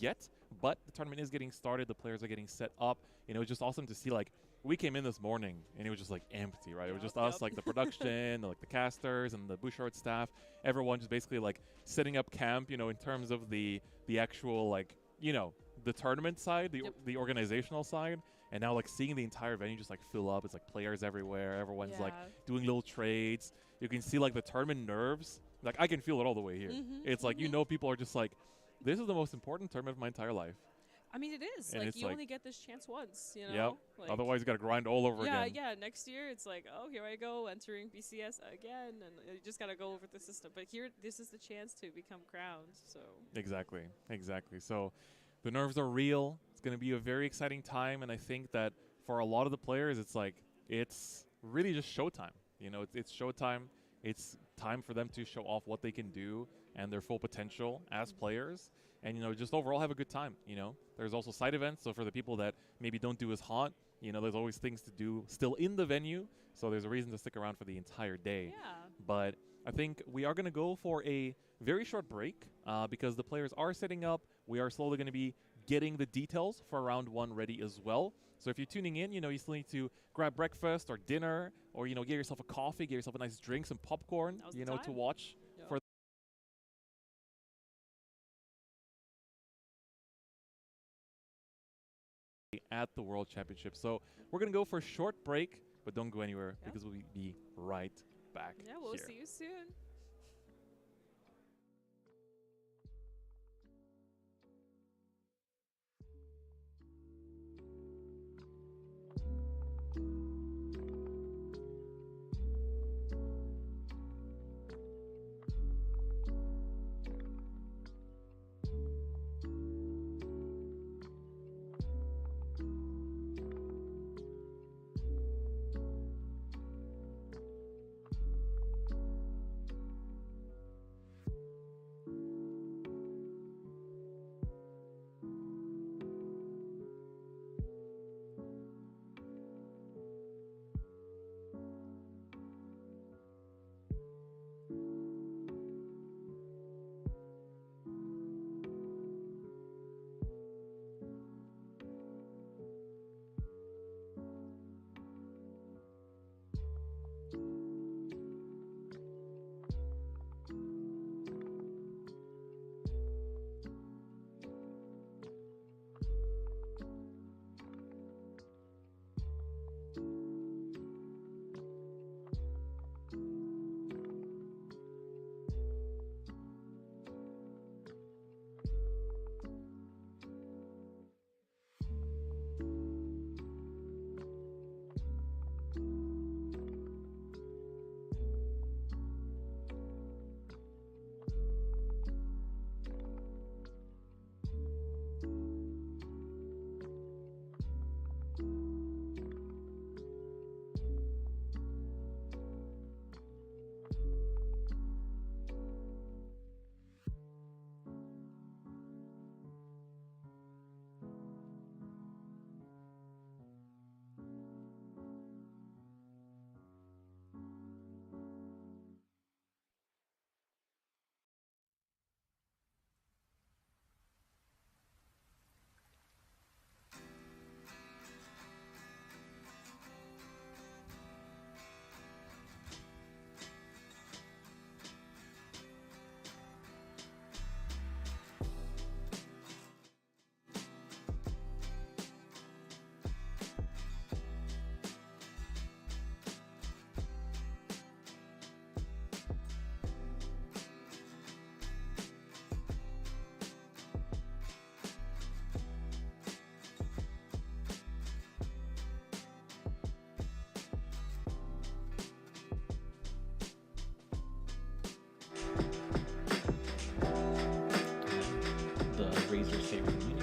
yet, but the tournament is getting started. The players are getting set up. And it was just awesome to see, like, we came in this morning and it was just like empty, right? It was just us, like the production, like the casters and the Bouchard staff. Everyone just basically like setting up camp, in terms of the actual, like, the tournament side, the organizational side. And now, like, seeing the entire venue just like fill up. It's like players everywhere. Everyone's like doing little trades. You can see like the tournament nerves. Like, I can feel it all the way here. It's like, people are just like, this is the most important tournament of my entire life. I mean, it is. And like, it's you like, only get this chance once, Yep. Like, Otherwise, you got to grind all over again. Yeah, next year, it's like, oh, here I go, entering BCS again, and you just got to go over the system. But here, this is the chance to become crowned, so. Exactly. So the nerves are real. It's going to be a very exciting time, and I think that for a lot of the players, it's like, it's really just showtime. It's showtime. It's time for them to show off what they can do and their full potential as players. And, just overall have a good time, There's also side events, so for the people that maybe don't do as hot, there's always things to do still in the venue, so there's a reason to stick around for the entire day. Yeah. But I think we are going to go for a very short break because the players are setting up. We are slowly going to be getting the details for round 1 ready as well. So if you're tuning in, you still need to grab breakfast or dinner or, get yourself a coffee, get yourself a nice drink, some popcorn, to watch for at the World Championship. So we're going to go for a short break, but don't go anywhere because we'll be right back. Yeah, we'll here. see you soon. The Razor Saber Mini.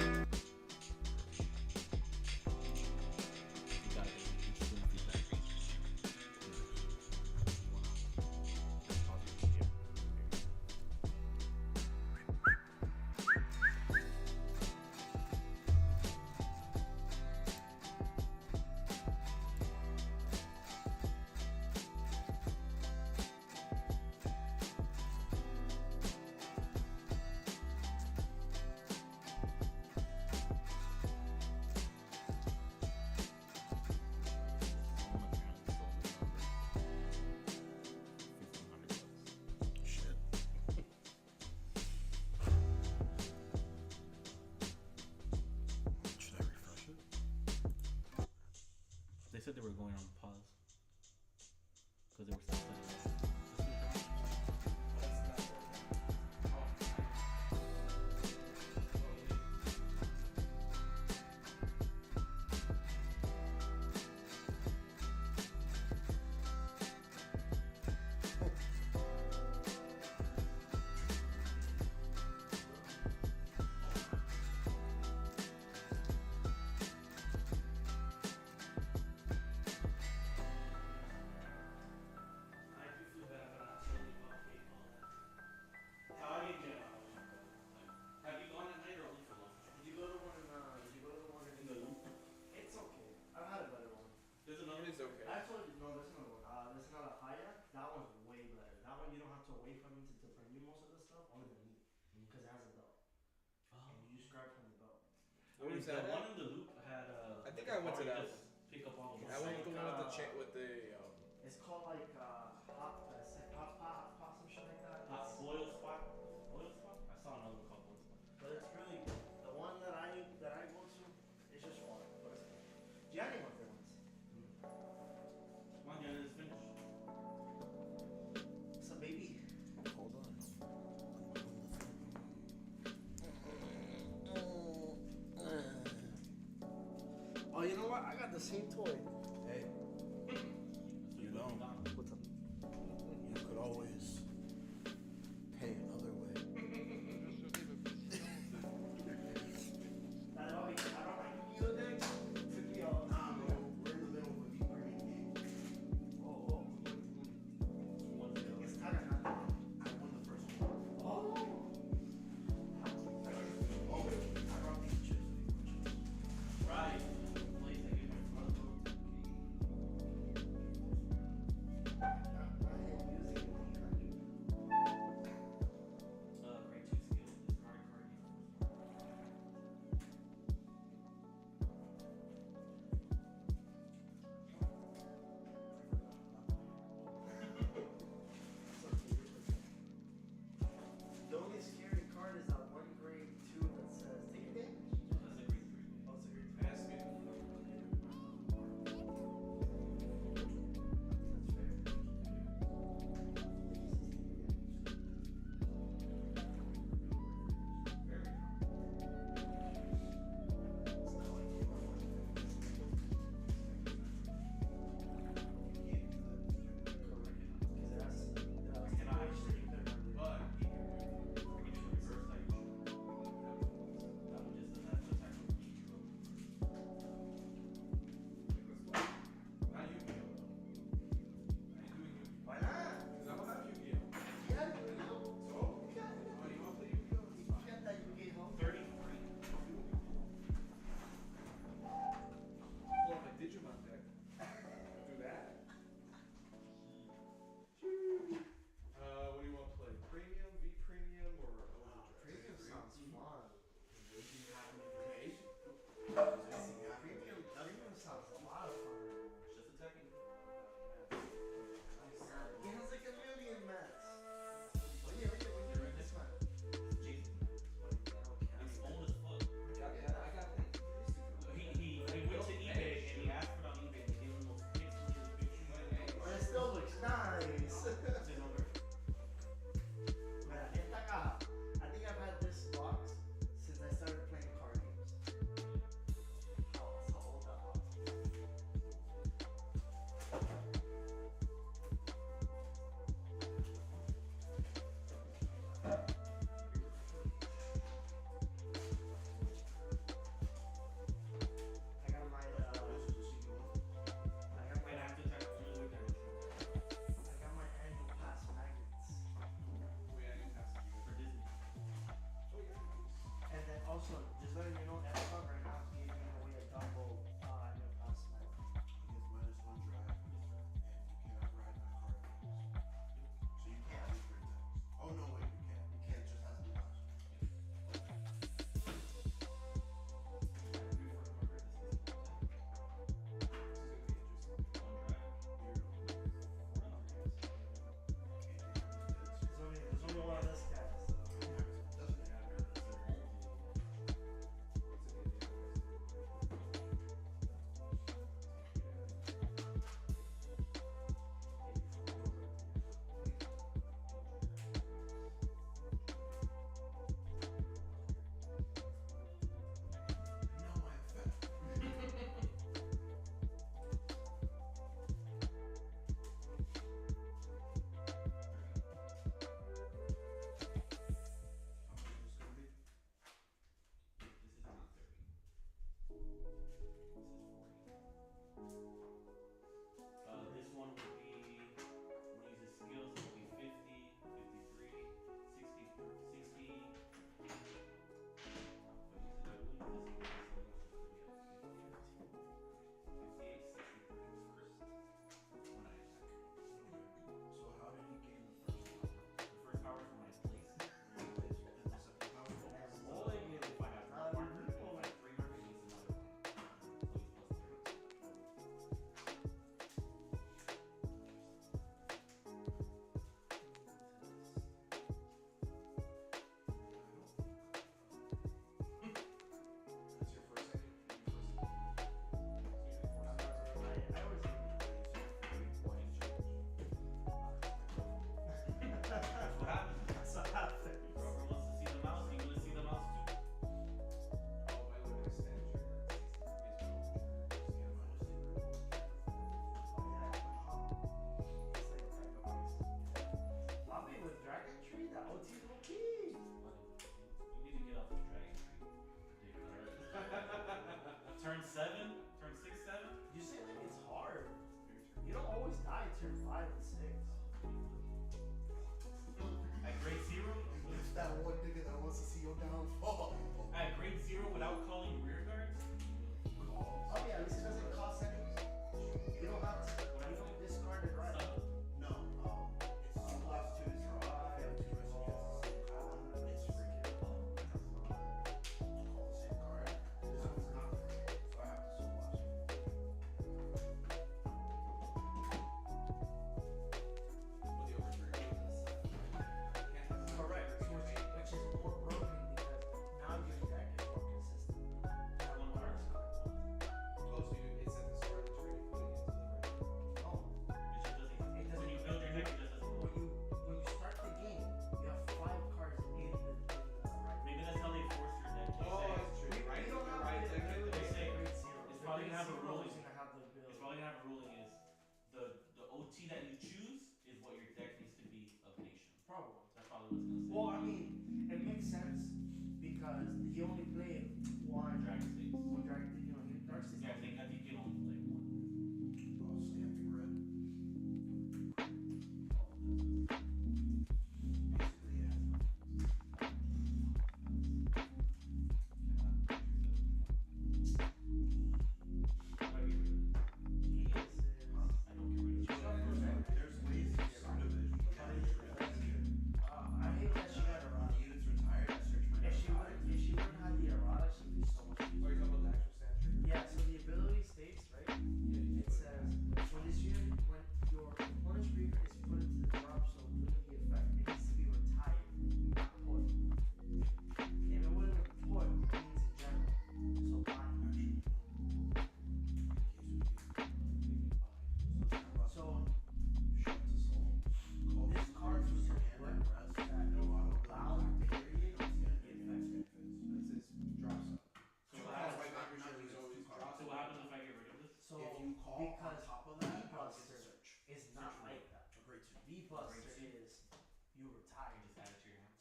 stuff, only the meat, because it has a belt, and you just grab from the belt. Where was that The one at? in the loop had I think I went to that just one. pick up all the That It's one ones. with like, the one with the It's called like it's like hot pot, some shit like that. Hot boil spot. Boil spot? I saw another one called boil spot. But it's really good. The one that I go to, it's just water, but it's good. Gianni went there once. Come on, Jenna, it's finished. So baby. Hold on. Oh, you know what? I got the same toy. Hey, you know, What's up? you could always pay another way. I don't like Yu-Gi-Oh deck. Took me all. Nah, bro. We're in the middle of a deep green game. Oh. It's kind of not. I won the first one. Oh. I brought these chips. Right. Place I gave my brother.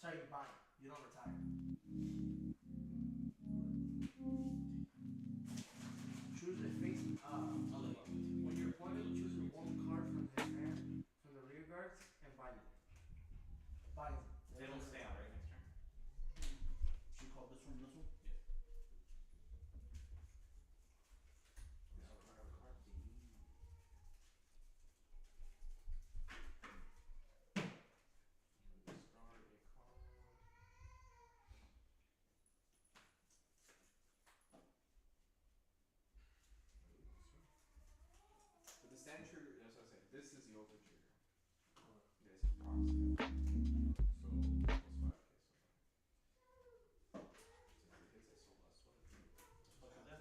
Sorry, you buy. You don't retire. Choose a face. I'll let you. When your opponent chooses one card from his hand, from the rear guards, and bind it. Binds it. They don't stay out, right? Next turn. She called this one, this one? Yeah. Discard a card, baby. Discard a card. But the stand trigger, that's what I was saying. This is the open trigger. Alright. This is proxy. So plus 5k. So since it hits, I sold last one. What the fuck is that?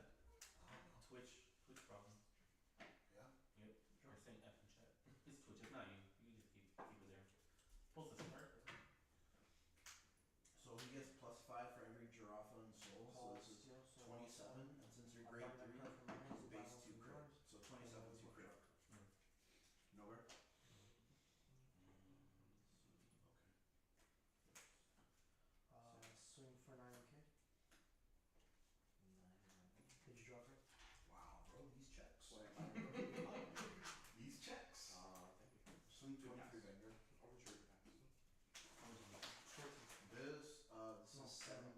Twitch problem. Yeah. Yep. They're saying F in chat. It's Twitch. It's not you. You can just keep it there. Post this part. So he gets plus 5 for every Giraffa and Soul, so this is 27, and since you're grade 3, it's base 2 crit. So 27 2 crit. Nowhere? Swing for 9k. Did you draw a card? Wow, bro, these checks. What am I? These checks. Thank you. Swing Good 23 pass. banger. Open trigger pass. This is 17.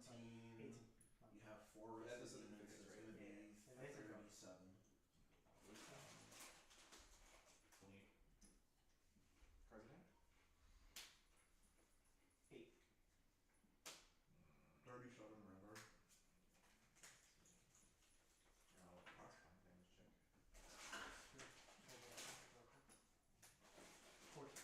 18. You have 4 Yeah, rested this is the units, fix, it's right? gonna be Yeah. Yeah, it's a drop. 37. 28. Cards in hand? 8. 37 river. No, that's fine. Damage check. 14.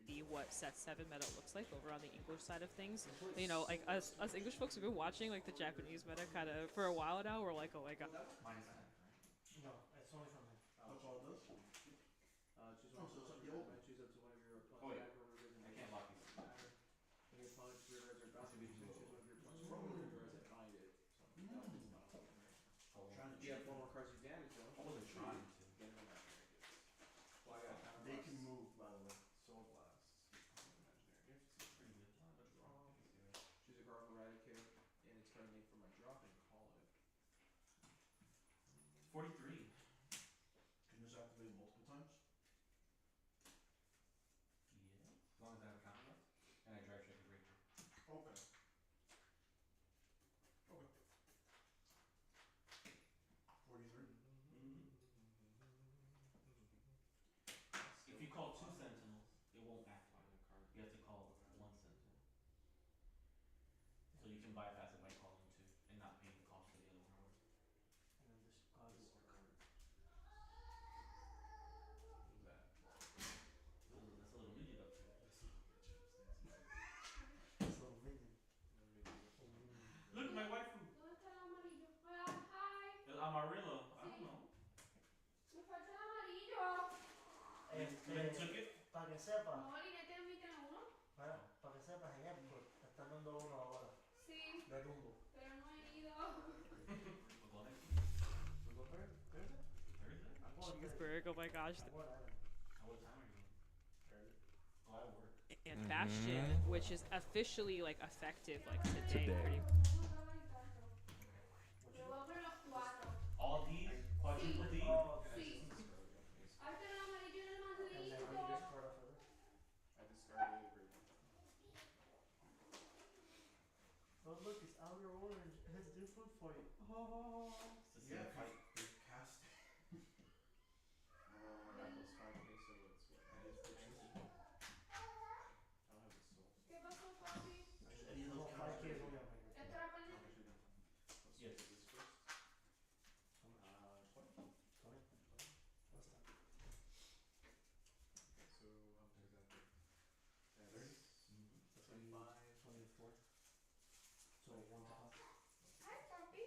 Be what set 7 meta looks like over on the English side of things. You know, like us English folks have been watching like the Japanese meta kind of for a while now. We're like, oh my god. Minus 10, right? No, it's only from him. That's all it does? Choose Oh, one so it's of like your the old choose up to one of your Oh, wait. attack or rear I can't lock these. When your opponent's rear guards are bouncing, This you would be choose one of your What's opponent's wrong with rear it? guards and bind it. So Mm. that one's not open, right? Oh, Trying to You have 4 more cards you damage though. I wasn't trying to. Get an imaginary gift. Well, I got a counter They blast. can move, by the way. Soul blast. Imaginary gift. Pretty good. Draw. You can see that. Choose a card from Eradicate and its card name for my drop and call it. 43. Can this activate multiple times? Yeah. As long as I have a counter left. And I drive check every turn. Okay. Okay. 43. If you call 2 sentinels, it won't activate. Find a card. You have to call 1 sentinel. So you can bypass it by calling 2 and not paying the cost for the other one. And then this card will work. Discard. Who's that? That's a little midget up there. It's a little minion. Look at my waifu. ¿Dónde está el amarillo? Hi. El Amarillo. I don't know. Me falta el amarillo. You took it? Para que sepa, No, Linete admite uno. para que sepas, en Epcot están dando uno ahora, Sí, de Dumbo. pero no he ido. We'll go next. We'll go Thursday? Thursday? I'm going Cheeseburg, oh my gosh. I'm going Ireland. What time are you going? Thursday. Oh, I work. And Bastion, which is officially like effective like today. Today. Pretty Pero voy a poner los 4. All D? Quadruple D? Oh, Sí. Ahí está el amarillo en el and then how you mantelito. discard off of this? I discarded every one. Oh look, it's outer orange. It has new food for you. Oh. It's the Yeah, same fight. it's cast. I got plus 5k, so it's what? That is pretty I don't have the soul. ¿Qué pasó, papi? Any of No, those 5K is counters? only on my ¿Esto era para el Let's Yes. do this first. 20. 20. What's that? So how much is that? That's 30? That's 20, 25. 24. So 1 to 5. Hi, papi.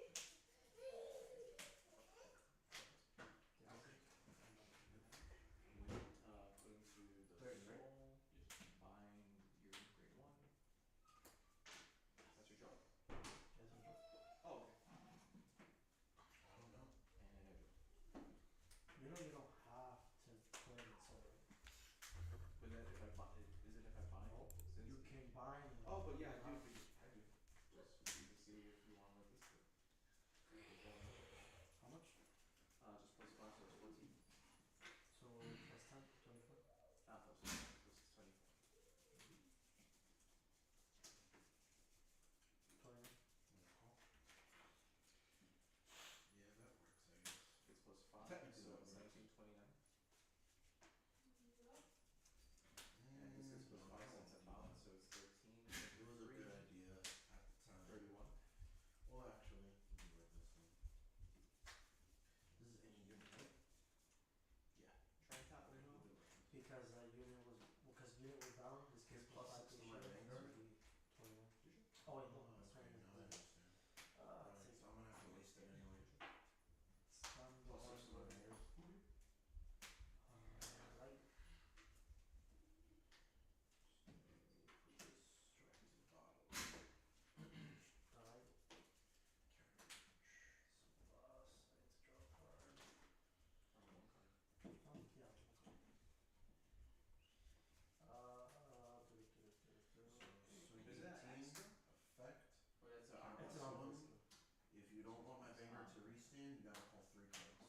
stand, you gotta pull 3 cards.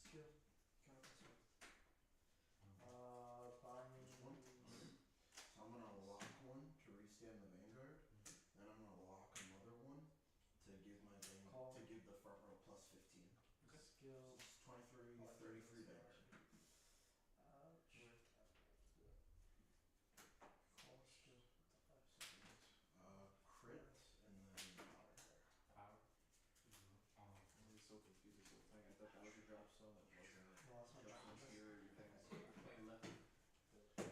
Skill. Counter plus 1. Buying. Just one? Alright. So I'm gonna lock one to restand the Vanguard. Then I'm gonna lock another one to give my Call. to give the front row plus 15. Okay. Skill. It's 23, Oh, I thought 33 it was Vanguard. Ouch. Call skill. What the 5 seconds? Crit and then Power here. Power. Oh. I was so confused this whole thing. I thought that was your drop zone. It wasn't. No, that's my Drop drop. zone This. here, your thing is here. Play left.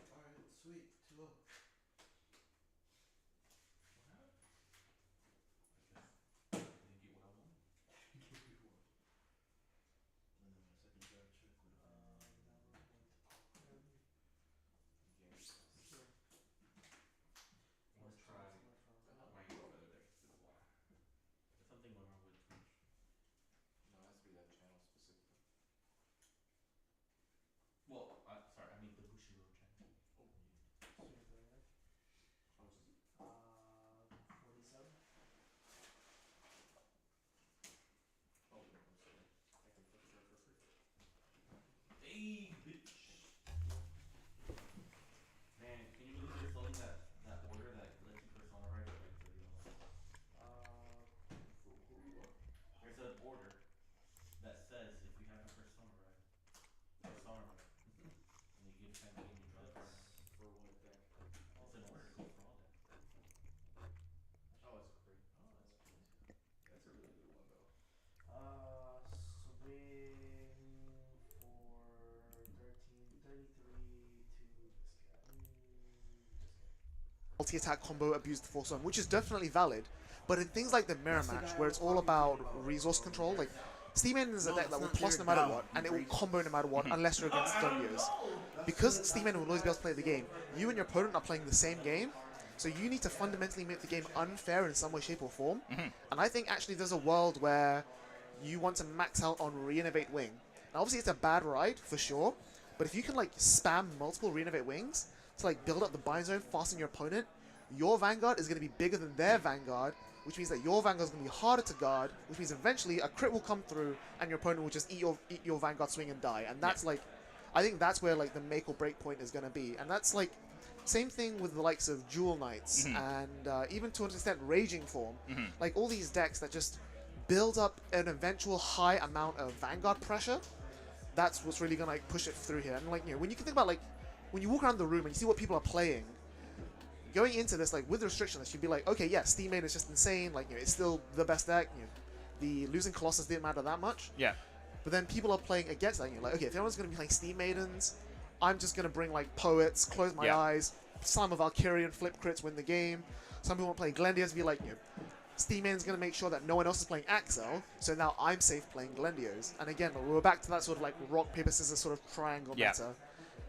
Alright, sweet. 2-0. What happened? I guess I didn't get what I wanted. And then my second card check would have been. Now we're going to call him. Game. Skill. I want to try My hero feather deck is why. there's something going on with Twitch. No, it has to be that channel specifically. Well, sorry, I mean the Bushiroad channel. Oh. Same thing, right? How much is it? 47. Oh, no, I'm sorry. I can flip it for free. Hey, bitch. Man, can you believe they're selling that order that lets you personalize for like $30? For who? What? There's an order that says if you haven't persona, and you get 10 game, you draw the card. For what deck? It's an order to go for all that. Oh, it's great. Oh, that's cool. That's a really good one though. Swing for 13, 33 to this guy. Multi-attack combo abuse the force one, which is definitely valid. But in things like the mirror match, where it's all about resource control, like Steam Maiden is a deck that will plus no matter what, and it will combo no matter what, unless you're against Dungeons. Because Steam Maiden will always be able to play the game, you and your opponent are playing the same game, so you need to fundamentally make the game unfair in some way, shape, or form. And I think actually there's a world where you want to max out on Reinnovate Wing. Now obviously it's a bad ride, for sure, but if you can like spam multiple Reinnovate Wings to like build up the bind zone, fasten your opponent, your Vanguard is going to be bigger than their Vanguard, which means that your Vanguard is going to be harder to guard, which means eventually a crit will come through and your opponent will just eat your Vanguard swing and die. And that's like, I think that's where like the make or break point is going to be. And that's like, same thing with the likes of Jewel Knights and even to an extent Raging Form. Like all these decks that just build up an eventual high amount of Vanguard pressure, that's what's really going to like push it through here. And like, you know, when you can think about like, when you walk around the room and you see what people are playing, going into this, like, with the restrictions, you'd be like, okay, yeah, Steam Maiden is just insane. Like, you know, it's still the best deck. You know, the losing Colossus didn't matter that much. Yeah. But then people are playing against that. And you're like, okay, if everyone's going to be playing Steam Maidens, I'm just going to bring, like, Poets, close my eyes, slam a Valkyrian, flip crits, win the game. Some people want to play Glendios, be like, you know, Steam Maiden's going to make sure that no one else is playing Axel, so now I'm safe playing Glendios. And again, we're back to that sort of, like, rock, paper, scissors sort of triangle meta.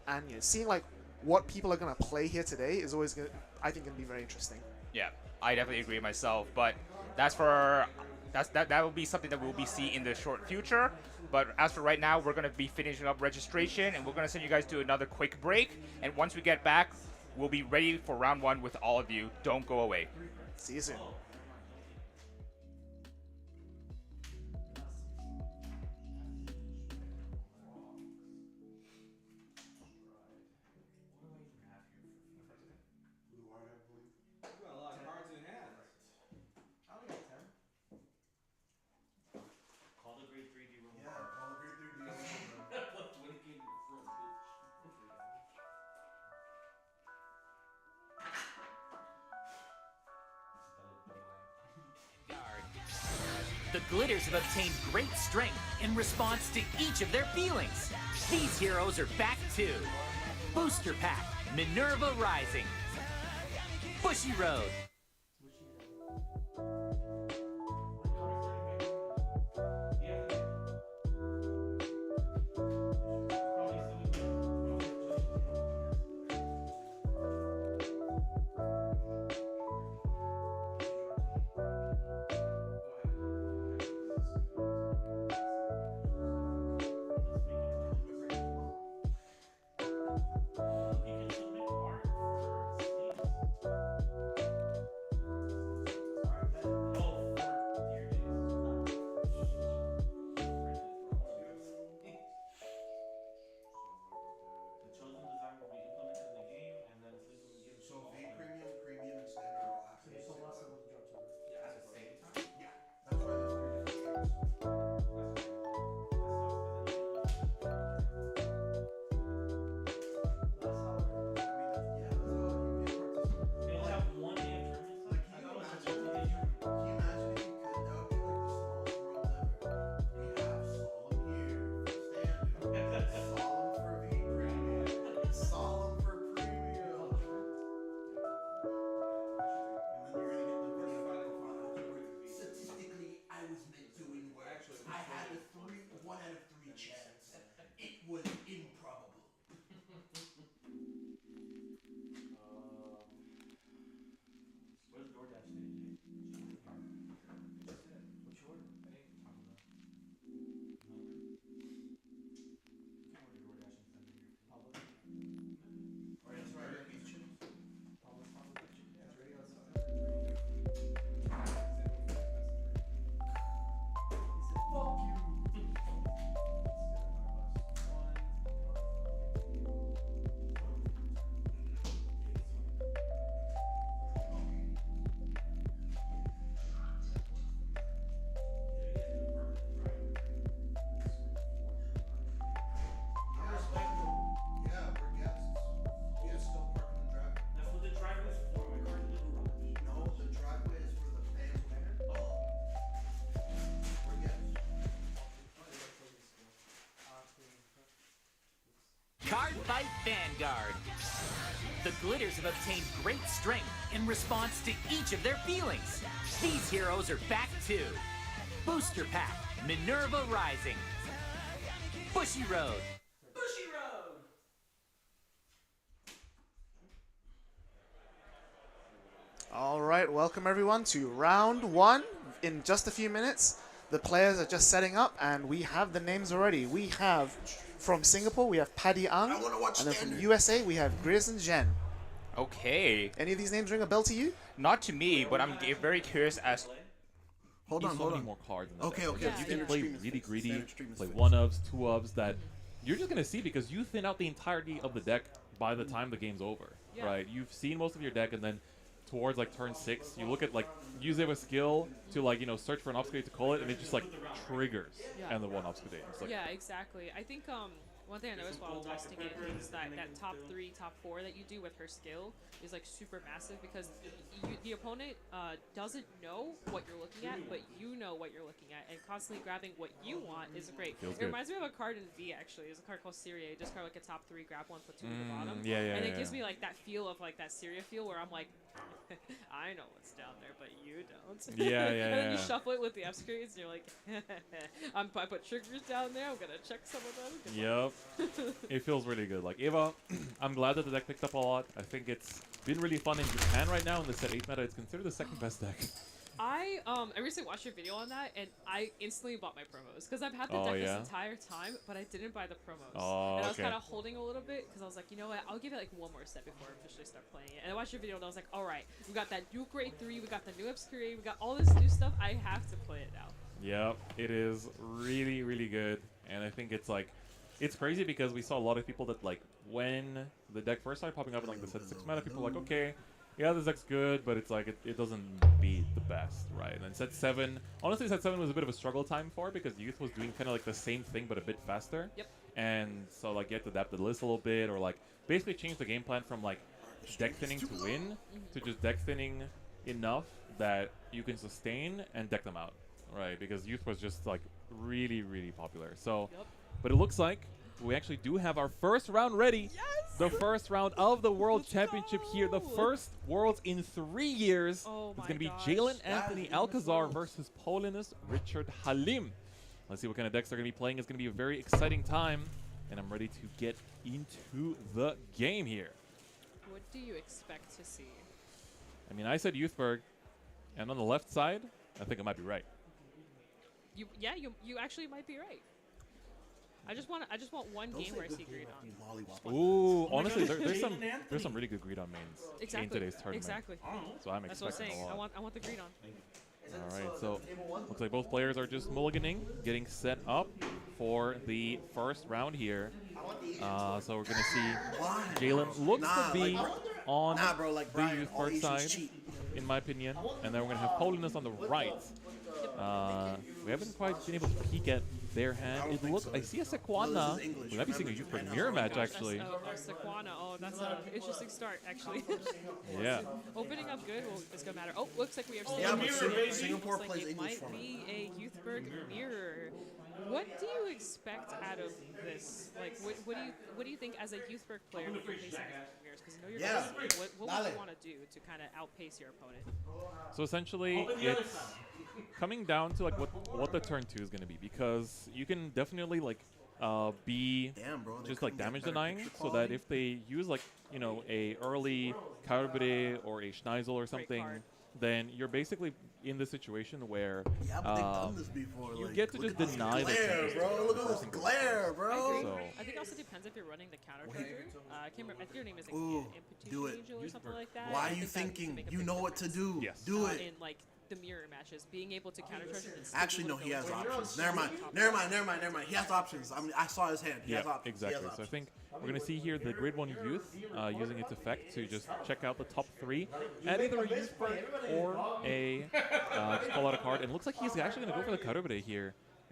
And, you know, seeing, like, what people are going to play here today is always going to, I think, going to be very interesting. Yeah, I definitely agree myself, but that will be something that we'll be seeing in the short future. But as for right now, we're going to be finishing up registration, and we're going to send you guys to another quick break. And once we get back, we'll be ready for round one with all of you. Don't go away. See you soon. Blue art, I believe. You got a lot of cards in hand. I only got 10. Call the grade 3D room. Yeah, call the grade 3D. When it came to the front, bitch. The Glitters have obtained great strength in response to each of their feelings. These heroes are back too. Booster Pack, Minerva Rising, Bushy Road. Vanguard. The Glitters have obtained great strength in response to each of their feelings. These heroes are back too. Booster Pack, Minerva Rising. Bushy Road. Bushy Road! All right, welcome everyone to round 1. In just a few minutes, the players are just setting up, and we have the names already. We have from Singapore, we have Paddy Ang, and then from USA, we have Grierson Zhen. Okay. Any of these names ring a bell to you? Not to me, but I'm very curious as. Hold Need on, so hold many on. more cards in the Okay, deck. okay. Because Yeah. you can play Standard really stream is greedy, Standard stream is play fixed. 1-ofs, 2-ofs that you're just going to see because you thin out the entirety of the deck by the time the game's over, Yeah. right? You've seen most of your deck, and then towards like turn 6, you look at like, use it with skill to like, you know, search for an obfuscate to call it, and it just like triggers, Yeah. and the one obfuscate. It's like, Yeah, exactly. I think one thing I noticed while testing it is that top 3, top 4 that you do with her skill is like super massive because the opponent doesn't know what you're looking at, but you know what you're looking at, and constantly grabbing what you want is great. Feels It good. reminds me of a card in V actually. There's a card called Syria. You discard like a top 3, grab 1, put 2 at the bottom. yeah, yeah, And it yeah, gives yeah. me like that feel of like that Syria feel where I'm like, I know what's down there, but you don't. Yeah, yeah, And then you yeah. shuffle it with the upgrades, and you're like, I put triggers down there. I'm gonna check some of them. Good luck." Yep. It feels really good. Like Eva, I'm glad that the deck picked up a lot. I think it's been really fun in Japan right now in the set 8 meta. It's considered the second best deck. I recently watched your video on that, and I instantly bought my promos because I've had the Oh, deck yeah? this entire time, but I didn't buy the promos. Oh, and I was okay. kind of holding a little bit because I was like, you know what, I'll give it like one more set before I officially start playing it. And I watched your video, and I was like, all right, we got that new grade 3, we got the new Obscurity, we got all this new stuff. I have to play it now. Yep, it is really, really good. And I think it's like, it's crazy because we saw a lot of people that like, when the deck first started popping up in like the set 6 meta, people were like, okay, yeah, this deck's good, but it's like, it doesn't beat the best, right? And then set 7, honestly, set 7 was a bit of a struggle time for it because Youth was doing kind of like the same thing, but a bit faster. Yep. And so like, you had to adapt the list a little bit, or like, basically change the game plan from like, deck thinning to win, to just deck thinning enough that you can sustain and deck them out, right? Because Youth was just like, really, really popular. So, Yep. but it looks like we actually do have our first round ready. Yes! The first round of the World Let's Championship here. The go! first Worlds in 3 years. Oh It's my going to be gosh. Jalen Anthony Alcazar versus Polinus Richard Halim. Let's see what kind of decks they're going to be playing. It's going to be a very exciting time. And I'm ready to get into the game here. What do you expect to see? I mean, I said Youthberg. And on the left side, I think I might be right. You actually might be right. I just want one game where I see greed on. Ooh, honestly, there's some really good greed on mains Exactly. in today's tournament. Exactly. So I'm That's what I'm expecting saying. a lot. I want the greed on. All right, so looks like both players are just mulliganing, getting set up for the first round here. So we're gonna see Jalen looks to be on the Youthberg side, in my opinion, and then we're gonna have Polinus on the right. We haven't quite been able to peek at their hand. It looks. I see a Sequana. We might be seeing a Youthberg mirror match actually. Sequana. Oh, that's an interesting start, actually. Yeah. Opening up good. Well, it's gonna matter. Oh, looks like we have Yeah, but Singapore Singapore plays it English might format. be a Youthberg mirror. What do you expect out of this? Like, what do you think as a Youthberg player when you're facing mirrors? Because you know you're Yeah. what would you want to do to kind of outpace your opponent? So essentially, it's coming down to like what the turn 2 is going to be, because you can definitely like be Damn, bro, they just like couldn't get damage better denying, picture so that quality. if they use like, you know, a early Carbide or a Schneisel or something, card. then you're basically in the situation where Yeah, but they've done this before. you like, get to look just at this deny the glare, chances bro. that Look the at this person goes glare, I bro. agree. So- I think it also depends if you're running the counter trigger. I can't remember. I think your name is like Ooh, Impetuous do it. Angel or something like that. Why I are you think that could thinking? make a You big know what to difference. do. Yes. Do it. In like the mirror matches, being able to counter charge and still Actually, be no, able he to has go in. options. Never mind. He has options. I saw his hand. He Yeah, has options. He has exactly. So I options. think we're going to see here the Grade 1 Youth using its effect to just check out the top 3 at either a Youthberg or a just call out a card. And it looks like he's actually going to go for the Karubide here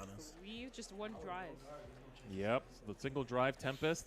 I believe just one drive. Yep, the single drive Tempest.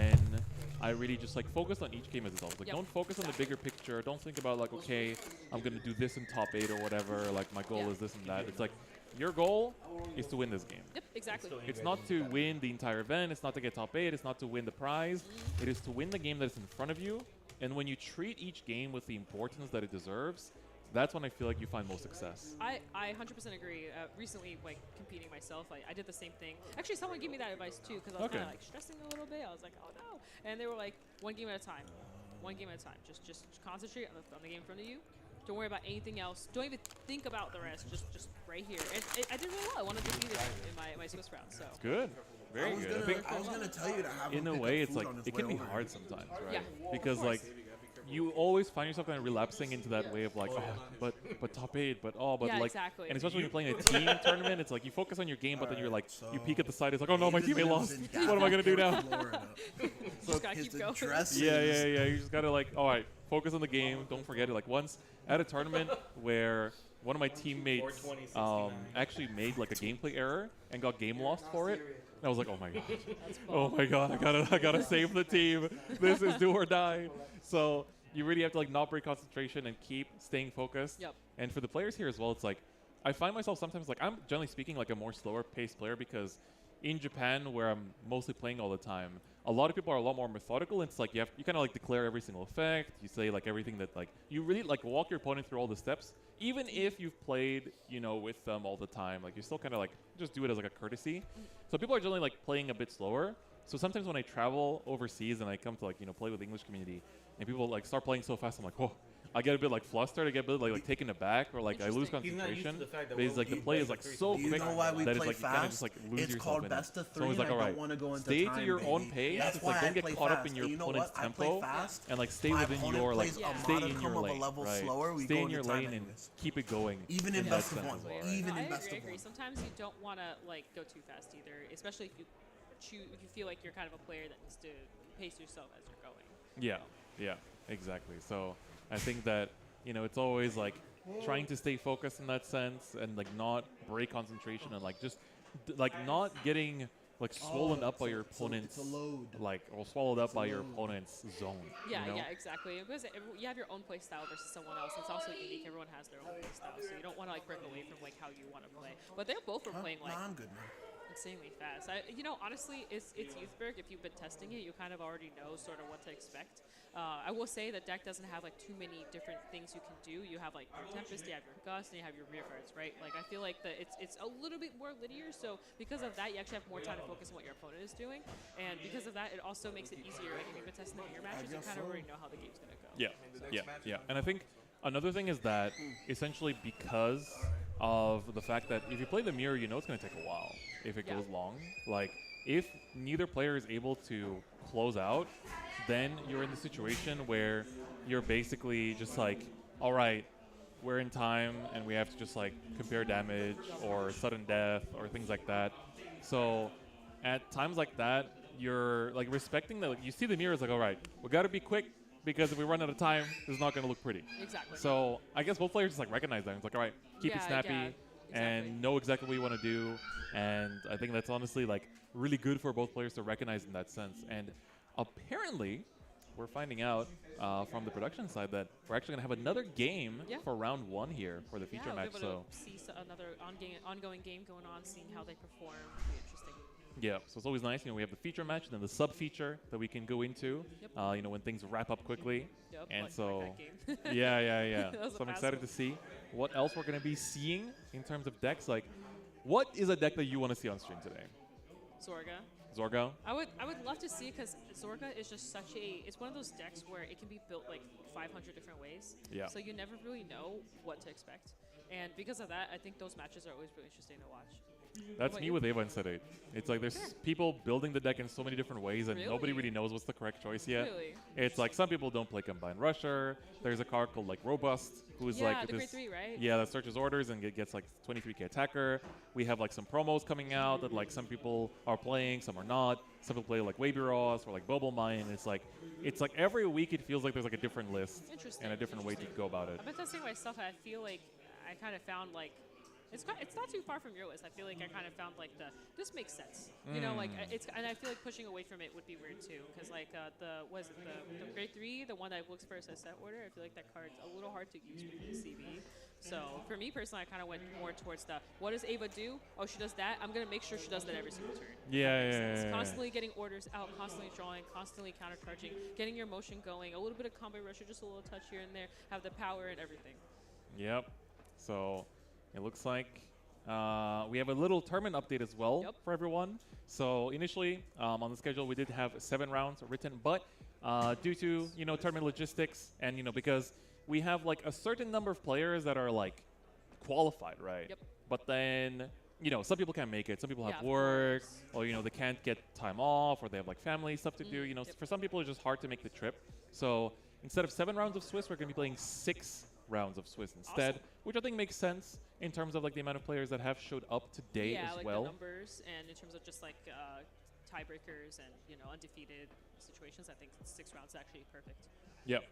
when I really just like focus on each game as itself. Like, Yep. don't focus on the bigger picture. Don't think about like, okay, I'm gonna do this in top 8 or whatever. Like, my goal Yeah. is this and that. It's like your goal is to win this game. Yep, exactly. It's not to win the entire event. It's not to get top 8. It's not to win the prize. It is to win the game that is in front of you. And when you treat each game with the importance that it deserves, that's when I feel like you find most success. I 100% agree. Recently, like competing myself, I did the same thing. Actually, someone gave me that advice too because I was kind of like stressing a little bit. I was like, oh no, and they were like, one game at a time, one game at a time. Just concentrate on the game in front of you. Don't worry about anything else. Don't even think about the rest. Just right here. And I did really well. I wanted to do this in my Swiss round. So It's good. Very good. I was gonna tell you to have In him a pick way, up it's food like on his it way can be over hard here. sometimes, right? Yeah. Because like you always find yourself kind of relapsing into that way of like, but top 8, but Yeah, like, exactly. and especially when you're playing a team tournament, it's like you focus on your game, but then you're like, you peek at the side, it's like, oh no, my David teammate lives lost. in What am I gonna do now? Florida. just gotta His keep going. address Yeah, is- You just gotta like, all right, focus on the game. Don't forget it. Like once at a tournament where one of my teammates actually made like a gameplay error and got game lost for it. And I was like, oh my god, oh my god, I gotta save the team. This is do or die. So you really have to like not break concentration and keep staying focused. Yep. And for the players here as well, it's like I find myself sometimes like I'm generally speaking like a more slower paced player because in Japan where I'm mostly playing all the time, a lot of people are a lot more methodical. It's like you kind of like declare every single effect. You say like everything that like you really like walk your opponent through all the steps. Even if you've played, with them all the time, like you still kind of like just do it as like a courtesy. So people are generally like playing a bit slower. So sometimes when I travel overseas and I come to like play with the English community, and people like start playing so fast, I'm like, whoa. I get a bit like flustered, I get a bit like taken aback, or like I lose He's not used to concentration. the fact that But it's like the play is like so Do you quick know why we that it's play like you kind of fast? just like lose It's yourself called in best it. of So three, it's like, and I all don't right, want to go into stay to time, your own baby. pace. That's It's like why don't I get play caught up fast. in your And you know opponent's what? I tempo play fast. and like stay My within opponent your like plays a stay in modicum your of a lane, level right? slower, we Stay go in your into time lane and anyways. keep it going. Even in that best of sense one. as well, right? Even No, in I best agree. I of agree. one. Sometimes you don't want to like go too fast either, especially if you feel like you're kind of a player that needs to pace yourself as you're going. Yeah, exactly. So I think that it's always like trying to stay focused in that sense and like not break concentration and like just like not getting like swollen up by your opponent's like or swallowed up by your opponent's zone. Yeah, yeah, exactly. Because you have your own play style versus someone else. It's also unique. Everyone has their own play style, so you don't want to like break away from like how you want to play. But they both were playing like I'm good, man. insanely fast. Honestly, it's Youthberg. If you've been testing it, you kind of already know sort of what to expect. I will say the deck doesn't have like too many different things you can do. You have like your Tempest, you have your Gust, and you have your Rear Guards, right? Like I feel like that it's a little bit more linear. So because of that, you actually have more time to focus on what your opponent is doing, and because of that, it also makes it easier. Like if you've been testing the mirror matches, you kind of already know how the game's gonna go. Yeah. And I think another thing is that essentially because of the fact that if you play the mirror, it's going to take a while if it goes long. Like if neither player is able to close out, then you're in the situation where you're basically just like, all right, we're in time and we have to just like compare damage or sudden death or things like that. So at times like that, you're like respecting that. Like, you see the mirror is like, all right, we got to be quick because if we run out of time, this is not going to look pretty. Exactly. So I guess both players just like recognize that. It's like, all right, keep it snappy and know exactly what you want to do. And I think that's honestly like really good for both players to recognize in that sense. And apparently, we're finding out from the production side that we're actually going to have another game for round 1 here for the feature match. We'll be able to see another ongoing game going on, seeing how they perform. It'll be interesting. Yeah, so it's always nice. We have the feature match and then the sub feature that we can go into. When things wrap up quickly. Yep, and like so, that game. yeah. That was So I'm a excited fast to see what else we're going to be seeing in terms of decks. Like, what is a deck that you want to see on stream today? Zorga. I would love to see because Zorga is just it's one of those decks where it can be built like 500 different ways. Yeah. So you never really know what to expect. And because of that, I think those matches are always really interesting to watch. That's me with Ava and Set 8. It's like there's people building the deck in so many different ways and nobody really knows what's the correct choice yet. Really? It's like some people don't play Combined Rusher. There's a card called like Robust, who's like the this. grade 3, right? Yeah, that searches orders and gets like 23k attacker. We have like some promos coming out that like some people are playing, some are not. Some people play like Wabiros or like Bubble Mine. It's like every week it feels like there's like a different list and a different way to go about it. I've been testing myself and I feel like I kind of found like it's not too far from your list. I feel like I kind of found like this makes sense. You know, like it's and I feel like pushing away from it would be weird too, because like the grade 3, the one that looks first as set order. I feel like that card's a little hard to use with the CB. So for me personally, I kind of went more towards the what does Ava do? Oh, she does that. I'm gonna make sure she does that every single turn. Yeah. Constantly getting orders out, constantly drawing, constantly countercharging, getting your motion going, a little bit of combo rusher, just a little touch here and there, have the power and everything. Yep. So it looks like we have a little tournament update as well for everyone. So initially on the schedule we did have 7 rounds written, but due to tournament logistics and because we have like a certain number of players that are like qualified, right? Yep. But then some people can't make it. Some people have of work, course. or they can't get time off, or they have like family stuff to do. For some people it's just hard to make the trip. So instead of 7 rounds of Swiss, we're going to be playing 6 rounds of Swiss instead, which I think makes sense in terms of like the amount of players that have showed up today as like well. The numbers, and in terms of just like tiebreakers and undefeated situations, I think 6 rounds is actually perfect. Yep,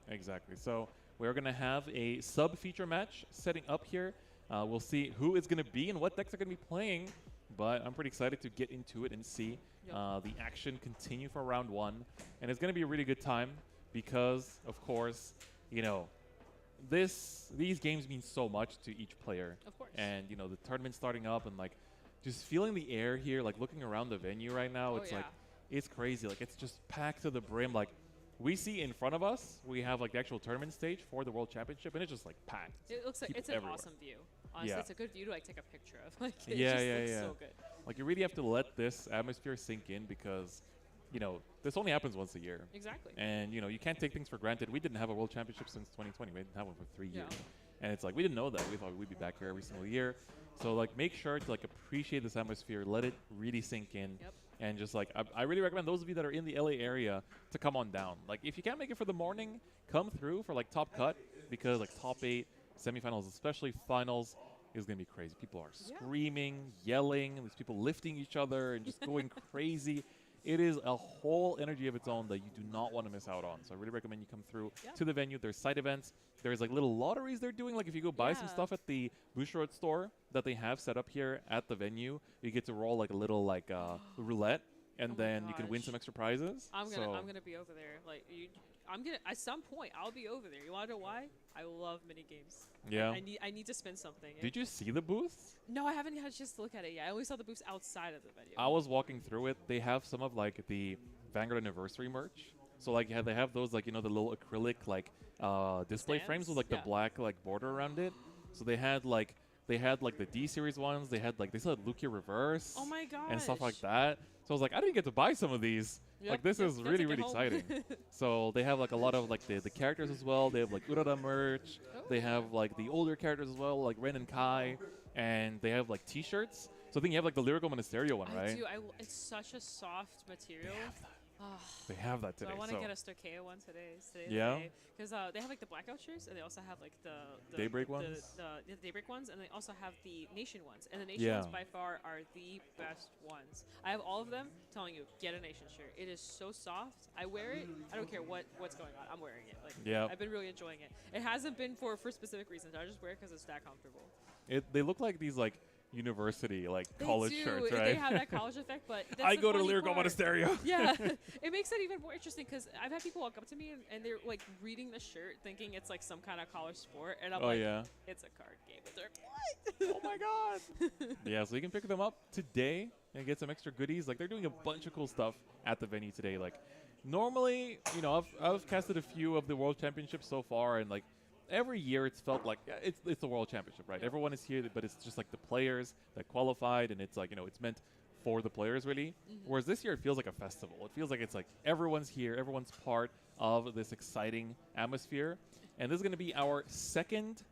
exactly. So we're going to have a sub-feature match setting up here. We'll see who is going to be and what decks are going to be playing, but I'm pretty excited to get into it and see the action continue for round 1. And it's going to be a really good time because, of course, these games mean so much to each player. Of course. And, the tournament starting up and, like, just feeling the air here, like, looking around the venue right now, it's like, it's crazy. Like, it's just packed to the brim. Like, we see in front of us, we have, like, the actual tournament stage for the World Championship, and it's just, like, packed. It looks like it's an awesome view. Honestly, it's a good view to, like, take a picture of. Like, it just looks so good. Like, you really have to let this atmosphere sink in because, this only happens once a year. Exactly. And, you can't take things for granted. We didn't have a World Championship since 2020. We didn't have one for 3 years. And it's like, we didn't know that. We thought we'd be back here every single year. So, like, make sure to, like, appreciate this atmosphere. Let it really sink in. Yep. And just, like, I really recommend those of you that are in the LA area to come on down. Like, if you can't make it for the morning, come through for, like, top cut. Because, like, top 8, semifinals, especially finals, is going to be crazy. People are screaming, yelling. There's people lifting each other and just going crazy. It is a whole energy of its own that you do not want to miss out on. So I really recommend you come through to the venue. There's side events. There's like little lotteries they're doing. Like if you go buy some stuff at the Boucherot store that they have set up here at the venue, you get to roll like a little like roulette, and then you can win some extra prizes. I'm gonna be over there. Like I'm gonna at some point I'll be over there. You wanna know why? I love mini games. Yeah. I need to spin something. Did you see the booths? No, I haven't had a chance to look at it yet. I only saw the booths outside of the venue. I was walking through it. They have some of like the Vanguard Anniversary merch. So like they have those like the little acrylic like display frames with like the black like border around it. So they had like the D series ones. They still had Lukia Reverse. Oh my gosh. And stuff like that. So I was like, I didn't get to buy some of these. Like this is really exciting. So they have like a lot of like the characters as well. They have like Urara merch. They have like the older characters as well, like Ren and Kai, and they have like T-shirts. So I think you have like the Lyrical Monasterio one, right? I do. It's such a soft material. They have that today. So I want to get a Storkea one today. Yeah. Because they have like the blackout shirts, and they also have like the Daybreak ones. The Daybreak ones, and they also have the Nation ones. And the Nation ones by far are the best ones. I have all of them. I'm telling you, get a Nation shirt. It is so soft. I wear it. I don't care what's going on. I'm wearing it. Like I've been really enjoying it. It hasn't been for specific reasons. I just wear it because it's that comfortable. They look like these like university like college shirts, right? They have that college effect, but that's I the go to funny Lyrical part. Monasterio. Yeah, it makes it even more interesting because I've had people walk up to me and they're like reading the shirt, thinking it's like some kind of college sport, and I'm like, it's a card game. They're what? Oh my god! Yeah, so you can pick them up today and get some extra goodies. Like they're doing a bunch of cool stuff at the venue today. Like normally, I've casted a few of the World Championships so far, and like. Every year it's felt like it's the World Championship, right? Everyone is here, but it's just like the players that qualified, and it's like it's meant for the players really. Whereas this year it feels like a festival. It feels like it's like everyone's here, everyone's part of this exciting atmosphere, and this is going to be our second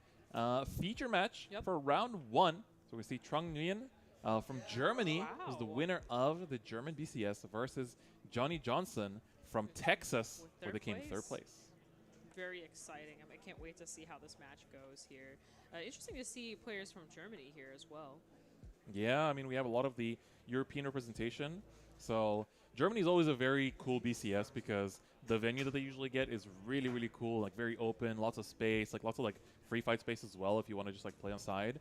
feature match for round 1. So we see Trung Nguyen from Germany, who's the winner of the German BCS, versus Johnny Johnson from Texas, where they came third place. Very exciting. I can't wait to see how this match goes here. Interesting to see players from Germany here as well. Yeah, I mean, we have a lot of the European representation. So Germany is always a very cool BCS because the venue that they usually get is really, really cool, like very open, lots of space, like lots of like free fight space as well if you want to just like play on side.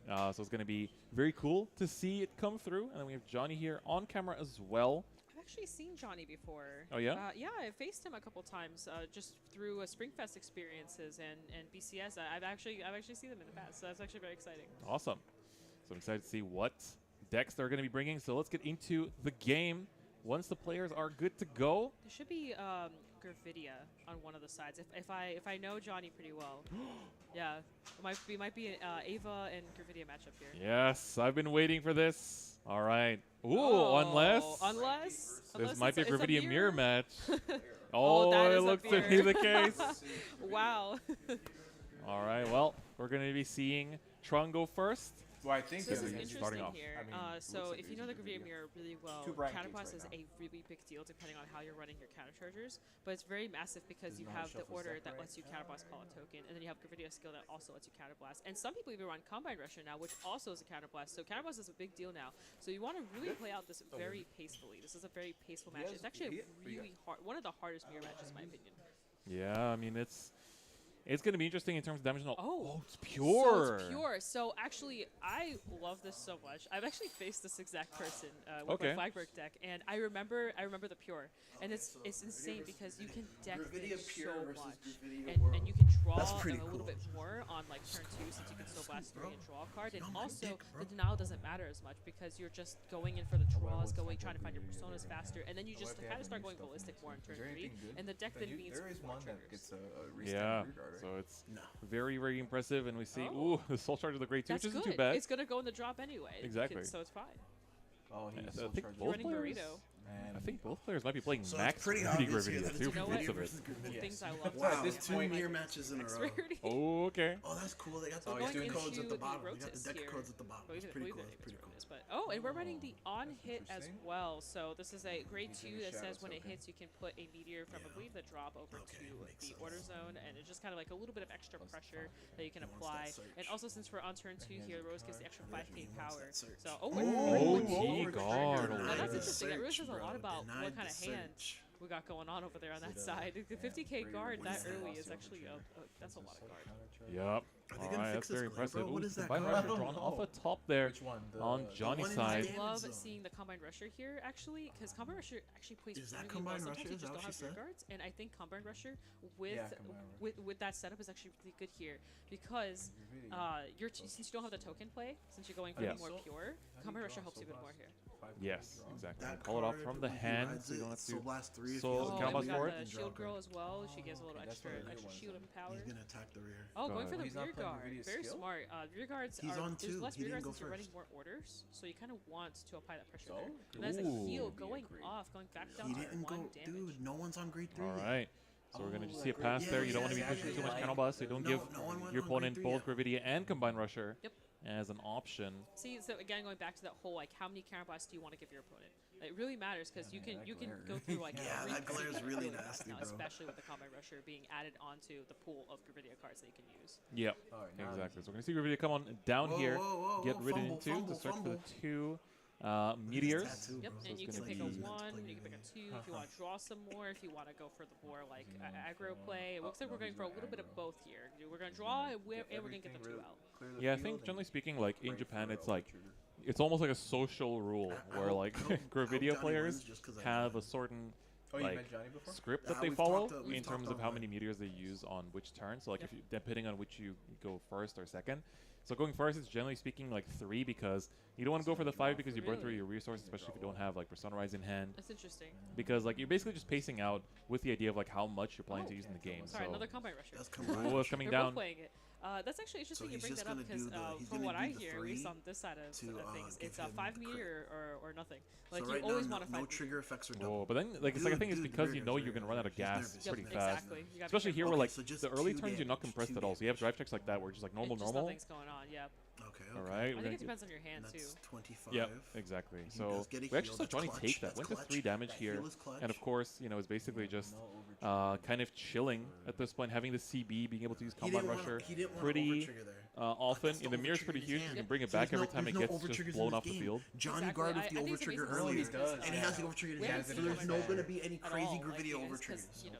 So it's going to be very cool to see it come through. And then we have Johnny here on camera as well. I've actually seen Johnny before. Oh, yeah? Yeah, I faced him a couple times just through Springfest experiences and BCS. I've actually seen them in the past, so that's actually very exciting. Awesome. So I'm excited to see what decks they're going to be bringing. So let's get into the game. Once the players are good to go. There should be Gravidia on one of the sides. If I know Johnny pretty well. Yeah, it might be an Ava and Gravidia matchup here. Yes, I've been waiting for this. All right. Ooh, Oh, unless this might be a it's Gravidia mirror match. Oh, that it is a looks to be mirror. the case. Wow. All right, well, we're going to be seeing Tron go first. Well, I think So this is he's interesting starting off. here. I mean, so if you know the Gravidia mirror really well, Two brain counterblast gates is right a really big deal depending on how you're running your counter chargers. But it's very massive because you have the order that lets you counterblast call a token, and then you have Gravidia skill that also lets you counterblast. And some people even run Combine Rusher now, which also is a counterblast. So counterblast is a big deal now. So you want to really play out this very pacefully. This is a very paceful match. It's actually a really hard, one of the hardest mirror matches in my opinion. Yeah, I mean, it's going to be interesting in terms of damage. Oh, it's pure. So it's pure. So actually, I love this so much. I've actually faced this exact person with my Flagberg deck, and I remember the pure, and it's insane because you can deck things so much, and you can draw them a little bit more on like turn 2 since you can still blast 3 and draw a card, and also the denial doesn't matter as much because you're just going in for the draws, trying to find your personas faster, and then you just kind of start going ballistic more in turn 3, and the deck then means more triggers. Yeah. So it's very, very impressive, and we see, ooh, the Soul Charge of the Great 2, which isn't too bad. It's going to go in the drop anyway. Exactly. So it's fine. Oh, he's I think You're running burrito. I think both players might be playing So max it's pretty Gravidia obvious here that it's too, You know from what? looks of it. The things I love. Wow, this there's 2 point, mirror matches in a row. Rarity. Oh, okay. Oh, that's cool. They got the So deck going codes at into the bottom. They got Rotis the deck here. codes at the bottom. Believe It's it, pretty believe cool. it, It's pretty it's cool. Rotis, but and we're running the on hit as well. So this is a grade 2 that says when it hits, you can put a meteor from I believe the drop over to the order zone, and it's just kind of like a little bit of extra pressure that you can apply. And also since we're on turn 2 here, Rose gets the extra 5k power. So T-guard. Now that's already. interesting. That really says a lot about Denied what kind the of hand search. we got going on over there on that side. The 50k guard that early is actually that's a lot of guard. Yep. Are they All gonna right, fix that's very this glare, impressive. bro? What Ooh, is that Combine card? Rusher I don't drawn off know. the top there Which one? on the Johnny's one in side. the I love zone. seeing the Combine Rusher here actually because Combine Rusher actually plays Is that really Combine well. Rusher? Sometimes you Is just that don't what have she rear said? guards, and I think Combine Rusher with Yeah, Combine Rusher. with that setup is actually really good here because since you don't have the token play, since you're going for Yes. more pure, Combine Rusher helps even more here. Yes, exactly. That Call it off card, from the when he hand, rides so you it, don't have it's to. Soul Blast 3 if So he has Oh, Combine and we Blast got forward? the shield girl as well. She gives a little that's extra one of the other shield ones, and power. He's gonna attack the rear. Oh, Go going for ahead. the He's not rear playing guard. Gravidia's Very skill? smart. Rear guards He's are on there's two. less He rear didn't guards go since you're running first. more orders, so you kind of want to apply that pressure So? there. And that's a heal Ooh. going off, going back down He to didn't 1 go, damage. dude. No one's on grade 3. All right. So we're going to just see a like pass yeah, there. You don't want to be yeah, pushing yeah, too much yeah. Channel Bust, so you don't No, give no one went your on grade opponent 3 both yet. Gravidia and Combine Rusher Yep. as an option. See, so again, going back to that whole like, how many counter blasts do you want to give your opponent? It really matters because you can go through like Yeah, every that glare is single really ability nasty, now, bro. especially with the Combine Rusher being added onto the pool of Gravidia cards that you can use. Yep. All right, now Exactly. So we're going to see Gravidia come on down Whoa, here, whoa, whoa, get whoa, ridden fumble, into fumble, to search for fumble. the 2 meteors. tattoo, Yep, bro. and you it's can gonna pick a be- 1, you can pick a 2 if you want to draw some more, if you want to go for the more like aggro play. It looks like we're going for a little bit of both here. We're going to draw and we're going to get the 2 out. Yeah, I think generally speaking, like in Japan, it's like it's almost like a social rule where like Gravidia players have a certain Oh, you like met Johnny before? script that Yeah, they we've follow talked, we've in terms talked of how online. many meteors they use on which turn. So like Yep. if you, depending on which you go first or second. So going first is generally speaking like 3 because you don't want to go for the 5 because you burn through Really? your resources, especially if you don't have like Persona Rise in hand. That's interesting. Because like you're basically just pacing out with the idea of like how much you're planning to use in the game. Sorry, so another Combine Rusher. That's Ooh, Combine it's coming They're down. both playing it. That's actually interesting So you he's bring just that up gonna because do the- he's from gonna what do I the hear, at least 3 on this side of to, things, give it's him 5 the crit. meter or nothing. Like So you right always now, want to no find. trigger effects are Oh, double. but then like it's like I think it's Dude, because you know Rigger's you're gonna run out of he's gas nervous. pretty Yep, fast. exactly. You gotta be Especially here careful. where Okay, like so just the early 2 turns you're not damage, compressed 2 at all. So you have drive checks like that where it's just like normal, Just normal. nothing's going on. Yeah. Okay, All okay. right. I we're think gonna it depends on your hand And too. that's 25. Yep, exactly. He So does get a we actually heal. saw That's Johnny clutch. take that. That's Went to clutch. 3 damage That here, heal is clutch. and of course, you know, it's basically just kind of chilling at this point, having the CB, being able to use He Combine didn't wanna- Rusher he didn't wanna pretty overtrigger there. often. That's the In the mirror's pretty overtrigger huge. in his You can hand. bring it So back there's every no- time it there's no gets just overtriggers in blown this off the game. field. Johnny Exactly. guarded I with the think it's overtrigger amazing earlier, He does, and he yeah. has the overtrigger in We his haven't hand. So seen there's Combine no Rusher going to be any at crazy all, Gravidia like, overtriggers. you know,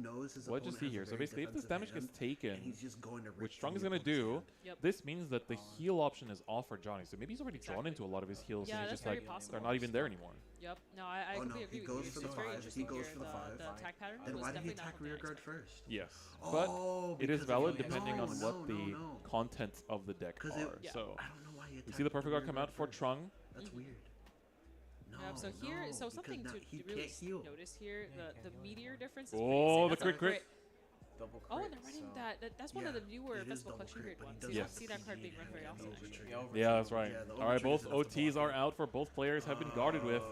knows his What did you opponent see has a here? So very basically, if this defensive damage gets hand, taken, and he's just going to which rip Strong is the going to opponent's do, hand. Yep. this means that the heal option is off for Johnny. So maybe he's already drawn Exactly. into a lot of his heals, Yeah, and he's that's just very like, possible. they're not even there anymore. Yep. No, I Oh, no, completely he agree goes with for you. the It's very 5. interesting He goes here, for the 5. the attack pattern. Then was why did he definitely not attack something I rear guard expected. first? Yes, Oh, but it is because valid he- depending no, on what no, the no. contents of the deck 'Cause it- are. Yeah. So I don't know why he you attacked see the with perfect rear guard come guard out for first. Trung. That's Mhm. weird. No, So here, no, so because something now to he really can't heal. notice here, the meteor difference is Oh, crazy. the That's a crit crit. Double crit. Oh, and they're running that's one of the newer it is festival double collection crit, grade but he ones. does You don't have see the that card PD being run very and often. the actually. overtrigger. Yeah, that's right. Yeah, the All right, both overtriggers enough to OTs block are it. out for both players have been guarded with.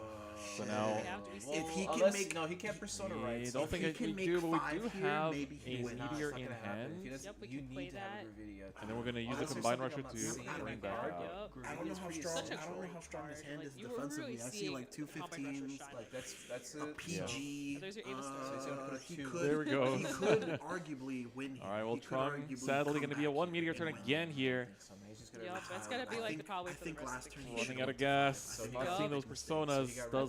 So now, Yeah, do we see If he Well, can unless, make- no, he can't persona I right. don't if think he we can make do, but we 5 do here, have maybe he a wins. meteor in If hand. he doesn't, Yep, we you can need play to have that. a Gravidia attack. And then we're going to use the Unless there's Combine something Rusher I'm to not seeing bring in back card. out. Yep. I don't know Gravidia's how pretty strong. Such a I don't know great how strong his card. hand Like, is you were really defensively. I see seeing like two the Combine Rusher 15s, shine. Like that's a it. PG. There's your Ava Star. So he's gonna put he two. could. There we go. He could arguably win here. All right, well, He could Trung arguably sadly come going to be a back 1 here meteor and turn win. again here. So he's just gonna Yep, it's gonna be I like think- the probably I for the think rest last of the turn game. he Running should've out of went to 5. gas. I think Not that seeing was those a mistake. personas So he got does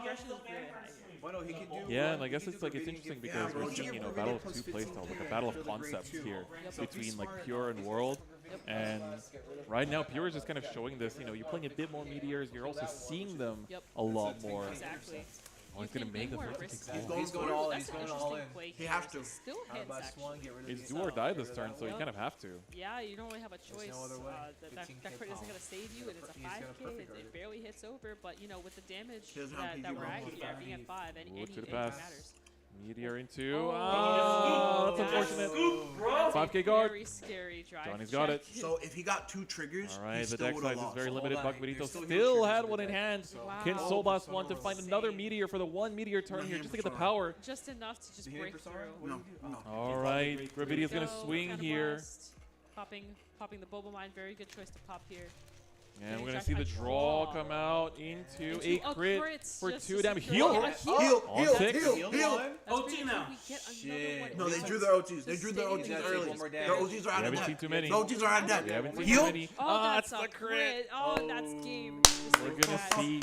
aggression is really high here. Well, no, he can do. Yeah, and I he guess can it's do like it's Gravity interesting and because bro, we're he seeing, can you know, do battle of Gravity two plus 50 playstyles, like a to battle of the grade concepts two. here So if between he's like smart Pure enough, and World. Yep. And right now, Pure is just kind of showing this. You know, you're playing a bit more meteors. You're also seeing them Yep. a lot more. Exactly. Oh, he's You gonna can make be the more 50 risky. kick. He's going all in. That's He's an going all interesting in. play He here. has Is to. it's Still How hits, about actually. Swan, get rid of It's the do or Excel, die get this rid of turn, that so you one. kind of have to. Yeah, you don't really have a There's choice. no other way. That 15K crit isn't power. going to save you, and it's a He's got a 5K. perfect It guard. barely hits over, but you know, with the damage He doesn't have that PG we're at roll. here, being at 5, Ooh, anything to the pass. matters. Meteor into. Oh, Ah, that's that's unfortunate. That's a 5K guard. Very scary drive. Johnny's got it. So if he got 2 triggers, All he right, the still deck would have size is lost. very Hold limited. on, Buckbadito there's still still huge had triggers one in in the hand. Wow. Can Soul Blast want to Insane. find another meteor for the 1 meteor turn here just to get the Persona. power? Just enough to just Did he hit break Persona? through. What No, did he do? no. Oh. All right, Gravity's going to Go, swing Counter here. Blast. Popping the Boba Mine. Very good choice to pop here. And we're Very going to see the attractive. draw come out into a crit for just 2 to damage. secure- Heal! Yeah, Heal, On heal, 6. heal, Heal heal. one. That's OT pretty now. cool. We get another Shit. one. No, they Just drew their OTs. They just drew their staying OTs in One early. more Their damage. OTs are out We of haven't seen deck. too many. The OTs are out of We deck. haven't seen Heal. too many. Oh, Ah, that's it's a the crit. Oh, that's game. This We're is going to bad. see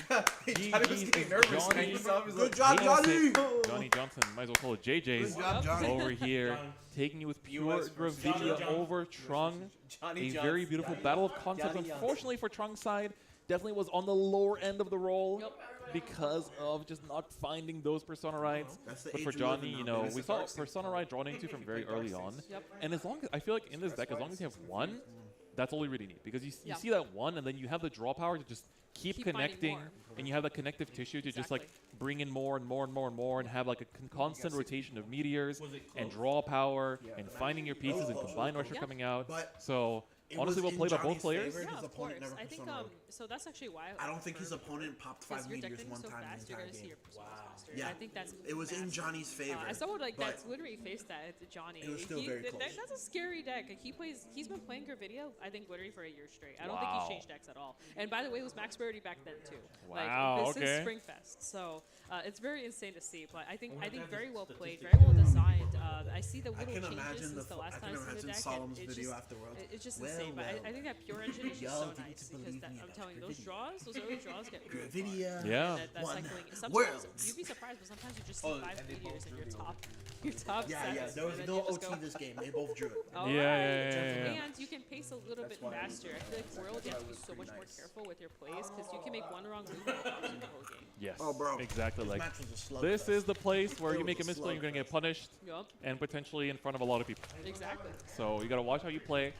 He thought he was getting nervous. Johnny. He saw him, he's Good like, job, He almost Johnny. hit Johnny Johnson, might as well call it JJ's Good job, Johnny. over here. taking you with pure Gravidia over Trung. A very beautiful battle of concepts. Unfortunately for Trung's side, definitely was on the lower end of the roll because of just not finding those Persona rides. But for Johnny, you know, we saw Persona ride drawn into from very early on. And as long as, I feel like in this deck, as long as you have one, that's all you really need. Because you see that one, and then you have the draw power to just keep connecting, and you have that connective tissue to just like bring in more and more and more and more, and have like a constant rotation of meteors and draw power and finding your pieces and combine rusher coming out. So honestly, well played by both players. Yeah, of course. I think so. That's actually why I don't think his opponent popped 5 meteors one time in the entire game. Yeah, I think that's. It was in Johnny's favor. As someone like that's literally faced that to Johnny. It was still very close. That's a scary deck. Like, he's been playing Gravidia, I think, literally for a year straight. I don't think he's changed decks at all. And by the way, it was Max Rarity back then too. Wow. Like, this is Springfest, so it's very insane to see. But I think very well played, very well designed. I see the little changes since the last time I seen the deck. Solemn's video afterwards. It's just insane. But I think that pure engine is just so nice because I'm telling you, those early draws get really fun. Yeah. That cycling. Sometimes you'd be surprised, but sometimes you just see 5 meteors in your top. Yeah. There was no OT this game. They both drew it. Yeah. And you can pace a little bit faster. I feel like World, you have to be so much more careful with your plays because you can make one wrong move and it lose the whole game. Yes. Oh, bro. Exactly. Like match was a this slugfest. is the place where you make a misplay, you're gonna get punished, and potentially in front of a lot of people. Exactly. So you gotta watch how you play.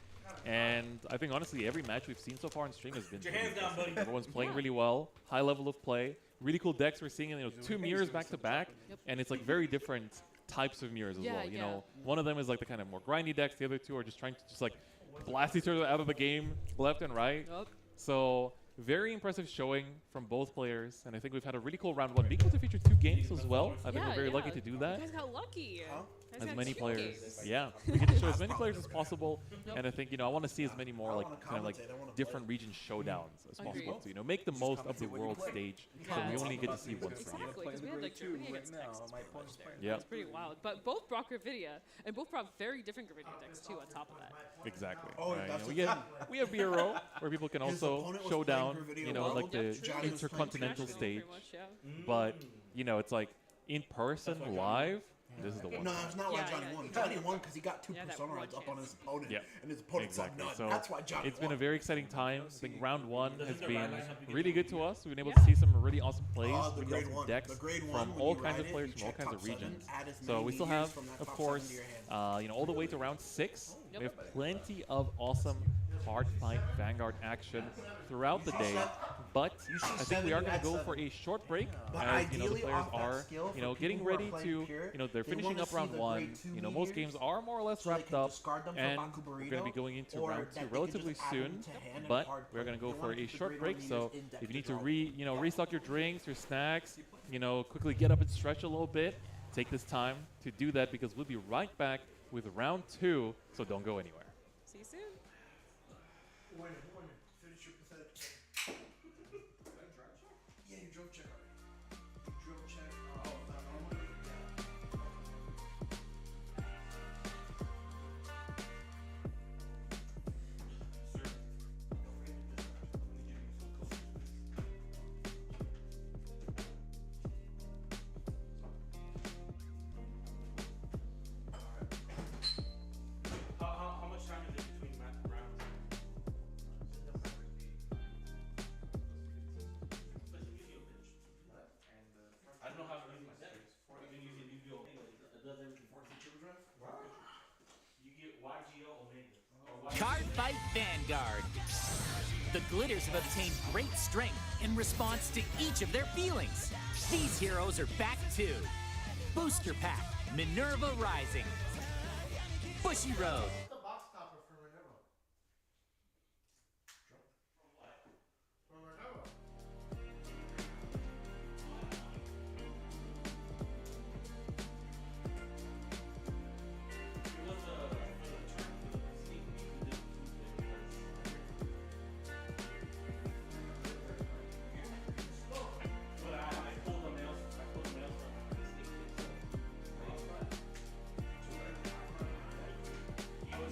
And I think honestly, every match we've seen so far on stream has been really good. Everyone's playing really well, high level of play, really cool decks. We're seeing, you know, 2 mirrors back to back, and it's like very different types of mirrors as well. You know, one of them is like the kind of more grindy decks. The other two are just trying to just like blast each other out of the game left and right. So very impressive showing from both players, and I think we've had a really cool round 1. Being able to feature 2 games as well. I think we're very lucky to do that. You guys got lucky. As many players, we get to show as many players as possible, and I think, you know, I want to see as many more like kind of like different region showdowns as possible to, you know, make the most of the world stage, so we only get to see one from you. Exactly, because we had like Germany against Texas pretty much there. Yeah, it's pretty wild. But both brought Gravidia, and both brought very different Gravidia decks too. On top of that, exactly. You know, we have BRO where people can also show down, you know, like the intercontinental stage, but you know, it's like in person live. This is the one. No, it's not why Johnny won. Johnny won because he got 2 Persona rides up on his opponent, and his opponent got none. So that's why Johnny it's won. been a very exciting time. I think round 1 has been really good to us. We've been able to see some really awesome plays, really awesome decks from all kinds of players from all kinds of regions. So we still have, of course, you know, all the way to round 6. We have plenty of awesome hard fight Vanguard action throughout the day. But I think we are going to go for a short break, as you know, the players are, you know, getting ready to, you know, they're finishing up round 1. You know, most games are more or less wrapped up, and we're going to be going into round 2 relatively soon. But we're going to go for a short break. So if you need to restock your drinks, your snacks, you know, quickly get up and stretch a little bit, take this time to do that, because we'll be right back with round 2. So don't go anywhere. See you soon. Finish your pathetic check. Yeah, you drove check already. Drove check. Oh, not normal? How much time is it between rounds? I don't know how to use my settings. I've been using UVO Omega. It does everything for you. Get YGO Omega. Card Fight Vanguard. The Glitters have obtained great strength in response to each of their feelings. These heroes are back too. Booster Pack, Minerva Rising, Bushy Road, The box topper for Minerva. For Minerva. It was for the sneak peek we did Tuesday. But I pulled the mail stuff on the sneak peek. So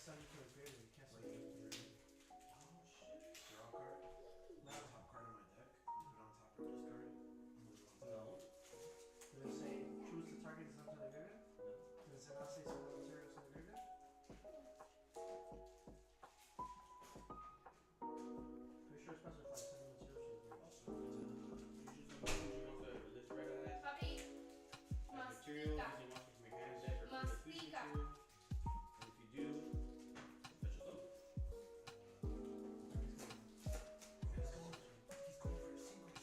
send it to a greater. You can't send it to a greater. Oh shit. Draw a card. Put the top card of my deck. Put it on top of this card. And move it on top. No. Did it say choose the target to send to the graveyard? No. Does it not say send the materials to the graveyard? Pretty sure it specifies send the materials to the graveyard. Papi, Materials, mastica. using monsters from your hand deck or from the fusion Mastica. tube. And if you do, fetch a loop. He's going for his singles.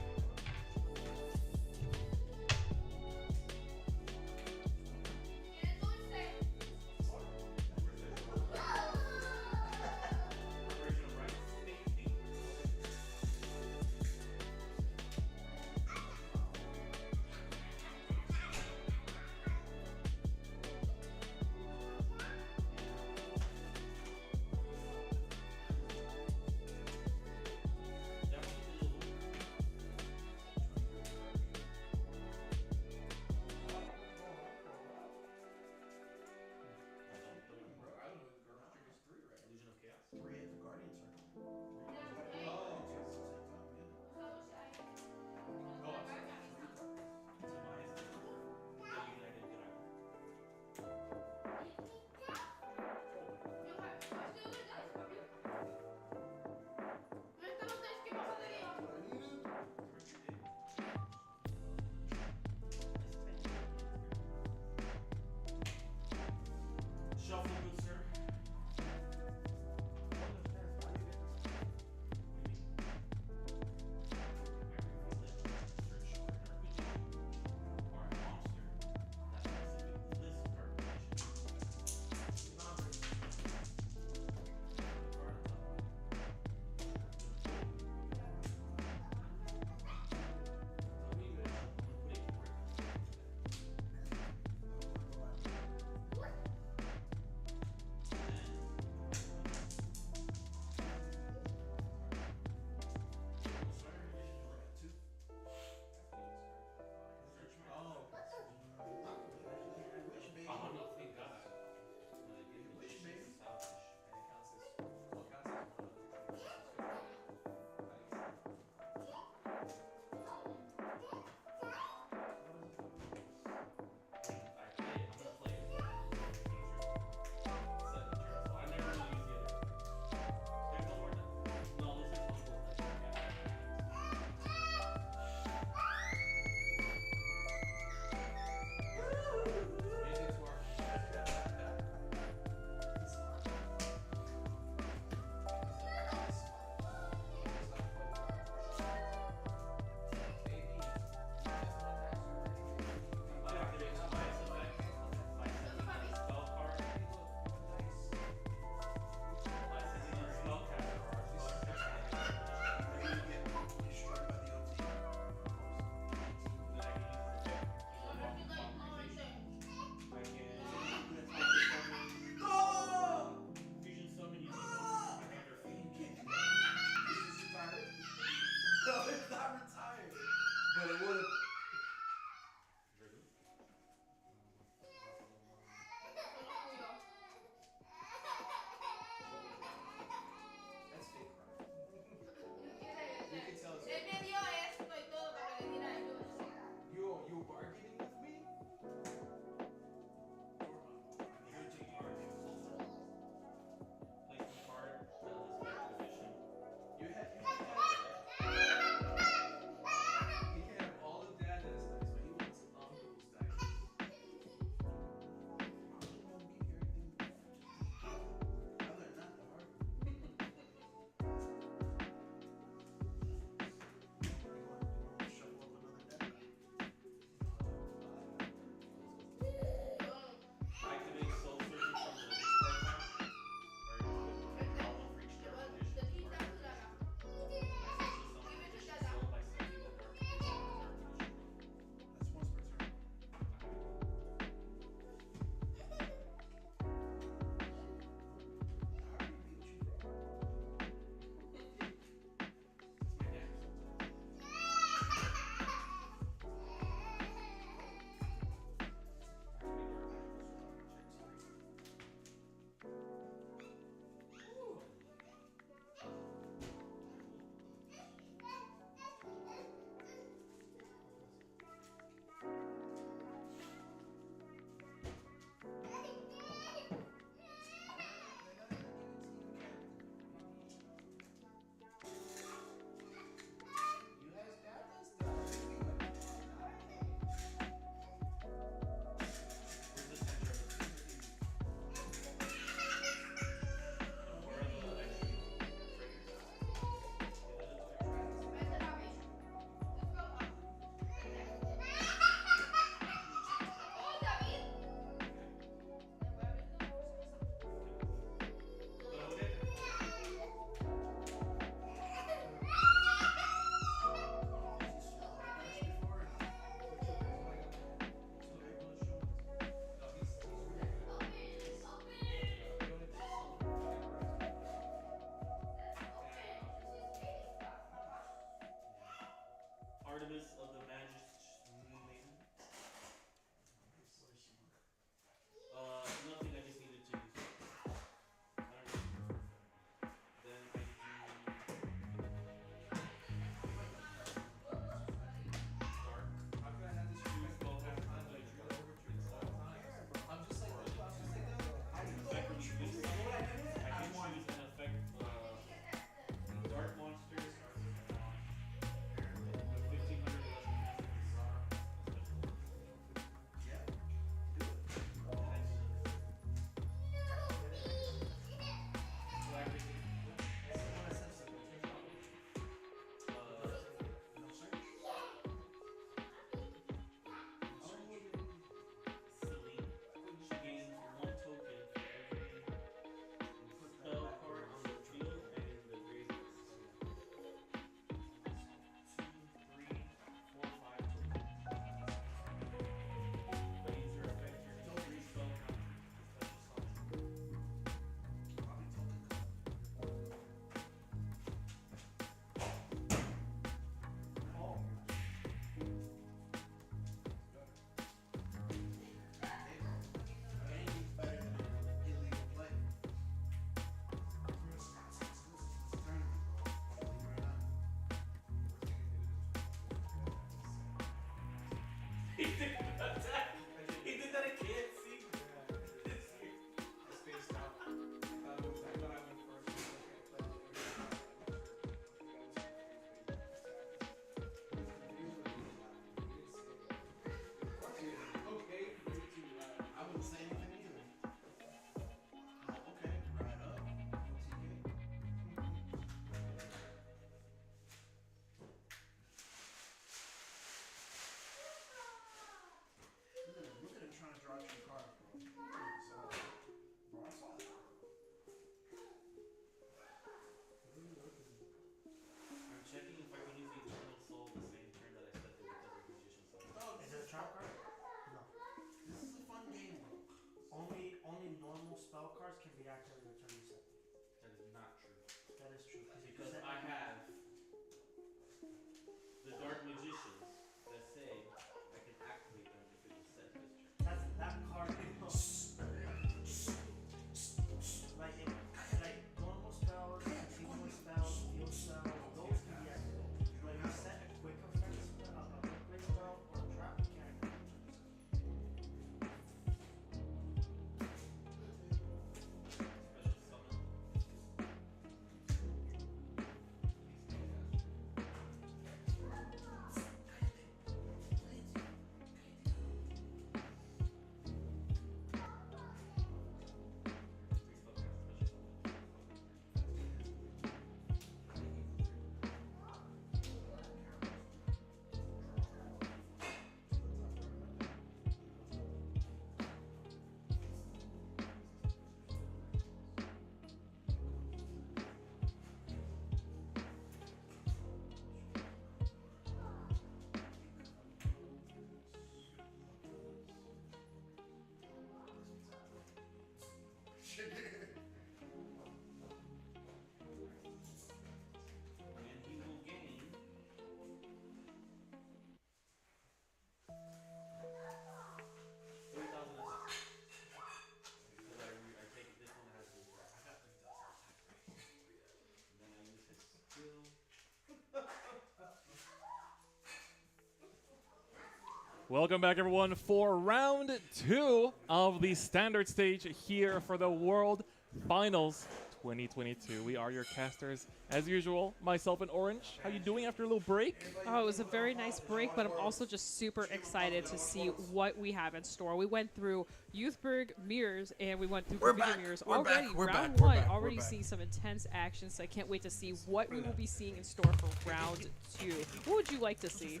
Welcome back, everyone, for round 2 of the standard stage here for the World Finals 2022. We are your casters, as usual. Myself and Orange. How you doing after a little break? Oh, it was a very nice break, but I'm also just super excited to see what we have in store. We went through Youthberg mirrors and we went through Video mirrors already. Round 1, already seeing some intense action, so I can't wait to see what we will be seeing in store for round 2. What would you like to see?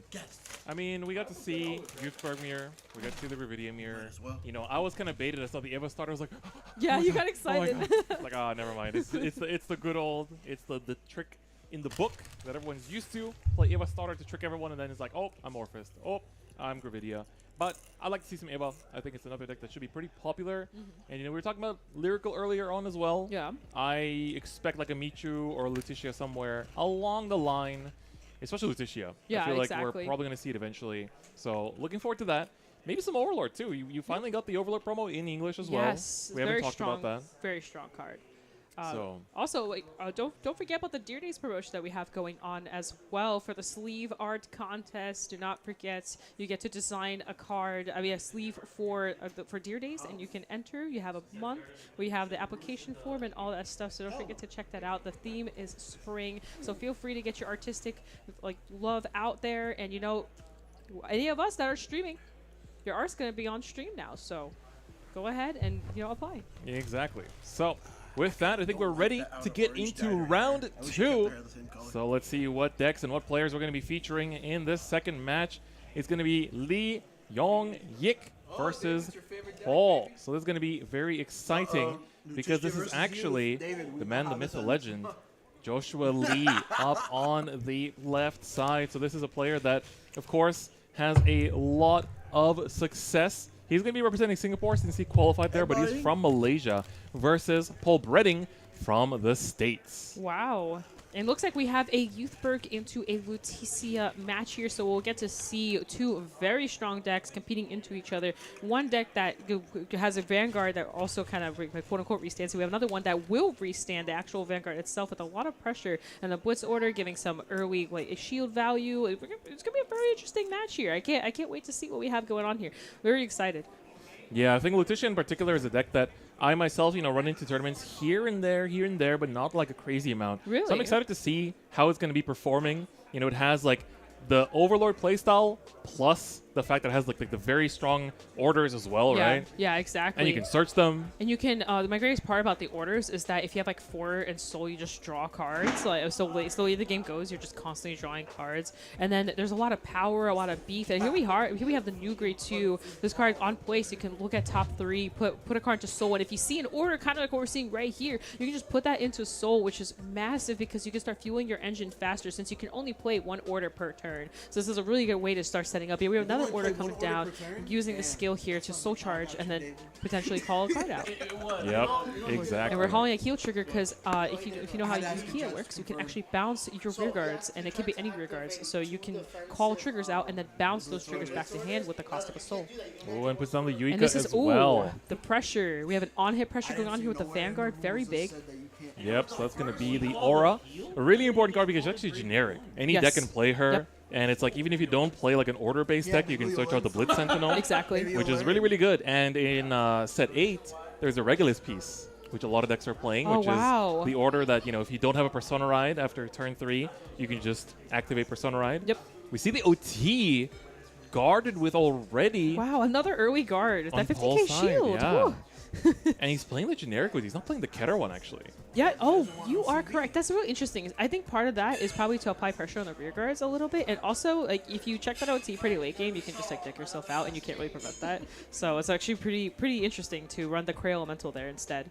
I mean, we got to see Youthberg mirror. We got to see the Revidia mirror. You know, I was kind of baited. I saw the Eva starter. I was like, yeah, you got oh my excited. God. It's like, ah, never mind. It's the good old, it's the trick in the book that everyone's used to. Play Eva starter to trick everyone, and then it's like, oh, I'm Orphist. Oh, I'm Gravidia. But I'd like to see some Eva. I think it's another deck that should be pretty popular. And, you know, we were talking about Lyrical earlier on as well. Yeah. I expect like a Michu or a Lutetia somewhere along the line, especially Lutetia. Yeah, I feel like exactly. we're probably going to see it eventually. So looking forward to that. Maybe some Overlord, too. You finally got the Overlord promo in English as well. Yes, We haven't very talked strong, about that. very strong card. So Also, like, don't forget about the Dear Days promotion that we have going on as well for the sleeve art contest. Do not forget, you get to design a card. I mean, a sleeve for Dear Days, and you can enter. You have a month. We have the application form and all that stuff. So don't forget to check that out. The theme is spring, so feel free to get your artistic love out there. And you know, any of us that are streaming, your art's gonna be on stream now. So go ahead and apply. exactly. So with that, I think we're ready to get into round 2. So let's see what decks and what players we're going to be featuring in this second match. It's going to be Lee Yong-yik versus Paul. So this is going to be very exciting because this is actually the man, the myth, the legend, Joshua Lee, up on the left side. So this is a player that, of course, has a lot of success. He's going to be representing Singapore since he qualified there, but he's from Malaysia versus Paul Bredding from the States. Wow. And looks like we have a Youthberg into a Lutetia match here, so we'll get to see two very strong decks competing into each other. One deck that has a Vanguard that also kind of quote-unquote restands. So we have another one that will restand the actual Vanguard itself with a lot of pressure and the Blitz order giving some early shield value. It's going to be a very interesting match here. I can't wait to see what we have going on here. Very excited. Yeah, I think Lutetia in particular is a deck that I myself, run into tournaments here and there, but not like a crazy amount. Really? So I'm excited to see how it's going to be performing. It has like the Overlord playstyle plus the fact that it has like the very strong orders as well, right? Yeah, exactly. And you can search them. And you can, my greatest part about the orders is that if you have like 4 and Soul, you just draw cards. So the way the game goes, you're just constantly drawing cards. And then there's a lot of power, a lot of beef. And here we have the new grade 2. This card on place, you can look at top 3, put a card into Soul. And if you see an order, kind of like what we're seeing right here, you can just put that into Soul, which is massive because you can start fueling your engine faster since you can only play 1 order per turn. So this is a really good way to start setting up. Here we have another order coming down, using the skill here to soul charge and then potentially call a card out. Yep, exactly. And we're calling a heal trigger because if you know how Kia works, you can actually bounce your rear guards, and it can be any rear guards. So you can call triggers out and then bounce those triggers back to hand with the cost of a soul. Oh, and puts on the Yuika and this is, as well. The pressure. We have an on-hit pressure going on here with the Vanguard, very big. Yep, so that's going to be the Aura. A really important card because it's actually generic. Any deck can play her. Yep. And it's like, even if you don't play like an order-based deck, you can search out the Blitz Sentinel. Exactly. Which is really, really good. And in set 8, there's a Regulus piece, which a lot of decks are playing, which is the order that, if you don't have a Persona Ride after turn 3, you can just activate Persona Ride. Yep. We see the OT guarded with already. Wow, another early guard. That 50k Paul's side, shield. yeah. And he's playing the generic with. He's not playing the Keter one, actually. Yeah. Oh, you are correct. That's really interesting. I think part of that is probably to apply pressure on the rear guards a little bit, and also like if you check that OT pretty late game, you can just like deck yourself out, and you can't really prevent that. So it's actually pretty interesting to run the Cray Elemental there instead.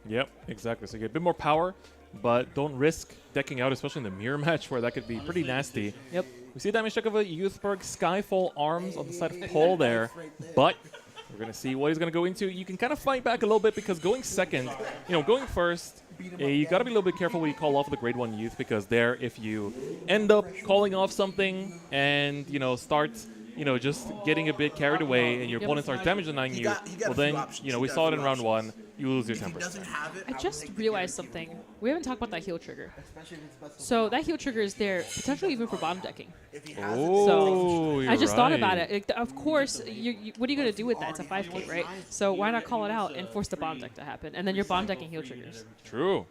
Yep, exactly. So you get a bit more power, but don't risk decking out, especially in the mirror match where that could be pretty nasty. Yep. We see a damage check of a Youthberg Skyfall Arms on the side of Paul there, but we're going to see what he's going to go into. You can kind of fight back a little bit because going second, going first, you got to be a little bit careful when you call off the grade 1 Youth because there, if you end up calling off something and, start just getting a bit carried away and your opponent starts damage denying you, well then, we saw it in round 1, you lose your 10%. I just realized something. We haven't talked about that heal trigger. So that heal trigger is there potentially even for bottom decking. Oh, I just thought about right. it. Of course, what are you going to do with that? It's a 5k, right? So why not call it out and force the bottom deck to happen? And then your bottom decking heal triggers. True.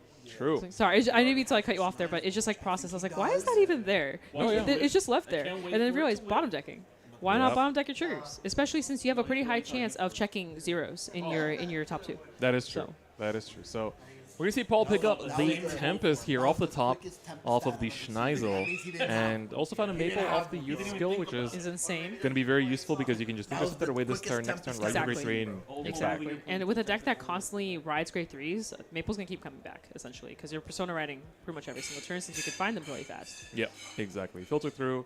Sorry, I didn't mean to cut you off there, but it's just like process. I was like, why is that even there? It's just left there. And then I realized bottom decking. Why not bottom deck your triggers? Especially since you have a pretty high chance of checking zeros in your top 2. That is true. That is true. So we're going to see Paul pick up the Tempest here off the top, off of the Schneisel, and also found a Maple off the Youth skill, which is insane. Going to be very useful because you can just intercept it away this turn, next turn, right to grade 3. Exactly. And with a deck that constantly rides grade 3s, Maple's going to keep coming back, essentially, because you're Persona riding pretty much every single turn since you can find them really fast. Yeah, exactly. Filter through,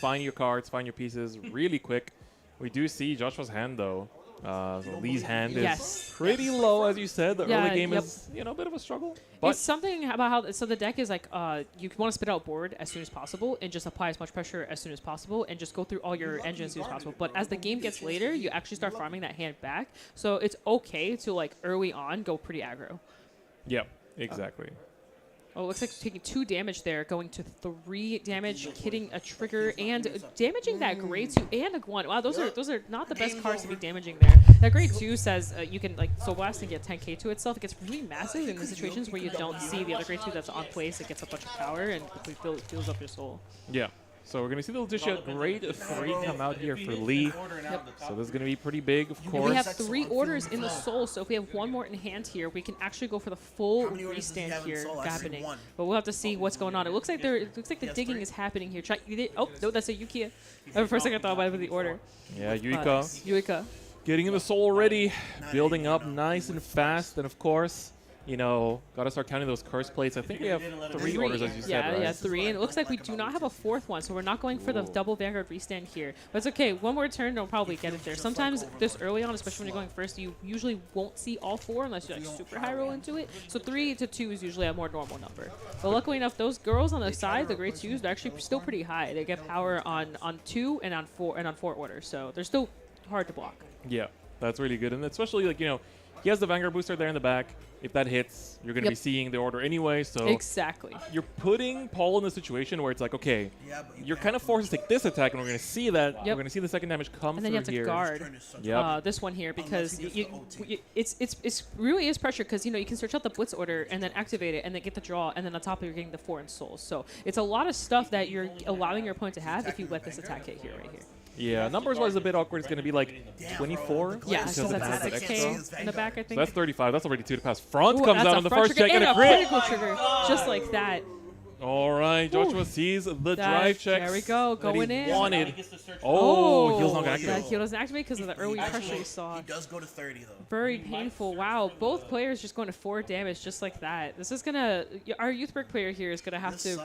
find your cards, find your pieces really quick. We do see Joshua's hand, though. So Lee's hand is pretty low, as you said. The early game is, a bit of a struggle. But it's something about how so the deck is like you want to spit out board as soon as possible and just apply as much pressure as soon as possible and just go through all your engines as soon as possible. But as the game gets later, you actually start farming that hand back. So it's okay to like early on go pretty aggro. Yeah, exactly. Oh, it looks like taking 2 damage there, going to 3 damage, hitting a trigger, and damaging that grade 2 and a 1. Wow, those are not the best cards to be damaging there. That grade 2 says you can like Soul Blast and get 10k to itself. It gets really massive in the situations where you don't see the other grade 2 that's on place. It gets a bunch of power and quickly fills up your soul. Yeah. So we're going to see the Letitia grade 3 come out here for Lee. So this is going to be pretty big, of course. We have 3 orders in the soul, so if we have 1 more in hand here, we can actually go for the full restand here happening. But we'll have to see what's going on. It looks like the digging is happening here. Oh, no, that's a Yukia. For a second I thought about it with the order. Yeah, Yuika. Yuika. Getting in the soul already, building up nice and fast, and of course, got to start counting those curse plates. I think we have 3 orders, as you said, right? Yeah, 3. And it looks like we do not have a 4th one, so we're not going for the double Vanguard restand here. But it's okay. 1 more turn, they'll probably get it there. Sometimes this early on, especially when you're going first, you usually won't see all 4 unless you like super high roll into it. So 3 to 2 is usually a more normal number. But luckily enough, those girls on the side, the grade 2s, they're actually still pretty high. They get power on 2 and on 4 orders, so they're still hard to block. Yeah, that's really good, and especially like he has the Vanguard booster there in the back. If that hits, you're going to be seeing the order anyway. So exactly, you're putting Paul in a situation where it's like, okay, you're kind of forced to take this attack, and we're going to see that. We're going to see the second damage come and then through you have to guard this one here because it's really is pressure because you can search out the blitz order and then activate it and then get the draw and then on top of it, you're getting the 4 in souls. So it's a lot of stuff that you're allowing your opponent to have if you let this attack hit here right here. Yeah, numbers-wise, a bit awkward. It's going to be like 24. Yeah, because that's 6k in the back, I think. So that's 35. That's already 2 to pass. Front Ooh, comes out on the first check and a crit. Critical trigger, just like that. All right, Joshua sees the drive checks. There we go, going in. Wanted. Oh, heal's not going to activate. That heal doesn't activate because of the early pressure you saw. He does go to 30 though. Very painful. Wow, both players just going to 4 damage just like that. This is gonna. Our youth brick player here is gonna have to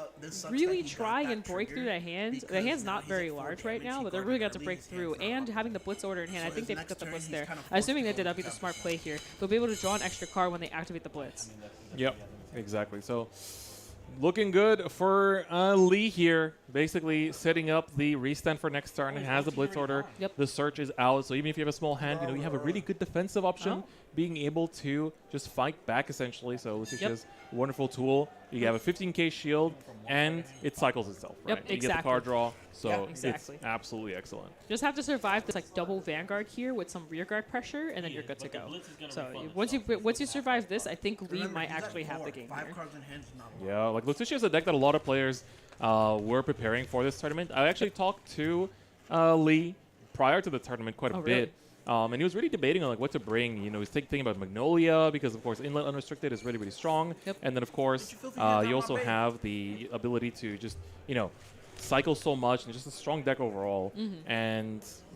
really try and break through that hand. The hand's not very large right now, but they're really got to break through. And having the blitz order in hand, I think they picked up the blitz there. Assuming they did, that'd be the smart play here. They'll be able to draw an extra card when they activate the blitz. Yep, exactly. So. Looking good for Lee here, basically setting up the restand for next turn. It has the blitz order. The search is out, so even if you have a small hand, you have a really good defensive option, being able to just fight back essentially. So this is just a wonderful tool. You have a 15k shield, and it cycles itself, right? You get the card draw, so it's absolutely excellent. Just have to survive this like double Vanguard here with some rear guard pressure, and then you're good to go. So once you survive this, I think Lee might actually have the game here. Yeah, like Letitia is a deck that a lot of players were preparing for this tournament. I actually talked to Lee prior to the tournament quite a bit. And he was really debating on like what to bring. He's thinking about Magnolia because, of course, Inlet Unrestricted is really, really strong. And then, of course, you also have the ability to just, cycle so much and just a strong deck overall.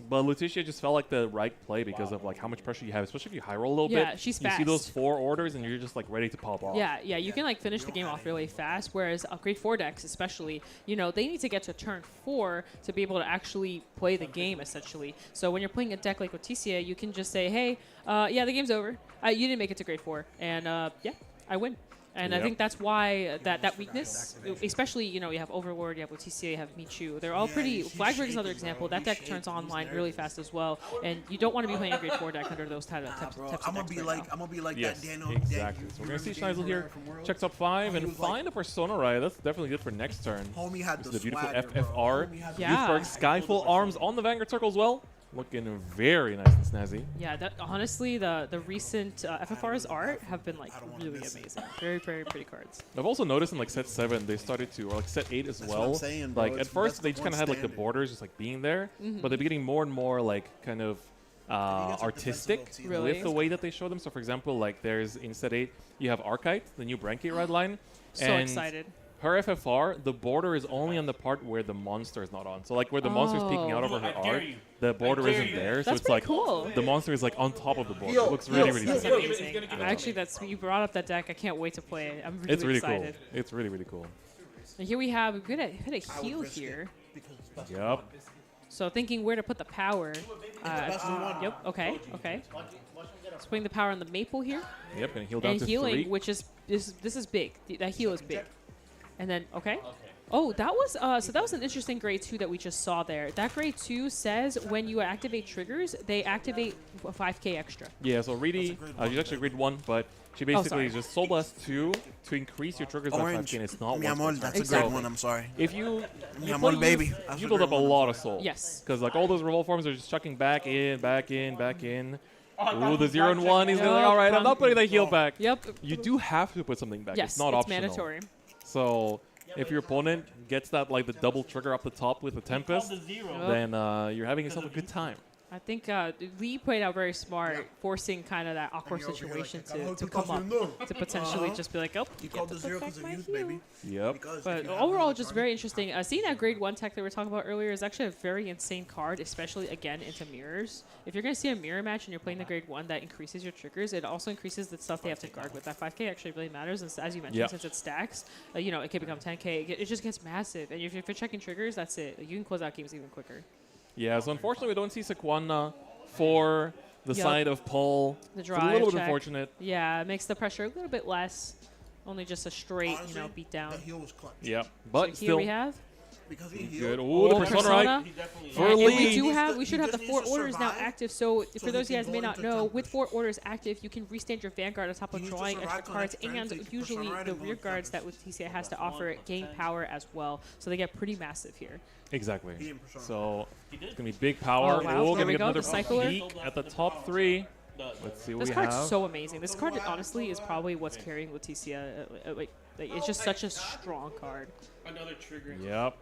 But Letitia just felt like the right play because of like how much pressure you have, especially if you high roll a little bit. Yeah, she's fast. You see those 4 orders and you're just like ready to pop off. Yeah, you can like finish the game off really fast. Whereas grade 4 decks, especially, they need to get to turn 4 to be able to actually play the game essentially. So when you're playing a deck like Leticia, you can just say, hey, yeah, the game's over. You didn't make it to grade 4, and yeah, I win. And I think that's why that weakness, especially, you have Overlord, you have Leticia, you have Michu. They're all pretty. Flagbreak is another example. That deck turns online really fast as well, and you don't want to be playing a grade 4 deck under those types of decks. I'm gonna be like Yes, that Daniel. exactly. So we're going to see Schneisel here check top 5 and find a Persona Riot. That's definitely good for next turn. Homie had This the is the beautiful swagger, bro. FFR. Homie had the Yeah. Youthberg Skyfall Arms on the Vanguard Circle as well. Looking very nice and snazzy. Yeah, honestly, the recent FFR's art have been like really amazing. Very, very pretty cards. I've also noticed in like set 7 they started to, or like set 8 as That's what well. I'm saying, bro. Like It's- at first that's they the just kind of one had like the standard. borders just like being there, Mm-hmm. but they're getting more and more like kind of artistic Really? with the way that they show them. So for example, like there's in set 8 you have Archite, the new Branky red line. So and excited. Her FFR, the border is only on the part where the monster is not on. So like where the monster is peeking out over her I dare art, you. the border dare isn't you. there. So That's it's like pretty cool. the monster is like on top of the border. Yo, It looks really, yo, really yo, That's cool. amazing. Actually, you brought up that deck. I can't wait to play it. I'm really, It's really excited. cool. It's really, really cool. And here we have we hit a heal here. Yep. So thinking where to put the power. Yep. Okay. Okay. Let's putting the power on the maple here Yep, and heal down and to healing, 3. which is this is big. That heal is big. And then okay. Oh, that was so that was an interesting grade 2 that we just saw there. That grade 2 says when you activate triggers, they activate a 5k extra. Yeah, so Reedy, she's actually grade 1, but she basically sorry. just Soul Blast 2 to increase your triggers by 5k, and it's not Mi once amor, per turn. that's a Exactly. great one. I'm sorry. If you Mi amor, play baby. Youth, That's you a build great up a one. lot of soul. Yes. Because like all those revolt forms are just chucking back in, back in, back in. Ooh, the 0 and 1, he's gonna be like, all right, I'm not putting the heal back. Yep. You do have to put something back. Yes. It's not optional. mandatory. So if your opponent gets that like the double trigger up the top with the Tempest, then you're having yourself a good time. I think Lee played out very smart, forcing kind of that awkward situation to come up, to potentially just be like, oh, You get called to the put zero back because of my youth, heal. baby. Yep. Because But if you have overall, another just card- very interesting. Seeing that grade 1 tech that we were talking about earlier is actually a very insane card, especially, again, into mirrors. If you're going to see a mirror match and you're playing the grade 1 that increases your triggers, it also increases the stuff they have to guard with. That 5k actually really matters, and as you mentioned, Yep. since it stacks, it can become 10k. It just gets massive. And if you're checking triggers, that's it. You can close out games even quicker. Yeah, so unfortunately we don't see Sequana for the Yep. side of Paul. The It's a drive little bit check. unfortunate. Yeah, it makes the pressure a little bit less. Only just a straight, Honestly, beat down. The heal was clutch. Yep. So But here still we have. Because he good. healed. Ooh, the Oh, Persona, Persona. right? For And we Lee. do He have, just we should have the needs 4 to orders now survive active. So so for he those of you can guys may go not into know, with Tempest. 4 orders active, you can restand your Vanguard on top He of needs to drawing survive extra till cards, next turn and to keep usually Persona right the and rear go guards that Tempest. with TCA has to offer gain power as well. So they get pretty massive here. Exactly. He didn't Persona. So it's gonna be big power. Oh, wow. We're There gonna we get go, another the Cycler. peek at the top 3. Let's see what This we card's have. so amazing. This card, honestly, is probably what's carrying Leticia. It's just such a strong card. Another trigger. Yep.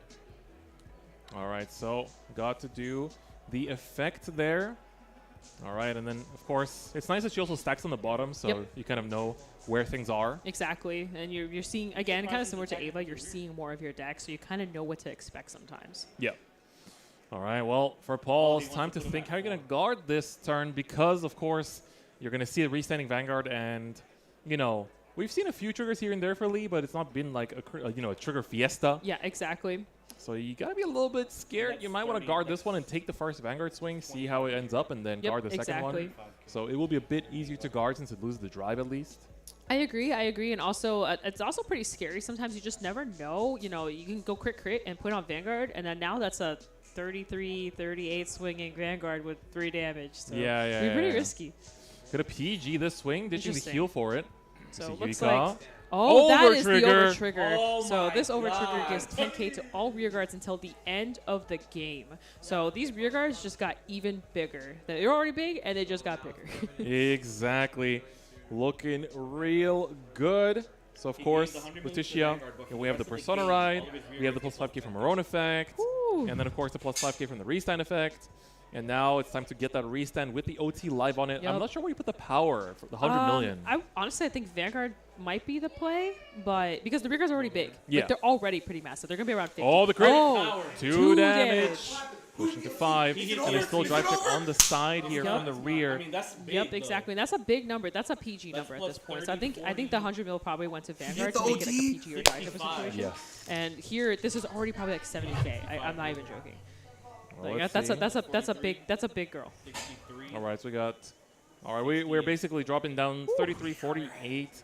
All right, so got to do the effect there. All right, and then of course it's nice that she also stacks on the bottom, so Yep. you kind of know where things are. Exactly, and you're seeing, again, kind of similar to Ava, you're seeing more of your deck, so you kind of know what to expect sometimes. Yep. All right, well, for Paul, it's time to think how you're going to guard this turn because, of course, you're going to see a restanding Vanguard and, we've seen a few triggers here and there for Lee, but it's not been like a trigger fiesta. Yeah, exactly. So you got to be a little bit scared. You might want to guard this one and take the first Vanguard swing, see how it ends up, and then Yep, guard the second one. exactly. So it will be a bit easier to guard since it loses the drive at least. I agree, and also it's also pretty scary. Sometimes you just never know. You can go crit and put on Vanguard, and then now that's a 33, 38 swinging Vanguard with 3 damage. So Yeah, it'd be pretty yeah. risky. Could a PG this swing, ditching the Interesting. heal for it. So it So looks Yurika. like that is the Overtrigger. over trigger. Oh So my this over trigger God. gives 10k to all rear guards until the end of the game. So these rear guards just got even bigger. They're already big, and they just got bigger. Exactly. Looking real good. So, of course, gained 100 million Leticia, Vanguard, but for and we the have the rest of the Persona game, Ride. all of his We have the plus 5k from Marone effect. Woo. And then, of course, the plus 5k from the Restand effect. And now it's time to get that Restand with the OT live on it. I'm Yup. not sure where you put the power for the 100 million. Honestly, I think Vanguard might be the play, but because the rear guards are already big. Yeah. Like, they're already pretty massive. They're going to be around 50. Oh, the crit. Oh, 2 2 damage. Pushing to 5. He hit And there's still a over. drive check on the side here Yup. from the rear. I mean, that's big, Yep, though. exactly. And that's a big number. That's a PG That's number at plus this point. So I 30, think the 100 mil probably went to Vanguard the to make it like a OT? PG or drive type of 55. situation. Yes. And here, this is already probably like 70k. I'm not even joking. Well, Like, let's that's see. a big girl. 63. All right, so we got. All right, we're basically dropping down 33, 48.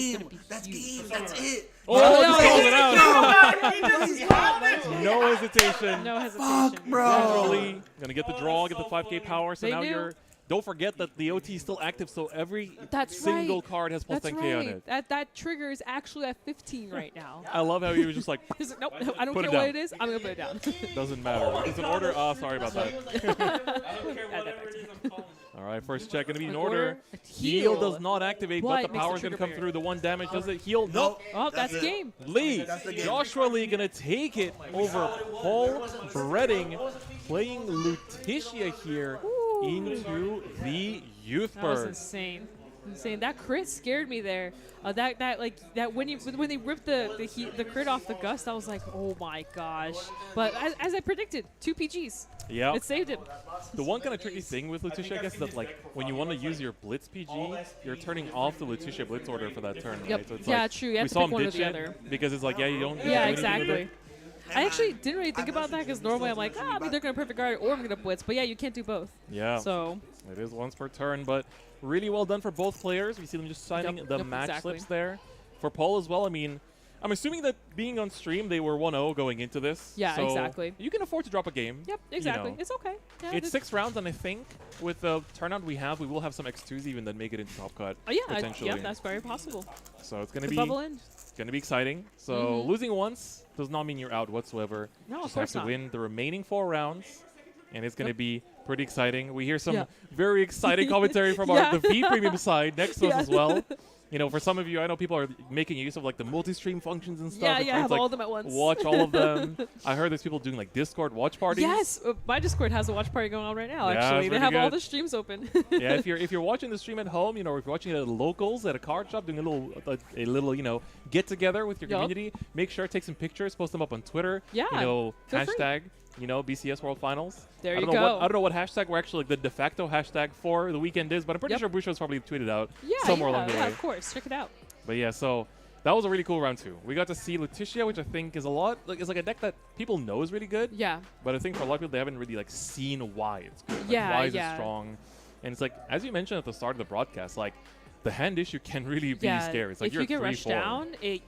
is going to be That's huge. game. That's it. Oh, just calls it out. No hesitation. No hesitation. Fuck, bro. Naturally, gonna get the draw, get the 5K power. So They now knew. you're don't forget that the OT is still active, so every That's single right. card has plus That's 10k on right. it. That trigger is actually at 15 right now. I love how he was just like, He's like, nope, I don't Put it care what down. it is. I'm gonna put it down. doesn't matter. It's an order. Oh, sorry about that. I don't care whatever it is I'm calling. All right, first check going to be in An order. A Heal does not activate, What but the makes the power is going to trigger come barrier? through. The 1 damage does it heal? Nope. Oh, that's it. game. Lee, That's the game. Joshua Lee going to take it over Paul Bredding, playing Lutitia here into the Youth That was Bird. insane. Insane. That crit scared me there. When they ripped the crit off the gust, I was like, oh my gosh. But as I predicted, 2 PGs. Yeah. It saved him. The one kind of tricky thing with Letitia, I guess, is that like when you want to use your Blitz PG, you're turning off the Letitia Blitz order for that turn, Yep. right? So it's Yeah, like, true. You have we to saw pick him one or ditch the it other. because it's like, yeah, you don't. Yeah, do anything with exactly. it. I actually didn't really think about that because normally I'm like, I'm either going to perfect guard or I'm going to blitz. But yeah, you can't do both. Yeah. So It is once per turn, but really well done for both players. We see them just signing Yep, the yep, match exactly. slips there. For Paul as well, I mean, I'm assuming that being on stream, they were 1-0 going into this. Yeah, so exactly. You can afford to drop a game. yep, exactly. know. It's okay. Yeah, It's 6 rounds, and I think with the turnout we will have some X2s even that make it into top cut. Oh yeah, potentially. yeah, that's very possible. So it's going to Could be bubble in. Gonna be exciting. So losing once does not mean you're out whatsoever. No, of Just course have to not. win the remaining 4 rounds, and it's gonna be pretty exciting. We hear some Yeah. very exciting commentary from Yeah. the V Premium side next to Yeah. us as well. You know, for some of you, I know people are making use of like the multi-stream functions and stuff. Yeah, It's yeah, great have to, like, all of them at once. Watch all of them. I heard there's people doing like Discord watch parties. Yes, my Discord has a watch party going on right now. Yeah, Actually, it's they really have all good. the streams open. Yeah, if you're watching the stream at home, you know, or if you're watching it at locals at a card shop, doing a little you know get together with your Yup. community, make sure to take some pictures, post them up on Twitter. Yeah, You know, feel free. hashtag. You know, BCS World Finals. There I you don't know go. I don't know what hashtag we're actually like the de facto hashtag for the weekend is, but I'm pretty Yep. sure Busho's probably tweeted out yeah, somewhere yeah, along the yeah, way. of course. Check it out. But yeah, so that was a really cool round 2. We got to see Letitia, which I think is is like a deck that people know is really good. Yeah. But I think for a lot of people, they haven't really like seen why it's good. Like, Yeah, why is yeah. it strong? And it's like, as you mentioned at the start of the broadcast, like the hand issue can really be Yeah, scary. It's like if you're you get 3-4. rushed down, you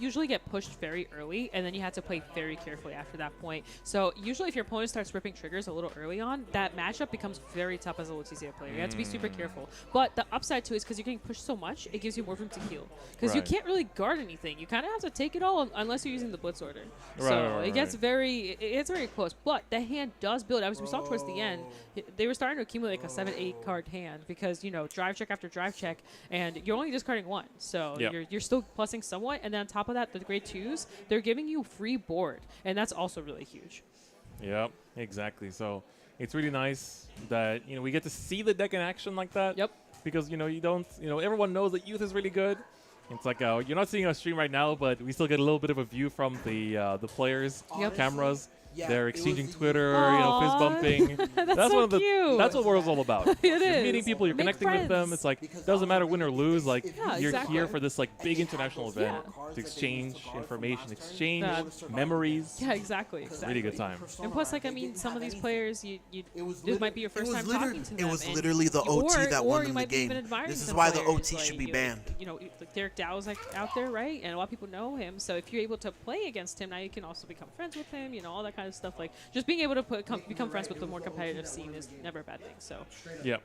usually get pushed very early, and then you have to play very carefully after that point. So usually if your opponent starts ripping triggers a little early on, that matchup becomes very tough as a Leticia player. You have to be super careful. But the upside to it is because you're getting pushed so much, it gives you more room to heal. Because you Right. can't really guard anything. You kind of have to take it all unless you're using the blitz order. Right, So right, it gets right. it's very close. But the hand does build. As we saw towards the end, they were starting to accumulate like a 7-8 card hand because, you know, drive check after drive check, and you're only discarding 1. So Yep. you're still plussing somewhat, and then on top of that, the grade 2s, they're giving you free board, and that's also really huge. Yep, exactly. So it's really nice that, you know, we get to see the deck in action like that. Yep. Because, you know, everyone knows that Youth is really good. It's like, you're not seeing a stream right now, but we still get a little bit of a view from the players' Yep. cameras. Yeah, They're it was exchanging the- Twitter, Aw. fist bumping. That's That's so one of the. cute. That's what World's all about. It You're is. meeting people, you're Make connecting with them. friends. It's like Because doesn't matter win or lose. Like Yeah, you're exactly. here for this like big international event Yeah. to exchange information, exchange Yeah. memories. Yeah, exactly. Really good time. And plus, like, I mean, some of these players, this might be your first time literally, talking to them. It was and literally the you- OT that or won you them the might be even game. admiring This is some why the players, OT should like, be you know, banned. You know, like Derek Dow's like out there, right? And a lot of people know him. So if you're able to play against him, now you can also become friends with him. You know, all that kind of stuff. Like just being able to become friends with the more competitive scene is never a bad thing. So Yeah,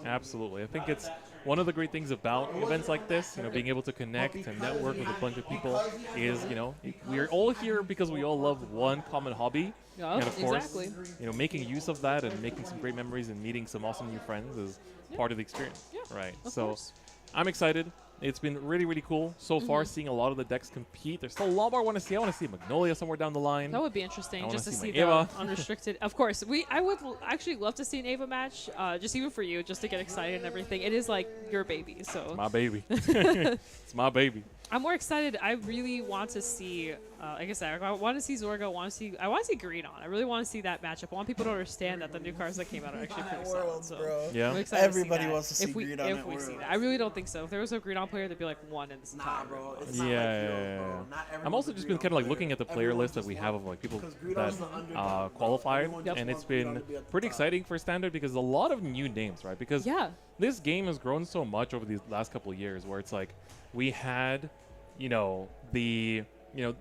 absolutely. I think it's one of the great things about events like this, you know, being able to connect and network with a bunch of people is, you know, we're all here because we all love one common hobby. Yeah, and of course, exactly. you know, making use of that and making some great memories and meeting some awesome new friends is part of the experience. Yeah, Right. of So course. I'm excited. It's been really, really cool so far seeing a lot of the decks compete. There's still a lot more I want to see. I want to see Magnolia somewhere down the line. That would be interesting I just to wanna see see my the Ava. unrestricted. Of course, I would actually love to see an Ava match, just even for you, just to get excited and everything. It is like your baby, so My baby. It's my baby. I'm more excited. I really want to see, like I said, I want to see Zorga. I want to see Greedon. I really want to see that matchup. I want people to understand that the new cards that came out are actually pretty solid. Worlds, So bro. Yeah. I'm excited Everybody to see that. wants to see if we, Greedon if at we see Worlds. that. I really don't think so. If there was a Greedon player, there'd be like one in this Nah, entire bro. world. It's Yeah, not yeah, like yeah, Field, yeah. bro. Not I'm everyone's also a just been Greedon kind of like player. looking at the player Everyone's list that just we have of like people Because that Greedon's the underdog. qualified, Everyone Yep. just and it's wants Greedon been to be at the pretty top. exciting for Standard because a lot of new names, right? Because Yeah. this game has grown so much over these last couple of years where it's like we had, you know,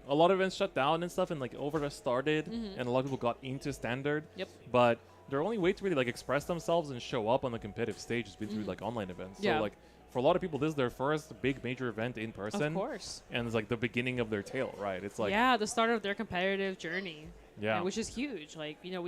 a lot of events shut down and stuff and like Overwatch started and a lot of people got into Standard. Yep. But their only way to really like express themselves and show up on the competitive stage has been through like online events. Yeah. So like for a lot of people, this is their first big major event in person. Of course. And it's like the beginning of their tale, right? It's like yeah, the start of their competitive journey. Yeah. Which is huge. Like, you know,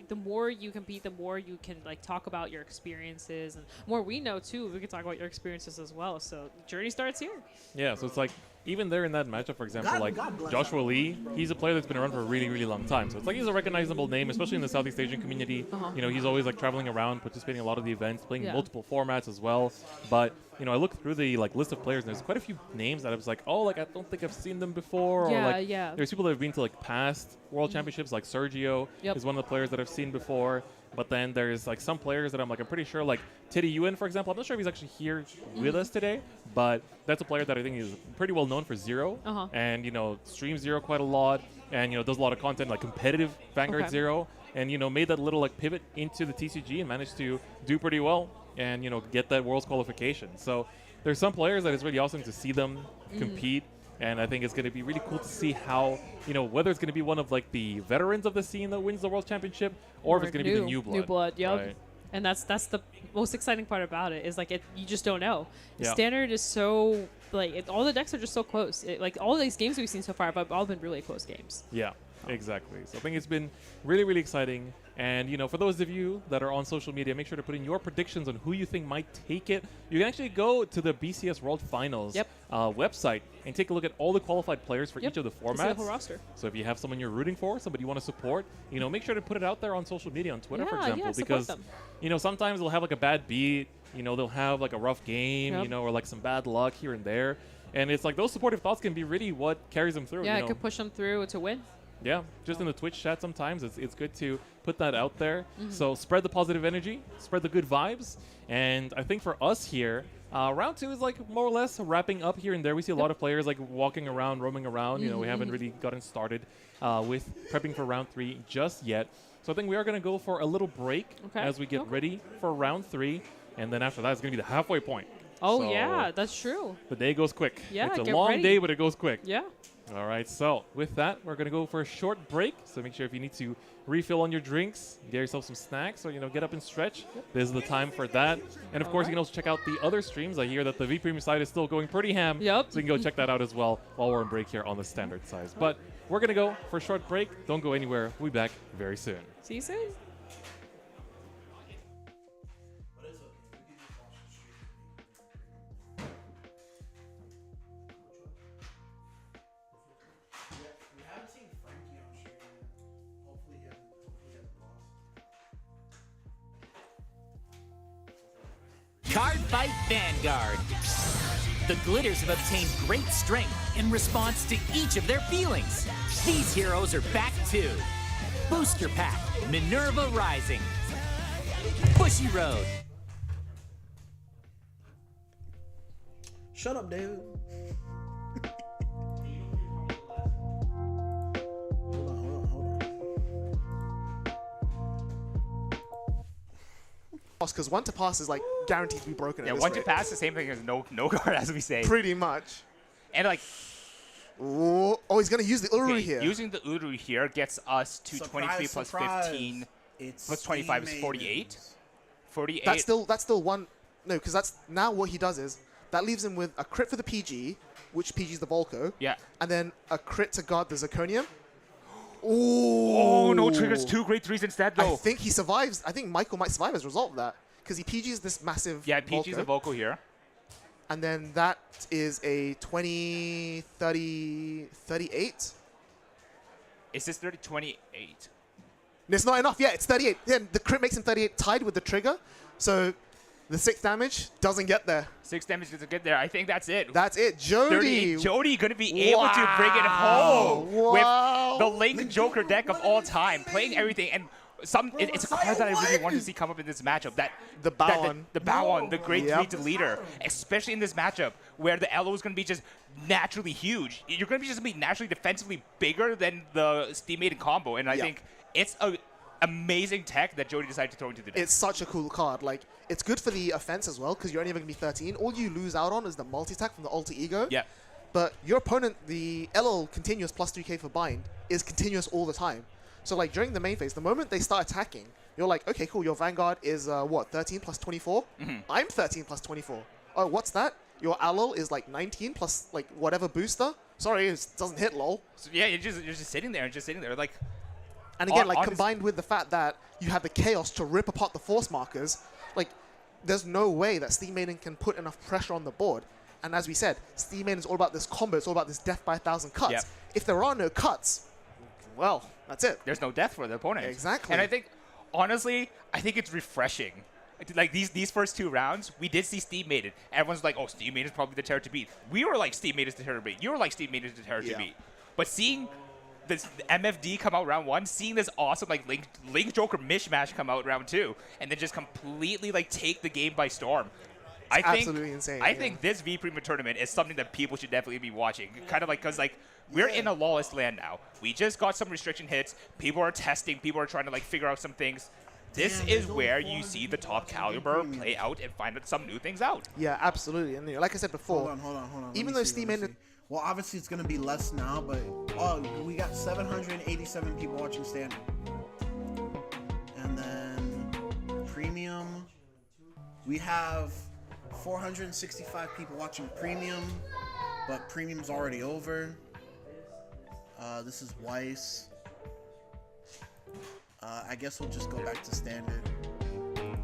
the more you compete, the more you can like talk about your experiences, and more we know too. We can talk about your experiences as well. So the journey starts here. Yeah, so it's like even there in that matchup, for example, God- like God bless Joshua Lee, he's a player that's been around for a really, really long time. So it's like he's a recognizable name, especially in the Southeast Asian community. You know, he's always like traveling around, participating in a lot of the events, playing Yeah. multiple formats as well. But you know, I looked through the like list of players, and there's quite a few names that I was like, oh, like I don't think I've seen them before. Yeah, or like yeah. there's people that have been to like past World Championships, like Sergio Yep. is one of the players that I've seen before. But then there's like some players that I'm pretty sure, like Teddy Ewan, for example. I'm not sure if he's actually here with us today, but that's a player that I think is pretty well known for Zero, and you know streams Zero quite a lot, and you know does a lot of content like competitive Vanguard Okay. Zero, and you know made that little like pivot into the TCG and managed to do pretty well, and you know get that Worlds qualification. So there's some players that it's really awesome to see them compete. And I think it's going to be really cool to see how, you know, whether it's going to be one of like the veterans of the scene that wins the World Championship, or if it's going to be the new blood. New blood, yep. right? And that's the most exciting part about it is like you just don't know. The Yeah. standard is so like all the decks are just so close. Like all these games we've seen so far have all been really close games. Yeah, exactly. So I think it's been really, really exciting. And, you know, for those of you that are on social media, make sure to put in your predictions on who you think might take it. You can actually go to the BCS World Finals website and take a look at all the qualified players for each of the To see the formats. whole roster. So if you have someone you're rooting for, somebody you want to support, you know, make sure to put it out there on social media, on Twitter, for Yeah, example, yeah, support because, them. you know, sometimes they'll have like a bad beat, you know, they'll have like a rough game, Yep. you know, or like some bad luck here and there. And it's like those supportive thoughts can be really what carries them through. Yeah, you it know? could push them through to win. Yeah, just in the Twitch chat sometimes it's good to put that out there. So spread the positive energy, spread the good vibes, and I think for us here, round 2 is like more or less wrapping up here and there. We see a lot of players like walking around, roaming around. You know, we haven't really gotten started with prepping for round 3 just yet. So I think we are going to go for a little break as we get ready for round 3, and then after that it's going to be the halfway point. Oh So yeah, that's true. the day goes quick. Yeah, it's a get long ready. day, but it goes quick. Yeah. All right, so with that, we're going to go for a short break. So make sure if you need to refill on your drinks, get yourself some snacks, or, you know, get up and stretch. This is the time for that. And, of course, you can also check out the other streams. I hear that the V Premium side is still going pretty ham. Yep. So you can go check that out as well while we're on break here on the standard size. But we're going to go for a short break. Don't go anywhere. We'll be back very soon. See you soon. But it's okay. We can just watch the stream. We haven't seen Frankie on stream yet. Hopefully he hasn't lost. Card Fight Vanguard. The Glitters have obtained great strength in response to each of their feelings. These heroes are back too. Booster Pack, Minerva Rising, Bushy Road, Shut up, David. Hold on. Because 1 to pass is like guaranteed to be broken. Yeah, at this one to rate. pass, the same thing as no guard, as we say. Pretty much. And like Ooh. Oh, he's gonna use the Uru okay, here. using the Uru here gets us to Surprise, 23 plus surprise. 15 It's plus 25 is Steam 48. Maidens. 48. That's still one. No, because that's now what he does is that leaves him with a crit for the PG, which PG is the Volco. Yeah. And then a crit to guard the Zirconium. Oh, no triggers, Ooh. 2 grade 3s instead though. I think he survives. I think Michael might survive as a result of that. Because he PGs this massive Yeah, PG's Volco. a vocal here. And then that is a 20, 30, 38. Is this 30, 28? It's not enough. Yeah, it's 38. Yeah, the crit makes him 38 tied with the trigger. So the 6 damage doesn't get there. 6 damage doesn't get there. I think that's it. That's it. Jody. 38. Jody going to be able to bring it home Wow. with the Link Joker deck of all time, playing everything. And it's a card that I really wanted to see come up in this matchup. The Bowon. The Bowon, the grade Yep. 3 leader, especially in this matchup where the Elo is going to be just naturally huge. You're going to be just be naturally defensively bigger than the Steam Maiden combo. And I Yep. think it's a amazing tech that Jody decided to throw into the deck. It's such a cool card. Like, it's good for the offense as well, because you're only ever going to be 13. All you lose out on is the multi-attack from the Alter Ego. Yeah. But your opponent, the LL continuous plus 3k for bind, is continuous all the time. So, like, during the main phase, the moment they start attacking, you're like, okay, cool, your Vanguard is, what, 13 plus 24? I'm 13 plus 24. Oh, what's that? Your Alol is like 19 plus like whatever booster? Sorry, it doesn't hit, lol. So yeah, you're just sitting there and just sitting there like. And again, like combined with the fact that you have the chaos to rip apart the force markers, like there's no way that Steam Maiden can put enough pressure on the board. And as we said, Steam Maiden is all about this combo. It's all about this death by 1,000 cuts. Yep. If there are no cuts, well, that's it. There's no death for the opponent. Exactly. And I think, honestly, I think it's refreshing. Like these first 2 rounds, we did see Steam Maiden. Everyone's like, oh, Steam Maiden is probably the terror to beat. We were like, Steam Maiden is the terror to beat. You were like, Steam Maiden is the terror to beat. But seeing this MFD come out round 1, seeing this awesome like Link Joker mishmash come out round 2, and then just completely like take the game by storm. I think absolutely insane. I think this V Premier tournament is something that people should definitely be watching. Kind of like, because like we're in a lawless land now. We just got some restriction hits. People are testing. People are trying to like figure out some things. This is where you see the top caliber play out and find some new things out. Yeah, absolutely. And you know, like I said before, Hold on. even though Steam Maiden, well, obviously it's gonna be less now, but we got 787 people watching standard, and then premium, we have 465 people watching premium, but premium's already over. This is Weiss. I guess we'll just go back to standard.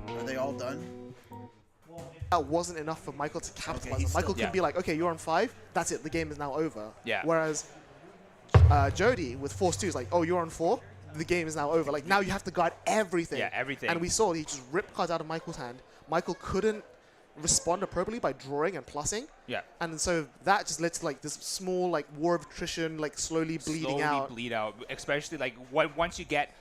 Are they all done? that wasn't enough for Michael to capitalize on. Michael yeah. could be like, okay, you're on 5, that's it, the game is now over. Yeah. Whereas Jody with Force 2 is like, oh, you're on 4, the game is now over. Like, now you have to guard everything. Yeah, everything. And we saw he just ripped cards out of Michael's hand. Michael couldn't respond appropriately by drawing and plussing. Yeah. And so that just led to like this small like war of attrition, like slowly bleeding out. Bleed out, especially like once you get,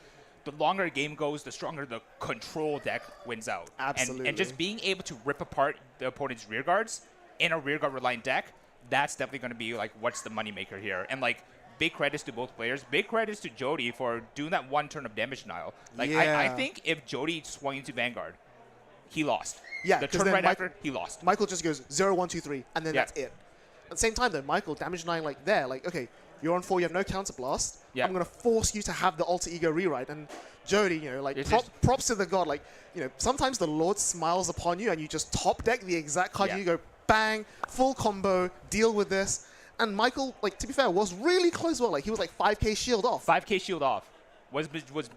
the longer a game goes, the stronger the control deck wins out. Absolutely. And just being able to rip apart the opponent's rear guards in a rear guard reliant deck, that's definitely going to be like what's the moneymaker here. And like big credits to both players. Big credits to Jody for doing that one turn of damage denial. Like I think if Jody swung into Vanguard, he lost. Yeah, the turn right after, he lost. Michael just goes 0, 1, 2, 3, and then Yeah. that's it. At the same time, though, Michael damage denying like there, like, okay, you're on 4, you have no counter blast. Yeah. I'm going to force you to have the alter ego rewrite. And Jody, you know, like, It's props to the god. Like, you know, sometimes the Lord smiles upon you and you just top deck the exact card. Yeah. You go, bang, full combo, deal with this. And Michael, like, to be fair, was really close. Well, like, he was like 5k shield off. 5k shield off. Was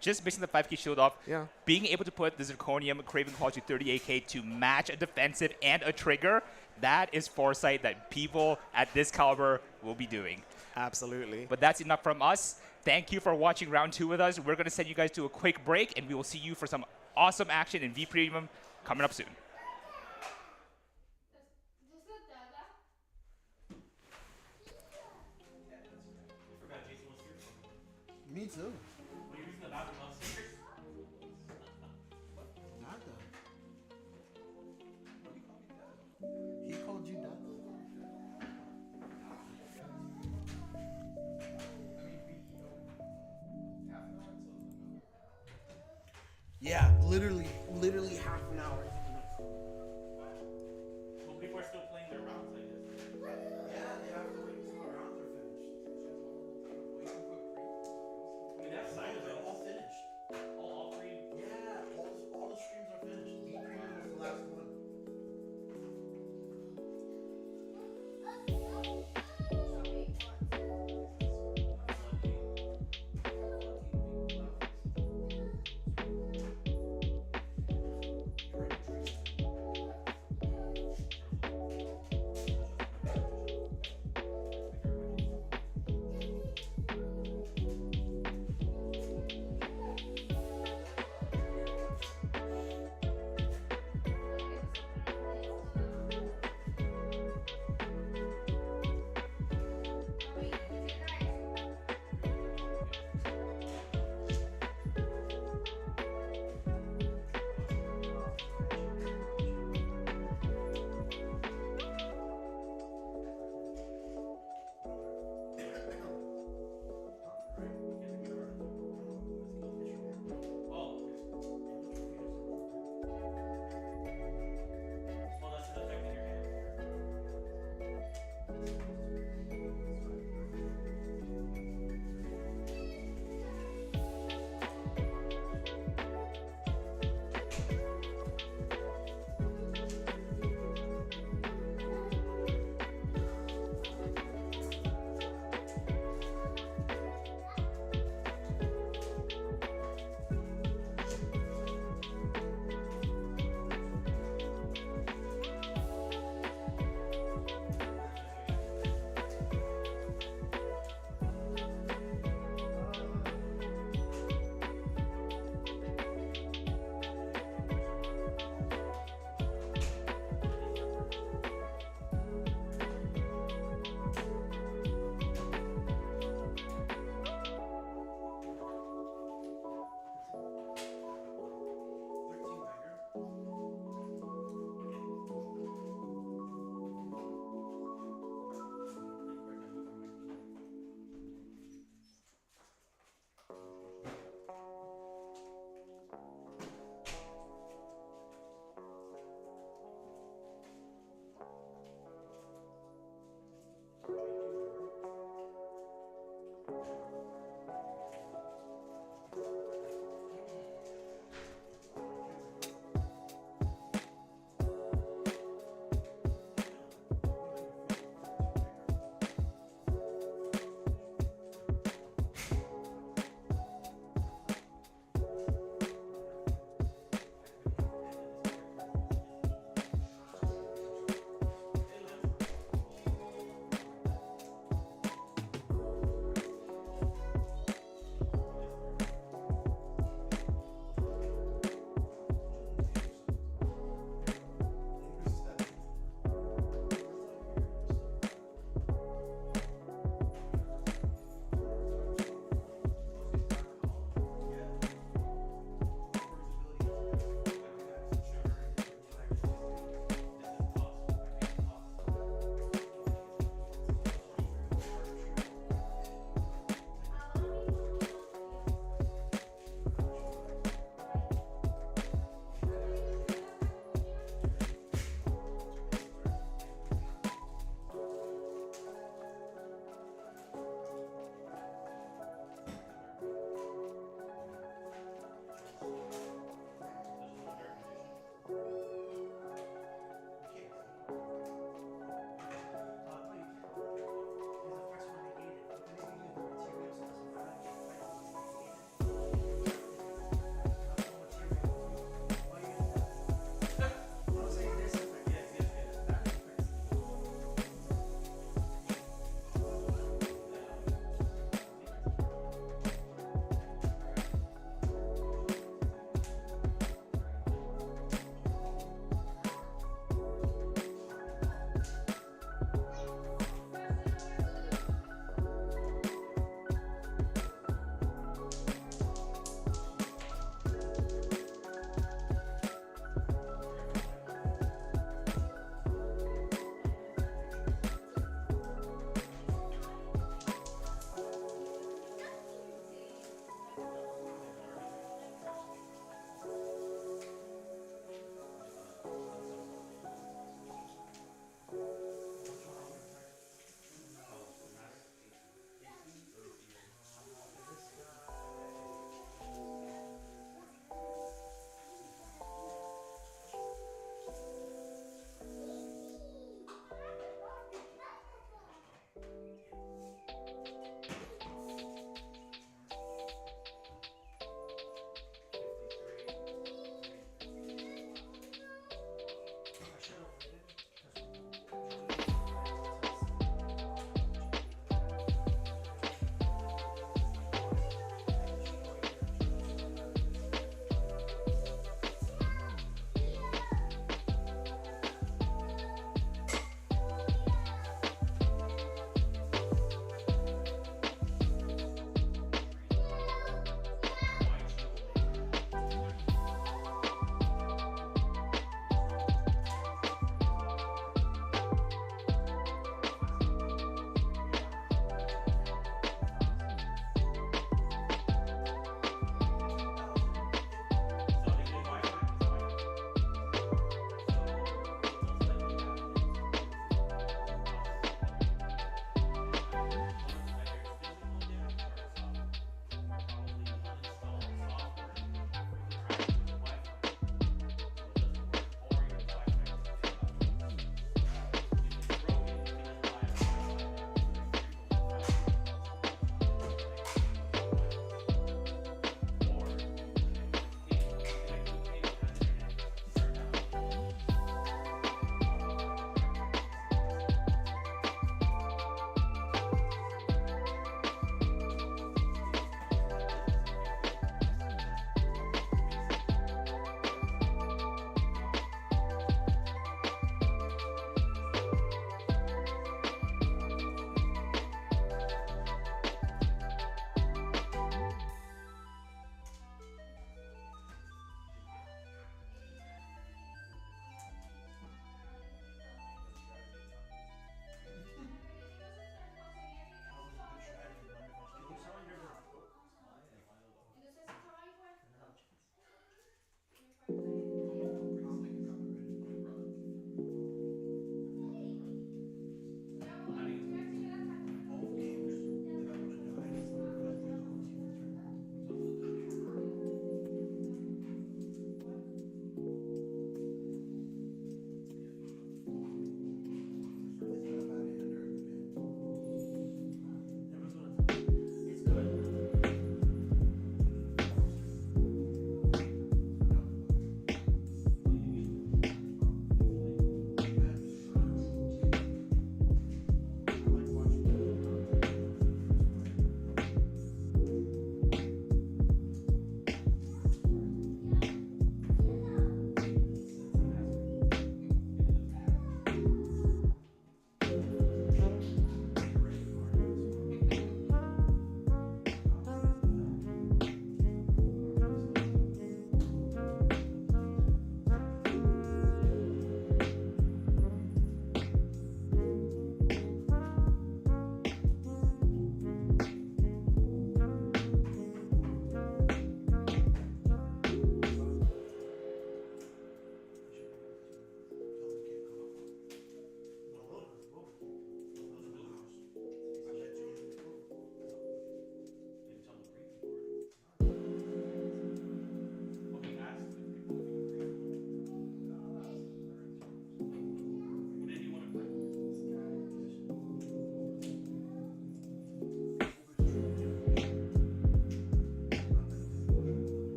just missing the 5k shield off. Yeah. Being able to put the Zirconium Craven Claw to 38k to match a defensive and a trigger, that is foresight that people at this caliber will be doing. Absolutely. But that's enough from us. Thank you for watching round 2 with us. We're going to send you guys to a quick break, and we will see you for some awesome action in V Premium coming up soon. Me too. Were you using the bathroom downstairs? Nada. He called you dad. Yeah, literally half an hour. Well, people are still playing their rounds, I guess. Yeah, they have to wait until the rounds are finished. I mean, that's side of it. They're all finished. All three. Yeah, all the streams are finished. B Premium was the last one.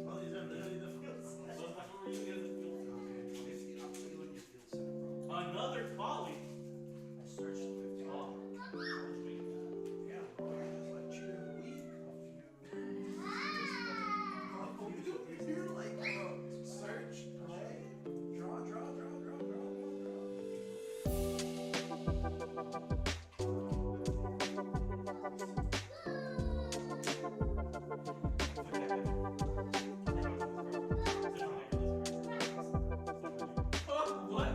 Oh, these are literally the field sets. What were you guys the field sets? I'll tell you when your field set, bro. Another poly. I searched 50. Oh. Yeah, bro. Just like chill week. You're like, bro, search, play, draw, draw, draw, draw, draw, Oh, what?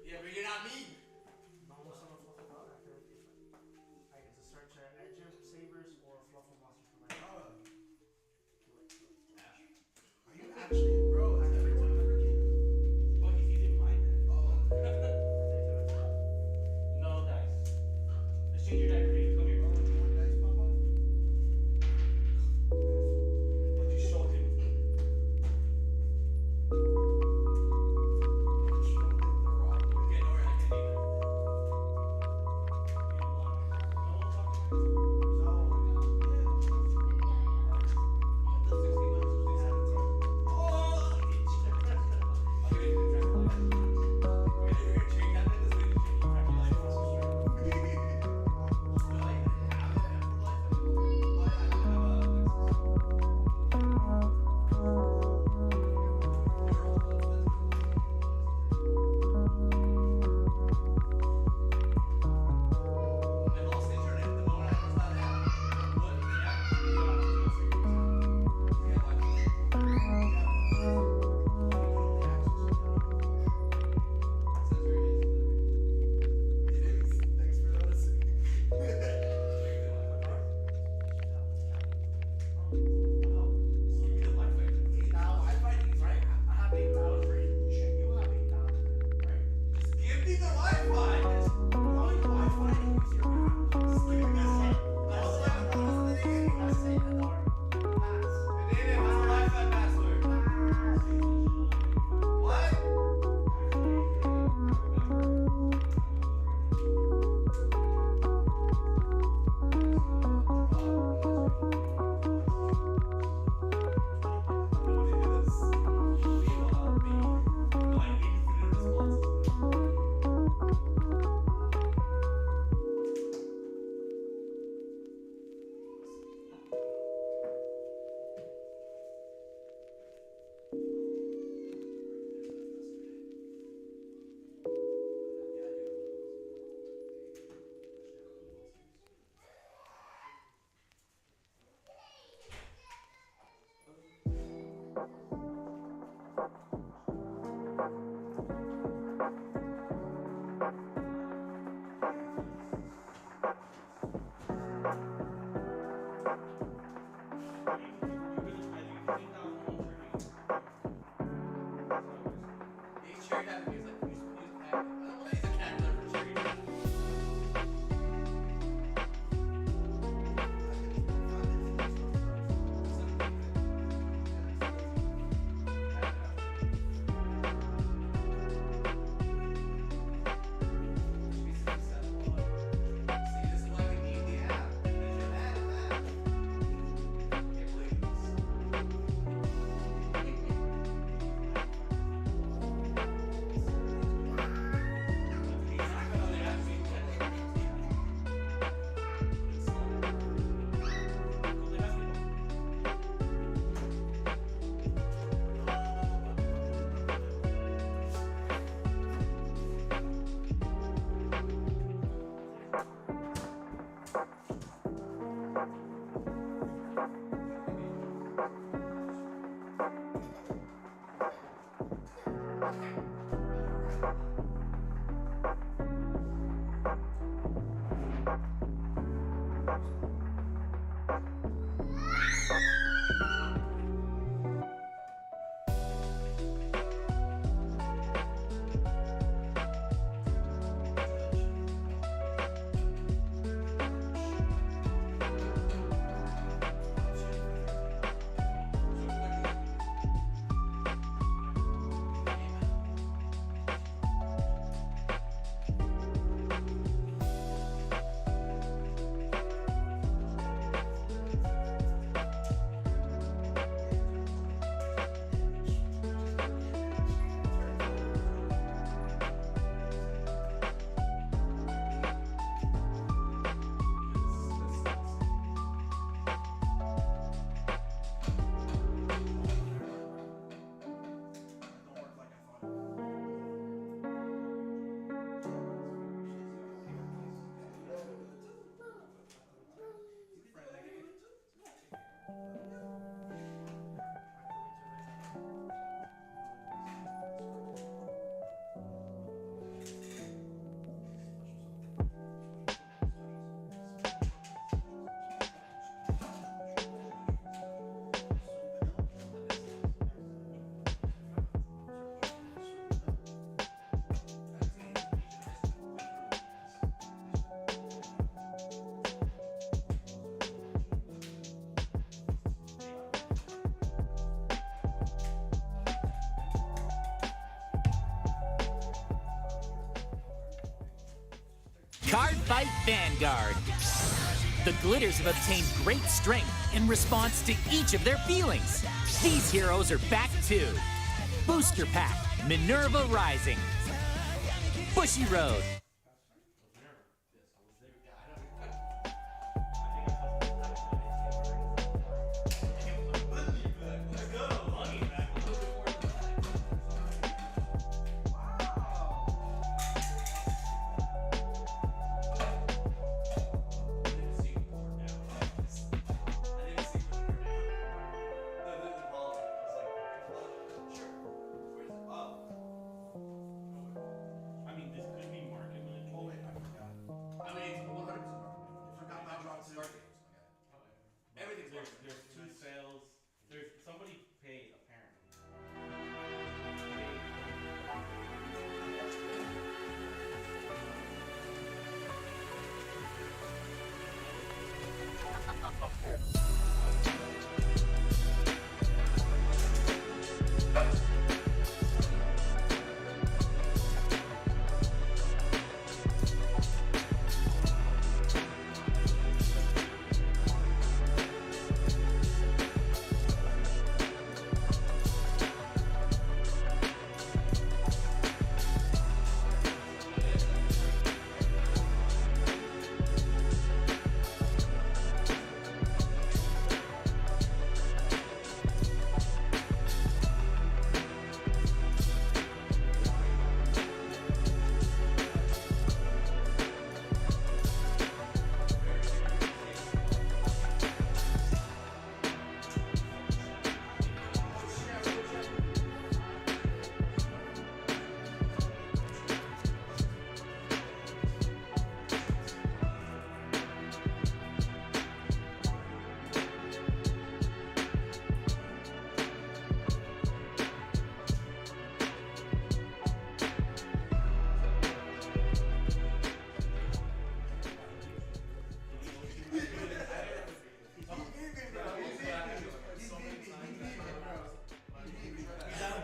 Yeah, but you're not me. No, almost on a fluffle dog. I can repeat it. Alright, it's a search Edge Sabers or Fluffle Monsters for my Are you actually, bro? Has everyone ever game? Well, he's in my deck. Oh. No dice. Let's change your deck, Reed. Come here. You want dice, Papa? What you showed him. Okay, don't worry, I can leave it. Thanks for noticing. Now, I find these, right? I have 8,000 for each, and you have 8,000, right? Give me the Wi-Fi. No, your Wi-Fi and use your app. Just give me this set. Let's say $1 pass. Wi-Fi password. What? Card Fight Vanguard. The Glitters have obtained great strength in response to each of their feelings. These heroes are back too. Booster Pack, Minerva Rising. Bushy Road. I mean, this could be market manipulation. Oh wait, I forgot. I mean, it's 100% market. I forgot backdrop too. Everything's There's two sales. There's somebody paid apparently.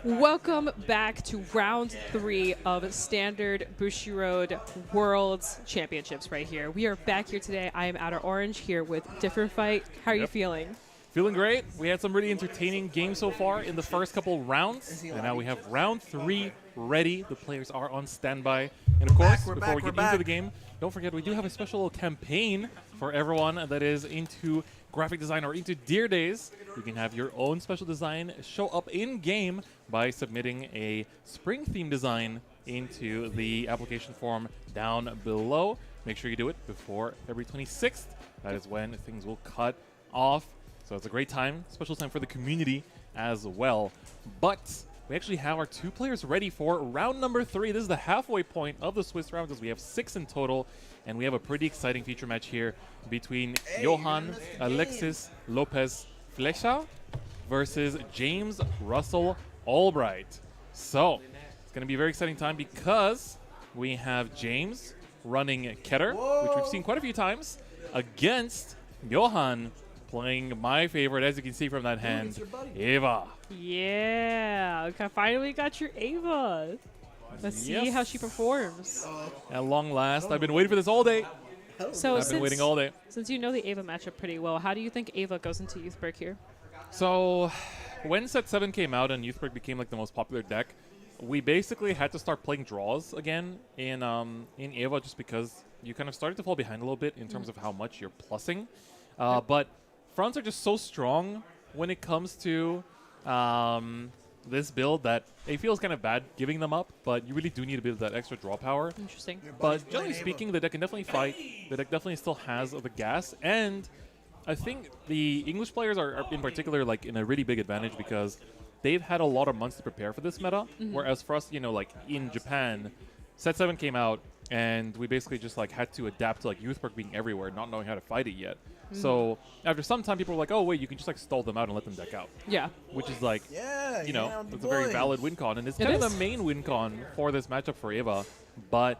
Welcome back to round 3 of Standard Bushiroad Worlds Championships right here. We are back here today. I am Outer Orange here with Different Fight. How are you feeling? Feeling great. We had some really entertaining games so far in the first couple rounds. And now we have round 3 ready. The players are on standby. And of course, before we get into the game, don't forget we do have a special campaign for everyone that is into graphic design or into Deer Days. You can have your own special design show up in-game by submitting a spring theme design into the application form down below. Make sure you do it before February 26th. That is when things will cut off. So it's a great time, special time for the community as well. But we actually have our 2 players ready for round number 3. This is the halfway point of the Swiss rounds as we have 6 in total. And we have a pretty exciting feature match here between Johan Alexis Lopez Flecha versus James Russell Albright. So it's going to be a very exciting time because we have James running Keter, which we've seen quite a few times, against Johan playing my favorite, as you can see from that hand, Eva. Yeah, okay, finally got your Ava. Let's see how she performs. At long last, I've been waiting for this all day. So I've been waiting all day. Since you know the Ava matchup pretty well, how do you think Ava goes into Youthberg here? So when Set 7 came out and Youthberg became like the most popular deck, we basically had to start playing draws again in Ava just because you kind of started to fall behind a little bit in terms of how much you're plussing. But fronts are just so strong when it comes to this build that it feels kind of bad giving them up, but you really do need a bit of that extra draw power. Interesting. But generally speaking, the deck can definitely fight. The deck definitely still has the gas, and I think the English players are in particular like in a really big advantage because they've had a lot of months to prepare for this meta, whereas for us, you know, like in Japan, Set 7 came out, and we basically just like had to adapt to like Youthberg being everywhere, not knowing how to fight it yet. So after some time, people were like, "Oh wait, you can just like stall them out and let them deck out." Yeah. Which is like, you know, it's a very valid win con, and it's It kind of is. the main win con for this matchup for Eva. But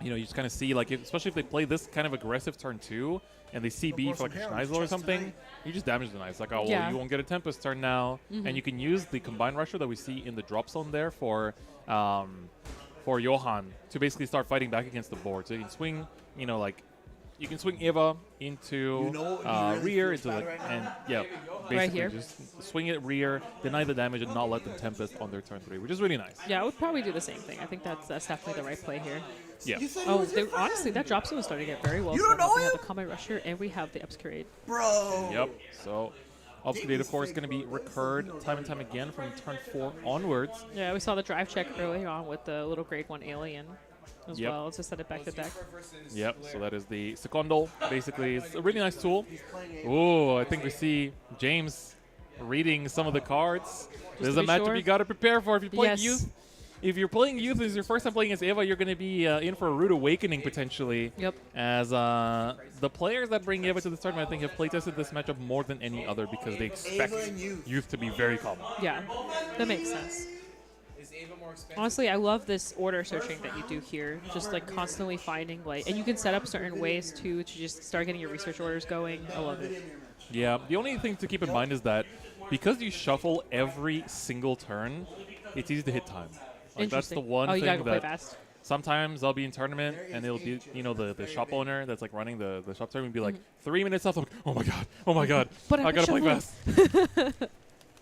you know, you just kind of see like, especially if they play this kind of aggressive turn 2 and they CB for like a Schneisel or something, you just damage the Knights. Like, oh, well, Yeah. you won't get a Tempest turn now, and you can use the Combine Rusher that we see in the drop zone there for for Johan to basically start fighting back against the board. So you can swing, you know, like you can swing Eva into rear, into the, and yeah, basically here. just swing it rear, deny the damage, and not let them Tempest on their turn 3, which is really nice. Yeah, I would probably do the same thing. I think that's definitely the right play here. Yeah. Oh, honestly, that drop zone is starting to get very well. You don't know We have him? the Combat Rusher, and we have the Upgrade. Bro. Yep. So Obfuscate, of course, going to be recurred time and time again from turn 4 onwards. Yeah, we saw the drive check earlier on with the little grade 1 alien as Yep. well. Let's just set it back to back. Yep, so that is the Secondal. Basically, it's a really nice tool. Ooh, I think we see James reading some of the cards. This is to a be matchup sure. you got to prepare for if you're playing Yes. Youth. If you're playing Youth, this is your first time playing as Eva, you're going to be in for a rude awakening potentially. Yep. As the players that bring Eva to this tournament, I think, have playtested this matchup more than any other because they expect Eva and Youth. Youth to be very common. Yeah, that makes sense. Honestly, I love this order searching that you do here. Just like constantly finding like, and you can set up certain ways to just start getting your research orders going. I love it. Yeah, the only thing to keep in mind is that because you shuffle every single turn, it's easy to hit time. Like that's the Interesting. one Oh, you gotta thing go play that fast. sometimes I'll be in tournament and it'll be, you know, the shop owner that's like running the shop tournament be like 3 minutes left. I'm like, oh my god, But I gotta play shuffled. fast.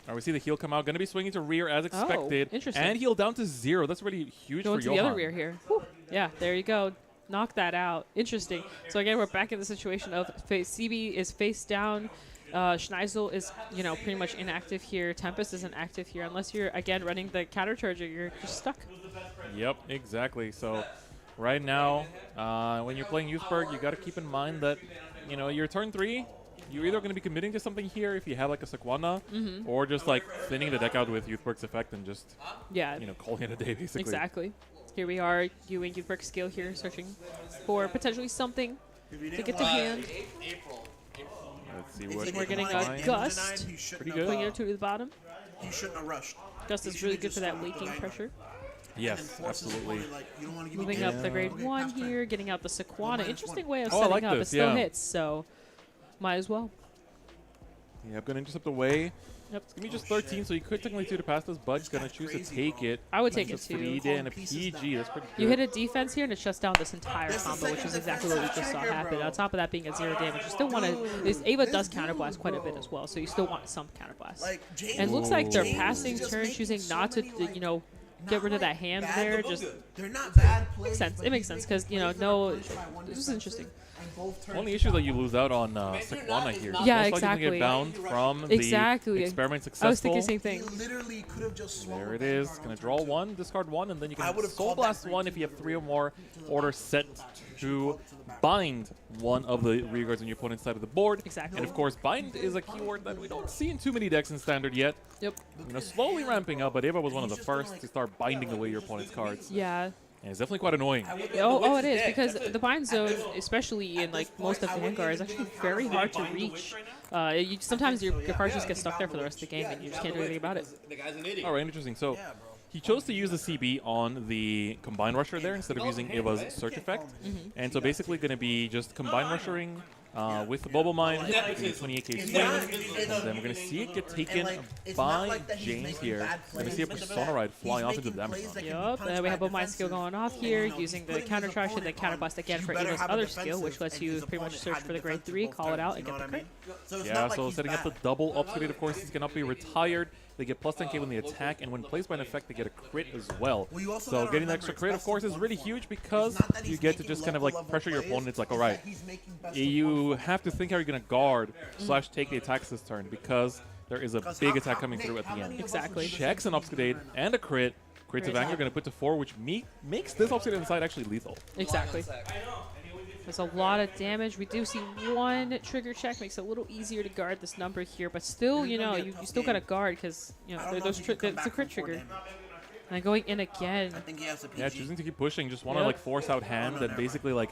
Alright, we see the heal come out. Gonna be swinging to rear as expected, interesting. and heal down to 0. That's really huge Going for to Johan. the other rear here. Whew. Yeah, there you go. Knock that out. Interesting. So again, we're back in the situation of CB is face down. Schneisel is, you know, pretty much inactive here. Tempest isn't active here. Unless you're, again, running the countercharger, you're just stuck. Yep, exactly. So right now, when you're playing Youthberg, you got to keep in mind that, you know, your turn 3, you're either going to be committing to something here if you have like a Sequana, or just like thinning the deck out with Youthberg's effect and just, Yeah. you know, calling it a day basically. Exactly. Here we are doing Youthberg skill here, searching for potentially something to get to hand. Let's see what We're getting find. a Gust. Pretty Putting good. it to the bottom. You shouldn't have rushed. Gust You is should've really good just for that went with the leaking Vanguard. pressure. Yes, And forces the absolutely. opponent, like, you don't wanna give me Moving damage. up the grade Okay, 1 pass turn. here, getting out the Sequana. minus Interesting 1. way of Oh, I setting like up. It this, still yeah. hits, so might as well. Yeah, I'm going to intercept away. Yep. It's going to be just 13, so you could technically 2 to pass this, but going to choose to take it. I would take It's it a too. 3 and a PG. That's pretty good. You hit a defense here and it shuts down this entire That's the combo, which is second exactly what we defensive just saw trigger, happen. bro. On top of that being a 0 damage, you still want to. Ava does counterblast quite a bit as well, so you still want some counterblast. Like, James, And it looks like they're James passing is just turn, making choosing so not to, many, like, you know, get rid of that hand bad there. looks Just good. They're not bad plays. makes sense. but It makes he's sense making because you know, plays no, that finish by one this is defensive, interesting. and both turns Only are issue that down. you lose out on Sequana here. Yeah, Most likely gonna exactly. get bound from Exactly. the experiment I successful. was thinking the same He thing. literally could have just swung There with it is. Vanguard Gonna on draw turn 2. 1, discard 1, and then you I can would've Soul called that Blast green 1 two. if you have 3 or more orders set to bind one of the rear guards on your opponent's side of the board. Exactly. And of course, bind is a keyword that we don't see in too many decks in Standard yet. Yep. You know, slowly ramping up, but Eva was one of the first to start binding away your opponent's cards. Yeah. And it's definitely quite annoying. Oh, it is because the bind zone, especially in like most of Vanguard, is actually very hard to reach. Sometimes your cards just get stuck there for the rest of the game, and you just can't do anything about it. The guy's an idiot. All right, interesting. So he chose to use the CB on the Combine Rusher there instead of using Eva's Search effect. And so basically going to be just Combine Rushering with the Bubble Mine, the 28k swing, and then we're going to see it get taken by James here. We're going to see a Persona Ride fly off into the damage zone. Yup, and we have a Mind skill going off here, using the counter charge and then counter blast again for Eva's other skill, which lets you pretty much search for the grade 3, call it out, and get the crit. Yeah, so setting up the double Obfuscate, of course, is going to be retired. They get plus 10k when they attack, and when placed by an effect, they get a crit as well. So getting the extra crit, of course, is really huge because you get to just kind of like pressure your opponent. It's like, all right, you have to think how you're going to guard / take the attacks this turn because there is a big attack coming through at the end. Exactly. Checks an Obfuscate and a crit. Crits of Anger going to put to 4, which makes this Obfuscate inside actually lethal. Exactly. There's a lot of damage. We do see one trigger check, makes it a little easier to guard this number here, but still, you know, you still got to guard because, you know, it's a crit trigger. And going in again. Yeah, choosing to keep pushing, just want to like force out hand and basically like,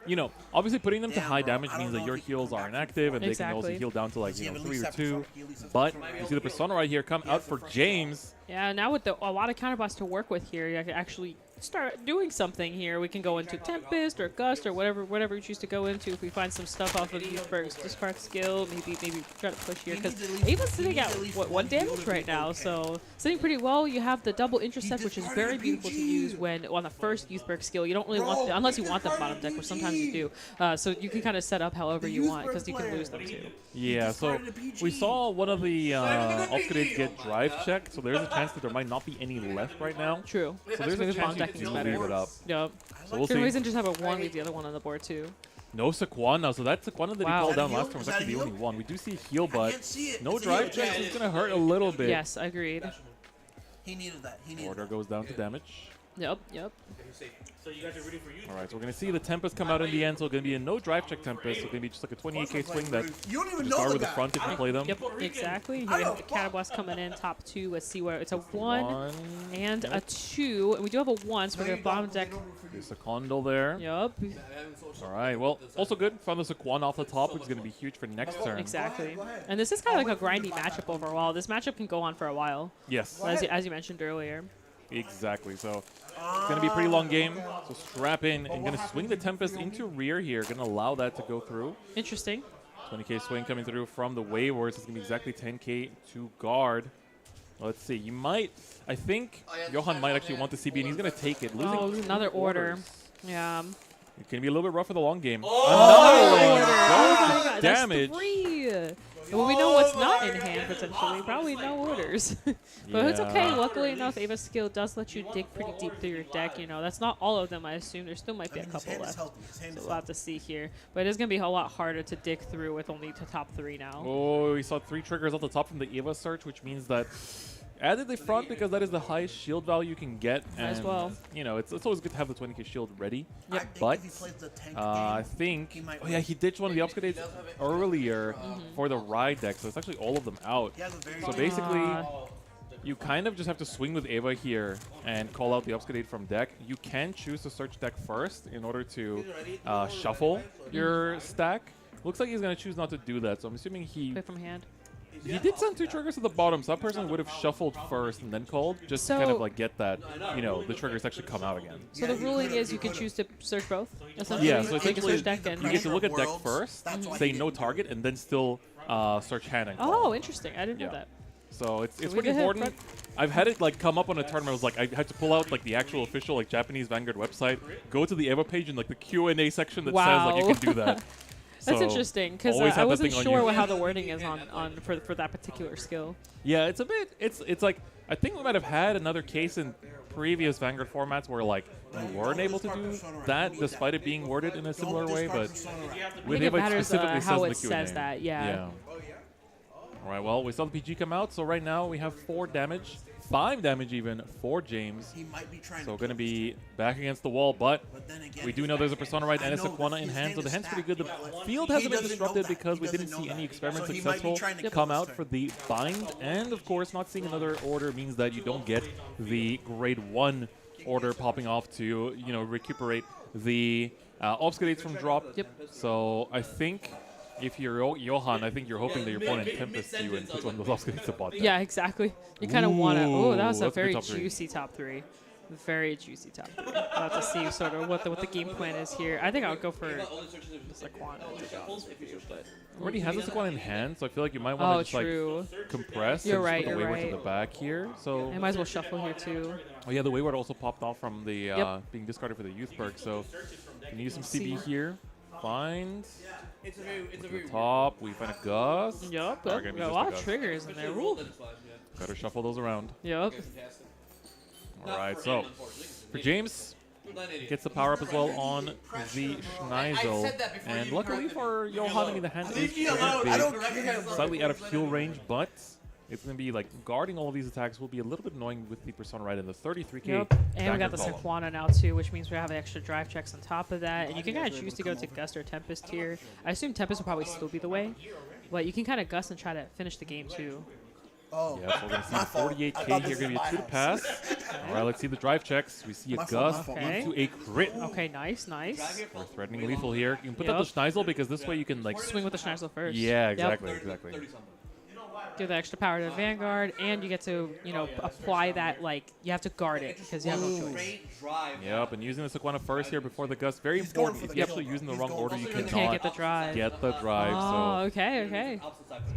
you know, obviously putting them to high damage means that your heals are inactive and they can also heal down to like, you know, 3 or 2. But you see the Persona right here come out for James. Yeah, now with a lot of counterblast to work with here, you can actually start doing something here. We can go into Tempest or Gust or whatever we choose to go into. If we find some stuff off of Youthberg's discard skill, maybe try to push here because Ava's sitting at what 1 damage right now, so sitting pretty well. You have the double intercept, which is very beautiful to use when on the first Youthberg skill. You don't really want unless you want the bottom deck, which sometimes you do. So you can kind of set up however you want because you can lose them too. Yeah, so we saw one of the upgrades get drive checked, so there's a chance that there might not be any left right now. True. So there's a chance you can leave it up. Yep. So we'll Good see. reason just have a 1, leave the other one on the board too. No Sequana, so that Sequana that he Wow. called down Is that a last time was heal? actually Is the that a only one. We do see a heal, but can't see it. no It's a drive heal. checks is going to hurt a little bit. Yes, agreed. He needed that. He needed Order that. goes down to damage. Yep. So you guys are ready for you? All right, so we're going to see the Tempest come out in the end, so it's going to be a no drive check Tempest, so it's going to be just like a 28k swing that You don't even just know start the with the guy. front if you play them. Yep, exactly. Here we have the Catablast coming in, top 2. Let's see where it's a 1 and a 2. And we do have a 1, so we're going to bottom deck. There's a Condor there. Yup. All right, well, also good. Found the Sequana off the top, which is going to be huge for next turn. Exactly. And this is kind of like a grindy matchup overall. This matchup can go on for a while, Yes, as you mentioned earlier. exactly. So it's going to be a pretty long game. So strap in and going to swing the Tempest into rear here. Going to allow that to go through. Interesting. 20k swing coming through from the Waywars. It's going to be exactly 10k to guard. Let's see. You might, I think Johan might actually want the CB, and he's going to take it. Losing Oh, two another order. orders. Yeah. It can be a little bit rough for the long game. Oh, Another one. my Goes God, damage. That's 3. Well, we know what's not in hand potentially. Probably no orders. But it's okay. Yeah. Luckily enough, Ava's skill does let you dig pretty deep through your deck. You know, that's not all of them, I assume. There still might be a couple left. So we'll have to see here. But it is going to be a lot harder to dig through with only the top 3 now. Oh, we saw 3 triggers off the top from the Eva search, which means that added the front because that is the highest shield value you can get. Might as and, well. You know, it's always good to have the 20k shield ready. Yep. But if he plays the tank I game, think, he might oh yeah, he ditched one of the upgrades earlier for the ride deck, so it's actually all of them out. he has a very So basically, you kind of just have to swing with Ava here and call out the upgrade from deck. You can choose to search deck first in order to shuffle your stack. Looks like he's going to choose not to do that, so I'm assuming he Play from hand. did send 2 triggers to the bottom, so that person would have shuffled first and then called, just to kind of So- like get that, you know, the triggers actually come out again. So the ruling is you can choose to search both. Essentially, Yeah, so you can essentially search deck and you get to hand. look at deck Worlds, first, that's why say he no did target, and then still search hand and call. Oh, interesting. I didn't know Yeah. that. So it's we pretty get hit important. front- I've had it like come up on a tournament. I was like, I had to pull out like the actual official like Japanese Vanguard website, go to the Eva page and like the Q&A section that says like you Wow. can do that. That's So, interesting because always I have that wasn't thing on sure you. how the wording is for that particular skill. Yeah, it's a bit. It's like I think we might have had another case in previous Vanguard formats where like you weren't able to do that despite it being worded in a similar way, but I with think it Eva matters specifically how says it in the Q&A. says that. Yeah. All right. Well, we saw the PG come out, so right now we have 4 damage, 5 damage even for James. he might be trying So to going to be back against the wall, but then again, we do know there's a Persona Ride and a I know that Sequana in his hand, so hand the is hand's pretty stacked, good. The but field he hasn't been doesn't know disrupted that. because He we didn't doesn't see know any that. experiments So he might be successful trying to come kill out this for turn. the bind, and of course not seeing another order means that you don't get the grade 1 order popping off to, you know, recuperate the obfuscates from drop. Yep. So I think if you're Johan, I think you're hoping that your opponent tempests you and puts one of those obfuscates to bot. Yeah, exactly. You kind of want to. Oh, that was a that's a good very top 3. juicy top 3. Very juicy top 3. We'll have to see sort of what the game plan is here. I think I would go for Sequana, to be honest with you, but Already has a Sequana in hand, so I feel like you might want to just true. like compress You're and right, just put the you're Wayward to right. the back here. So I might as well shuffle here too. oh yeah, the Wayward also popped off from the Yep. being discarded for the youth perk. So can use some See. CB here. Find the top. We find a Gus. Yup. Or Yep. maybe Got a just lot a of Gus. triggers in there. Ooh. Gotta shuffle those around. Yup. All right, so for James, he gets the power up as well on the Schneisel. And luckily for Johan, I mean, the hand is pretty big, slightly out of heal range, but it's going to be like guarding all of these attacks will be a little bit annoying with the Persona Ride in the 33k. Yep. And we got the Vanguard column. Sequana now too, which means we have extra drive checks on top of that. And you can kind of choose to go to Gust or Tempest here. I assume Tempest will probably still be the way, but you can kind of Gust and try to finish the game too. Oh, Yeah, so we're going to see my the fault. I 48k thought here, this going to be was a 2 to my pass. All right, let's see the drive checks. We see a My fault, Gus my fault, my into a crit. Okay, nice, nice. We're threatening lethal here. You can put Yep. out the Schneisel because this way you can like Swing with the Schneisel first. Yeah, Yep. exactly, exactly. give the extra power to the Vanguard, and you get to, apply that, you have to guard it because you have no choice. Straight drive. Yep, and using the Sequana first here before the Gust, very He's going important. for If the you're kill. actually using the He's wrong going order, for you the cannot kill. Can't get the drive. get the drive. Oh, So okay.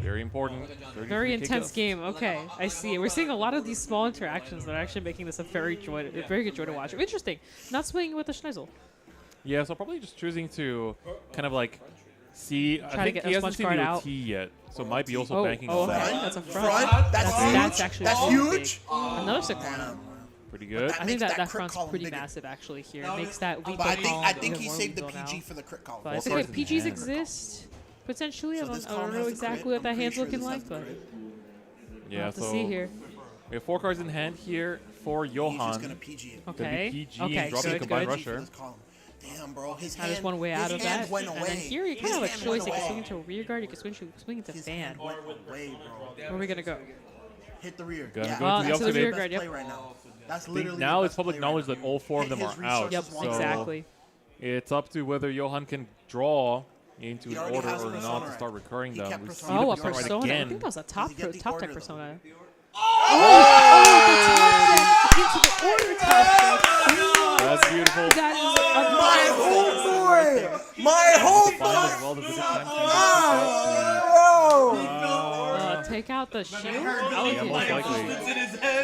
very important. Very 33K intense Gust. game. Okay, I see. We're seeing a lot of these small interactions that are actually making this a very good joy to watch. Interesting. Not swinging with the Schneisel. Yeah, so probably just choosing to kind of see. Try I to think get he as hasn't much seen guard the out. OT yet, so might be also banking on okay. that. That's a front. Front? That's huge. That's actually That's really huge. big. Another Sequana. Pretty good. I think makes that that crit front's column pretty bigger. massive actually here. It makes that lethal But I column think even he more saved the lethal PG now. for the crit column. But I Well, think cards if in PGs hand. exist, potentially, So I this don't column know has the exactly crit. what that I'm hand's pretty sure looking this like, has the but crit. Yeah, we'll have to so see here. we have 4 cards in hand here for He's Johan. just gonna PG it. Gonna be Okay. PG Okay, and dropping a good, combined good. rusher. This column. Damn, bro. His Now there's hand, one way out of his hand that. went And away. then here you kind His of have a hand choice. went You can away. swing into a rear guard, you can swing into His fan. hand went away, bro. Where are we gonna go? Hit the rear. Gonna yeah. go to the to the rear upgrade. guard, yep. Play right now. That's I think literally now the it's best public play knowledge right that all 4 of Hit them his are out. resources Yep, one so exactly. it's up to whether Johan can draw into He an already order has or Persona not to right. start recurring He them. kept We see Persona. the Oh, a Persona right persona. I again. think that was a Does he get the top order, tech though? persona. Oh! Into the order top tech. That's beautiful. That is My amazing. homeboy! My Fine homeboy! as well. There's a good time to Bro! Take out the shield. Yeah, most likely.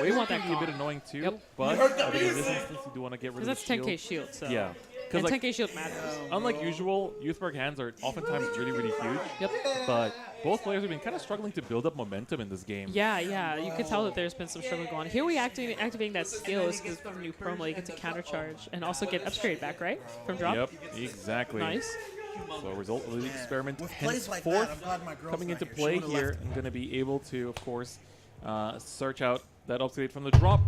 We Wave want can that be a comp. bit annoying too, Yep. but I think in this instance you do want to get rid Because of the that's shield. 10k shield. So. Yeah, And because 10k shield matters. unlike usual, Youthberg hands are oftentimes really huge. Yep. But both players have been kind of struggling to build up momentum in this game. Yeah. You can tell that there's been some struggle going on. Here we activating that skill is the new promo. You get to countercharge and also get upgrade back, right? From drop? Yep, exactly. Nice. So result of the experiment With plays like that, henceforth I'm glad my girl's coming not into here. She play would've here left. and going to be able to, of course, search out that upgrade from the drop,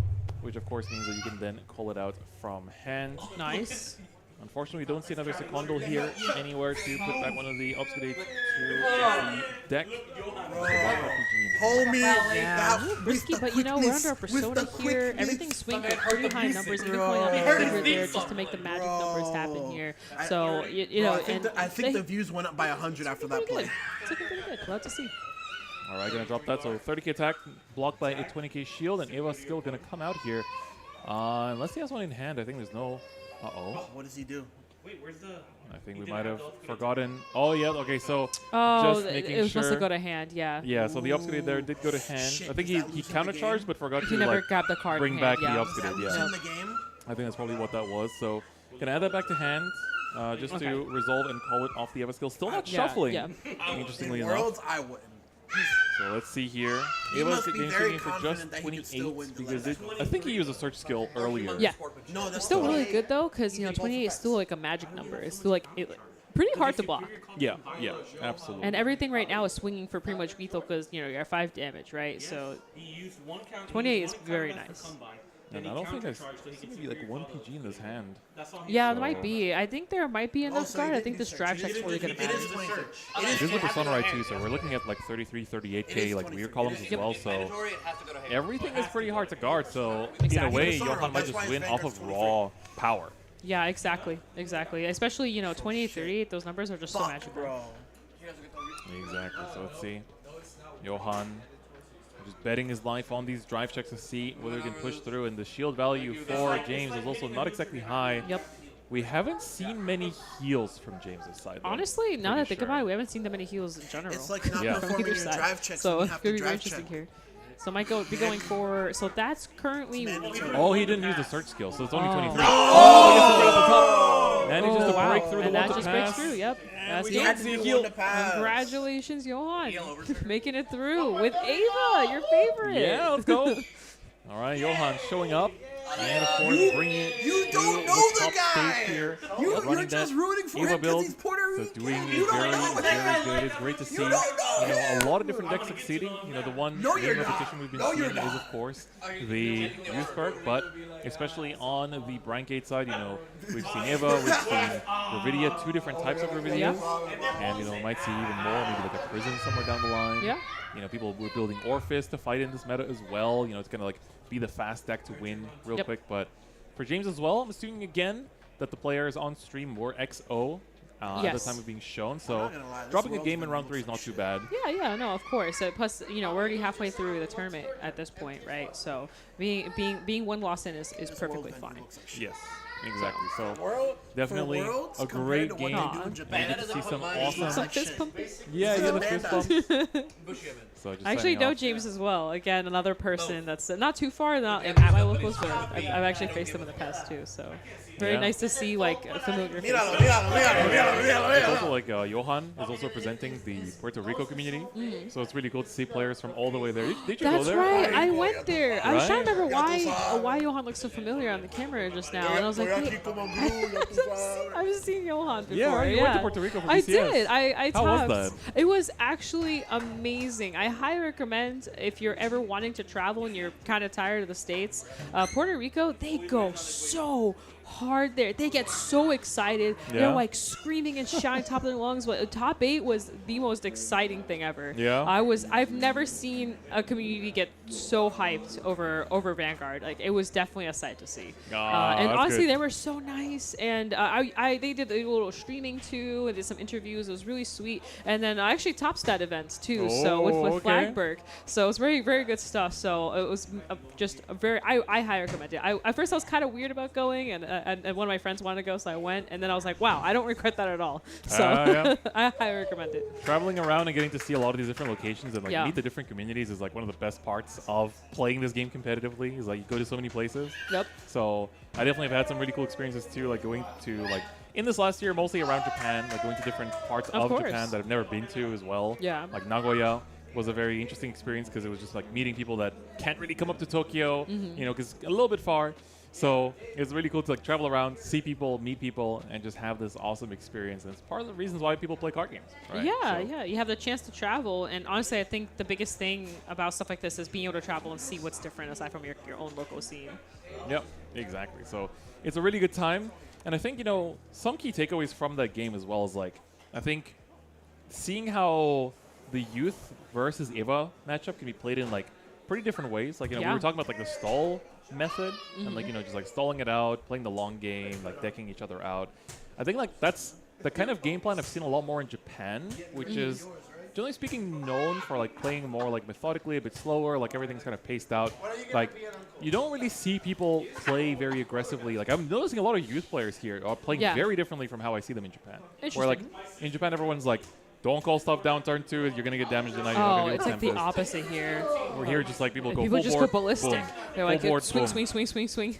which of course means that you can then call it out from hand. Nice. Unfortunately, we don't see another secondal here anywhere to put back one of the upgrades to the deck. Homie, Yeah, that risky, with the but we're under a quickness, with persona the here. quickness. Everything's swinging for pretty high numbers, even pulling out the trigger there just to make the magic numbers happen here. So you know, I think, and I think they- the views went up by 100 after that pretty play. good. It's looking pretty good. We'll have to see. All right, going to drop that. So 30k attack, blocked by a 20k shield, and Eva's skill going to come out here. Unless he has one in hand, I think there's no... Uh-oh. What does he do? Wait, where's the? I think we might have forgotten. Oh, yeah, okay, so Oh, just making it was supposed to sure. go to hand. Yeah. Yeah, so the upgrade there did go to hand. Shit, I think does he that lose him the countercharged, game? but forgot He to never like grabbed the card. bring in back hand, the yeah. Does that upgrade. lose Yeah, him the game? I think that's probably what that was. So gonna add that back to hand, just Okay. to resolve and call it off the Eva skill. Still not Yeah, shuffling. yeah. Interestingly In enough. Worlds, I wouldn't. So let's see here. He Eva's must be getting very shooting for confident just that he could still 28 win the because left. I think he used a search skill earlier. Yeah. No, that's Still really 28. good though, because you know Both 28 is effects. still like a magic number. It's still like pretty hard to block. Yeah, absolutely. And everything right now is swinging for pretty much lethal because you know you're at 5 damage, right? So He used one counter. 28 is very nice. And I don't think there's maybe like one PG in this hand. Yeah, So- there might be. I think there might be enough so guard. he I did think his this search. drive He check's did really his- gonna it is matter. 23. This is the Persona right too, so we're looking at like 33, 38k, like weird columns as well. So everything is pretty hard to guard. So in a Exactly. way, Persona, Johan might that's why just his win off Vanguard's of raw power. Yeah, exactly. Especially 28, 38. Those numbers are just so Fuck, magical. bro. Exactly. So let's see. Johan just betting his life on these drive checks to see whether he can push through. And the shield value for James is also not exactly high. Yep. We haven't seen many heals from James's side. though. Honestly, now that I Pretty think sure. about it, we haven't seen that many heals in general. It's like not Yeah. from performing either your side. drive checks. So when you it's have gonna to be very drive interesting check. here. So might be going for. So that's currently. mandatory. Oh, he didn't use the search skill, so it's only Oh. 23. Oh, he gets it right at the top. And he just to wow. break through the And one that to just pass. breaks through. Yep. That's We it. had to do one to pass. Congratulations, Johan, making it through with Ava, your favorite. Yeah, let's go. All right, Johan showing up. And of course, bringing it You to don't the know the top guy. stage here. You're running just that rooting for Eva him because build. he's Puerto So Rican. doing You it don't very, know very him. good. It's great to see. You don't know A lot of different decks succeeding. The one No, main you're not. repetition we've been No, seeing you're is, not. of course, the youth perk, but especially on the Brandgate side, we've seen Eva, we've seen Revidia, 2 different types of Revidias, and might see even more, maybe like a prison somewhere down the line. Yeah. People were building Orphis to fight in this meta as well. It's gonna like be the fast deck to win real Yep. quick. But for James as well, I'm assuming again that the players on stream were XO at the Yes. time of being shown. I'm So not gonna lie, this dropping a world's game in been round the 3 is most not too shit. bad. Yeah, no, of course. Plus, we're already halfway through the tournament at this point, right? So being one loss in is This perfectly world fine. venue looks like shit. Yes, exactly. So World, definitely for Worlds, a compared great to what game. they do in And Japan, you get to see some awesome. Some fist pumping. Yeah, you get the fist bumps. Bush Evans. So just I actually signing know off. James as well. Again, another person that's not too far, not at my local store. I've actually faced him in the past too. So very Yeah. nice to see like a familiar face. Míralo, míralo, míralo, míralo, míralo, It's míralo. also like Johan is also presenting the Puerto Rico community, so it's really cool to see players from all the way there. Did you go That's there? right. I went there. I was trying to Right? remember why Johan looks so familiar on the camera just now, and I was like, Estoy wait, aquí como Blue, ya tú sabes. I've seen Johan before. Yeah, you went to Puerto Rico for I BCS. did. I How was topped. that? It was actually amazing. I highly recommend if you're ever wanting to travel and you're kind of tired of the States. Puerto Rico, they go so hard there. They get so excited. They're Yeah. like screaming and shouting top of their lungs. But top 8 was the most exciting thing ever. Yeah. I've never seen a community get so hyped over Vanguard. Like it was definitely a sight to see. And that's honestly, good. they were so nice. And they did a little streaming too. And did some interviews. It was really sweet. And then actually top stat events too. So with Oh, okay. Flagberg. So it was very, very good stuff. So it was just a very, I highly recommend it. At first I was kind of weird about going, and one of my friends wanted to go, so I went. And then I was like, wow, I don't regret that at all. So Yeah. I highly recommend it. Traveling around and getting to see a lot of these different locations and like Yeah. meet the different communities is like one of the best parts of playing this game competitively. Is like you go to so many places. Yep. So I definitely have had some really cool experiences too, like going to like in this last year mostly around Japan, like going to different parts Of of course. Japan that I've never been to as well. Yeah. Like Nagoya was a very interesting experience because it was just like meeting people that can't really come up to Tokyo, Mm-hmm. you know, because a little bit far. So it's really cool to like travel around, see people, meet people, and just have this awesome experience. And it's part of the reasons why people play card games. Right? Yeah, So- yeah. You have the chance to travel, and honestly, I think the biggest thing about stuff like this is being able to travel and see what's different aside from your own local scene. Yep, exactly. So it's a really good time. And I think, you know, some key takeaways from that game as well is like, I think seeing how the youth versus Eva matchup can be played in like pretty different ways. Like, you know, we Yeah. were talking about like the stall method and like, you know, just like stalling it out, playing the long game, like decking each other out. I think like that's the kind of game plan I've seen a lot more in Japan, which is generally speaking known for like playing more like methodically, a bit slower, like everything's kind of paced out. Like you don't really see people play very aggressively. Like I'm noticing a lot of youth players here are playing Yeah. very differently from how I see them in Japan. Where like Interesting. in Japan everyone's like, don't call stuff down turn 2, you're gonna get damaged tonight. You're not Oh, gonna it's get like the Tempest. opposite here. We're here just like people go People full just board, go ballistic. boom. They're like, Full board, swing, boom. swing, swing, swing, swing,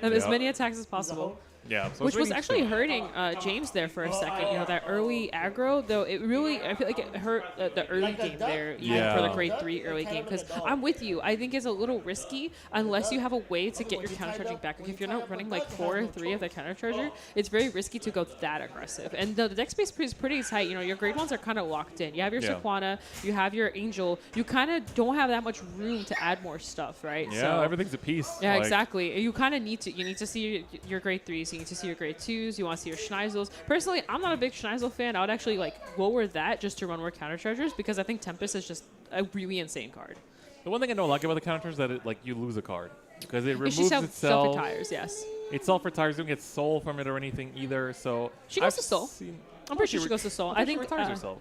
and as Yeah. many attacks as possible. Yeah, so Which it's really was actually interesting. hurting James there for a second. You know, that early aggro, though, it really, I feel like it hurt the early game there, even for the Yeah. grade 3 early game. Because I'm with you. I think it's a little risky unless you have a way to get your counter charging back. Like if you're not running like 4 or 3 of the counter charger, it's very risky to go that aggressive. And the deck space is pretty tight. You know, your grade 1s are kind of locked in. You have your Yeah. Sequana, you have your Angel. You kind of don't have that much room to add more stuff, right? Yeah, So, everything's a piece. yeah, like, exactly. You kind of need to. You need to see your grade 3s. You need to see your grade 2s. You want to see your Schneisels. Personally, I'm not a big Schneisel fan. I would actually like lower that just to run more counter chargers because I think Tempest is just a really insane card. The one thing I don't like about the counters is that it, like you lose a card because it removes She itself. self-retires, yes. It self-retires. You don't get soul from it or anything either. So She goes I've to soul. seen- I'm Oh, pretty sure she goes to soul. I she think retires herself.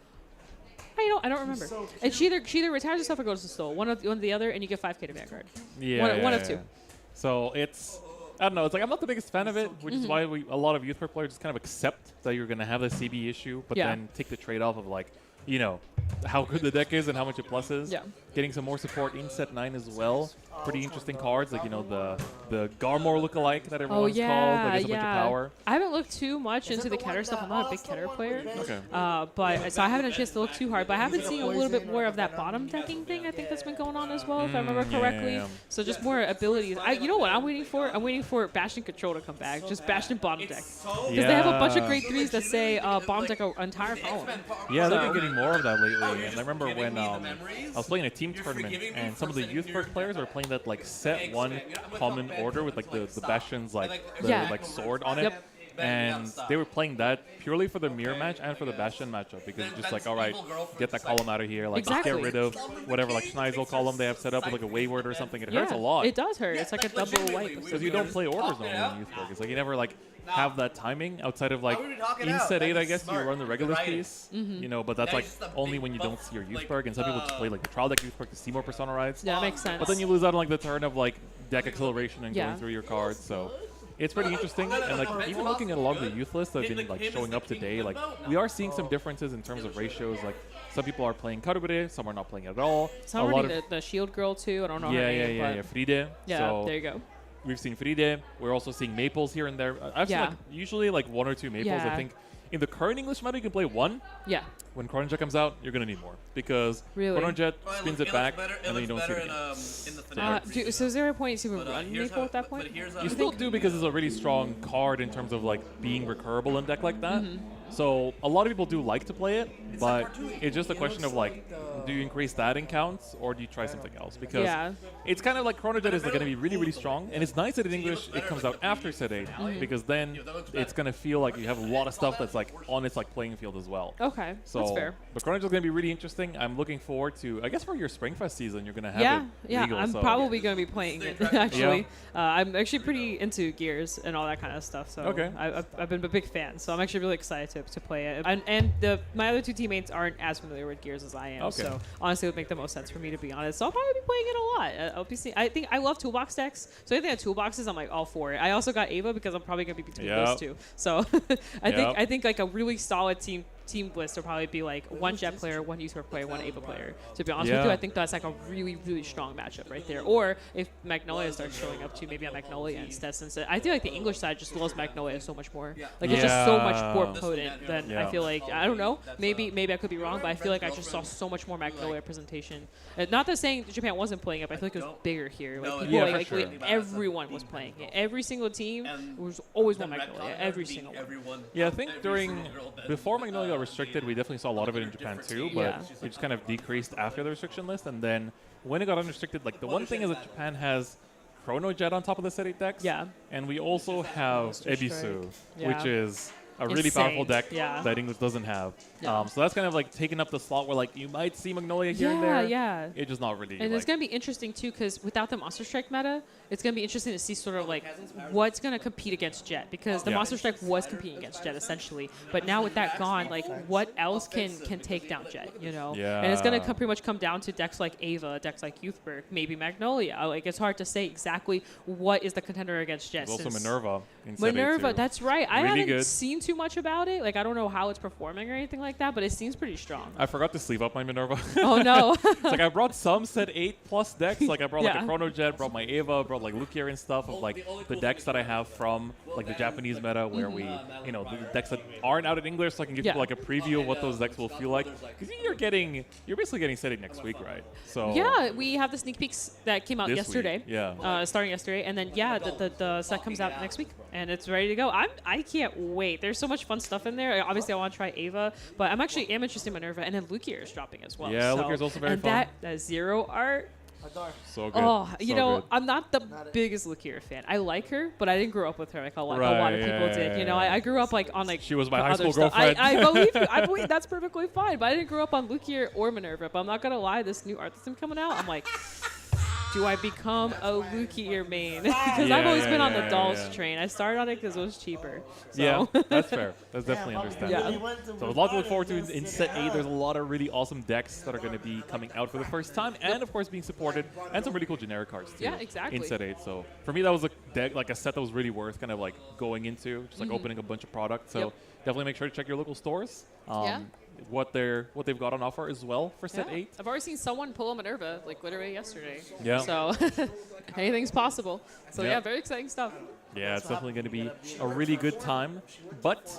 I don't remember. And she either retires herself or goes to soul. One of the other, and you get 5k to Vanguard. Yeah, one of two. So it's I don't know. It's like I'm not the biggest fan of it, which Mm-hmm. is why a lot of youth pro players just kind of accept that you're gonna have the CB issue, but Yeah. then take the trade-off of like, you know, how good the deck is and how much it pluses. Yeah. Getting some more support in set 9 as well. Pretty interesting cards, like, you know, the Garmor lookalike that Oh everyone's called, that gives a bunch of yeah. power. I haven't looked too much into the counter stuff. I'm not a big counter player. Okay. But so I haven't had a chance to look too hard. But I have been seeing a little bit more of that bottom decking thing. I think that's been going on as well, if I remember yeah, correctly. yeah. So just more abilities. You know what I'm waiting for? I'm waiting for Bastion Control to come back. Just Bastion bottom deck. Because they have a bunch of grade 3s that say bottom deck an entire column. Yeah, they've So- been getting more of that lately. And I remember when I was playing a team tournament, and some of the youth pro players were playing that like set 1 common order with like the Bastion's like the Yeah. like sword on it. Yep. and they were playing that purely for the mirror match and for the Bastion matchup because it's just like, all right, get that column out of here, like just Exactly. get rid of whatever like Schneisel column they have set up with like a wayward or something. It hurts a Yeah, lot. It does hurt. It's like a double wipe. Because you don't play orders normally in Youthberg. It's like you never like have that timing outside of like in set 8, I guess you run the regular piece, you know, but that's like only when you don't see your Youthberg, and some people just play like the trial deck Youthberg to see more Persona rides. Yeah, that makes sense. But then you lose out on like the turn of like deck acceleration and Yeah. going through your cards, so it's pretty interesting. And like even looking at a lot of the youth lists that have been like showing up today, like we are seeing some differences in terms of ratios. Like some people are playing Karubere, some are not playing at all. Some a are lot running the shield girl too. I don't know her name, but Fride. yeah, So there you go. we've seen Fride. We're also seeing Maples here and there. I've seen Yeah. like usually like 1 or 2 Maples. Yeah. I think in the current English meta you can play 1. Yeah. When Chronojet comes out, you're gonna need more because Really? Chronojet spins it back and then you don't see it again. So is there a point to even run Maple at that point? You still do because it's a really strong card in terms of like being recurable in deck like that. So a lot of people do like to play it, but it's just a question of like, do you increase that in counts or do you try something else? Because it's kind of like Chronojet is going to be really, really strong, and it's nice that in English it comes out after set 8 because then it's going to feel like you have a lot of stuff that's like on its like playing field as well. Okay, So, that's fair. but Chronojet is going to be really interesting. I'm looking forward to, I guess for your Springfest season, you're going to have it legal. I'm so. probably going to be playing it, actually. I'm actually pretty into Gears and all that kind of stuff, so Okay. I've been a big fan, so I'm actually really excited to play it. And my other 2 teammates aren't as familiar with Gears as I am, Okay. so honestly it would make the most sense for me to be honest. So I'll probably be playing it a lot. I'll be I think I love toolbox decks, so anything that toolboxes, I'm like all for it. I also got Ava because I'm probably going to be between those two. So I think like a really solid team list will probably be like 1 Jet player, 1 Youthberg player, 1 Ava player. To be honest with you, I think that's like a really, really strong matchup right there. Or if Magnolia starts showing up too, maybe on Magnolia instead. Since I feel like the English side just loves Magnolia so much more. Like it's just so much more potent than I feel like. I don't know. Maybe I could be wrong, but I feel like I just saw so much more Magnolia representation. Not that saying Japan wasn't playing it, but I feel like it was bigger here. Like people, like everyone was playing it. Every single team was always one Magnolia. Every single one. Yeah, I think before Magnolia got restricted, we definitely saw a lot of it in Japan too, but it just kind of decreased after the restriction list. And then when it got unrestricted, like the one thing is that Japan has Chronojet on top of the set 8 decks. Yeah. And we also have Ebisu, Yeah. which is a really Insane. powerful deck Yeah. that English doesn't have. Yeah. So that's kind of like taking up the slot where like you might see Magnolia here and there. Yeah. It's just not really. And like, it's going to be interesting, too, because without the Monster Strike meta, it's going to be interesting to see sort of like what's going to compete against Jet. Because the Monster Strike was competing against Jet, essentially. But now with that gone, like what else can take down Jet, you know? Yeah. And it's going to pretty much come down to decks like Ava, decks like Youthberg, maybe Magnolia. Like it's hard to say exactly what is the contender against Jet. There's also Minerva in set 8 Minerva, too. that's right. I Really haven't good. seen too much about it. Like I don't know how it's performing or anything like that, but it seems pretty strong. I forgot to sleeve up my Minerva. Oh no. It's like I brought some set 8 plus decks. Like I brought like Yeah. a Chronojet, brought my Ava, brought like Lukier and stuff of like the decks that I have from like the Japanese meta where we, you know, the decks that aren't out in English, so I can give people like a preview of what those decks will feel like. Because you're basically getting set 8 next week, right? So Yeah, we have the sneak peeks that came out This yesterday. week, yeah. Starting yesterday, and then the set comes out next week, and it's ready to go. I can't wait. There's so much fun stuff in there. Obviously, I want to try Ava, but I'm actually interested in Minerva, and then Lukier is dropping as well. Yeah, so, Lukier's also very and fun. that Zero art. So good. Oh, you So know, good. I'm not the biggest Lukier fan. I like her, but I didn't grow up with her like a lot Right, of people did. You know, I grew up like on like She was my the high other school stuff. girlfriend. I believe you. I believe that's perfectly fine. But I didn't grow up on Lukier or Minerva. But I'm not gonna lie, this new art system coming out, I'm like, do I become a Lukier main? Because I've always been on the dolls train. I started on it because it was cheaper. So. Yeah, that's fair. That's definitely understandable. Yeah. So a lot to look forward to in set 8. There's a lot of really awesome decks that are going to be coming out for the first time, and of course being supported, and some really cool generic cards too. Yeah, exactly. In set 8. So for me, that was a deck, like a set that was really worth kind of like going into, just like opening a bunch of products. So definitely make sure to check your local stores. What they've got on offer as well for set 8. I've already seen someone pull a Minerva like literally yesterday. Yeah. So anything's possible. So Yeah. yeah, very exciting stuff. Yeah, it's definitely going to be a really good time. But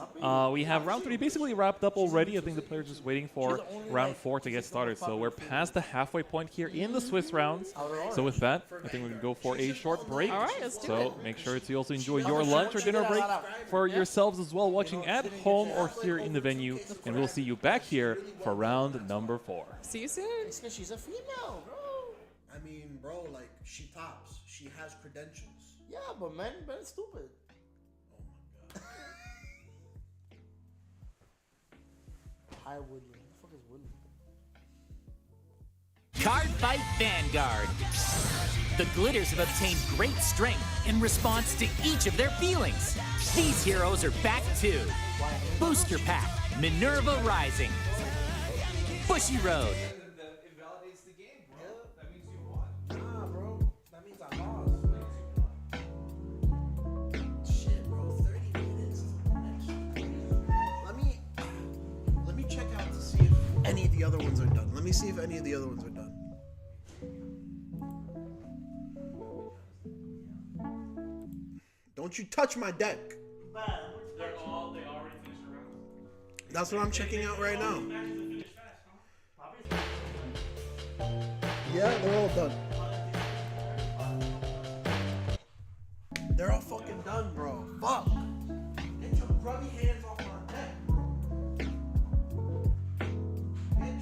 we have round 3 basically wrapped up already. I think the players are just waiting for round 4 to get started. So we're past the halfway point here in the Swiss rounds. So with that, I think we're going to go for a short break. All right, let's do So make sure to also enjoy your lunch or dinner break for yourselves as well, watching at home or here in the venue. And we'll see you back here for round number 4. See you soon. It's because she's a female, bro. I mean, bro, like, she tops. She has credentials. Yeah, but men stupid. Oh, my God. Hi, Woodland. Who the fuck is Woodland? Card Fight Vanguard. The Glitters have obtained great strength in response to each of their feelings. These heroes are back too. Booster Pack, Minerva Rising, Bushy Road, It validates the game, bro. That means you won. Nah, bro. That means I lost. Shit, bro. 30 minutes. Let me check out to see if any of the other ones are done. Let me see if any of the other ones are done. Don't you touch my deck. They already finished the round. That's what I'm checking out right now. Matches that finish fast, huh? Yeah, they're all done. They're all fucking done, bro. Fuck. Get your grubby hands off my deck, bro. Get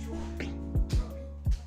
your grubby hands off my deck.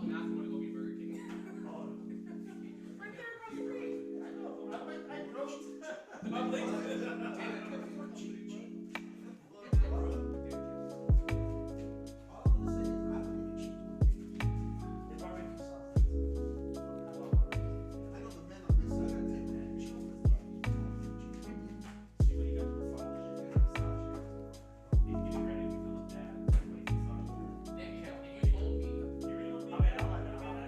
Math want to go be Burger King. Right there across the street. I know. I wrote. I'm late to this. Damn, and you told me.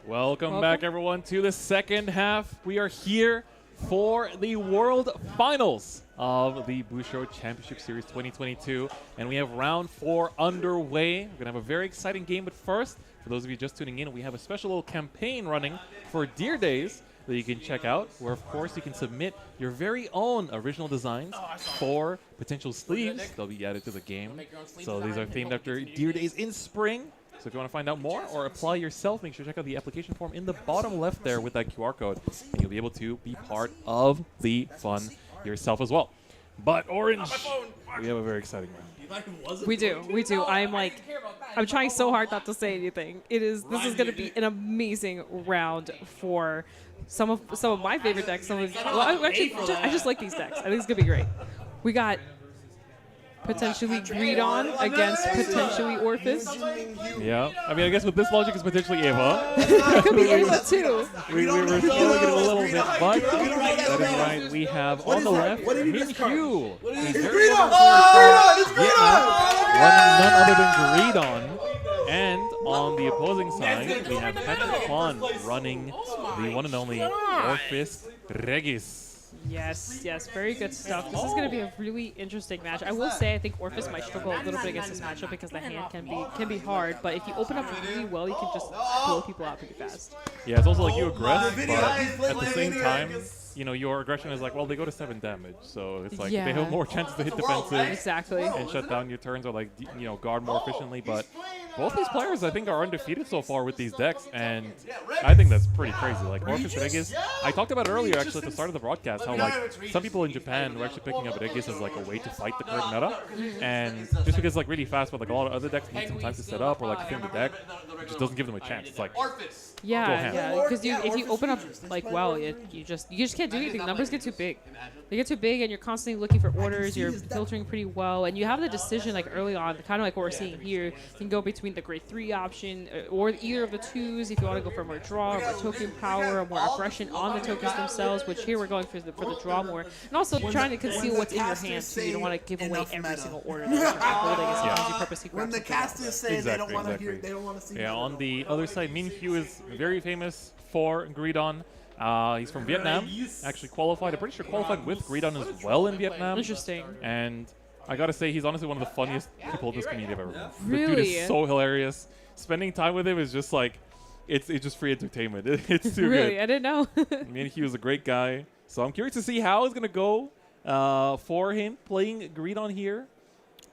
Welcome back, everyone, to the second half. We are here for the World Finals of the Busho Championship Series 2022, and we have round 4 underway. We're going to have a very exciting game, but first, for those of you just tuning in, we have a special little campaign running for Deer Days that you can check out, where, of course, you can submit your very own original designs for potential sleeves. They'll be added to the game. So these are themed after Deer Days in spring. So if you want to find out more or apply yourself, make sure to check out the application form in the bottom left there with that QR code, and you'll be able to be part of the fun yourself as well. But Orange, we have a very exciting round. We do. I'm trying so hard not to say anything. This is going to be an amazing round for some of my favorite decks. I just like these decks. I think it's going to be great. We got potentially Greedon against potentially Orphis. Yeah, I mean, I guess with this logic, it's potentially Ava. It could be Ava too. we were slowing it a little bit, but that is right. We have on the left, Min-Hugh. He's very running none other than Greedon. And on the opposing side, we have Patrick Kwan running the one and only Orphis Regis. Yes, very good stuff. This is going to be a really interesting match. I will say I think Orphis might struggle a little bit against this matchup because the hand can be hard, but if you open up really well, you can just blow people out pretty fast. Yeah, it's also like you aggress, but at the same time, you know, your aggression is like, well, they go to 7 damage, so it's like they have more chances to hit defensive and shut down your turns or, like, you know, guard more efficiently. But both these players, I think, are undefeated so far with these decks, and I think that's pretty crazy. Like, Orphis Regis, I talked about earlier, actually, at the start of the broadcast, how, like, some people in Japan were actually picking up Regis as, like, a way to fight the current meta, and just because, like, really fast, but, like, a lot of other decks need some time to set up or, like, thin the deck, it just doesn't give them a chance. It's like, yeah, because if you open up, like, well, you just can't do anything. Numbers get too big. They get too big, and you're constantly looking for orders. You're filtering pretty well, and you have the decision, like, early on, kind of like what we're seeing here. You can go between the grade 3 option or either of the 2s if you want to go for more draw, more token power, or more aggression on the tokens themselves, which here we're going for the draw more. And also trying to conceal what's in your hand, so you don't want to give away every single order that you're holding as long as you purposely grab When the casters say they don't want to hear, they don't want to see. Yeah, on the other side, Min-Hugh is very famous for Greedon. He's from Vietnam, actually qualified. I'm pretty sure qualified with Greedon as well in Vietnam. Interesting. And I gotta say, he's honestly one of the funniest people in this community I've ever met. Really? The dude is so hilarious. Spending time with him is just like, it's just free entertainment. It's too really? good. I didn't know. Min-Hugh is a great guy. So I'm curious to see how it's gonna go for him playing Greedon here.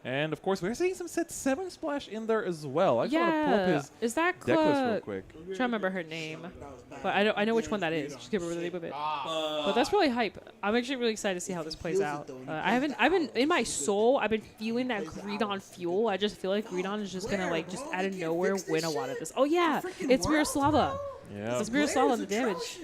And of course, we're seeing some set 7 splash in there as well. I just want to pull up his is that deck list real quick. I'm trying to remember her name, but I know which one that is. Just give her the name of it. But that's really hype. I'm actually really excited to see how this plays out. I've been in my soul. I've been feeling that Greedon fuel. I just feel like Greedon is just gonna, like, just out of nowhere win a lot of this. Oh yeah, it's Miroslava. Yeah, it's Miroslava on the damage.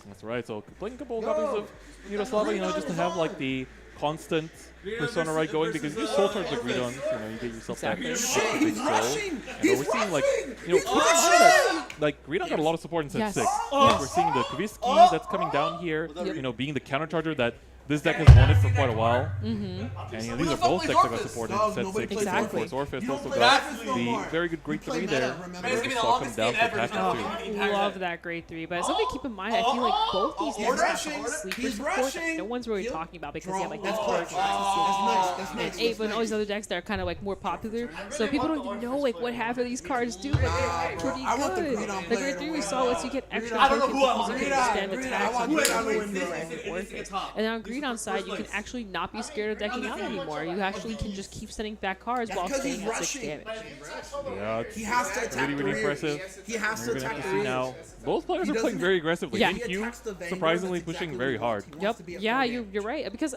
That's right. So playing a couple of copies of Miroslava, you know, just to have like the constant persona right going, because you soul charge the Greedons, you know, you get yourself that big soul. And we're seeing, like, you know, keep in mind that, like, Greedon got a lot of support in set 6. We're seeing the Kviski that's coming down here, you know, being the counter charger that this deck has wanted for quite a while. And, you know, these are both decks that got supported in set 6. Exactly. Of course, Orphis also got the very good grade 3 there. We're saw come down for Patrick 2. Love that grade 3, but something to keep in mind, I feel like both these decks have sleeper support that no one's really talking about because you have, like, and Ava and all these other decks that are kind of, like, more popular. So people don't even know, like, what half of these cards do, but they're pretty good. The grade 3 we saw lets you get extra tokens because you can extend attacks on Orphis. And then on Greedon side, you can actually not be scared of decking out anymore. You actually can just keep sending back cards while staying at 6 damage. Yeah, he has to attack really impressive. He has to attack the now. Both players are playing very aggressively. Yeah. Min-Hugh surprisingly pushing very hard. Yep. Yeah, you're right. Because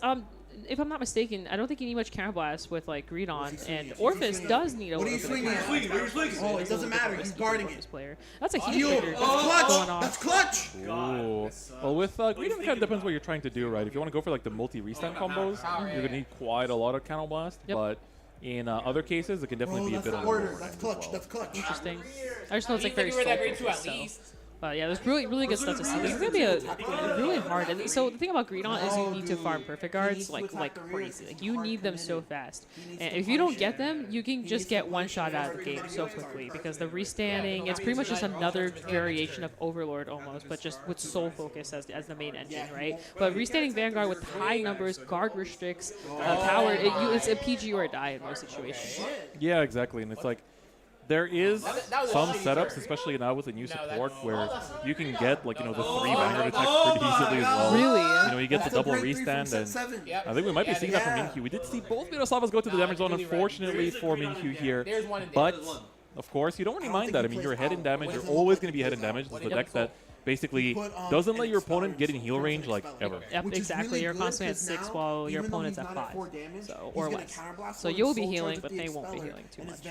if I'm not mistaken, I don't think you need much Counterblast with, like, Greedon, and Orphis does need a little bit of Counterblast. Oh, it doesn't matter. He's guarding it. Player. That's a huge trigger. That's clutch. That's clutch. Ooh. Well, with Greedon, it kind of depends what you're trying to do, right? If you want to go for, like, the multi-restand combos, you're going to need quite a lot of Counterblast, but in other cases, it can definitely be a bit on the lower That's end clutch. as well. That's clutch. Interesting. I just know it's, like, very soulful. But yeah, there's really good stuff to see. This is gonna be a really hard. And so the thing about Greedon is you need to farm perfect guards like crazy. Like you need them so fast. And if you don't get them, you can just get one shot out of the game so quickly because the restanding, it's pretty much just another variation of Overlord almost, but just with soul focus as the main engine, right? But restanding Vanguard with high numbers, guard restricts, power, it's a PG or a die in most situations. Yeah, exactly. And it's like, there is some setups, especially now with the new support, where you can get like the 3 Vanguard attacks pretty easily as well. Really? You get the double restand, and I think we might be seeing that from Minkyu. We did see both Miroslavas go to the damage zone, unfortunately for Minkyu here. But of course, you don't really mind that. I mean, you're ahead in damage. You're always going to be ahead in damage. It's the deck that basically doesn't let your opponent get in heal range like ever. Yep, exactly. You're constantly at 6 while your opponent's at 5, so or less. So you'll be healing, but they won't be healing too much.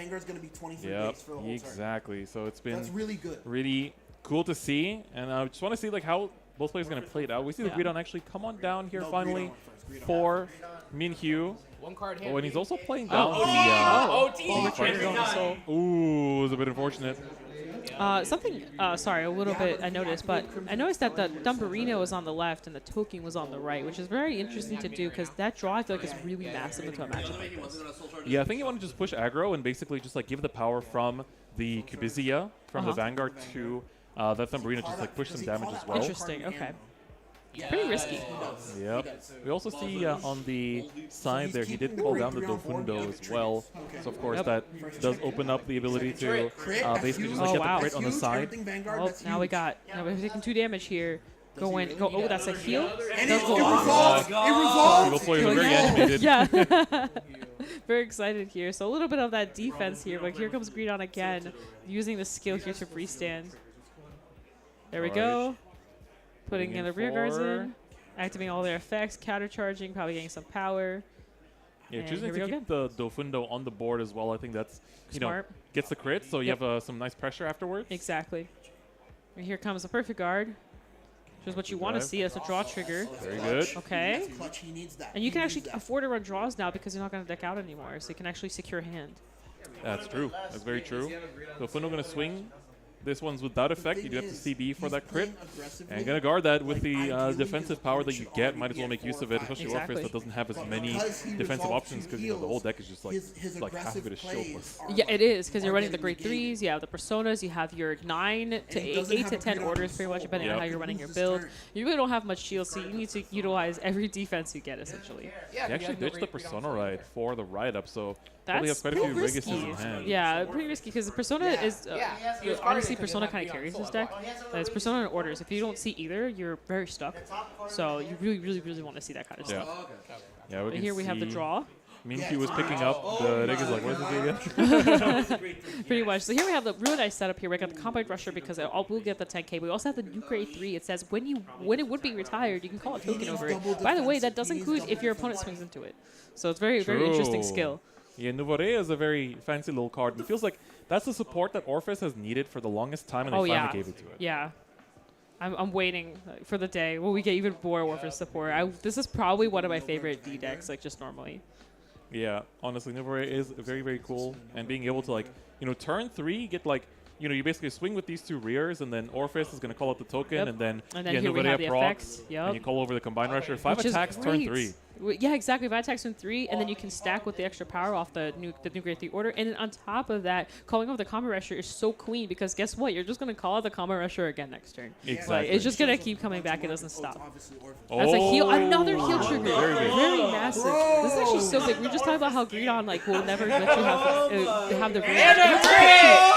Yep, exactly. So it's been really cool to see, and I just want to see like how both players are going to play it out. We see the Greedon actually come on down here finally for Minkyu. Oh, and he's also playing down the Ooh, it was a bit unfortunate. Sorry, a little bit I noticed, but I noticed that the Dumbarino was on the left and the Toking was on the right, which is very interesting to do because that draw I feel like is really massive into a matchup like this. Yeah, I think you want to just push aggro and basically just like give the power from the Kubizia, from the Vanguard to that Dumbarino, just like push some damage as well. Interesting, okay. Pretty risky. Yep. We also see on the side there, he did call down the Dofundo as well. So, of course, that does open up the ability to basically just like, get the crit on the side. Well, now we're taking 2 damage here. Oh, that's a heal? And it revolved! Both players are very animated. Yeah. Very excited here. So a little bit of that defense here, but here comes Greedon again, using the skill here to freestand. There we go. Putting in the rear guards in, activating all their effects, countercharging, probably getting some power. Yeah, choosing to keep the Dofundo on the board as well. I think that's, smart. Gets the crit, so you have some nice pressure afterwards. Exactly. And here comes the perfect guard. Which is what you want to see as a draw trigger. Very good. Okay. And you can actually afford to run draws now because you're not going to deck out anymore, so you can actually secure hand. That's true. That's very true. Dofundo going to swing. This one's without effect. You do have to CB for that crit. And going to guard that with the defensive power that you get. Might as well make use of it, especially Orpheus that doesn't have as many defensive options because the whole deck is just like half of it is shieldless. Yeah, it is because you're running the grade 3s, you have the personas, you have your 8 to 10 orders pretty much depending on how you're running your build. You really don't have much shield, so you need to utilize every defense you get essentially. He actually ditched the persona ride for the ride up, so probably have quite a few Regises in hand. Yeah, pretty risky because the persona is honestly persona kind of carries this deck. It's persona and orders. If you don't see either, you're very stuck. So you really want to see that kind of stuff. Yeah, but here we have the draw. Minkyu was picking up the Regi's like, what is it again? Pretty much. So here we have the really nice setup here. We got the Combine Rusher because we'll get the 10k. We also have the new grade 3. It says when it would be retired, you can call a token over it. By the way, that does include if your opponent swings into it. So it's very interesting skill. Yeah, Nouveau-Ré is a very fancy little card. It feels like that's the support that Orpheus has needed for the longest time, and they finally gave it to it. Yeah. I'm waiting for the day when we get even more Orpheus support. This is probably one of my favorite D decks, like just normally. Yeah, honestly, Nouveau-Ré is very cool, and being able to turn 3, get you basically swing with these 2 rears, and then Orpheus is going to call out the token, and then here we have the effects. And you call over the Combine Rusher. 5 attacks, turn 3. Yeah, exactly. 5 attacks turn 3, and then you can stack with the extra power off the new grade 3 order. And then on top of that, calling over the Combo Rusher is so clean because guess what? You're just going to call out the Combo Rusher again next turn. Exactly. It's just going to keep coming back. It doesn't stop. That's a heal. Another heal trigger. Very massive. This is actually so big. We were just talking about how Greedon will never let you have the range.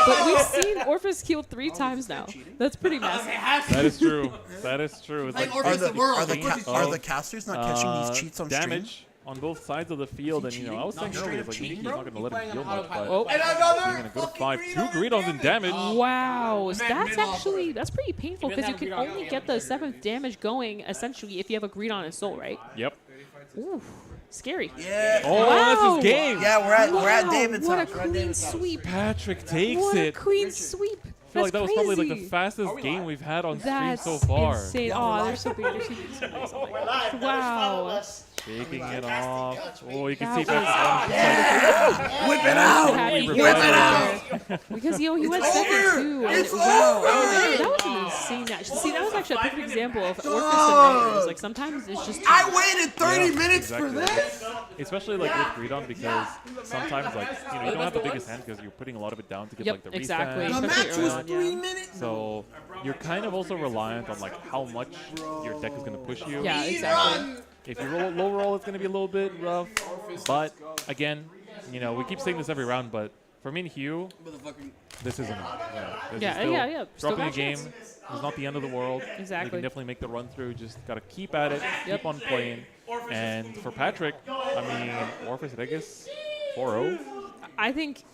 But we've seen Orpheus heal 3 times now. That's pretty massive. That is true. That is true. It's are the casters not catching these cheats on damage on both sides of the field? And I was saying earlier, Minkey's not going to let him heal much, but he's going to go to 5. 2 Greedons in damage. Wow, that's pretty painful because you can only get the 7th damage going essentially if you have a Greedon and Soul, right? Yep. Ooh, scary. Yeah. Oh, wow. that's his game. Yeah, we're at David's house. What a clean sweep. Patrick takes what it. What a clean sweep. I feel like that was probably like the fastest game we've had on stream so far. That's insane. Oh, they're so big. They're so big. Wow. Taking it off. Oh, you can That see was- Patrick. Whip it out! Patty Whip was it there. Because he went It's 7-2. over! And It's wow, over! that was an insane match. See, that was actually a perfect example of Orphis and numbers. Like sometimes it's just. I waited 30 Yeah, minutes for exactly. this. Especially like with Greedon, because sometimes like you don't have the biggest hand because you're putting a lot of it down to get Yep, like the exactly. restand. The Especially match early was on, 3 yeah. minutes. So you're kind of also reliant on like how much your deck is going to push you. Yeah, exactly. If you roll low roll, it's going to be a little bit rough. But again, we keep saying this every round, but for me and Hugh, this isn't. This Yeah, is still yeah. Still Dropping a got game chance. is not the end of the world. Exactly. You can definitely make the run through. Just got to keep at it, Yep. keep on playing. And for Patrick, I mean, Orphis Regis 4-0. I think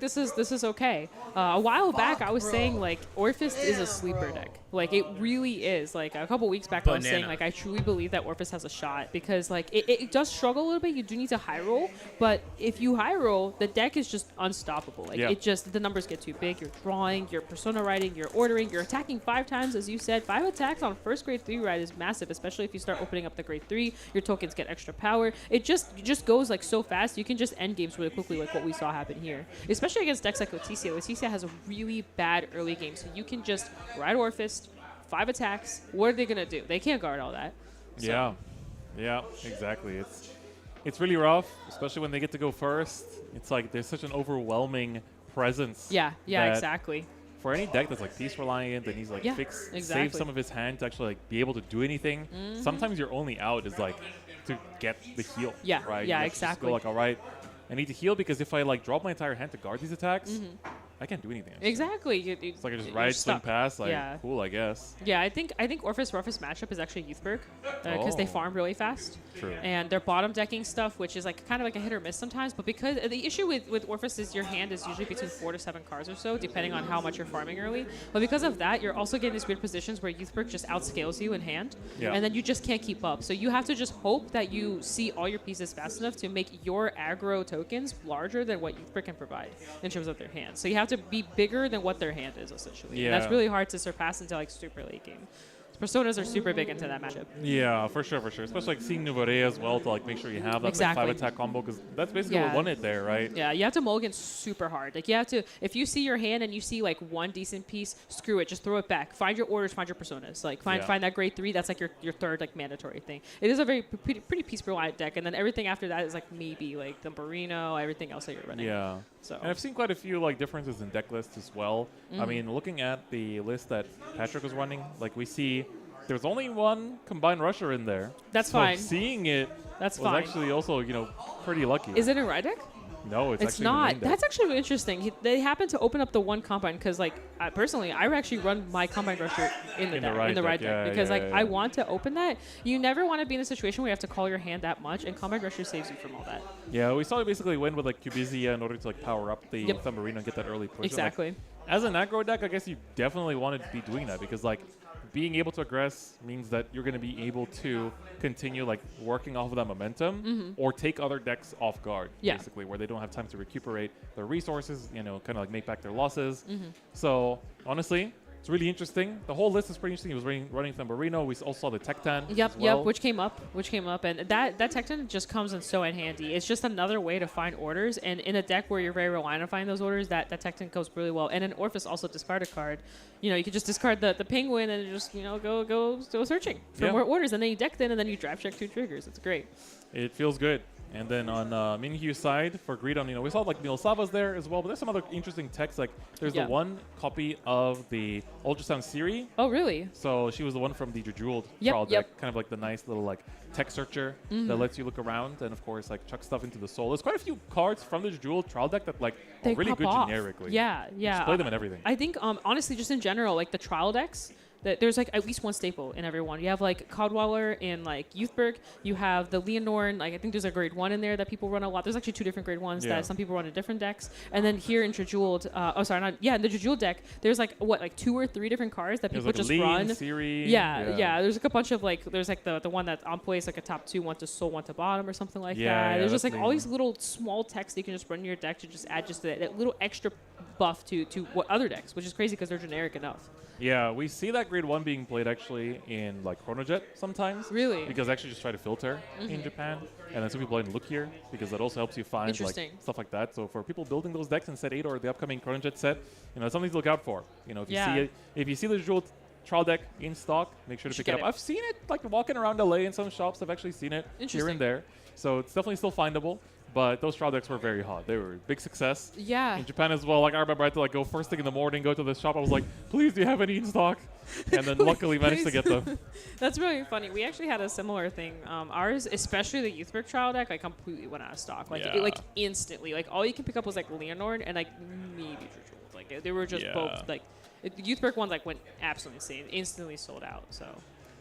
this is okay. A while back, I was saying like Orphis is a sleeper deck. Like it really is. Like a couple weeks back, I was saying like I truly believe that Orphis has a shot because like it does struggle a little bit. You do need to high roll, but if you high roll, the deck is just unstoppable. Like Yeah. it just the numbers get too big. You're drawing, you're persona writing, you're ordering, you're attacking 5 times as you said. 5 attacks on first grade 3 ride is massive, especially if you start opening up the grade 3. Your tokens get extra power. It just goes like so fast. You can just end games really quickly, like what we saw happen here, especially against decks like Leticia. Leticia has a really bad early game, so you can just ride Orphis. 5 attacks. What are they gonna do? They can't guard all that. So. Yeah, exactly. It's really rough, especially when they get to go first. It's like there's such an overwhelming presence. Yeah, that exactly. For any deck that's like piece reliant and he's like Yeah, save exactly. some of his hand to actually like be able to do anything. Sometimes your only out is like to get the heal. Yeah, right. yeah, You have to just exactly. go like, all right, I need to heal because if I like drop my entire hand to guard these attacks, I can't do anything. Exactly. It's like I just you're ride, swing stuck. past, like Yeah. cool, I guess. Yeah, I think Orphis roughest matchup is actually Youthberg because they Oh. farm really fast. True. And they're bottom decking stuff, which is like kind of like a hit or miss sometimes. But because the issue with Orphis is your hand is usually between 4 to 7 cards or so, depending on how much you're farming early. But because of that, you're also getting these weird positions where Youthberg just outscales you in hand, Yeah. and then you just can't keep up. So you have to just hope that you see all your pieces fast enough to make your aggro tokens larger than what Youthberg can provide in terms of their hand. So you have to be bigger than what their hand is essentially. And that's Yeah. really hard to surpass into like super late game. Personas are super big into that matchup. Yeah, for sure. Especially like seeing Nuvarea as well to like make sure you have that Exactly. like 5 attack combo because that's basically Yeah. what won it there, right? Yeah, you have to mulligan super hard. Like you have to, if you see your hand and you see like one decent piece, screw it, just throw it back. Find your orders, find your personas. Like find that grade 3. That's like your third like mandatory thing. It is a very pretty piece reliant deck, and then everything after that is like maybe like the Barino, everything else that you're running. Yeah. So And I've seen quite a few like differences in deck lists as well. I mean, looking at the list that Patrick was running, like we see there's only one combined rusher in there. That's so fine. Seeing it That's was fine. actually also, pretty lucky. Is it a ride deck? No, it's actually not. the main deck. That's actually really interesting. They happen to open up the one combine because, like, personally, I actually run my combine rusher in the ride deck yeah, because, yeah, like, yeah. I want to open that. You never want to be in a situation where you have to call your hand that much, and combine rusher saves you from all that. Yeah, we saw it basically win with like Cubizia in order to like power up the Yep. Thumbarino and get that early push. And, like, Exactly. as an aggro deck, I guess you definitely want to be doing that because like being able to aggress means that you're going to be able to continue like working off of that momentum or take other decks off guard, Yeah. basically, where they don't have time to recuperate their resources, kind of like make back their losses. So honestly, it's really interesting. The whole list is pretty interesting. He was running Thumbarino. We also saw the Tectan. Yep, as well. which came up, and that Tecton just comes in so in handy. It's just another way to find orders, and in a deck where you're very reliant on finding those orders, that Tecton goes really well. And in Orphis also discard a card. You can just discard the penguin and just go searching for more orders, and then you deck then, and then you draft check 2 triggers. It's great. It feels good. And then on Minhyu's side for Greedon, we saw like Milosava's there as well, but there's some other interesting techs. Like there's the one copy of the Ultrasound Siri. Oh, really? So she was the one from the Jejeweled Yep, trial yep. deck, kind of like the nice little like tech searcher that lets you look around and of course like chuck stuff into the soul. There's quite a few cards from the Jejeweled trial deck that like They are really pop good off. generically. Yeah. Just play them in everything. I think honestly, just in general, like the trial decks, that there's like at least one staple in every one. You have like Codwaller in like Youthberg. You have the Leonorn. Like I think there's a grade 1 in there that people run a lot. There's actually 2 different grade 1s that some people run in different decks. And then here in Jejeweled, in the Jejeweled deck, there's like 2 or 3 different cards that people like just Lean, run. Siri. Yeah. There's like a bunch of like there's like the one that's on place like a top 2, one to soul, one to bottom or something like that. There's just like all these little small techs that you can just run in your deck to just add just that little extra buff to what other decks, which is crazy because they're generic enough. Yeah, we see that grade 1 being played actually in like Chronojet sometimes. Really? Because they actually just try to filter in Japan. And then some people play in Look Here because that also helps you find like Interesting. stuff like that. So for people building those decks in set 8 or the upcoming Chronojet set, it's something to look out for. If you Yeah. see it, if you see the Jewel trial deck in stock, make sure to should pick it get up. it. I've seen it like walking around LA in some shops. I've actually seen it here Interesting. and there. So it's definitely still findable. But those trial decks were very hot. They were a big success. Yeah. In Japan as well. Like I remember I had to like go first thing in the morning, go to the shop. I was like, please, do you have any in stock? And then luckily managed to get them. That's really funny. We actually had a similar thing. Ours, especially the Youthbrick trial deck, like completely went out of stock. Like Yeah. like instantly. Like all you can pick up was like Leonord and like maybe Jewel. Like they were just Yeah. both like the Youthbrick one like went absolutely insane. Instantly sold out. So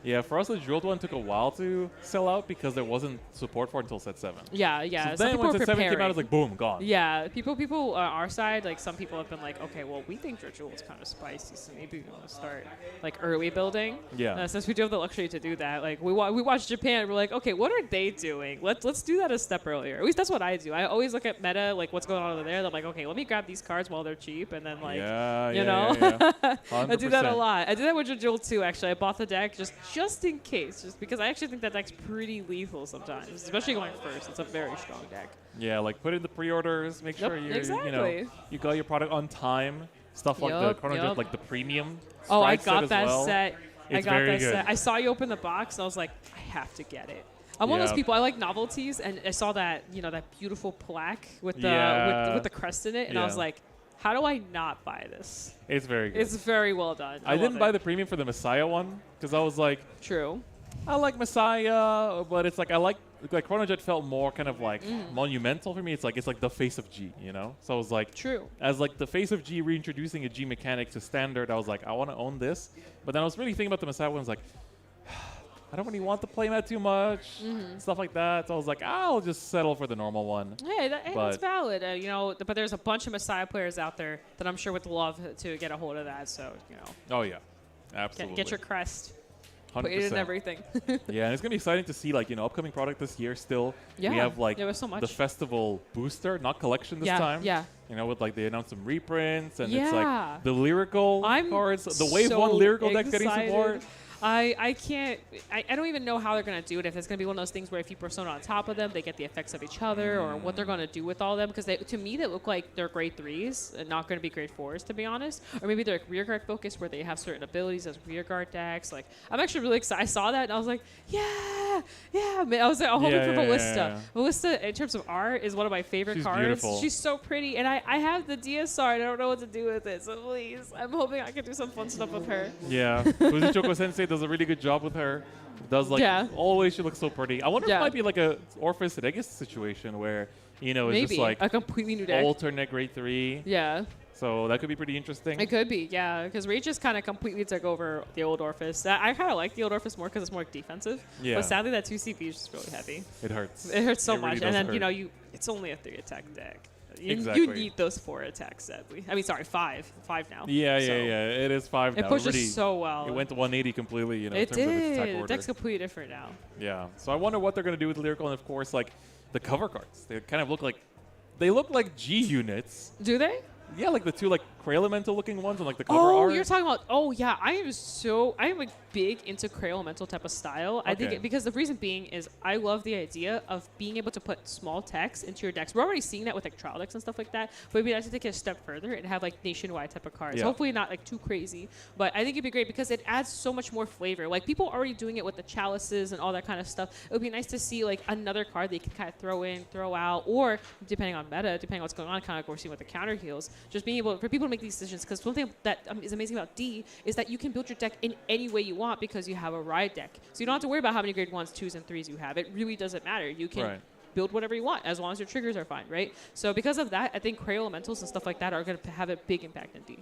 Yeah, for us, the Jeweled one took a while to sell out because there wasn't support for it until set 7. yeah. So Some then people when were set 7 came out, it preparing. was like, boom, gone. Yeah, people our side, like some people have been like, okay, well, we think Jewel is kind of spicy, so maybe we want to start like early building. Yeah. Since we do have the luxury to do that, like we watch Japan, we're like, okay, what are they doing? Let's do that a step earlier. At least that's what I do. I always look at meta, like what's going on over there. I'm like, okay, let me grab these cards while they're cheap, and then like, Yeah, you yeah, know, yeah. I do that a 100%. lot. I did that with Jewel too. Actually, I bought the deck just in case, just because I actually think that deck's pretty lethal sometimes, especially going first. It's a very strong deck. Yeah, like put in the pre-orders, make sure you exactly. you got your product on time. Stuff like Yup, the Chronojet, yup. like the premium. Oh, I strike set got as that well. set. I It's got very that good. set. I saw you open the box, and I was like, I have to get it. I'm one of those Yeah. people. I like novelties, and I saw that that beautiful plaque with the Yeah. with the crest in it, and I was Yeah. like, how do I not buy this? It's very good. It's very well done. I love didn't buy it. the premium for the Messiah one because I was like, True. I like Messiah, but it's like I like Chronojet felt more kind of like monumental for me. It's like the face of G, So I was like, True. as like the face of G reintroducing a G mechanic to standard, I was like, I want to own this. But then I was really thinking about the Messiah one. I was like, I don't really want to play that too much, stuff like that. So I was like, I'll just settle for the normal one. Hey, that's But- valid. But there's a bunch of Messiah players out there that I'm sure would love to get a hold of that. So Oh yeah, absolutely. get your crest. 100%. Put it in everything. Yeah, and it's gonna be exciting to see upcoming product this year. Still, Yeah. we have Yeah, there's so much. the festival booster, not collection this Yeah, time. yeah. With they announced some reprints and it's Yeah. like the lyrical I'm cards, the Wave so 1 lyrical deck getting excited. support. I can't. I don't even know how they're going to do it. If it's going to be one of those things where if you persona on top of them, they get the effects of each other, or what they're going to do with all of them. Because to me, they look like they're grade 3s and not going to be grade 4s, to be honest. Or maybe they're rear guard focused where they have certain abilities as rear guard decks. Like I'm actually really excited. I saw that and I was like, yeah. Man, I was like, I'm hoping for Ballista. Yeah. Ballista, in terms of art, is one of my favorite She's cards. beautiful. She's so pretty, and I have the DSR, and I don't know what to do with it. So please, I'm hoping I can do some fun stuff with her. Yeah, Fujichoko Sensei does a really good job with her. Does Yeah. always she looks so pretty. I wonder if Yeah. it might be like a Orpheus Regis situation where it's Maybe just like a completely new deck. alternate grade 3. Yeah, So that could be pretty interesting. it could be. Yeah, because Rage just kind of completely took over the old Orpheus. I kind of like the old Orpheus more because it's more defensive. Yeah. But sadly, that 2CP is just really heavy. It hurts. It hurts so It really much. does And then hurt. it's only a 3-attack deck. You Exactly. need those 4 attacks, sadly. I mean, sorry, 5 now. Yeah, So It is 5 It now. pushes really, so well. It went to 180 completely, in It terms of its attack did. order. The deck's completely different now. Yeah. So I wonder what they're going to do with Lyrical, and of course, like the cover cards. They kind of look like G units. Do they? Yeah, like the two Cray Elemental looking ones on the cover Oh, art. you're talking about. Oh, yeah. I am like big into Cray Elemental type of style. I think Okay. because the reason being is I love the idea of being able to put small text into your decks. We're already seeing that with trial decks and stuff like that. But it'd be nice to take it a step further and have nationwide type of cards. Yeah. Hopefully not too crazy, but I think it'd be great because it adds so much more flavor. Like people are already doing it with the chalices and all that kind of stuff. It would be nice to see another card they can kind of throw in, throw out, or depending on meta, depending on what's going on, kind of like we're seeing with the counter heals. Just being able for people to make these decisions because one thing that is amazing about D is that you can build your deck in any way you want because you have a ride deck. So you don't have to worry about how many grade 1s, 2s, and 3s you have. It really doesn't matter. You can Right. build whatever you want as long as your triggers are fine, right? So because of that, I think Cray Elementals and stuff like that are going to have a big impact in D.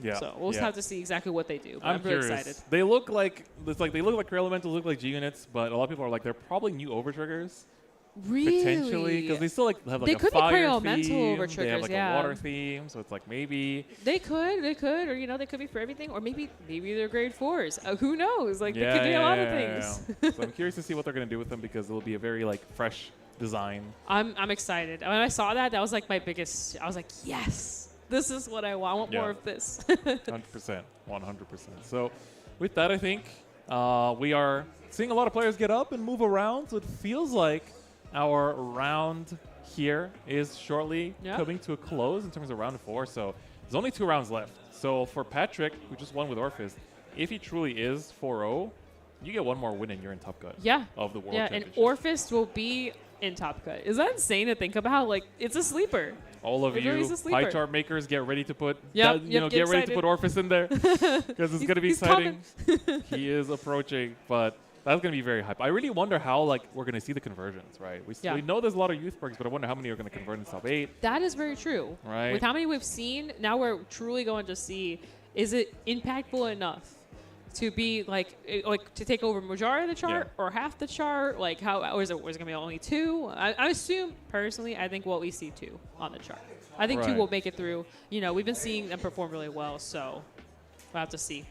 Yeah. So we'll just have to see exactly what they do. But I'm really curious. excited. They look like Cray Elementals, look like G units, but a lot of people are like they're probably new over triggers. Really? Potentially, because they still have They a could be fire Cray Elemental theme, over they have triggers, a water theme, so it's maybe. They could, or they could be for everything, or maybe they're grade 4s. Who knows? They could be a lot of things. Yeah. So I'm curious to see what they're gonna do with them because it'll be a very fresh design. I'm excited. When I saw that was my biggest. I was like, yes. This is what I want. I want Yeah. more of this. 100%. 100%. So with that, I think we are seeing a lot of players get up and move around. So it feels like our round here is shortly Yeah. coming to a close in terms of round 4. So there's only 2 rounds left. So for Patrick, who just won with Orphis, if he truly is 4-0, you get one more win and you're in top cut Yeah. of the World Yeah, and Championship. Orphis will be in top cut. Is that insane to think about? Like, it's a sleeper. All of It really you is a sleeper. pie chart makers, get ready to put Yep, you yep, know, get get ready to excited. put Orphis in there because it's He's- gonna be he's exciting. coming. He is approaching, but that's gonna be very hype. I really wonder how like we're gonna see the conversions, right? Yeah. We know there's a lot of youth perks, but I wonder how many are gonna convert in top 8. That is very true. Right. With how many we've seen, now we're truly going to see, is it impactful enough to be like to take over majority of the chart or half the chart? Like how, or is it gonna be only 2? I assume personally, I think we'll at least see 2 on the chart. I think 2 Right. will make it through. You know, we've been seeing them perform really well, so we'll have to see.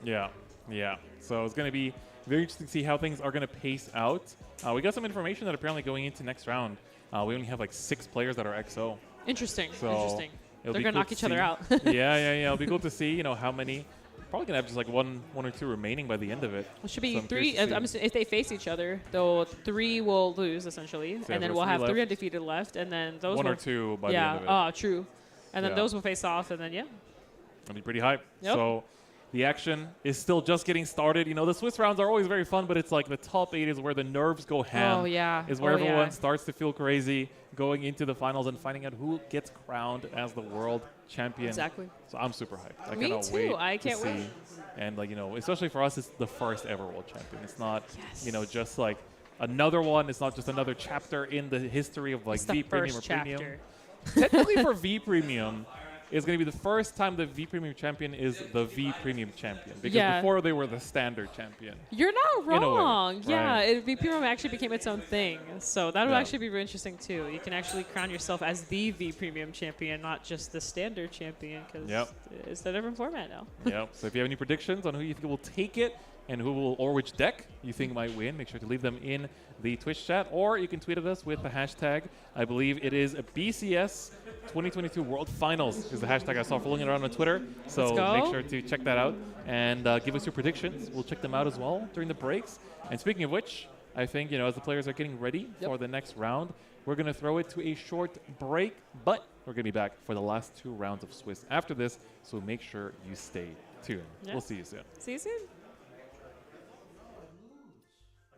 Yeah, yeah. So it's gonna be very interesting to see how things are gonna pace out. We got some information that apparently going into next round, we only have like 6 players that are XO. Interesting. So Interesting. it'll They're be gonna cool knock to each other see. out. Yeah. It'll be cool to see, you know, how many. Probably gonna have just like one or 2 remaining by the end of it. It should So be I'm 3. curious to I'm see. assuming if they face each other, though, 3 will lose essentially, So and then there's we'll 3 have 3 left. undefeated left, and then those 1 will, or 2 by the yeah. end of it. True. And then Yeah. those will face off, and then It'll be pretty hype. Yep. So the action is still just getting started. You know, the Swiss rounds are always very fun, but it's like the top 8 is where the nerves go ham. Oh, yeah. Is where Oh, everyone yeah. starts to feel crazy going into the finals and finding out who gets crowned as the world champion. Exactly. So I'm super hyped. I Me cannot too. wait I to can't wait. see. And like, you know, especially for us, it's the first ever world champion. It's not, you know, just like another one. It's not just another chapter in the history of like It's the V Premium or first Premium. chapter. Technically for V Premium, it's going to be the first time the V Premium champion is the V Premium champion. Because Yeah. before they were the standard champion. You're not In a way, wrong. Yeah, right. it VPRM actually became its own thing. So that would Yeah. actually be really interesting too. You can actually crown yourself as the V Premium champion, not just the standard champion, because Yep. it's a different format now. Yep. So if you have any predictions on who you think will take it and who will, or which deck you think might win, make sure to leave them in the Twitch chat, or you can tweet at us with the hashtag. I believe it is a BCS 2022 World Finals is the hashtag I saw floating around on Twitter. So Let's go. make sure to check that out and give us your predictions. We'll check them out as well during the breaks. And speaking of which, I think, you know, as the players are getting ready for the next round, we're going to throw it to a short break, but we're going to be back for the last 2 rounds of Swiss after this. So make sure you stay tuned. Yeah. We'll see you soon. See you soon.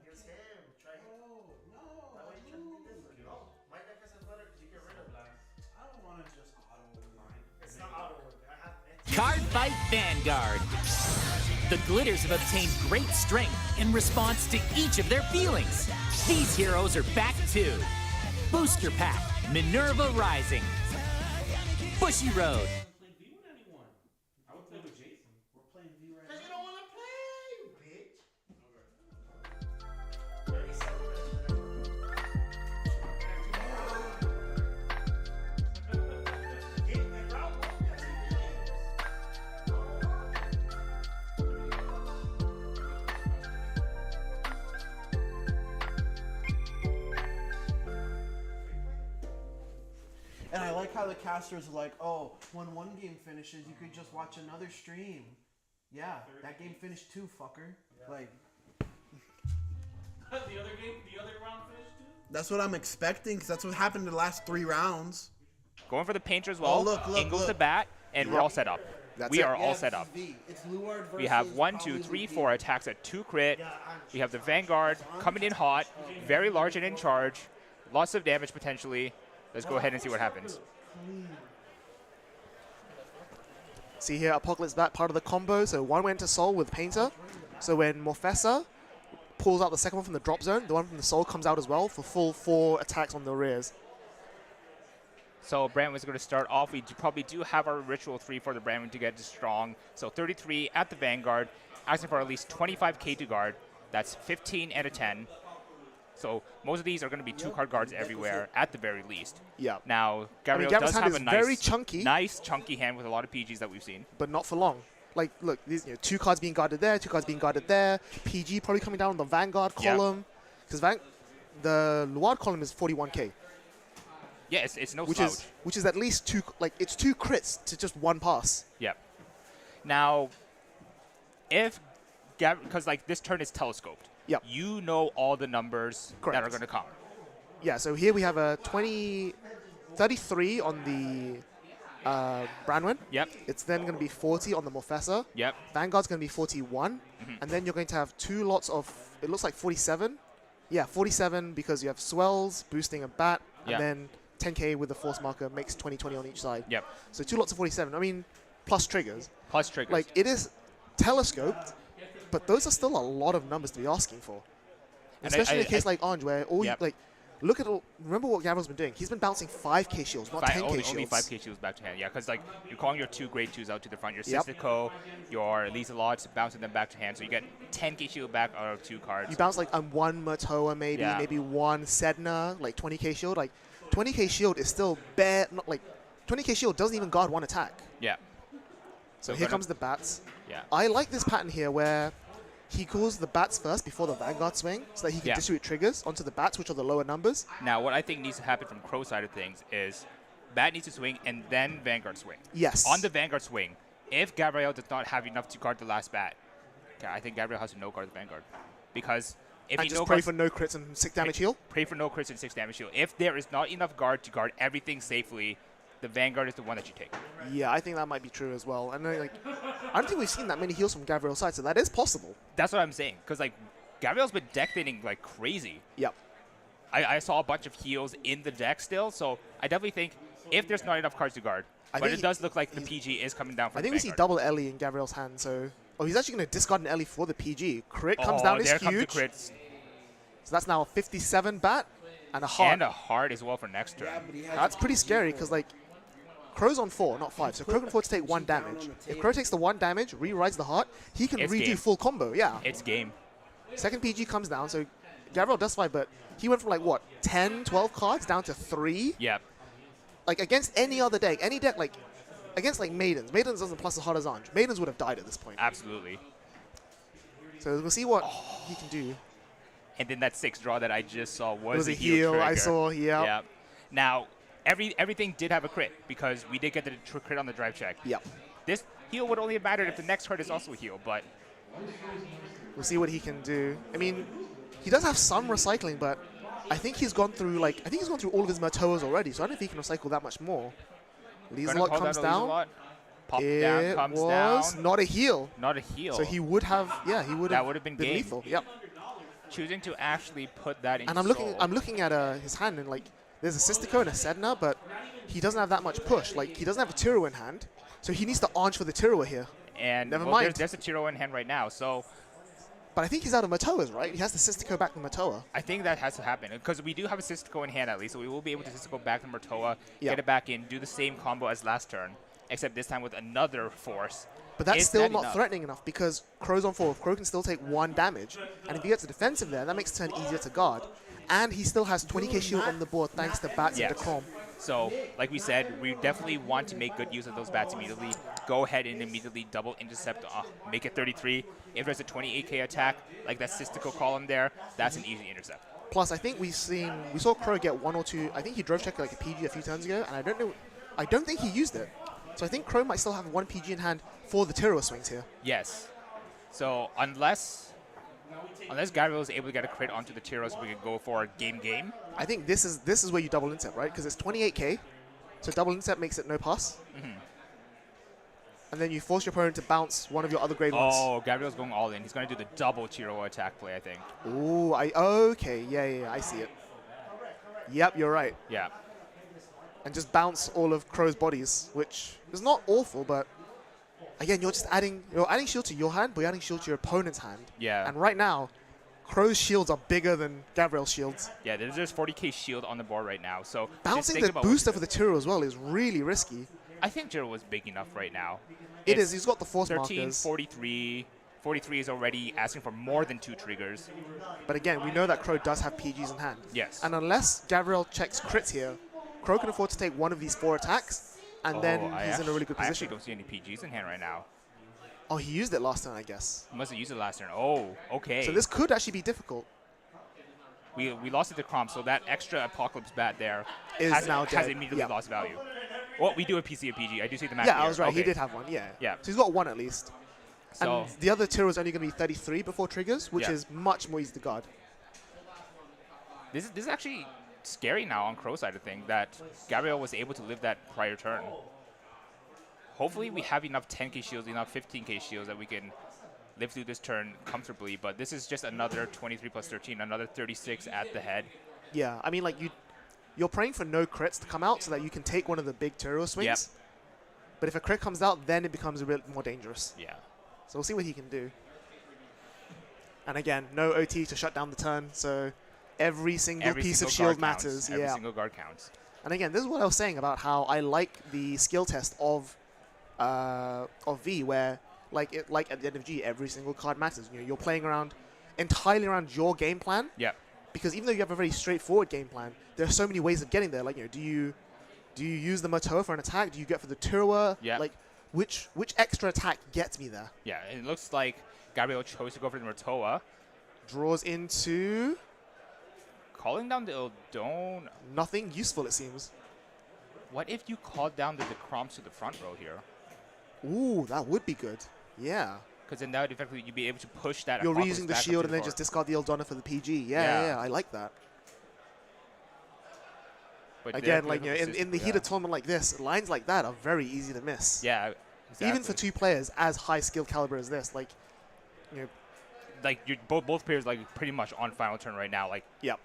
Against him. Try him. That way you try to be different. No. My deck is better because you get rid of blast. I don't want to just auto mine. It's not auto work. I have it. Card Fight Vanguard. The Glitters have obtained great strength in response to each of their feelings. These heroes are back too. Booster Pack, Minerva Rising, Bushy Road, Play V with anyone. I would play with Jason. We're playing V right now. Because you don't want to play, you bitch. 37 And I like how the casters are like, oh, when one game finishes, you could just watch another stream. Yeah, that game finished too, fucker. Like, The other round finished too? that's what I'm expecting, because that's what happened in the last 3 rounds. Going for the painter as well. Oh, look, In goes look. the bat, and we're all set up. That's we it. are Yeah, all this set is up. V. It's Luard We have versus 1, 2, probably 3, VP. 4 attacks at 2 crit. We have the Vanguard coming in hot, very large and in charge. Lots of damage potentially. Let's go ahead and see what happens. See here, Apocalypse Bat, part of the combo. So one went to Soul with Painter. So when Morfessa pulls out the second one from the drop zone, the one from the Soul comes out as well for full 4 attacks on the rears. So Brandon is going to start off. We probably do have our Ritual 3 for the Brandon to get strong. So 33 at the Vanguard, asking for at least 25k to guard. That's 15 and a 10. So most of these are going to be 2-card guards everywhere at the very least. Yeah. Now, Gabriel Gabriel's does hand have is a very chunky. nice chunky hand with a lot of PGs that we've seen. But not for long. Like, look, these 2 cards being guarded there, 2 cards being guarded there. PG probably coming down on the Vanguard Yeah. column. Because the Luard column is 41k. Yeah, it's no which slouch. is at least it's 2 crits to just 1 pass. Yep. Now, if because like this turn is telescoped. Yep. You know all the numbers that Correct. are going to come. Yeah, so here we have a 33 on the Branwen. Yep. It's then going to be 40 on the Morfessa. Yep. Vanguard's going to be 41. And then you're going to have 2 lots of, it looks like 47. Yeah, 47 because you have swells, boosting a bat, Yep. and then 10k with the force marker makes 20/20 on each side. Yep. So 2 lots of 47. I mean, plus triggers. Plus triggers. Like, it is telescoped, but those are still a lot of numbers to be asking for. And Especially in a case like Orange, where all Yep. you, like, look at remember what Gabriel's been doing. He's been bouncing 5k shields, not 10k only, shields. only 5k shields back to hand. Yeah, because like you're calling your 2 grade 2s out to the front. Your Yep. Sistico, your Lizelots, bouncing them back to hand. So you get 10k shield back out of 2 cards. You bounce like 1 Matoa maybe, Yeah. maybe 1 Sedna, like 20k shield. Like 20k shield is still bare. Not like 20k shield doesn't even guard 1 attack. Yeah. So So here gonna- comes the bats. Yeah. I like this pattern here where he calls the bats first before the Vanguard swing, so that he can Yeah. distribute triggers onto the bats, which are the lower numbers. Now, what I think needs to happen from Crow side of things is Bat needs to swing and then Vanguard swing. Yes. On the Vanguard swing, if Gabriel does not have enough to guard the last bat, okay, I think Gabriel has to no guard the Vanguard. Because if And he just no pray guards, for no crits and 6 damage heal. pray for no crits and 6 damage heal. If there is not enough guard to guard everything safely, the Vanguard is the one that you take. Yeah, I think that might be true as well. And like, I don't think we've seen that many heals from Gabriel's side, so that is possible. That's what I'm saying. Because like Gabriel's been deck thinning like crazy. Yep. I saw a bunch of heals in the deck still, so I definitely think if there's not enough cards to guard, I but think it does look like the PG is coming down from I think the we see Vanguard. double Ellie in Gabriel's hand, so... Oh, he's actually going to discard an Ellie for the PG. Crit comes Oh, down, is there huge. comes the crits. So that's now a 57 bat and a heart. And a heart as well for next turn. That's pretty scary because, like, Crow's on 4, not 5. So Crow can afford to take 1 damage. If Crow takes the 1 damage, rewrites the heart, he can It's redo game. full combo. Yeah. It's game. Second PG comes down, so Gabriel does fight, but he went from, like, what, 10, 12 cards down to 3? Yeah. Like, against any other deck, any deck, like, against, like, Maidens. Maidens doesn't plus as hard as Anj. Maidens would have died at this point. Absolutely. So we'll see what he can do. And then that 6 draw that I just saw was, Was a a heal heal, I trigger. saw, yeah. Yeah. Now, everything did have a crit because we did get the crit on the drive check. Yep. This heal would only have mattered if the next card is also a heal, but We'll see what he can do. I mean, he does have some recycling, but I think he's gone through, like, all of his Matoas already, so I don't know if he can recycle that much more. gonna Lizelot call comes a down. Lizelot. Pop It down, comes was down. not a heal. Not a heal. So he would have, yeah, he would have. That would have been game. lethal. Yep. Choosing to actually put that in. And I'm looking at his hand, and like, there's a Sistico and a Sedna, but he doesn't have that much push. Like, he doesn't have a Tiro in hand, so he needs to Anj for the Tiro here. And Never well, mind. There's a Tiro in hand right now, so But I think he's out of Matoas, right? He has the Sistico back to Matoa. I think that has to happen because we do have a Sistico in hand at least, so we will be able to Sistico back to Murtoa, Yeah. get it back in, do the same combo as last turn, except this time with another force. But that's Is still that not enough? threatening enough because Crow's on 4. Crow can still take 1 damage. And if he gets a defensive there, that makes the turn easier to guard. And he still has 20k shield on the board thanks to Bats Yes. and Decrom. So, like we said, we definitely want to make good use of those bats immediately. Go ahead and immediately double intercept, make it 33. If there's a 28k attack, like that Sistico column there, that's an easy intercept. Plus, I think we saw Crow get 1 or 2. I think he drove checked like a PG a few turns ago, and I don't think he used it. So I think Crow might still have 1 PG in hand for the Tiro swings here. Yes. So unless Gabriel is able to get a crit onto the Tyros, we can go for a game. I think this is where you double intercept, right? Because it's 28k, so double intercept makes it no pass. And then you force your opponent to bounce one of your other grade ones. Oh, Gabriel's going all in. He's going to do the double Tyro attack play, I think. Ooh, okay, yeah, I see it. Yep, you're right. Yeah. And just bounce all of Crow's bodies, which is not awful, but again, you're adding shield to your hand, but you're adding shield to your opponent's hand. Yeah. And right now, Crow's shields are bigger than Gabriel's shields. Yeah, there's 40k shield on the board right now. So just Bouncing think the about booster what for the Tiro as well is really risky. I think Tyro was big enough right now. It It's is. He's got the force 13, markers. 43. 43 is already asking for more than 2 triggers. But again, we know that Crow does have PGs in hand. Yes. And unless Gabriel checks crits here, Crow can afford to take one of these 4 attacks, and then he's in a really good I actually position. don't see any PGs in hand right now. Oh, he used it last turn, I guess. He must have used it last turn. Oh, okay. So this could actually be difficult. We lost it to Crom, so that extra Apocalypse Bat there Is has, now has dead. immediately Yeah. lost value. Well, we do have PC and PG. I do see the match. Yeah, I here. was right. He Okay. did have one. Yeah. Yeah. So he's got one at least. So And the other tier is only going to be 33 before triggers, which Yeah. is much more easy to guard. this is actually scary now on Crow's side of things that Gabriel was able to live that prior turn. Hopefully we have enough 10k shields, enough 15k shields that we can live through this turn comfortably. But this is just another 23 plus 13, another 36 at the head. Yeah, I mean, like, you're praying for no crits to come out so that you can take one of the big Turo swings. Yep. But if a crit comes out, then it becomes a bit more dangerous. Yeah. So we'll see what he can do. And again, no OT to shut down the turn, so every single piece of shield matters. Every Yeah. single guard counts. And again, this is what I was saying about how I like the skill test of V, where like at the end of G, every single card matters. You know, you're playing around entirely around your game plan. Yeah. Because even though you have a very straightforward game plan, there are so many ways of getting there. Like, you know, do you use the Motoa for an attack? Do you get for the Turua? Yeah. Like, which extra attack gets me there? Yeah, and it looks like Gabriel chose to go for the Murtoa. Draws into Calling down the Ildone. nothing useful, it seems. What if you called down the Croms to the front row here? Ooh, that would be good. Yeah. Because then that would effectively you'd be able to push that. You're Apocalypse reusing the back up shield to and then far. just discard the Eldona for the PG. Yeah, Yeah. I like that. But Again, they like, you know, have in the yeah. heated tournament like this, lines like that are very easy to miss. Yeah, exactly. Even for two players as high skill caliber as this, like, you know, like you're both players like pretty much on final turn right now. Like, yep.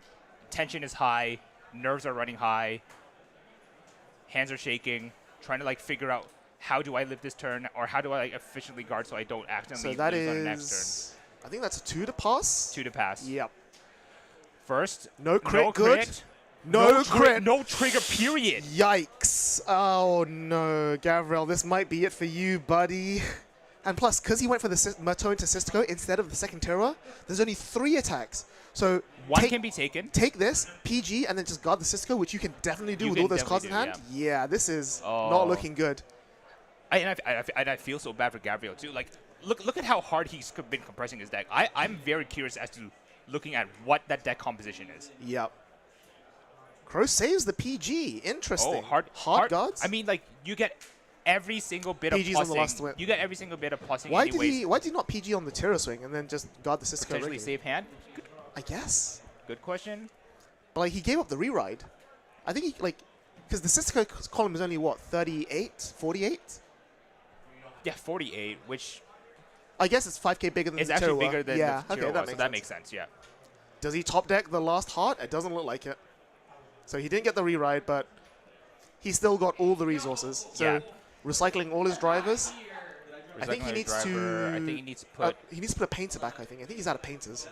tension is high, nerves are running high, hands are shaking, trying to like figure out how do I live this turn or how do I like efficiently guard so I don't accidentally So that lose on the next is, I think that's a 2 to pass. 2 to pass. Yep. First, No crit, no good. crit, No crit. no trigger. Period. Yikes. Oh no, Gabriel, this might be it for you, buddy. And plus, because he went for the Mato into Sistico instead of the second Terra, there's only 3 attacks. So One can be taken. Take this, PG, and then just guard the Sistico, which you can definitely do You with can all those cards in definitely hand. do, Yeah, this is Oh. not looking good. And I feel so bad for Gabriel too. Like, look at how hard he's been compressing his deck. I'm very curious as to looking at what that deck composition is. Yep. Crow saves the PG. Interesting. Oh, hard guards? I mean, like, you get every single bit PG's of on the plussing. last win. You get every single bit of plussing Why anyways. did he not PG on the Terra swing and then just guard the Sistico Potentially regularly? save hand? I guess. Good question. But like, he gave up the reride. I think he, like, because the Sistico column is only what, 38, 48? Yeah, 48, which I guess it's 5k bigger than is the actually Terua. bigger than yeah, the okay, Tier that one, makes so that sense. makes sense, yeah. Does he top deck the last heart? It doesn't look like it. So he didn't get the reride, but he still got all the resources. So Yeah. recycling all his drivers. I think Recycling he his needs driver, to. I think he needs to put. he needs to put a painter back. I think he's out of painters.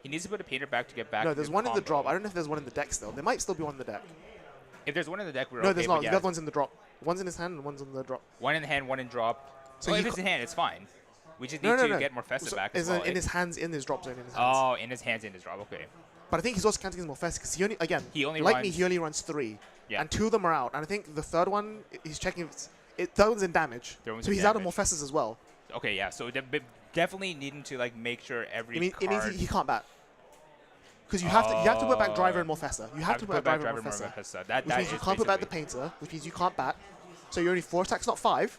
He needs to put a painter back to get back. No, to there's the one in the combo. drop. I don't know if there's one in the deck still. There might still be one in the deck. If there's one in the deck, we're No, okay. there's but not. yeah, The other one's in the drop. One's in his hand and one's in the drop. one in hand, one in drop. So So he if it's co- in hand, it's fine. We just No, need no, to no. get more Festa So back is as well. in his hands, in his drop zone, in his hands. Oh, in his hands, in his drop. Okay. But I think he's also counting as more fast because he only, again, He only like me, runs- he only runs 3. Yeah. And 2 of them are out. And I think the third one, he's checking if third one's in damage. Third one's So in he's out of damage. Morphesis as well. Okay, yeah. So definitely needing to like make sure every It means card. he can't bat. Because you have to put back driver and Morfessa. You have to put back driver and driver Morfessa. Morfessa. That Which means you is can't put back the basically- painter, which means you can't bat. So you're only 4 attacks, not 5.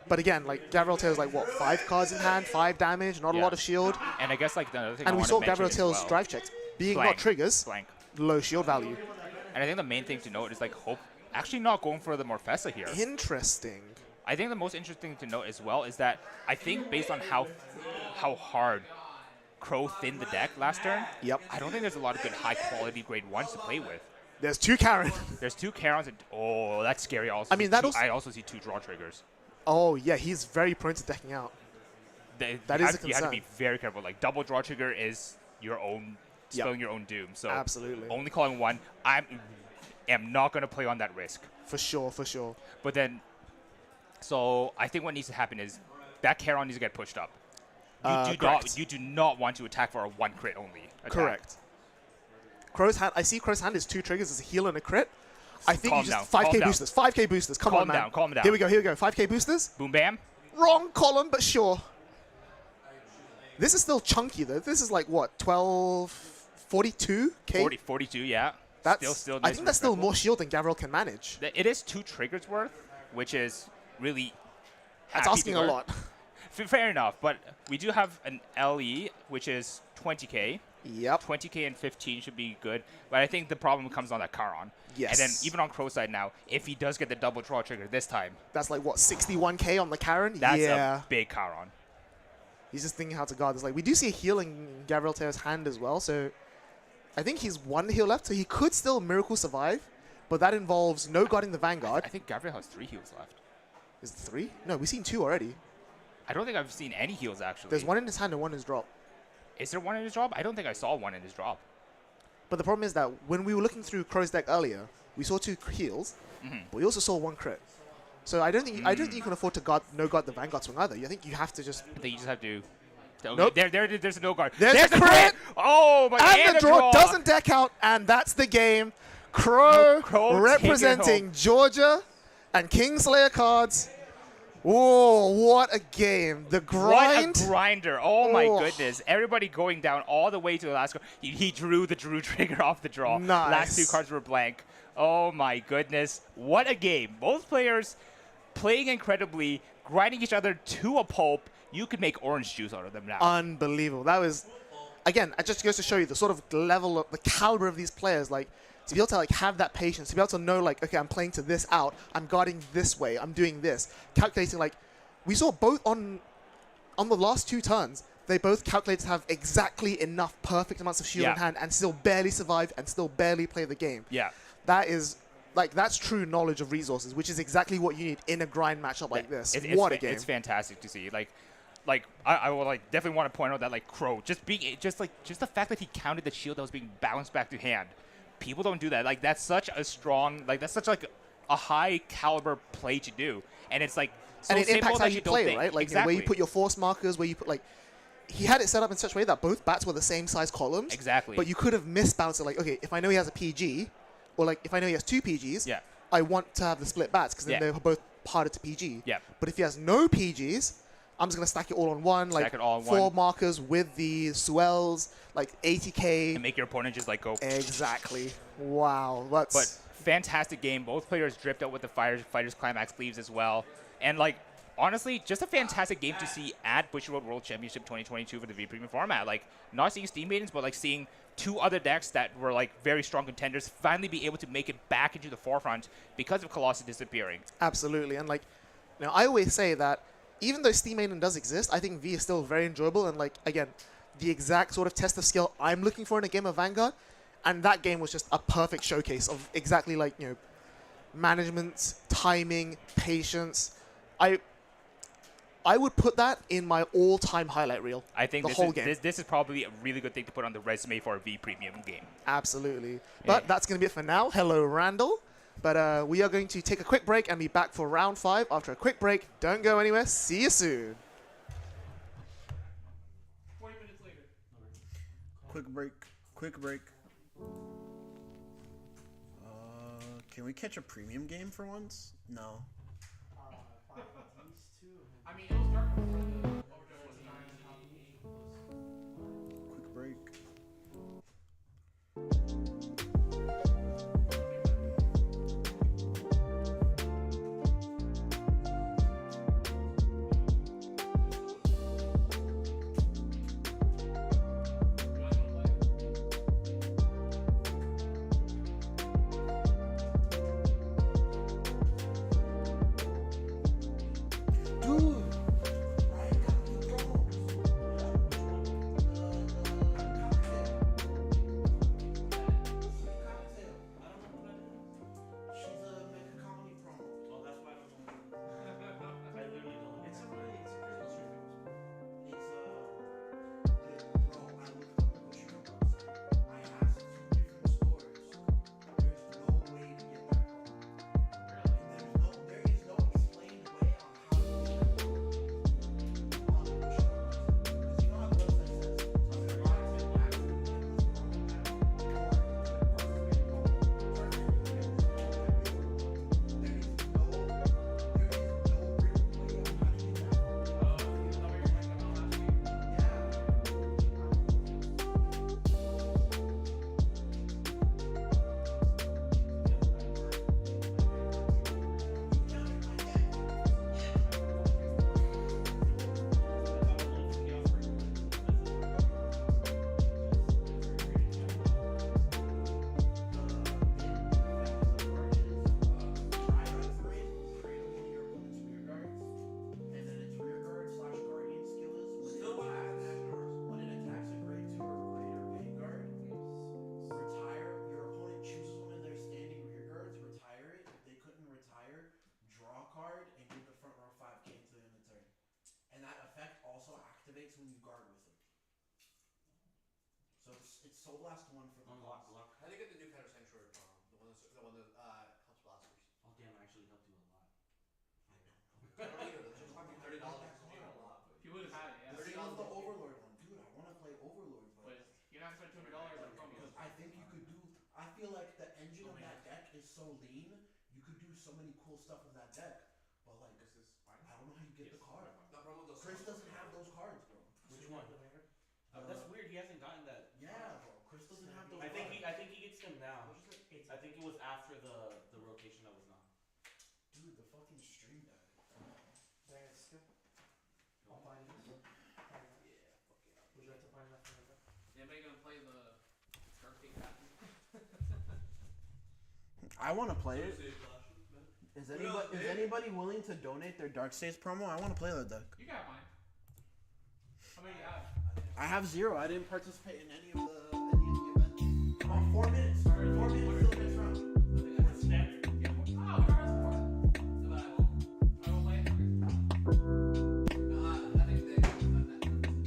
But again, like Gabriel Taylor's like what, 5 cards in hand, 5 damage, not a Yeah. lot of shield. And I guess like the other thing. And I we wanna saw mention Gabriel as Taylor's well, drive checks being Blank. not triggers, Blank. low shield value. And I think the main thing to note is like hope actually not going for the Morfessa here. Interesting. I think the most interesting to note as well is that I think based on how hard Crow thinned the deck last turn, Yep. I don't think there's a lot of good high quality grade 1s to play with. There's 2 Karen. There's 2 Karons and oh, that's scary. Also, I mean, that two, also- I also see 2 draw triggers. Oh yeah, he's very prone to decking out. That You is have- a You have to concern. be very careful. Like double draw trigger is your own spelling your own doom. So Absolutely. only calling 1. I am not going to play on that risk. For sure, for sure. But then, so I think what needs to happen is that Charon needs to get pushed up. Correct. You do not want to attack for a 1 crit only. Attack. Correct. Crow's hand. I see Crow's hand is 2 triggers. It's a heal and a crit. I think Calm you down, just 5k calm down. boosters. 5k boosters. Come on, Calm man. down, calm down. Here we go. Here we go. 5k boosters. Boom bam. Wrong column, but sure. This is still chunky though. This is like what, 12, 42k. 42, yeah. That's still I nice think that's still respectable. more shield than Gabriel can manage. It is 2 triggers worth, which is really. That's happy asking to a work. lot. Fair enough, but we do have an LE, which is 20k. Yep. 20k and 15 should be good, but I think the problem comes on that Charon. Yes. And then even on Crow's side now, if he does get the double draw trigger this time, That's like what 61k on the Karen. that's Yeah. a big Charon. He's just thinking how to guard this. Like we do see a heal in Gabriel Teo's hand as well, so I think he's 1 heal left, so he could still miracle survive, but that involves no guarding the Vanguard. I think Gabriel has 3 heals left. Is it 3? No, we've seen 2 already. I don't think I've seen any heals actually. There's 1 in his hand and 1 in his drop. Is there 1 in his drop? I don't think I saw 1 in his drop. But the problem is that when we were looking through Crow's deck earlier, we saw 2 heals, but we also saw 1 crit. So I don't think you can afford to no guard the Vanguard swing either. I think you have to just. I think you just have to. Okay, Nope. There's a no guard. There's the crit! crit! Oh my! And the draw doesn't deck out, and that's the game. Crow, Crow representing Georgia and Kingslayer cards. Oh, what a game. The grind. What a grinder. Oh my Oh. goodness. Everybody going down all the way to the last card. He drew the Drew trigger off the draw. Nice. Last 2 cards were blank. Oh my goodness. What a game. Both players playing incredibly, grinding each other to a pulp. You could make orange juice out of them now. Unbelievable. That was, again, it just goes to show you the sort of level of the caliber of these players. Like, to be able to like have that patience, to be able to know like, okay, I'm playing to this out, I'm guarding this way, I'm doing this, calculating like, we saw both on the last 2 turns, they both calculated to have exactly enough perfect amounts of shield in hand and still barely survive and still barely play the game. Yeah. That is, like, that's true knowledge of resources, which is exactly what you need in a grind matchup like this. What a game. It's fantastic to see. Like I will like definitely want to point out that like Crow just the fact that he counted the shield that was being bounced back to hand. People don't do that. Like that's such a strong like a high caliber play to do, and it's like so and it simple impacts how that you don't play, think. right? Like exactly. where you put your force markers, where you put like, he had it set up in such a way that both bats were the same size columns. Exactly. But you could have misbounced it. Like, okay, if I know he has a PG, or like if I know he has 2 PGs, Yeah. I want to have the split bats because then Yeah. they're both harder to PG. Yeah. But if he has no PGs, I'm just gonna stack it all on one, like Stack it all on 4 one. markers with the swells, like 80k. And make your opponent just like go. Exactly. Wow. That's. But fantastic game. Both players dripped out with the Fighters Climax Cleaves as well. And like honestly, just a fantastic game to see at Bushiroad World Championship 2022 for the V Premium format. Like not seeing Steam Maidens, but like seeing 2 other decks that were like very strong contenders finally be able to make it back into the forefront because of Colossus disappearing. Absolutely. And like, you know, I always say that even though Steam Maiden does exist, I think V is still very enjoyable. And like, again, the exact sort of test of skill I'm looking for in a game of Vanguard. And that game was just a perfect showcase of exactly like, you know, management, timing, patience. I would put that in my all-time highlight reel. I think the this whole is, game. This is probably a really good thing to put on the resume for a V Premium game. Absolutely. But that's going to be it for now. Hello, Randall. But we are going to take a quick break and be back for round 5 after a quick break. Don't go anywhere. See you soon. 40 minutes later. Quick break. Quick break. Can we catch a premium game for once? No. I mean, it was dark before the Quick break. Dude, activates when you guard with him. So it's Soul Blast 1 for the Unlock class. luck. How do you get the new Counter Sanctuary promo? The one that helps blasters. Oh damn, I actually helped you a lot. I don't know. I don't either. It's just fucking $30. A lot, but If you would have had it, yeah. The same with the Overlord one. Dude, I want to play Overlord, But you're not spending $200 on promos. I think you could do. I feel like the engine of that deck is so lean. You could do so many cool stuff with that deck. But like, this is fine. I don't know how you get the card. That promo does Chris doesn't have those cards, bro. Which one? That's weird. He hasn't gotten that. Yeah, bro. Chris doesn't have those. I think cards. he gets them now. I think it was after the rotation that was not. Dude, the fucking stream died. Anybody gonna play the Dark Fate Captain? I want to play it. Is anybody willing to donate their Dark States promo? I want to play that deck. You got mine. How many do you have? I have 0. I didn't participate in any of the events. Come on, 4 minutes. 4 minutes till the next round. Oh, yours more. But I won't play it. I think Nick has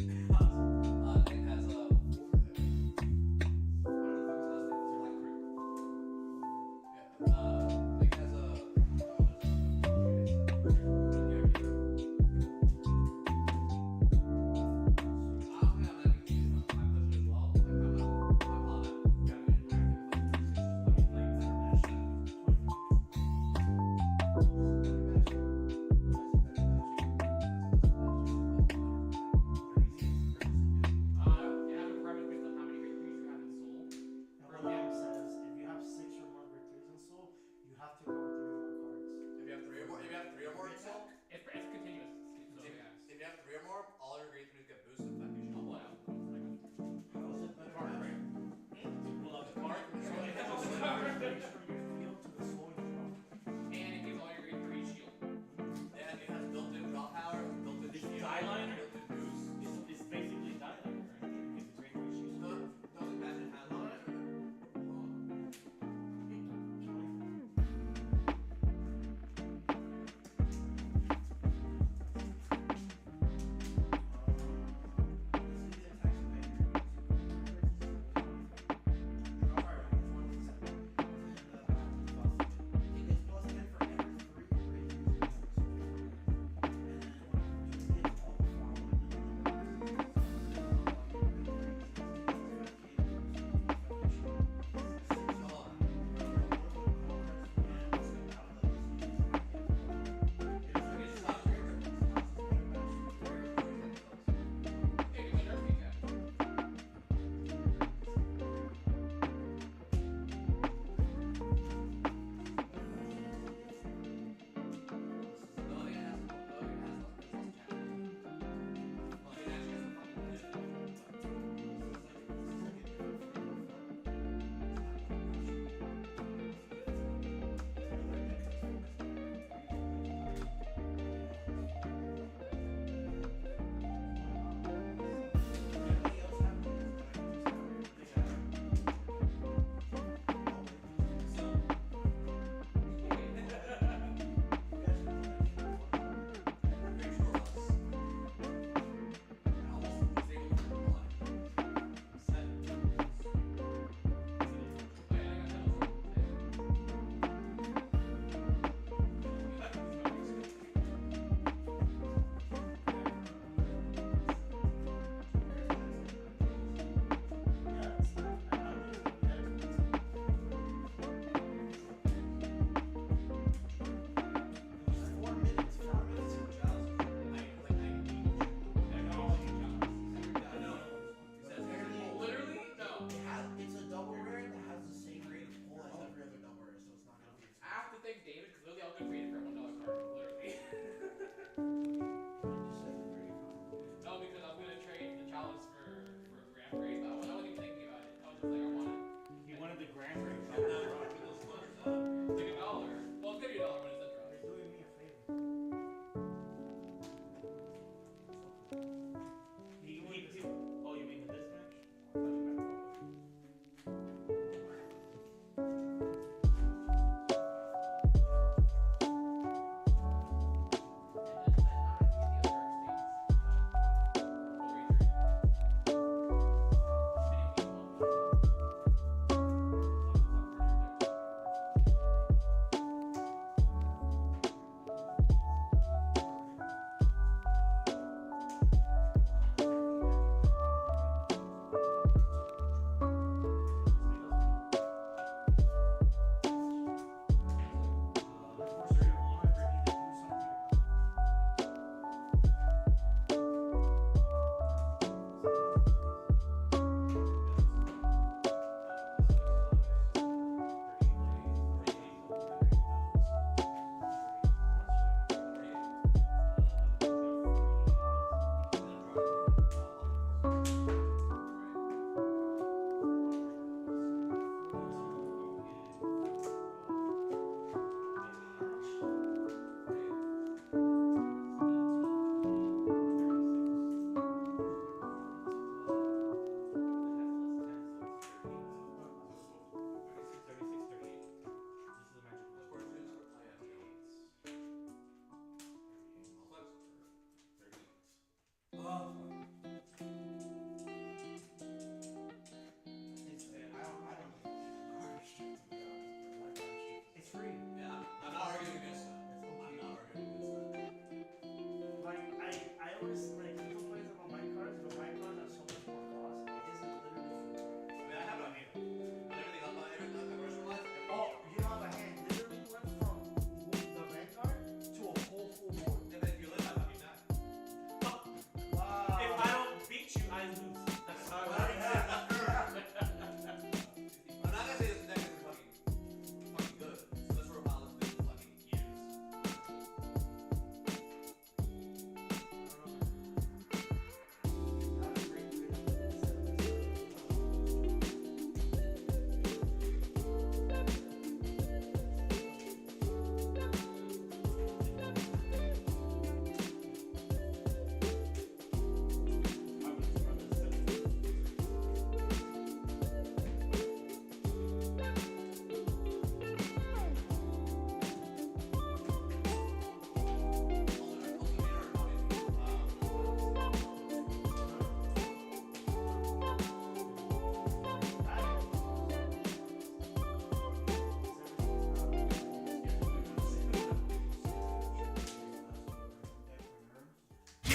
Nick has Nick has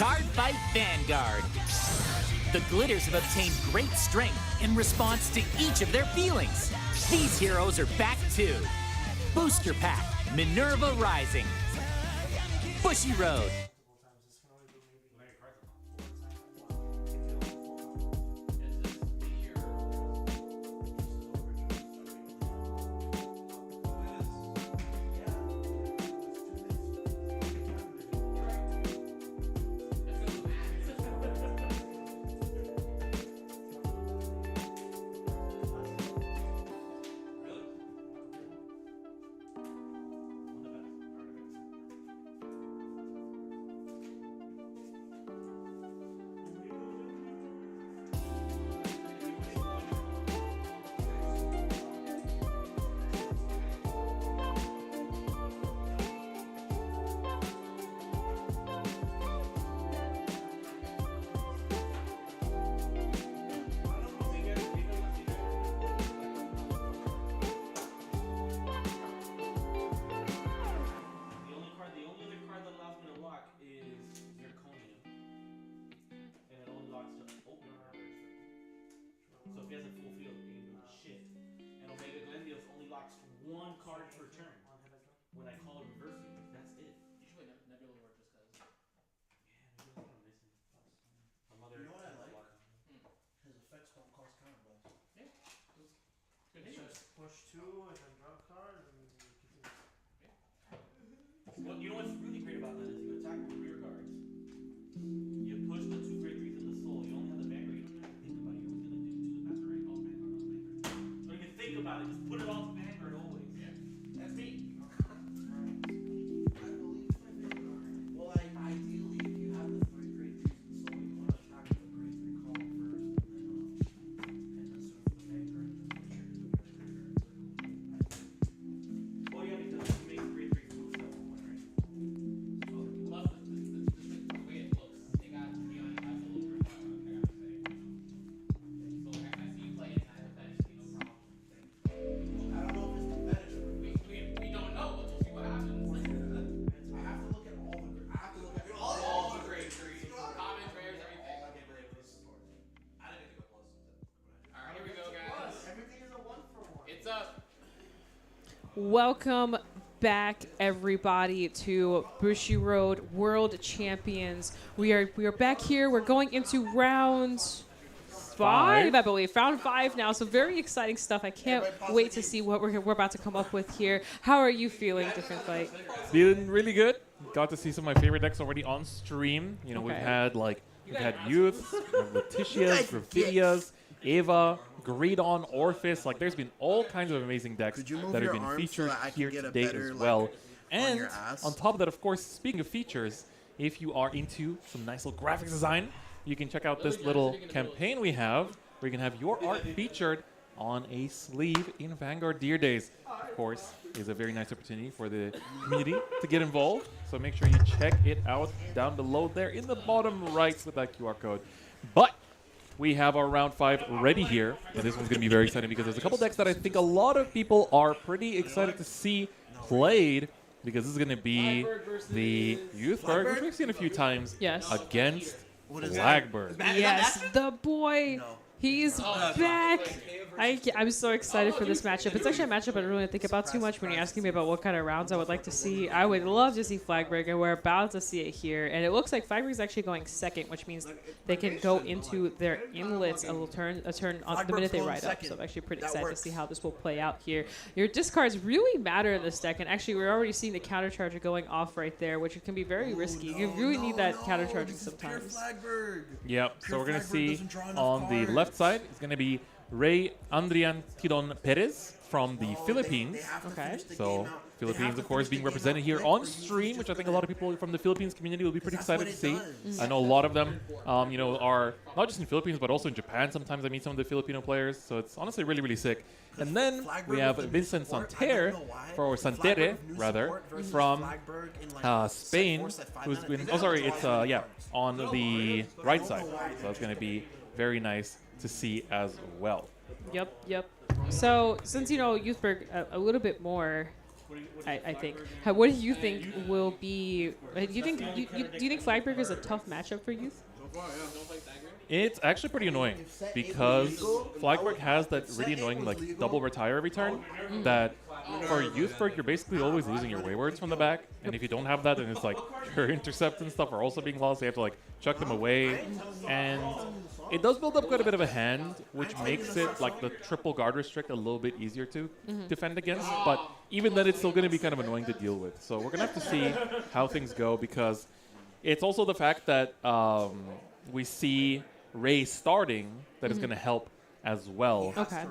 Card Fight Vanguard. The Glitters have obtained great strength in response to each of their feelings. These heroes are back too. Booster Pack, Minerva Rising. Bushy Road. The only other card that allows me to lock is Zirconium, and it only locks to open. So if he has a full field, he can do shit. And Omega Glendios only locks one card per turn. When I call a reverse sweep, that's it. You should play Nebula Lord just because. Yeah, maybe that's what I'm missing. My mother. You know what I like? Hmm. His effects don't cost counterblast. Yeah. Good It's name. just push 2 and then draw a card and you continue. Well, you know what's really great about that is you attack with rear guards. You push the 2 grade 3s in the soul. You only have the Vanguard. You don't have to think about it. You're always gonna do to the pass, right? All Vanguard, all Vanguard. Don't even think about it. Just put it all to Vanguard always. Yeah. That's me. Well, ideally, if you have the 3 grade 3s in the soul, you want to attack with the grade 3 column first, and then sort of the Vanguard, and then trigger the Vanguard. Oh yeah, because it makes grade 3 boost at 1 point, right? Plus, the way it looks, they got Beyond has a little bit of I gotta say. So I see you play it, and I have that, no problem. I don't know if it's competitive. We don't know, but we'll see what happens. I have to look at all the. I have to look at All the grade 3s, commons, rares, everything. I didn't get a plus. Alright, here we go, guys. Everything is a 1-for-1. It's up. Welcome back, everybody, to Bushi Road World Champions. We are back here. We're going into round 5, I believe. Round 5 now. So very exciting stuff. I can't wait to see what we're about to come up with here. How are you feeling, Different Fight? Feeling really good. Got to see some of my favorite decks already on stream. You know, we've Okay. had Youth, Letitia's, Gravidia's, Ava, Greedon, Orphis. Like, there's been all kinds of amazing decks Could you move that have your been arms so featured that I can here get a today better, as well. like, on And your ass? on top of that, of course, speaking of features, if you are into some nice little graphics design, you can check out this little campaign we have where you can have your art featured on a sleeve in Vanguard Deer Days. Of course, is a very nice opportunity for the community to get involved. So make sure you check it out down below there in the bottom right with that QR code. But we have our round 5 ready here, and this one's going to be very exciting because there's a couple decks that I think a lot of people are pretty excited to see played, because this is going to be the Youth card, which we've seen a few times, Yes. against What is that? Blackbird. Yes, the boy. No. He's back. I'm so excited for this matchup. It's actually a matchup I don't really think about too much when you're asking me about what kind of rounds I would like to see. I would love to see Flagbreak, and we're about to see it here. And it looks like Flagbreak is actually going second, which means they can go into their inlets a turn on the minute they ride up. So I'm actually pretty excited to see how this will play out here. Your discards really matter in this deck, and actually we're already seeing the countercharger going off right there, which can be very risky. You really need that countercharging sometimes. Yep, so we're going to Blackbird see doesn't draw enough on the cards. left side, it's going to be Ray Andrian Tidon Perez from the Philippines. Okay. So Philippines, of course, being represented here on stream, which I think a lot of people from the Philippines community will be pretty excited to see. I know a lot of them, you know, are not just in Philippines, but also in Japan. Sometimes I meet some of the Filipino players, so it's honestly really, really sick. And then we have Vincent Santerre, or Santerre, rather, from Spain, who's been, oh, sorry, it's, yeah, on the right side. So that's going to be very nice to see as well. Yep. So since you know Youthberg a little bit more, I think. What do you think will be? Do you think do you think Flagberg is a tough matchup for Youth? It's actually pretty annoying because Flagberg has that really annoying like double retire every turn. That for Youthberg you're basically always losing your waywards from the back, and if you don't have that, then it's like your intercepts and stuff are also being lost. So you have to like chuck them away, and it does build up quite a bit of a hand, which makes it like the triple guard restrict a little bit easier to defend against. But even then, it's still going to be kind of annoying to deal with. So we're gonna have to see how things go because it's also the fact that we see Ray starting that is going to help as well. Okay.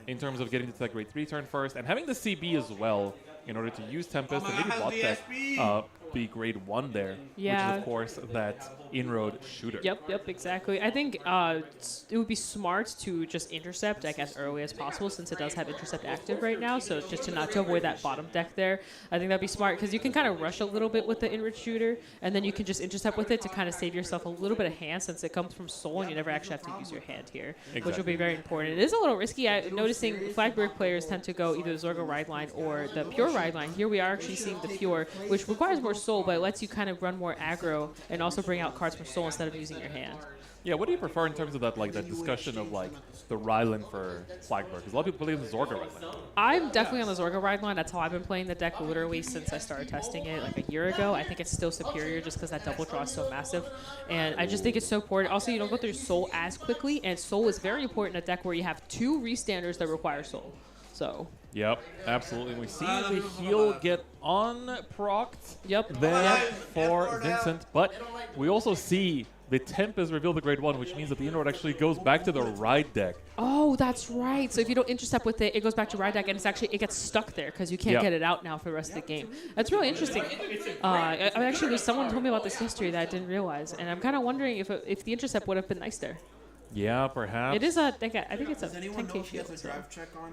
In terms of getting to that grade 3 turn first and having the CB as well in order to use Tempest and maybe bot tech be grade 1 there, which is of course that inroad shooter. Yep, exactly. I think it would be smart to just intercept, I guess, early as possible since it does have intercept active right now. So just to avoid that bottom deck there, I think that'd be smart because you can kind of rush a little bit with the inroad shooter, and then you can just intercept with it to kind of save yourself a little bit of hand since it comes from soul and you never actually have to use your hand here, which will be very important. It is a little risky. I'm noticing Flagberg players tend to go either the Zorgo ride line or the pure ride line. Here we are actually seeing the pure, which requires more soul, but it lets you kind of run more aggro and also bring out cards from soul instead of using your hand. Yeah, what do you prefer in terms of that, like that discussion of like the ride line for Flagberg? Because a lot of people play the Zorga ride line. I'm definitely on the Zorga ride line. That's how I've been playing the deck literally since I started testing it like a year ago. I think it's still superior just because that double draw is so massive. And I just think it's so important. Also, you don't go through soul as quickly, and soul is very important in a deck where you have 2 restanders that require soul. So. Yep, absolutely. We see the heal get on-procced there for Vincent, but we also see the temp is revealed to grade 1, which means that the inroad actually goes back to the ride deck. Oh, that's right. So if you don't intercept with it, it goes back to ride deck, and it gets stuck there because you can't get it out now for the rest of the game. That's really interesting. Someone told me about this history that I didn't realize, and I'm kind of wondering if the intercept would have been nice there. Yeah, perhaps. It is I think it's a 10k shield.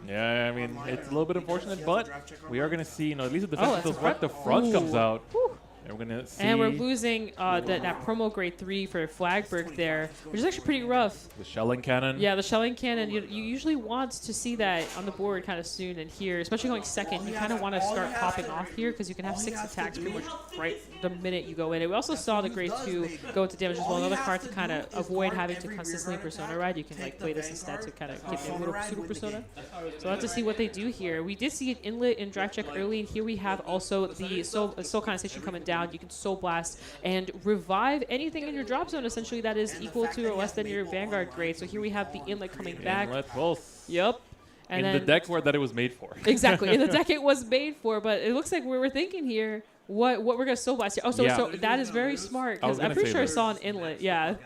Yeah, I mean, it's a little bit unfortunate, but we are going to see, at least the defense feels right. The front comes out. Whew. And we're going to see. And we're losing that promo grade 3 for Flagberg there, which is actually pretty rough. The shelling cannon. Yeah, the shelling cannon. You usually want to see that on the board kind of soon, and here, especially going second, you kind of want to start popping off here because you can have 6 attacks pretty much right the minute you go in. And we also saw the grade 2 go into damage as well. Another card to kind of avoid having to consistently persona ride. You can like play this instead to kind of give you a little pseudo persona. So we'll have to see what they do here. We did see an inlet in drive check early, and here we have also the soul condensation coming down. You can soul blast and revive anything in your drop zone essentially that is equal to or less than your Vanguard grade. So here we have the inlet coming back. Inlet both. Yep. And in the deck that it was made for. Exactly. In the deck it was made for, but it looks like we were thinking here what we're going to soul blast here. Oh, so that is very smart because I'm pretty sure I saw an inlet. Yeah.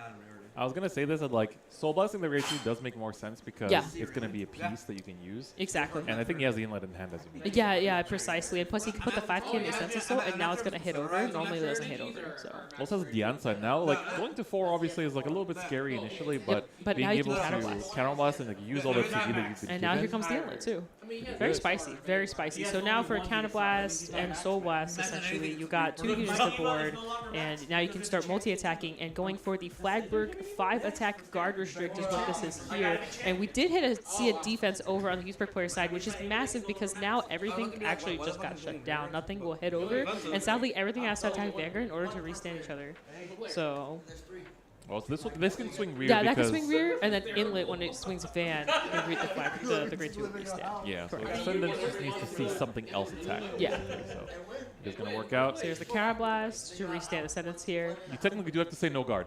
I was going to say this, that like Soul Blasting the grade 2 does make more sense because it's going to be a piece that you can use. Exactly. And I think he has the inlet in hand as well. Yeah, precisely. And plus he can put the 5k in the Sense Soul, and now it's going to hit over. Normally it doesn't hit over. So. Also has the downside now. Like going to 4 obviously is like a little bit scary initially, but being able to counterblast and like use all that CD that you've been And now here comes the inlet too. Very spicy, very spicy. So now for counterblast and soul blast, essentially you got 2 users to the board, and now you can start multi-attacking and going for the Flagberg 5-attack guard restrict is what this is here. And we did see a defense over on the Youthberg player side, which is massive because now everything actually just got shut down. Nothing will hit over, and sadly everything has to attack Vanguard in order to restand each other. So. Well, so this can swing rear. Yeah, that can swing rear, and then inlet when it swings Van, the grade 2 will restand. Yeah, so Ascendant just needs to see something else attack. Yeah. So it's going to work out. So here's the Counterblast to restand Ascendants here. You technically do have to say no guard.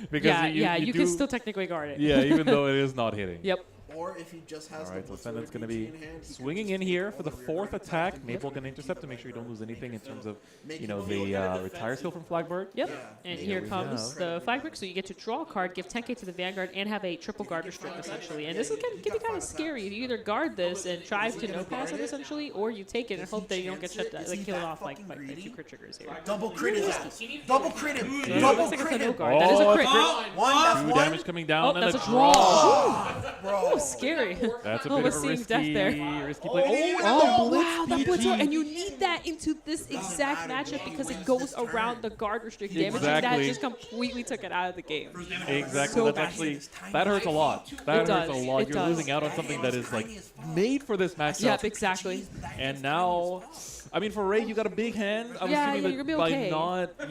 Because you can still technically guard it. Yeah, even though it is not hitting. Yep. Or if he just has so Ascendant's going to be swinging in here for the 4th attack. Maple going to intercept to make sure you don't lose anything in terms of, the retire skill from Flagberg. Yep. And here comes the Flagberg. So you get to draw a card, give 10k to the Vanguard, and have a triple guard restrict, essentially. And this can be kind of scary. You either guard this and try to no-pass it, essentially, or you take it and hope that you don't get shut down, like killed off like 2 crit triggers here. Double crit is double crit him. So Double crit him. That is a crit. 2 damage coming down, and that's a draw. Bro. was scary. That's a Oh, bit we're of a seeing risky, death there. risky play. Oh, blitz wow, that blitz. PG. And you need that into this exact matchup because it goes around the guard restrict damage. And that Exactly. just completely took it out of the game. Exactly. So That's bad. actually that hurts a lot. That hurts does. a lot. It You're does. losing out on something that is like made for this matchup. Yep, exactly. And now, I mean, for Ray, you got a big hand. I'm Yeah, assuming yeah, that you're gonna be by okay.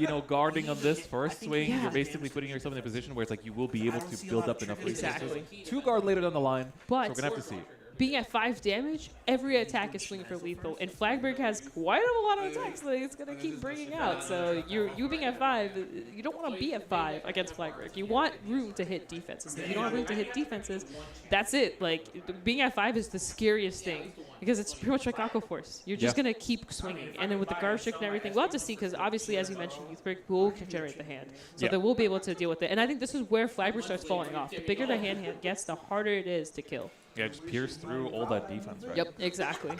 not, guarding on this first swing, Yeah. you're basically putting yourself in a position where it's like you will be able to build up enough resources. Exactly. To guard later down the line. But so we're gonna have to see. being at 5 damage, every attack is swinging for lethal. And Flagberg has quite a lot of attacks that it's going to keep bringing out. So you being at 5, you don't want to be at 5 against Flagberg. You want room to hit defenses. If you don't have room to hit defenses, that's it. Like, being at 5 is the scariest thing because it's pretty much like Aqua Force. You're just going to keep swinging. And then with the guard restrict and everything, we'll have to see because obviously, as you mentioned, Youthberg will generate the hand. So they will be able to deal with it. And I think this is where Flagberg starts falling off. The bigger the hand gets, the harder it is to kill. Yeah, just pierce through all that defense, right? Yep, exactly.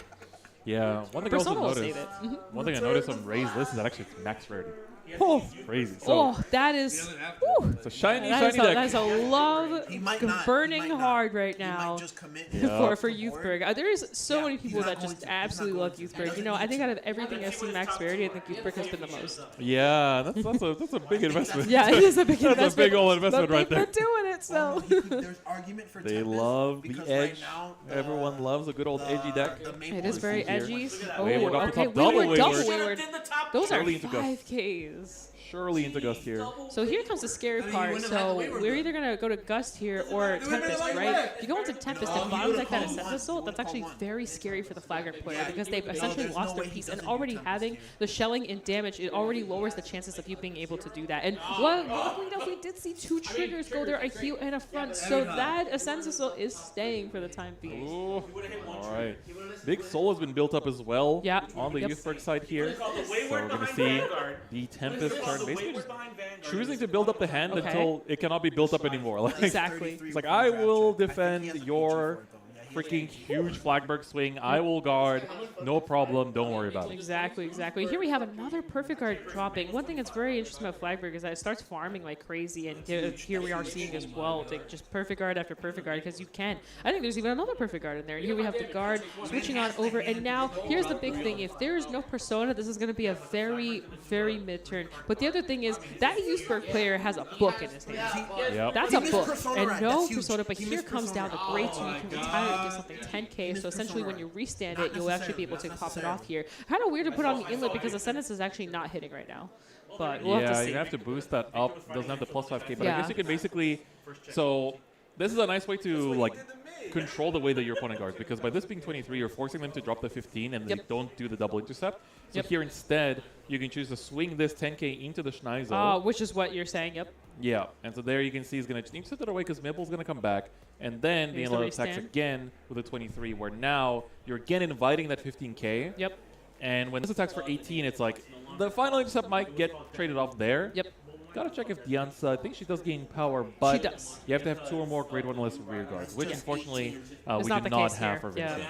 Yeah, one thing I also Persona will noticed. save it. Mhm. One thing I noticed on Ray's list is that actually it's max rarity. Oh, crazy. So Oh, that is. Whew. it's a shiny, That is, shiny deck. that is a love He might not. burning He might not. hard right He now might just commit. Yeah. for Youthberg. There's so many people that just absolutely love Youthberg. You know, I think out of everything I've seen Max Rarity, I think Youthberg has been the most. Yeah, that's a big investment. Yeah, it is a big investment. That's a big old investment but right there. they're doing it, so. There's argument for They Tempest love the because edge. right now, Everyone loves a good old edgy deck. It is very edgy. Oh, Wayward up to okay. top, double Wayward, double Wayward. Wayward. Those are Surely into Gust. 5Ks. Surely into Gust here. So here comes the scary part. So we're either going to go to Gust here or Tempest, right? If you go into Tempest and bottom deck that Ascent Assault, that's actually very scary for the Flagger player because they've essentially lost their piece. And already having the shelling and damage, it already lowers the chances of you being able to do that. And luckily enough, we did see 2 triggers go there, a heel and a front. So that Ascent Assault is staying for the time being. Ooh. All right. Big soul has been built up as well on the Yep. Youthberg side here. So we're going to see the Tempest turn basically just choosing to build up the hand until it cannot be built up anymore. Like, Exactly. It's like, I will defend your freaking huge Flagberg swing. I will guard. No problem. Don't worry about it. Exactly, exactly. Here we have another perfect guard dropping. One thing that's very interesting about Flagberg is that it starts farming like crazy, and here we are seeing as well, like just perfect guard after perfect guard because you can. I think there's even another perfect guard in there. And here we have the guard switching on over, and now here's the big thing. If there is no Persona, this is going to be a very, very mid-turn. But the other thing is that Youthberg player has a book in his hand. Yep. That's He a missed book, Persona and right. no That's huge. Persona, but He here missed comes down the Persona. great two. Oh You can my retire and God. get something 10K, missed so essentially when Persona. you restand Not it, you'll actually be able to necessarily, pop it not off here. Kind of weird to put on the inlet because the sentence is actually not hitting right now. But we'll have Yeah, to see. you have to boost that up. Doesn't have the plus 5k, but I Yeah. guess you can basically. So this is a nice way to like control the way that your opponent guards because by this being 23, you're forcing them to drop the 15 and they don't do the double intercept. So here instead, you can choose to swing this 10k into the Schneizel. Which is what you're saying, yep. Yeah, and so there you can see he's going to intercept it away because Mibble's going to come back. And then the Here's the inlet attacks restand. again with a 23, where now you're again inviting that 15k. Yep. And when this attacks for 18, it's like the final intercept might get traded off there. Yep. Gotta check if Dianza, I think she does gain power, but She does. you have to have 2 or more grade 1 list rear guards, which unfortunately It's we not did the not case have here. for Vincent.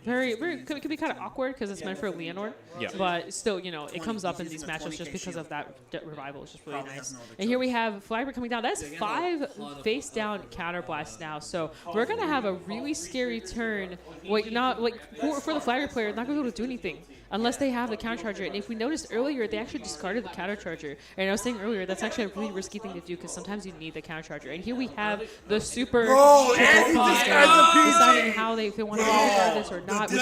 Very could be kind of awkward because it's meant for Leonor. Yeah. But still, you know, it comes up in these matchups just because of that revival. It's just really nice. And here we have Flagber coming down. That's 5 face down counterblast now. So we're gonna have a really scary turn. Like not like for the Flagber player, not gonna be able to do anything unless they have the counter charger. And if we noticed earlier, they actually discarded the counter charger. And I was saying earlier, that's actually a really risky thing to do because sometimes you need the counter charger. And here we have the super deciding how if they want to guard this or not. Double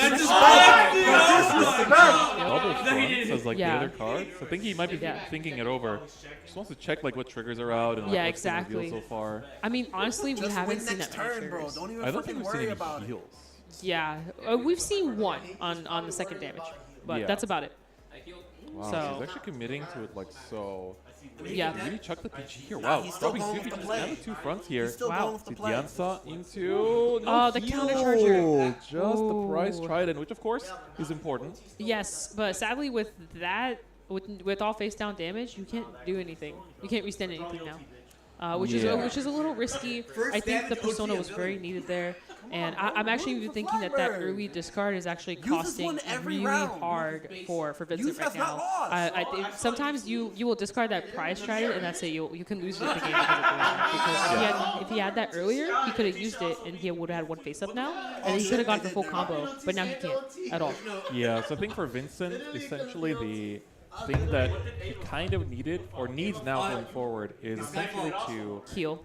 front says like the other cards. I think he might be thinking it over. Just wants to check like what triggers are out and like, what's been revealed so far. I mean, honestly, we haven't seen that many turn, bro. triggers. Don't even I don't freaking think we've worry seen about any it. heals. Yeah, we've seen one on the second damage, but that's about it. Wow, So she's actually committing to it like so. Yeah. Really chuck the PG here. Wow, He's still dropping going 2 with the PGs play. and the 2 fronts here. He's still Wow. going with the play. Dianza into the counter charger. Just the price Ooh. trident, which of course is important. Yes, but sadly with that, with all face down damage, you can't do anything. You can't restand anything now. which Yeah. is a little risky. I think the Persona was very needed there, and I'm actually even thinking that early discard is actually costing one every really round. hard for Vincent Youth right has not now. lost. I think sometimes you will discard that prize trident, and that's it. You can lose the game because of that. Because if he had that earlier, he could have used it, and he would have had one face up now, and he could have gone for full combo. But now he can't at all. Yeah, so I think for Vincent, essentially the thing that he kind of needed or needs now going forward is essentially to Heal.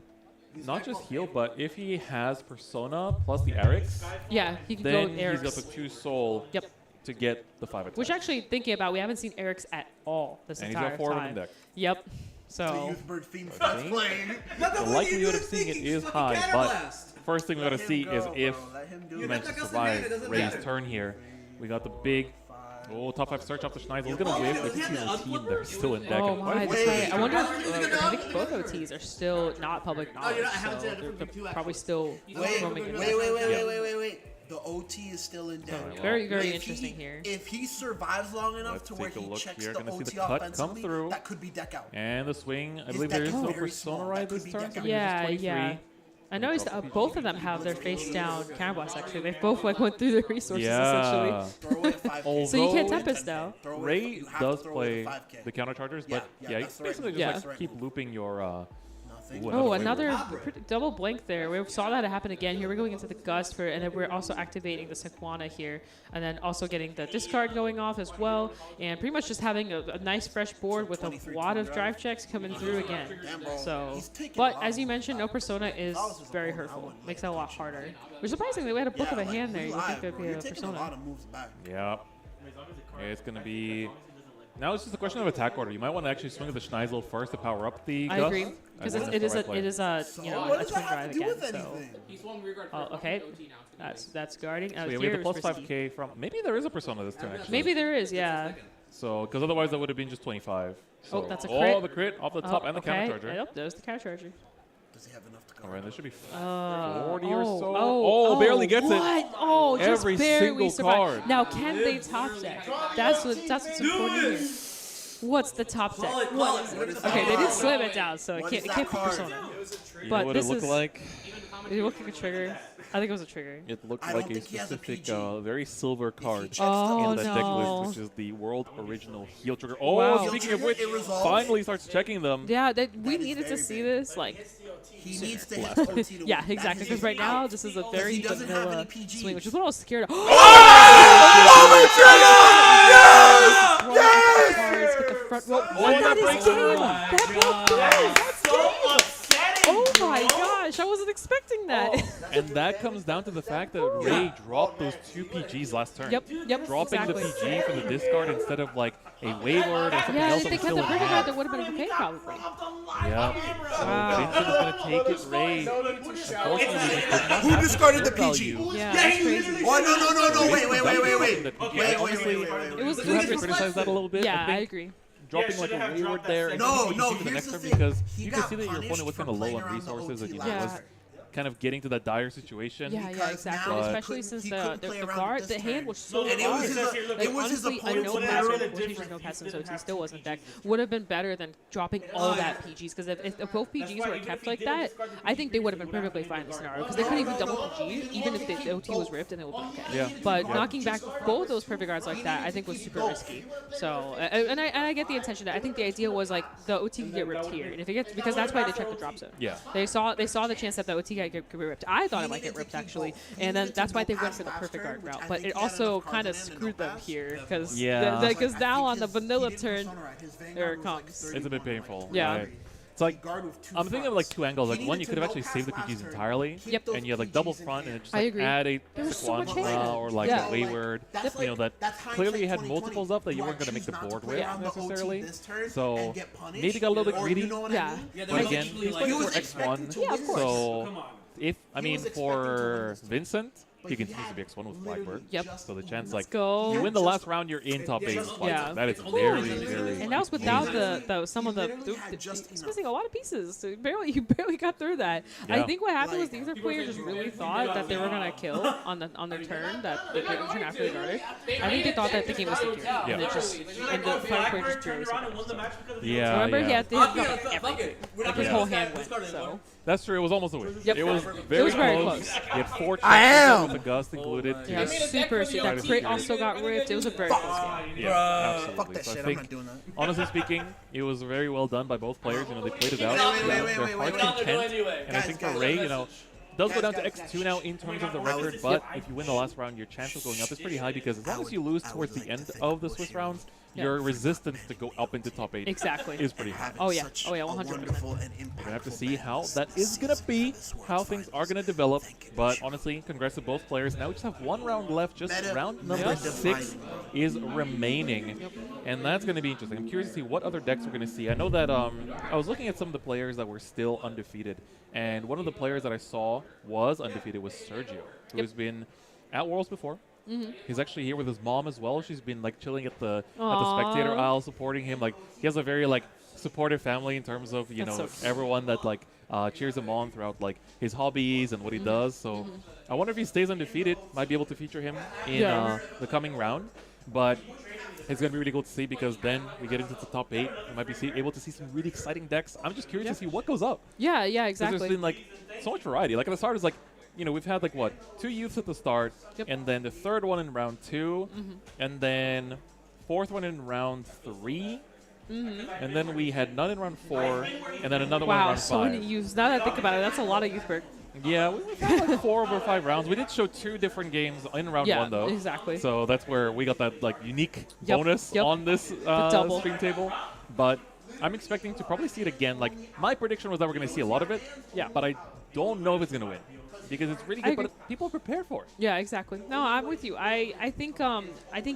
not just heal, but if he has Persona plus the Eric's, Yeah, he can go then he's Eric's. got the 2 soul Yep. to get the 5 attack. Which actually, thinking about, we haven't seen Eric's at all this And he's entire got 4 of them time. in deck. Yep. The So youth bird fiend I starts think playing. the likelihood of seeing it is high, but first thing we gotta see is if you manage to survive Ray's turn here. We got the big top 5 search off the Schneidel. He's gonna whiff. There's a OT in there still in deck. oh And my, why did that's he right. switch I wonder to- if I think both OTs are still not public knowledge. you're not- I haven't So seen it. they're probably still Wait, roaming in wait, there. wait. The OT is still in deck. Very, very If interesting he, here. If he survives long enough Let's to where take a he look checks here. the Gonna see OT the cut come offensively, through. that could be deck out. And the swing, I His believe deck there is is no very small. Persona That right could this be turn. deck So out. he's just Yeah, 23. yeah. I noticed both of them have their face down counterblast actually. They both like went through their resources essentially. Yeah. Throw away 5K. So you can't Although Tempest now. Throw away- Ray you have to does throw away play the 5K. the counter chargers, Yeah, but yeah, yeah, you that's the right basically move. just Yeah. like keep looping your. Nothing. Ooh, Oh, wayward. another double blink there. We saw that happen again. Here we're going into the Gust for, and then we're also activating the Sequana here, and then also getting the discard going off as well, and pretty much just having a nice fresh board with a lot of drive checks coming through again. So, but as you mentioned, no Persona is very hurtful. Makes it a lot harder. We're surprisingly we had a book of a hand there. You would think there'd be You're a taking a lot Persona. of moves back. Yeah. It's gonna be. Now it's just a question of attack order. You might want to actually swing at the Schneisel first to power up the I Gust. agree because think it that's is the right it is a So you know what a does twin that have drive to do again. with So. anything? He swung rear guard Oh, for okay. OT now. That's guarding. So yeah, we have the plus 5K from. Maybe there is a Persona this turn actually. Maybe there is, yeah. So because otherwise that would have been just 25. So, Oh, that's a crit. Oh, the crit off the top and the counter charger. Yep, there's the counter charger. Does he have enough to go? All right, this should be 40 Oh, or so. oh, Barely gets it. what? Oh, just Every barely single survived. card. Now, can they top deck? That's what's important here. What's the top deck? Call it. Okay, they did slam it down, so it What can't, is it that can't be card? Persona. You But know what this it looked is- like? It looked like a trigger. I think it was a trigger. It looked I like don't a think he has a specific, PG. very silver card checks Oh, in the deck no. list, which is the world original heal trigger. Oh, Wow. speaking of which, It resolves. finally starts checking them. Yeah, we is needed to very see big. this. Like, He needs to hit Last OT to yeah, win. exactly. That Because is right now, out. this is a Because very he doesn't have vanilla any PGs. swing, which is what I was scared of. Yes! Get the front row. And that is game. That broke through. That's game. Oh my gosh, I wasn't expecting that. And that comes down to the fact that Ray dropped those 2 PGs last turn. Yep, Dropping exactly. the PG for the discard instead of like a wayward or something Yeah, else if that they was kept the still in perfect hand. card, that would have been okay, probably. Yeah. So Vincent is going to take it. Ray, unfortunately, Who discarded the value. PG? Yeah, that's crazy. Oh, no. Wait. Honestly, It was you have to criticize that a little bit. Yeah, I think agree. dropping like a wayward there and No, keeping no, PG for the here's next the turn thing. because He you can got see that your opponent was punished kind of for low playing on around the resources and OT you last was turn. kind of getting to that dire situation. Yeah, Because exactly. now Especially he since couldn't the play around guard, with the this hand turn. was so And it was hard. his- Like, it was his honestly, a opponent's no fault. pass Literally with quotations, no pass OT still wasn't deck. Would have been better than dropping all that PGs. Because if both PGs were kept like that, I think they would have been perfectly fine in the scenario. Because they couldn't even double PG, even if the OT was ripped, and it would be okay. Yeah. But knocking back both those perfect guards like that, I think was super risky. So, and I get the intention that I think the idea was like the OT could get ripped here, and if it gets, because that's why they checked the drop zone. Yeah. They saw the chance that the OT could get ripped. I thought it might get ripped actually, and then that's why they went for the perfect guard route. But it also kind of screwed them here because now on the vanilla turn, there it comes. It's a bit painful. Yeah. Right? It's like I'm thinking of like 2 angles. Like one, you could have actually saved the PGs entirely, Yep. and you had like double front and just I like agree. add a There was so much hand. Sequana or like Yeah. a wayward. That's You know that that's clearly hindsight had 2020. multiples up that you Do I weren't going to make the choose not board play with around the OT necessarily. this turn So and get punished? maybe got a little bit Or greedy. you know what Yeah. I mean? But again, he's playing He was for expected X1. to Yeah, of win course. So if I mean was expected to for win this. Vincent, he continues to be X1 with Flagberg. Yep. So the chance, Let's like, go. you win the last round, you're in top 8. Yeah. That is very, very. And that was without amazing. some of the. He's missing a lot of pieces. So he barely got through that. I Yeah. think what happened was these other players just really thought that they were gonna kill on their turn, the turn after they guarded. I think they thought that the game was secure, and it just and the fighter player just barely survived. Yeah, Remember, yeah. he had everything. Like his Yeah. whole hand went. So That's true. It was almost a win. Yep. It was It very, was very close. close. He had 4 chances I am. with the gust included. yeah, to super. try That to crate secure also got ripped. It was a very close game. Yeah, absolutely. Fuck that So I shit. I'm think, not doing that. honestly speaking, it was very well done by both players. You know, they played it out. Wait, Their wait, heart's wait. content. And I think for Ray, you know, does go down to Guys, X2 now in terms of the record, but if you win the last round, your chance of going up is pretty high because as long as you lose towards the end of the Swiss rounds, your resistance to go up into top 8 Exactly. is pretty high. Oh yeah. Oh yeah. 100%. We're gonna have to see how that is gonna be, how things are gonna develop. But honestly, congrats to both players. Now we just have 1 round left. Just round number 6 is remaining, and that's gonna be interesting. I'm curious to see what other decks we're gonna see. I know that I was looking at some of the players that were still undefeated, and one of the players that I saw was undefeated was Sergio, who has been at Worlds before. He's actually here with his mom as well. She's been like chilling at the spectator aisle, supporting him. Like he has a very like supportive family in terms of everyone that like cheers him on throughout like his hobbies and what he does. So I wonder if he stays undefeated. Might be able to feature him in the coming round, but it's gonna be really cool to see because then we get into the top 8. We might be able to see some really exciting decks. I'm just curious to see what goes up. Yeah. Yeah. 'Cause Exactly. there's been like so much variety. Like at the start, it's like, you know, we've had like what 2 youths at the start, and then the 3rd one in round 2, and then 4th one in round 3, and then we had none in round 4, and then another one in Wow. round So 5. many youths. Now that I think about it, that's a lot of youth work. Yeah, we've had like 4 over 5 rounds. We did show 2 different games in round 1 though. Exactly. So that's where we got that like unique Yep, bonus yep. on this double. stream table. But I'm expecting to probably see it again. Like my prediction was that we're going to see a lot of it. Yeah. But I don't know if it's going to win because it's really I good. agree. But people are prepared for it. Yeah, exactly. No, I'm with you. I think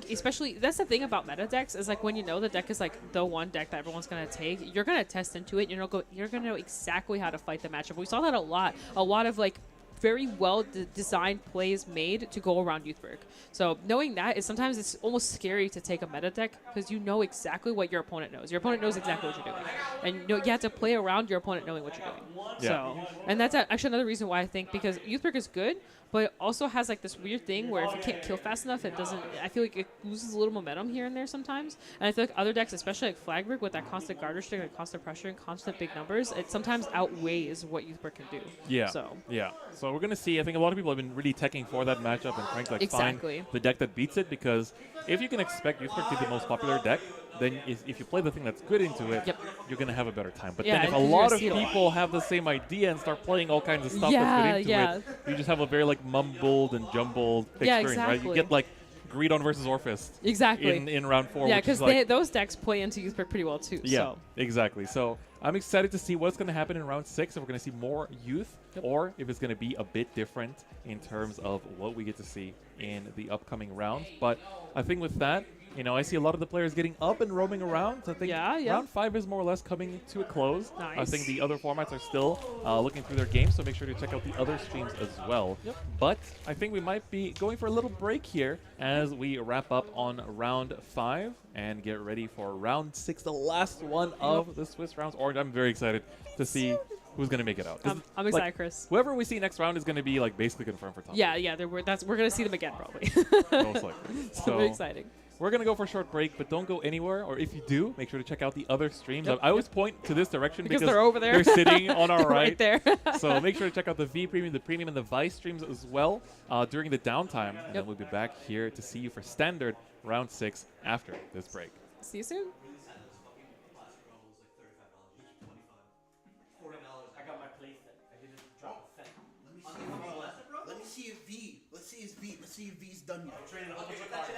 especially that's the thing about meta decks is like when you know the deck is like the one deck that everyone's gonna take, you're gonna test into it. You're gonna know exactly how to fight the matchup. We saw that a lot of like very well designed plays made to go around Youthberg. So knowing that is sometimes it's almost scary to take a meta deck because you know exactly what your opponent knows. Your opponent knows exactly what you're doing, and you have to play around your opponent knowing what you're doing. Yeah. So, and that's actually another reason why I think because Youthberg is good, but it also has like this weird thing where if you can't kill fast enough, it doesn't. I feel like it loses a little momentum here and there sometimes. And I feel like other decks, especially like Flagberg, with that constant garter string, like constant pressure and constant big numbers, it sometimes outweighs what Youthberg can do. Yeah. So So we're gonna see. I think a lot of people have been really teching for that matchup and trying to like find the deck that beats it because if you can expect Youthberg to be the most popular deck, then if you play the thing that's good into it, you're gonna have a better time. But then if a lot of people have the same idea and start playing all kinds of stuff that's good into it, you just have a very like mumbled and jumbled experience, right? You get like Greedon versus Orphist in round 4. Yeah, because like, those decks play into Youthberg pretty well too. Yeah, so. exactly. So I'm excited to see what's going to happen in round 6. If we're going to see more youth, or if it's going to be a bit different in terms of what we get to see in the upcoming rounds. But I think with that, you know, I see a lot of the players getting up and roaming around. So I think round 5 is more or less coming to a close. Nice. I think the other formats are still looking through their games, so make sure to check out the other streams as well. But I think we might be going for a little break here as we wrap up on round 5 and get ready for round 6, the last one of the Swiss rounds. Orange, I'm very excited to see who's going to make it out. I'm excited, Chris. Whoever we see next round is going to be like basically confirmed for top. Yeah, we're going to see them again probably. Most likely. So very exciting. We're going to go for a short break, but don't go anywhere. Or if you do, make sure to check out the other streams. I always point to this direction because they're over there. They're sitting on our right there. So make sure to check out the V Premium, the Premium, and the Vice streams as well during the downtime. And then we'll be back here to see you for Standard round 6 after this break. See you soon. I got my playset. I didn't drop a cent. Let me see if V. Let's see if V's done yet. I traded a whole bunch of cards.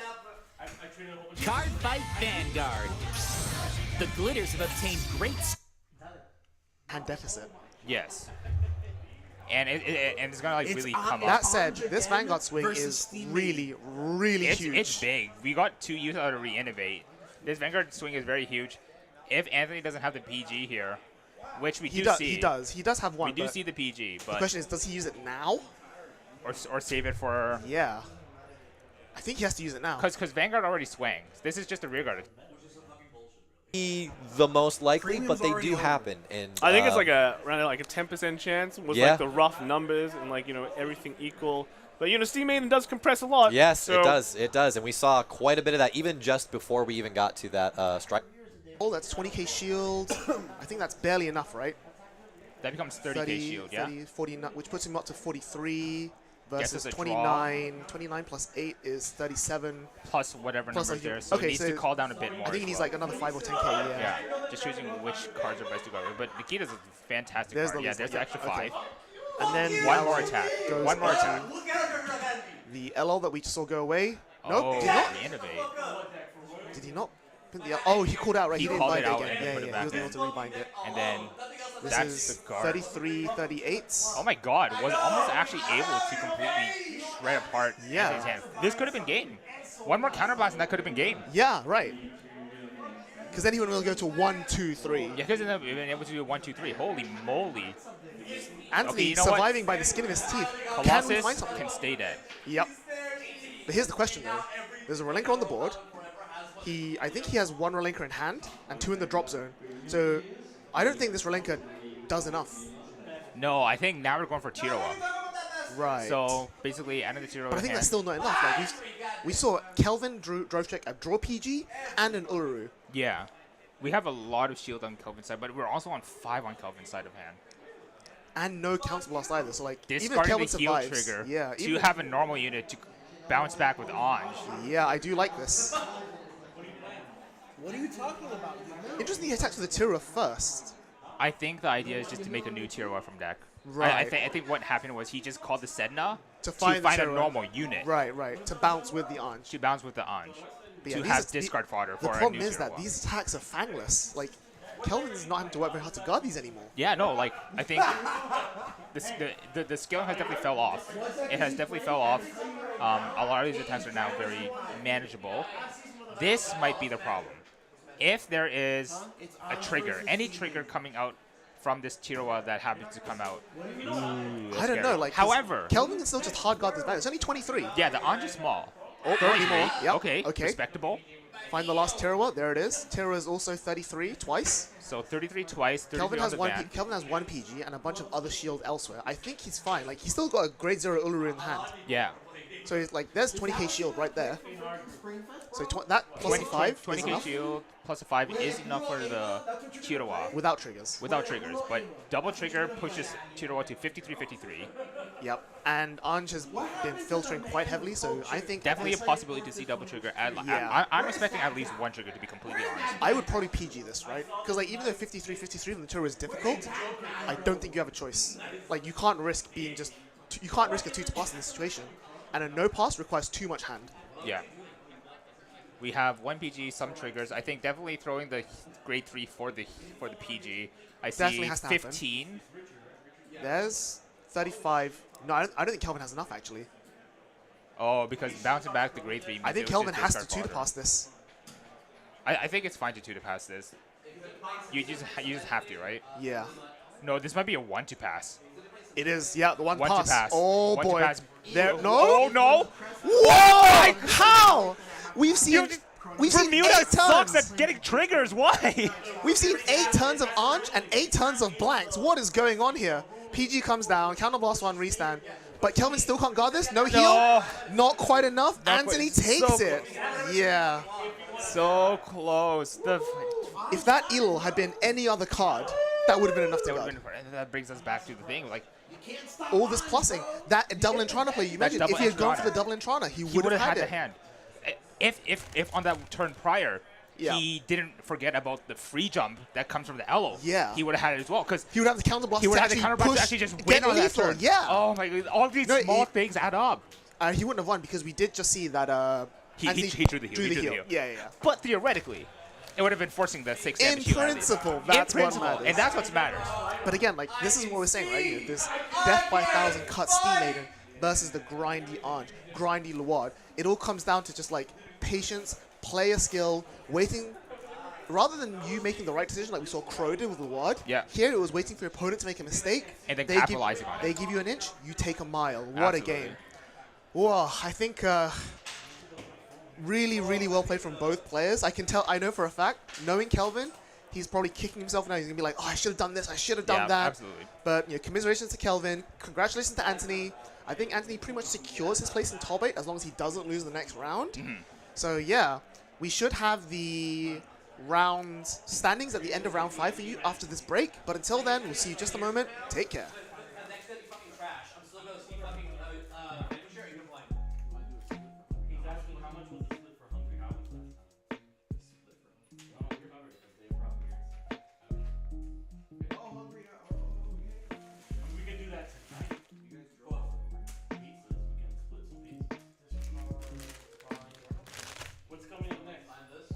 I traded a whole bunch of Card Fight Vanguard. The Glitters have obtained great hand deficit. Yes. And it's gonna like really come up. That said, this Vanguard swing is really, really huge. It's big. We got 2 youth out to re-innovate. This Vanguard swing is very huge. If Anthony doesn't have the PG here, which we do see. He does have one. We do see the PG, but the question is, does he use it now? or save it for. Yeah. I think he has to use it now. Because Vanguard already swangs. This is just a rearguard. Be the most likely, Premium's but they already do over. happen. And I think it's like around like a 10% chance with Yeah. like the rough numbers and like everything equal. But Steam Maiden does compress a lot. yes, so it does. It does, and we saw quite a bit of that even just before we even got to that strike. Oh, that's 20k shield. I think that's barely enough, right? That becomes 30k shield, yeah. 30, 40, which puts him up to 43 Gets versus us a 29. 29 plus 8 is 37. Plus whatever Plus, number like, there. So okay, he needs so to call down a bit more. I think he as needs well. like another 5 or 10k, yeah. Yeah, just choosing which cards are best to go with. But Nikita's a fantastic There's card. the Yeah, least there's one, the extra okay. 5. And then One more attack. goes One more into attack. The LL that we just saw go away. Oh, Nope, did not. Innovate. Did he not? Oh, he called out, right? He didn't called bind it out again. and Yeah, put it yeah, back he wasn't in. able to rebind it. And then This that's is the guard. 33, 38. Oh my god, was almost actually able to completely shred apart Yeah. his hand. This could have been game. One more counterblast and that could have been game. Yeah, right. Because then he would go to 1, 2, 3. Yeah, because then we've been able to do 1, 2, 3. Holy moly. Anthony Okay, you know what? surviving by the skin of his teeth. Can we Colossus find something? can stay dead. Yep. But here's the question though. There's a relinquer on the board. I think he has 1 relinquer in hand and 2 in the drop zone. So I don't think this relinquer does enough. No, I think now we're going for Tiroa. Right. So basically, out of the Tiroa But I think hand, that's still not enough. Like we saw Kelvin drove check a draw PG and an Uluru. yeah. We have a lot of shield on Kelvin's side, but we're also on 5 on Kelvin's side of hand. And no counterblast either. So like even if Discarding Kelvin the heal survives, trigger yeah, to even, have a normal unit to bounce back with Anj. yeah, I do like this. What are you talking about? Interesting, he attacks with the Tira first. I think the idea is just to make a new Tiroa from deck. Right. I think what happened was he just called the Sedna To find the a Tiroa. normal unit. Right, right. To bounce with the Anj. To bounce with the Anj. But yeah, To these have are- discard fodder The for a problem new is that Tiroa. these attacks are fangless. Like, Kelvin's not having to work very hard to guard these anymore. Yeah, no, like, I think the scaling has definitely fell off. It has definitely fell off. A lot of these attacks are now very manageable. This might be the problem. If there is a trigger, any trigger coming out from this Tiroa that happens to come out. Ooh, that's I don't know. scary. Like, 'cause however, Kelvin can still just hard guard this battle. It's only 23. yeah, the Anj is small. Oh, 33. more. Yep. Okay, Okay. respectable. Find the last Tira. There it is. Tira is also 33 twice. So 33 twice, 33 Kelvin on has the one. van. Kelvin has 1 PG and a bunch of other shield elsewhere. I think he's fine. Like, he's still got a grade 0 Uluru in hand. Yeah. So it's like there's 20k shield right there. So that plus a 5 is 20k enough shield plus a 5 is enough for the Tiroa. without triggers. Without triggers, but double trigger pushes Tiroa to 53-53. Yep. And Anj has been filtering quite heavily, so I think Definitely a this- possibility to see double trigger. Yeah. I'm expecting at least 1 trigger to be completely honest. I would probably PG this, right? Because like even though 53-53 from the Tira is difficult, I don't think you have a choice. Like you can't risk being just you can't risk a 2 to pass in this situation, and a no pass requires too much hand. Yeah. We have 1 PG, some triggers. I think definitely throwing the grade 3 for the PG. I Definitely see has to happen. 15. There's 35. No, I don't think Kelvin has enough actually. Oh, because bouncing back the grade 3 means I think it was Kelvin just has to discard 2 to fodder. pass this. I think it's fine to 2 to pass this. You just have to, right? Yeah. No, this might be a 1 to pass. It is, yeah, the one 1 pass. to pass. Oh 1 to boy. pass. There, no. Oh no! Whoa! How? We've seen Bermuda 8 sucks turns. at getting triggers. Why? We've seen 8 turns of Anj and 8 turns of blanks. What is going on here? PG comes down, counterblast 1, restand. But Kelvin still can't guard this. No heal. No. Not quite enough. Not Anthony quite. takes So it. Yeah. So close. If that Eel had been any other card, that would have been enough to That guard. would've been- and that brings us back to the thing. Like All this plussing. That double Entrana play you mentioned, if he had gone for the double Entrana, he he would have had the it. hand. If on that turn prior, Yeah. he didn't forget about the free jump that comes from the Elo. Yeah. He would have had it as well because He would have the counterblast he would to have the actually counterblast push, to actually just get win on that lethal. turn. Yeah. Oh my god! All these No, small he- things add up. He wouldn't have won because we did just see that He Anthony drew the heel. He drew the heel. Yeah, yeah. But theoretically, it would have been forcing the 6 In damage heal at least. principle, In that's what principle, matters. and that's what matters. But again, like this is what we're saying, right? Here. This Death by 1,000 cut Steam Maiden versus the grindy Anj, grindy Luard. It all comes down to just like patience, player skill, waiting rather than you making the right decision like we saw Crow did with the ward, Yeah. here it was waiting for your opponent to make a mistake. And then they give, capitalizing on it. They give you an inch, you take a mile. What Absolutely. a game. Whoa, I think really, really well played from both players. I know for a fact, knowing Kelvin, he's probably kicking himself now. He's going to be like, oh, I should have done this, I should have done that. Absolutely. But, commiserations to Kelvin. Congratulations to Anthony. I think Anthony pretty much secures his place in top 8 as long as he doesn't lose the next round. So, yeah, we should have the round standings at the end of round 5 for you after this break. But until then, we'll see you in just a moment. Take care. Next time you fucking crash, I'm still gonna see fucking share you blind. He's asking how much was the split for Hungry Howie's last time. Oh, you're hungry because they probably Oh, hungry. we could do that tonight. You guys draw pizzas. We can split some pizzas. What's coming up next? Find this.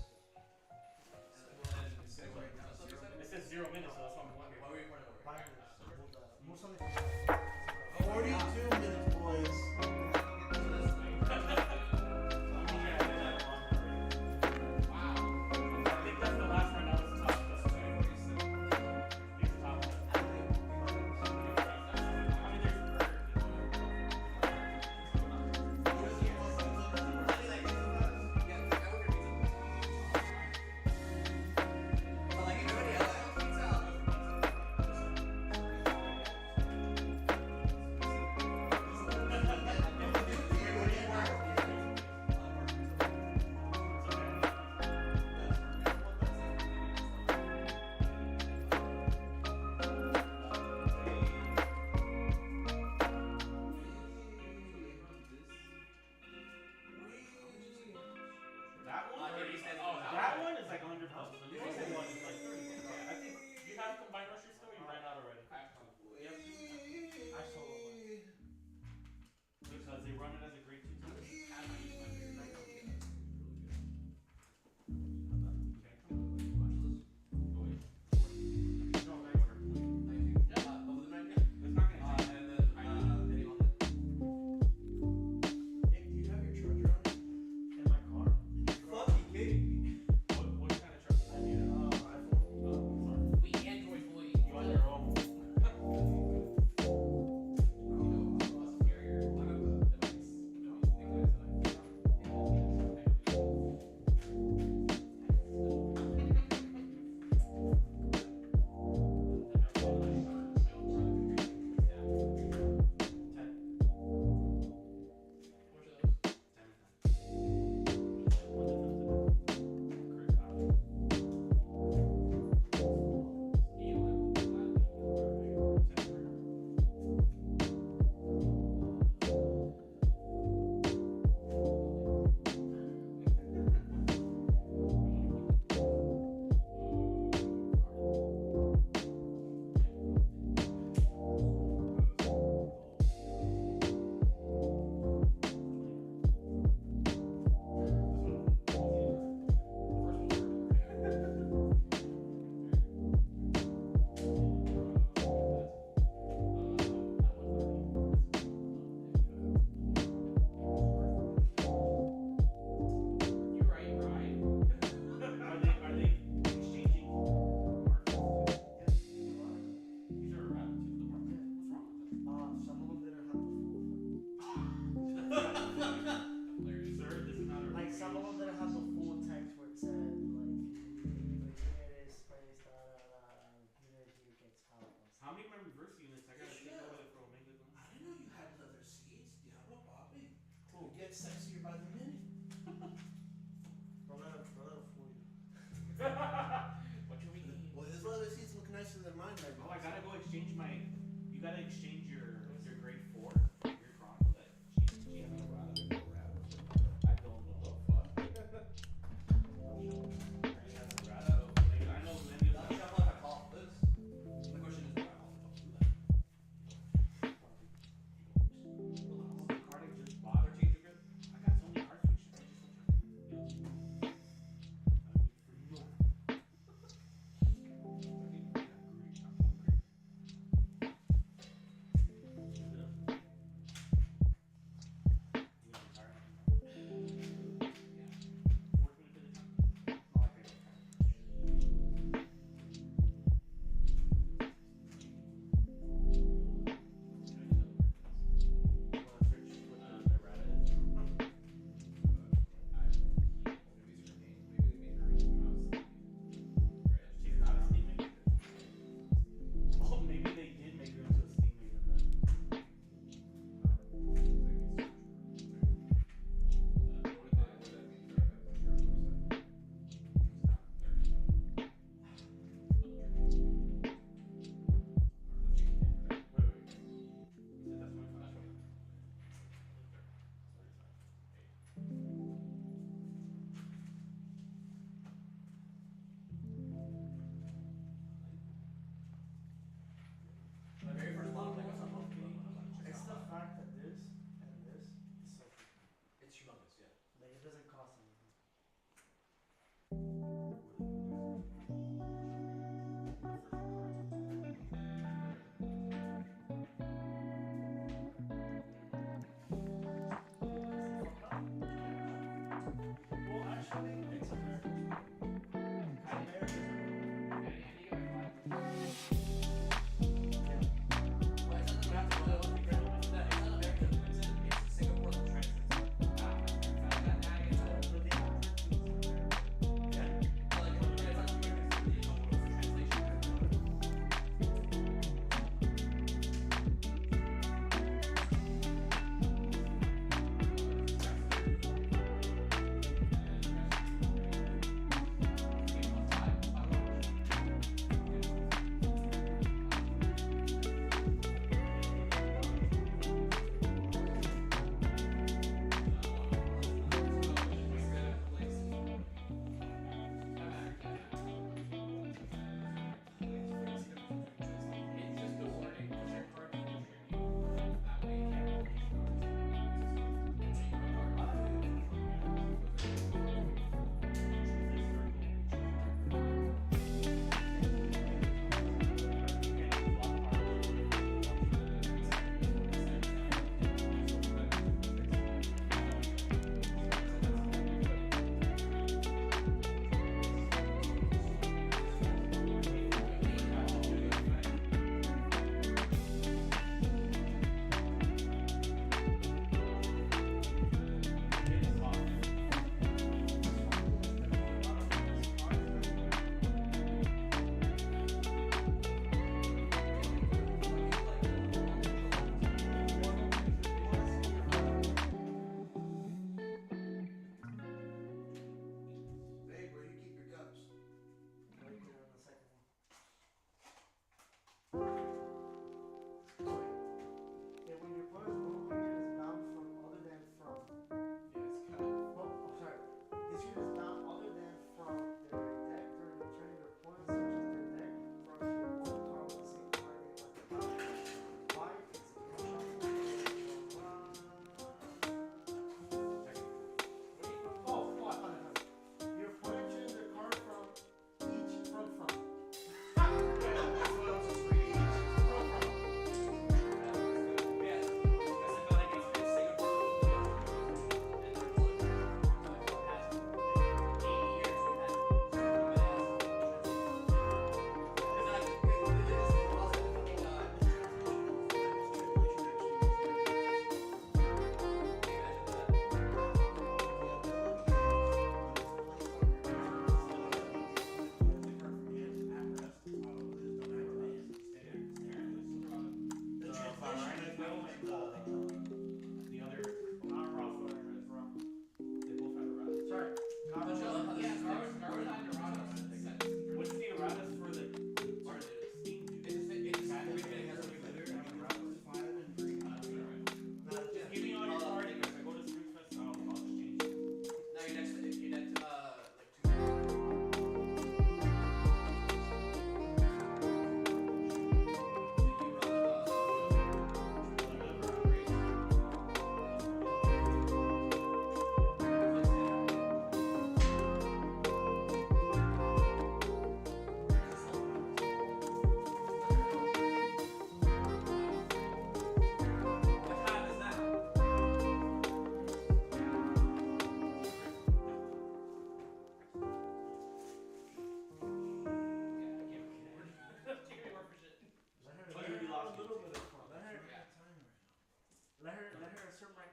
It says 0 minutes, so that's what I'm wondering. Why were you recording over here? 42 minutes, boys. I think that's the last round. That was top. He's top. I mean, that one is like $100. The recent one is like $30. I think you have combined grocery store. You ran out already. Yep. I sold one because they run it as a grade 2 time. Nick, do you have your charger on? In my car. Fucking kidding me. What kind of truck? I need an iPhone. We Android boy. You on your own. Are they exchanging markets? These are around to the market. What's wrong with them? Some of them didn't have the Sir, this is not a like some of them didn't have the full text where it said How many memory verse units? I gotta take over for Omega. I didn't know you had leather seats. Diablo Bobby. Cool. Get sexier by the minute. Don't let him fool you. What can we eat? Well, his leather seats look nicer than mine right now. Oh, I gotta go exchange my. You gotta exchange your grade 4, your Chronicle that she has no out of it. I don't know the fuck. I know Lenny was like, The question is, why all the fuck do that? Cardiff just bought her. I got so many card switches. I just no.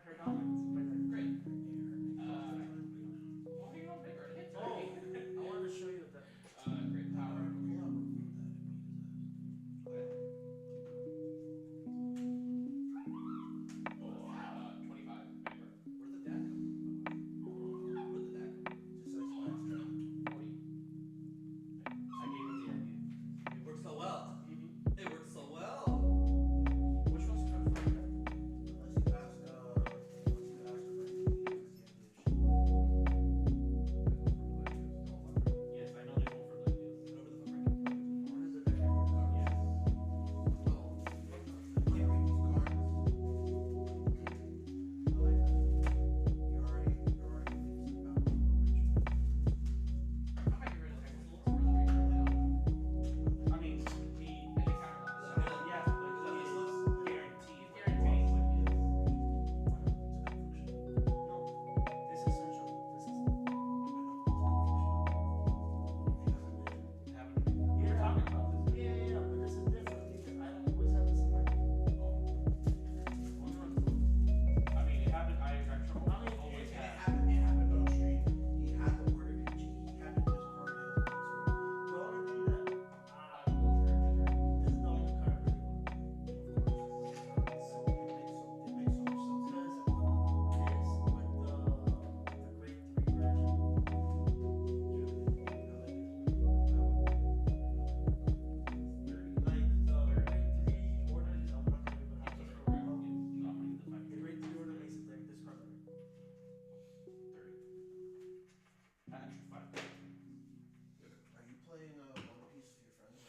Her dominance. Great. Well, you know, bigger. It hits already. I wanted to show you that. Great power. Oh, 25. Bigger. Where did the dad come from? Where did the dad come from? Just like last time. 40. I gave him the idea. It works so well. Mm-hmm. It works so well. Which one's confirmed? Unless you ask, unless you ask her, Yes, I know they go for Gladius. Over the freaking what is it that you're working Yes. Oh, I can't read these cards. I like that. You're already thinking about what I might get rid of the second one. It's really great. I mean, he. And the counter loss. Yeah, but he is guaranteed. Guaranteed. No, this is central. This is. We were talking about this. Yeah, but this is different because I don't always have this in my. I mean, it happened. I trouble. I mean, Always it had. happened on stream. He had the order PG. He had to discard his. The only thing that this is the only card I really want. So it makes so much sense. Because this with the grade 3 version. Like the grade 3 order is I'm not gonna even have this for real. The grade 3 order makes it like this card better. 30. Extra 5. Are you playing One Piece with your friends?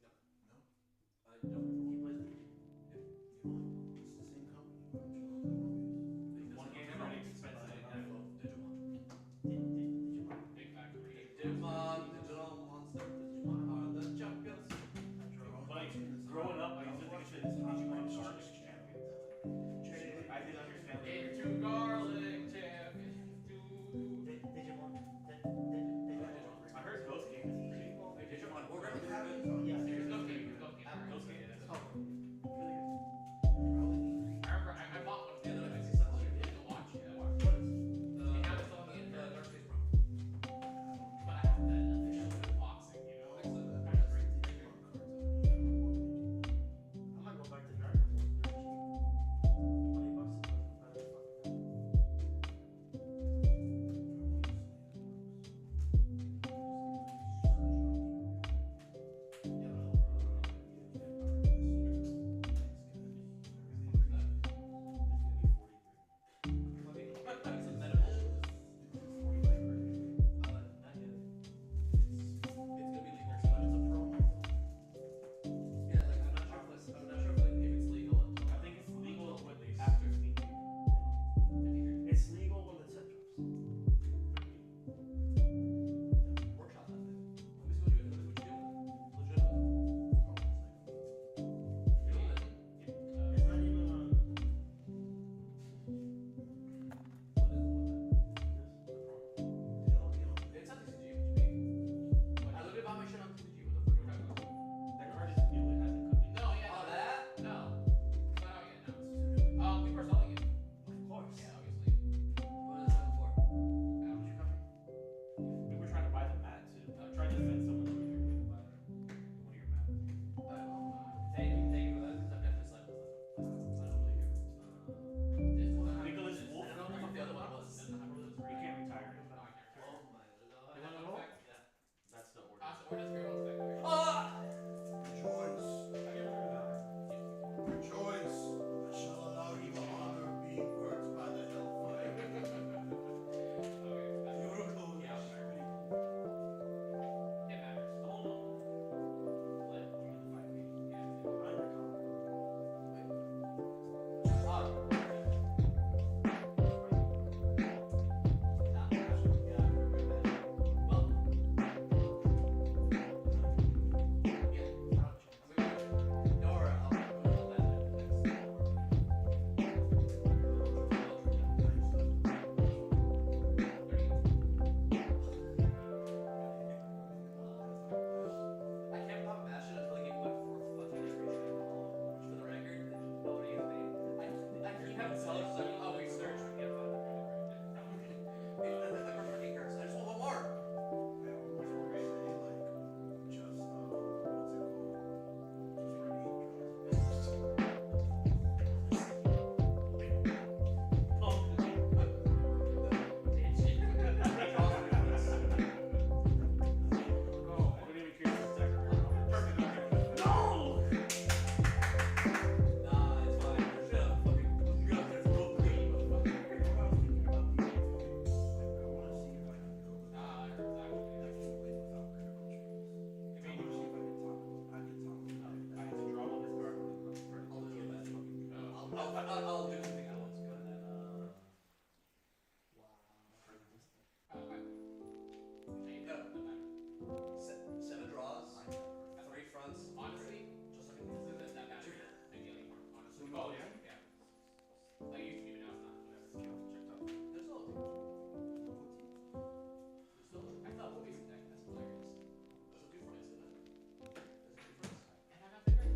No. No? I don't. He plays the it's the same company. Why don't you all play One Piece? One game is already expensive. Digimon. Digimon. Big factory. Digimon, digital monster, Digimon are the champions. After all, Like, watching this, growing up, I used to think it was Digimon garbage champions. I didn't understand the Into garlic champions. Digimon. I heard Ghost Game is pretty. Like Digimon We're Ghost gonna have Yeah, There's Ghost Game. Ghost Game. Ghost Game. it's called. Really good. I remember I bought one. Yeah, Yeah, they're I like just 600. to watch it. I watched What it. is And now it's only in the Dark Space Pro. But I have the official boxing, you know. Kind of Kind of great great. Digimon cards on the I might go back to Dragon Ball. They're cheap. $20 is not bad. Fuck that. I'll do something else good and then seven draws, three fronts. Honestly, Just like this isn't that bad of a deal anymore. Honestly. Oh yeah. Yeah. Like it used to be, but now it's not. Whatever. There's no I still have a basic deck. That's hilarious. That's okay for us, isn't it? That's okay for us. And I got the great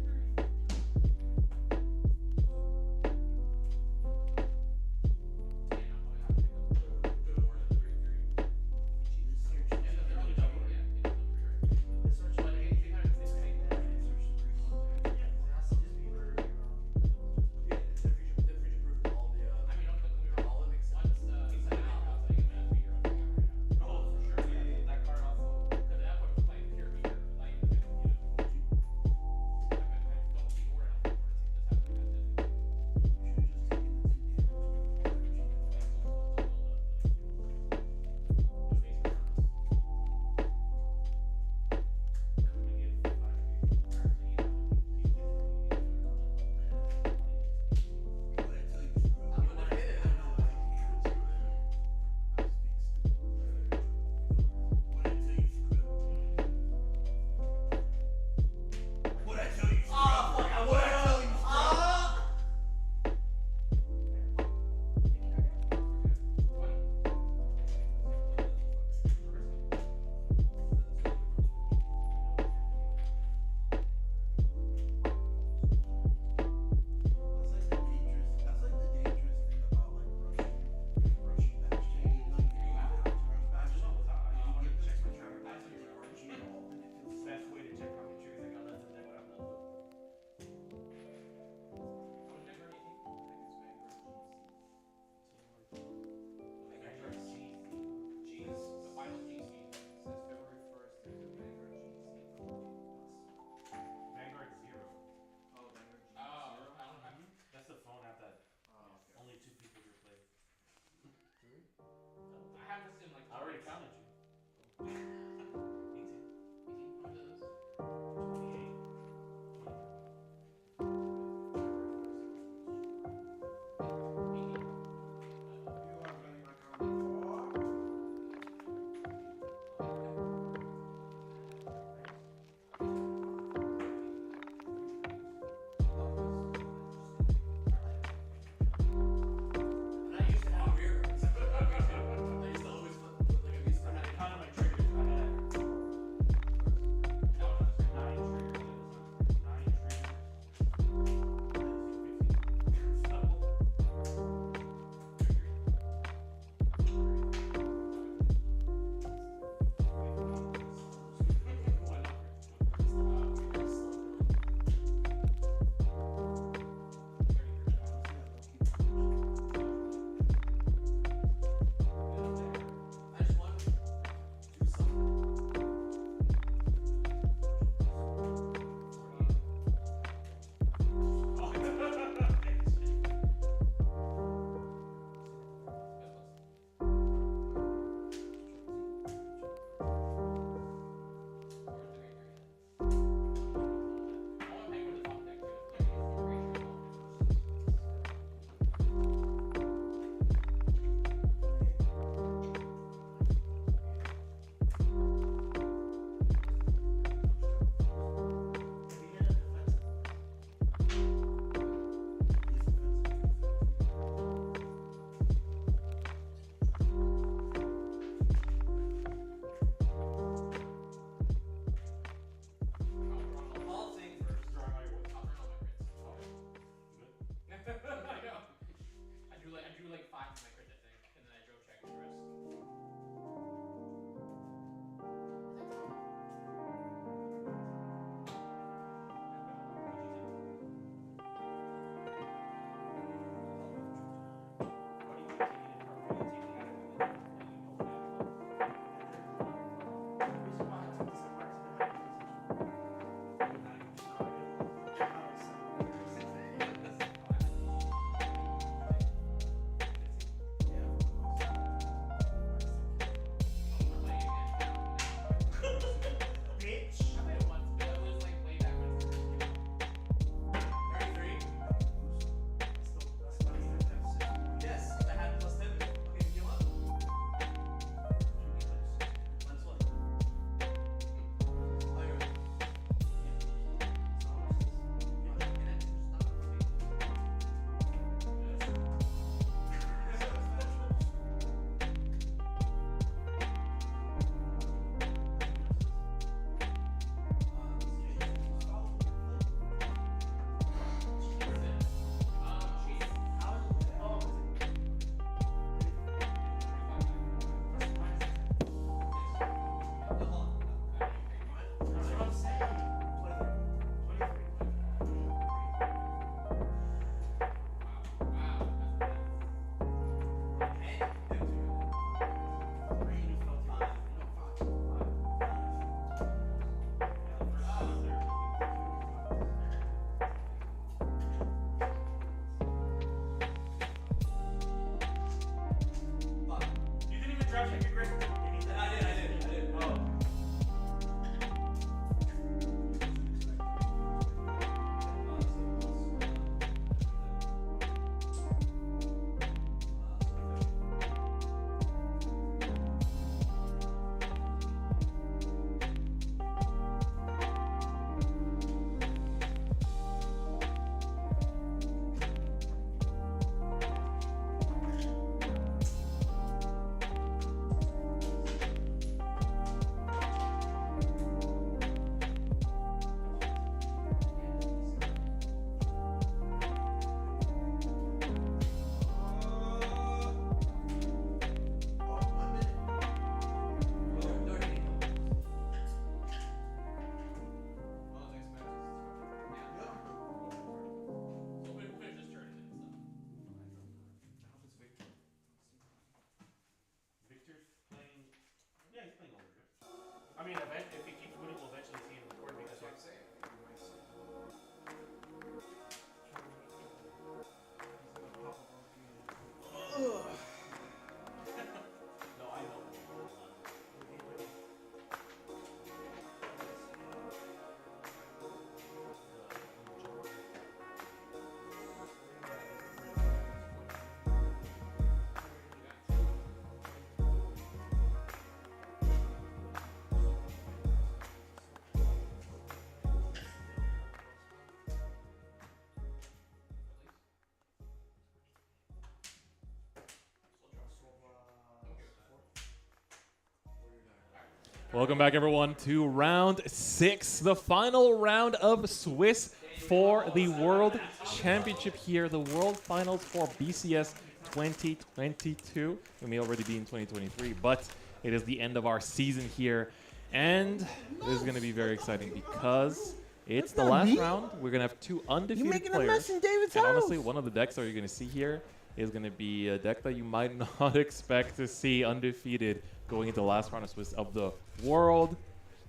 Welcome back, everyone, to round 6, the final round of Swiss for the World Championship here, the World Finals for BCS 2022. We may already be in 2023, but it is the end of our season here, and this is going to be very exciting because it's the last round. We're going to have 2 undefeated players, and honestly, one of the decks that you're going to see here is going to be a deck that you might not expect to see undefeated going into the last round of Swiss of the World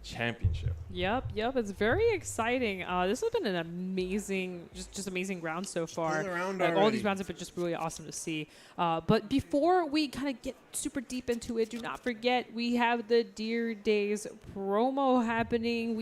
Championship. Yep, it's very exciting. This has been an amazing, just amazing round so far. All these rounds have been just really awesome to see. But before we kind of get super deep into it, do not forget we have the Dear Days promo happening.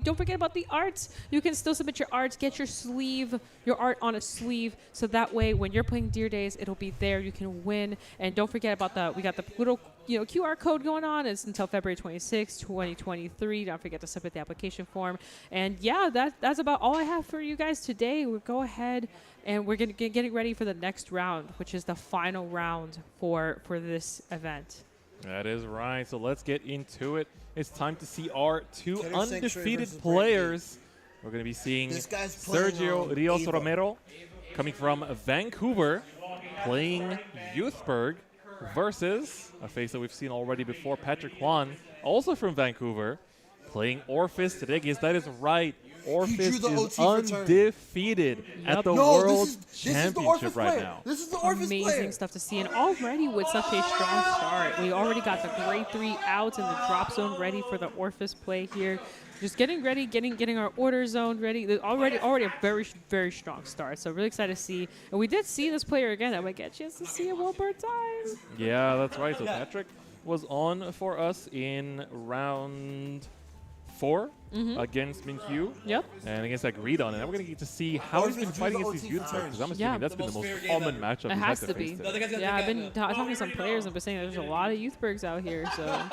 Don't forget about the arts. You can still submit your arts, get your art on a sleeve, so that way when you're playing Dear Days, it'll be there. You can win, and don't forget about we got the little QR code going on. It's until February 26, 2023. Don't forget to submit the application form. And yeah, that's about all I have for you guys today. We'll go ahead and we're getting ready for the next round, which is the final round for this event. That is right. So let's get into it. It's time to see our 2 undefeated players. We're going to be seeing Sergio Rios Romero coming from Vancouver, playing Youthburg, versus a face that we've seen already before, Patrick Juan, also from Vancouver, playing Orphis Regis. That is right. Orphis is undefeated at the World Championship right now. This is the Orphis player. Amazing stuff to see, and already with such a strong start. We already got the grade 3 out and the drop zone ready for the Orphis play here. Just getting ready, getting our order zone ready. There's already a very, very strong start. So really excited to see. And we did see this player again. I might get a chance to see him one more time. Yeah, that's right. So Patrick was on for us in round 4 against Minkyu. Yep. And against that Greedon. And now we're going to get to see how he's been fighting against these Youthburg, because I'm assuming that's been the most common matchup It he's has had to face be. today. Yeah, I've been talking to some players and been saying there's a lot of Youthburgs out here. So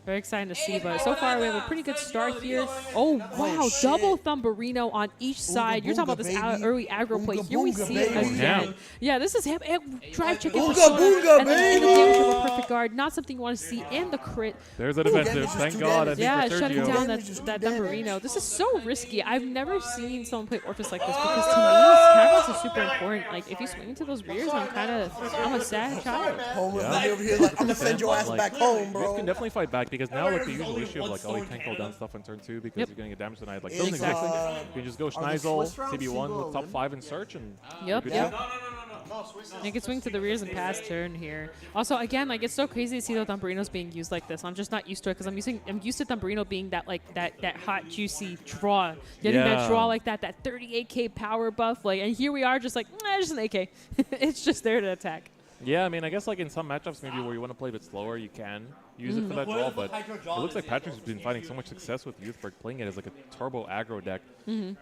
very exciting to see, but so far we have a pretty good start here. Oh, wow, double Thumberino on each side. You're talking about this early aggro play. Here we see it again. Yeah, this is him. Drive check in persona, and then the damage of a perfect guard. Not something you want to see in the crit. There's a defensive. Thank God. I think Yeah, for shutting Sergio. down that Thumberino. This is so risky. I've never seen someone play Orphis like this, because to me, combos are super important. Like, if you swing into those rears, I'm a sad child. I'm gonna send your ass back home, bro. You can definitely fight back, because now like the usual issue of like, oh, you can't go down stuff on turn 2 because you're going to get damage tonight. Like, doesn't exist. You can just go Schneisel, CB1 with top 5 and search, and Yep. No. You can swing to the rears and pass turn here. Also, again, like, it's so crazy to see the Thumberino's being used like this. I'm just not used to it, because I'm used to Thumberino being that hot, juicy draw. Getting that draw like that 38k power buff. Like, and here we are just like, just an AK. It's just there to attack. Yeah, I mean, I guess like in some matchups maybe where you want to play a bit slower, you can use it for that draw, but it looks like Patrick's been finding so much success with Youthburg, playing it as like a turbo aggro deck.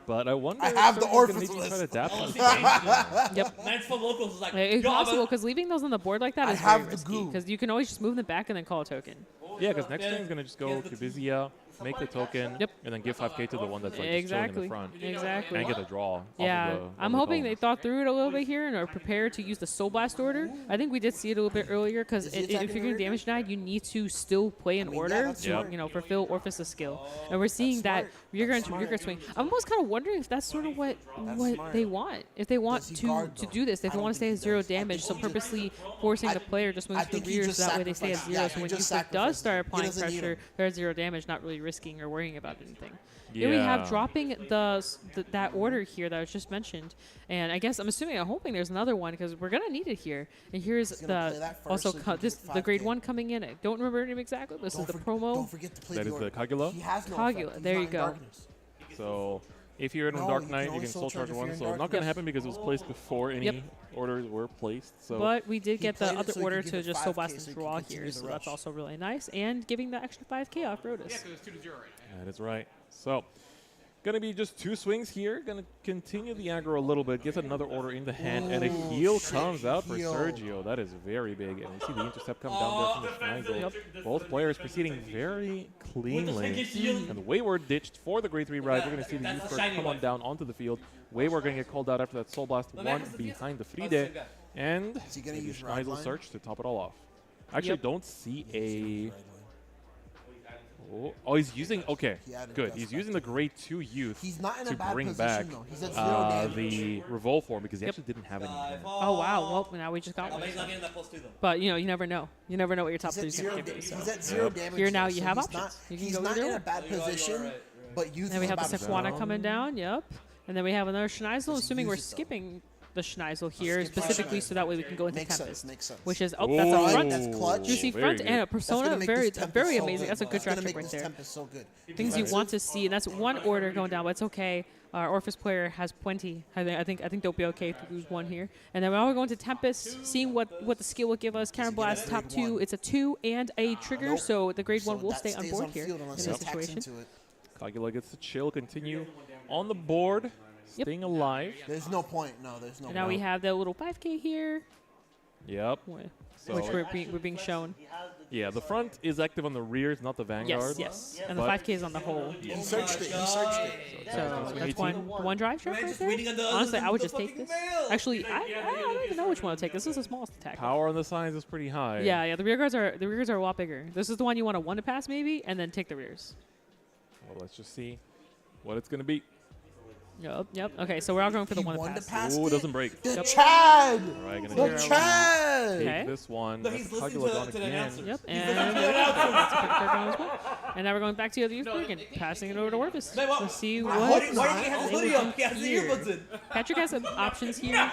But I wonder if have the Sergio's Orphis gonna maybe try to list. adapt on things. Yep. Knights for locals is like, It's yo, possible, because leaving those on the board like that is very risky, because you can always just move them back and then call a token. Yeah, because next turn is going to just go Kibizia, make the token, and then give 5k to the one that's like just chilling in the front. Exactly. And get a draw. Yeah, I'm hoping they they thought through it a little bit here and are prepared to use the Soul Blast order. I think we did see it a little bit earlier, because if you're getting damage denied, you need to still play in order to fulfill Orphis' skill. And we're seeing that you're going to swing. I'm almost kind of wondering if that's sort of what they want. If they want to do this, if they want to stay at 0 damage, so purposely forcing the player to swing to the rear so that way they stay at 0. So when Youthburg does start applying pressure, they're at 0 damage, not really risking or worrying about anything. Here we have dropping that order here that was just mentioned, and I guess I'm hoping there's another one, because we're gonna need it here. And here's the grade 1 coming in. I don't remember her name exactly. This is the promo. Don't forget to play That is the Kagula. Kagula. There you go. So if you're in a Dark Knight, you can Soul Charge 1. So it's not going to happen because it was placed before any orders were placed. So but we did get the other order to just Soul Blast and draw here, so that's also really nice. And giving the extra 5k off Rodus. Yeah, because it's 2-0 right now. that is right. So going to be just 2 swings here. Going to continue the aggro a little bit. Gets another order in the hand, and a heal comes out for Sergio. That is very big. And we see the intercept come down there from the Schneisel. Both players proceeding very cleanly. And Wayward ditched for the grade 3 ride. We're going to see the Youthburg come on down onto the field. Wayward going to get called out after that Soul Blast 1 behind the Friede. And maybe Schneisel search to top it all off. Actually, don't see a Oh, he's using. Okay, He added good. Dust He's back using the grade 2 youth He's not in a to bad bring position, back though. He's at 0 damage. the revolt form because he Yep. actually didn't have any. Oh wow. Well, now we just got I one. bet he's not getting that plus 2 though. But you know, you never know. You never know what your top He's three at is going 0 to give you. So. He's at 0 damage. Here now though, you so have he's options. Not, You can he's go not either in way. a bad You are position, right. but youth Then we is have the about to Sequana start. coming down. Yep. And then we have another Schneisel. Does he Assuming we're use it, though? skipping the Schneisel here skip the specifically Schneisel. so that way we can go into Makes Tempest. sense, makes sense. Which is that's a Ooh, front. that's clutch. Juicy Very front good. and a That's persona. gonna make Very this Tempest very so amazing. good. That's a good That's gonna track make right this there. Tempest so good. Things you want to see, and that's one order going down, but it's okay. Our Orphis player has plenty. I think they'll be okay if we lose one here. And then we're going to Tempest, seeing what the skill will give us. Counter blast top grade 2. one? It's a 2 and a trigger, Nope. so the grade So 1 will that stay on stays board here field in unless this he attacks situation. into it. Kagula gets to chill, continue on the board, Yep. staying alive. There's no point. No, there's no And now we point. have the little 5K here, Yep. So which we're being shown. yeah, the front is active on the rears, not the vanguard. Yes. And the But- 5K is on the whole. He searched it. He searched it. So that's 18. one drive shot right there. Honestly, I would just take this. Actually, I don't even know which one to take. This is the smallest attack. Power on the sides is pretty high. Yeah. The rear guards are a lot bigger. This is the one you want to one to pass maybe, and then take the rears. Well, let's just see what it's gonna be. Yep. Okay, so we're all going for the He one to won to pass. pass Ooh, it? doesn't break. The Yep. Chad! All right, gonna The take Chad! Okay. this one. No, That's he's listening Kagula gone to the again. announcers. Yep, He's and listening to the announcers. that's a pretty fair going as well. And now we're going back to the other youth break and passing it over to Orvis. Man, what- Let's see Why what do you have his they hoodie would up? do He has his here. earbuds in. Patrick has some options here,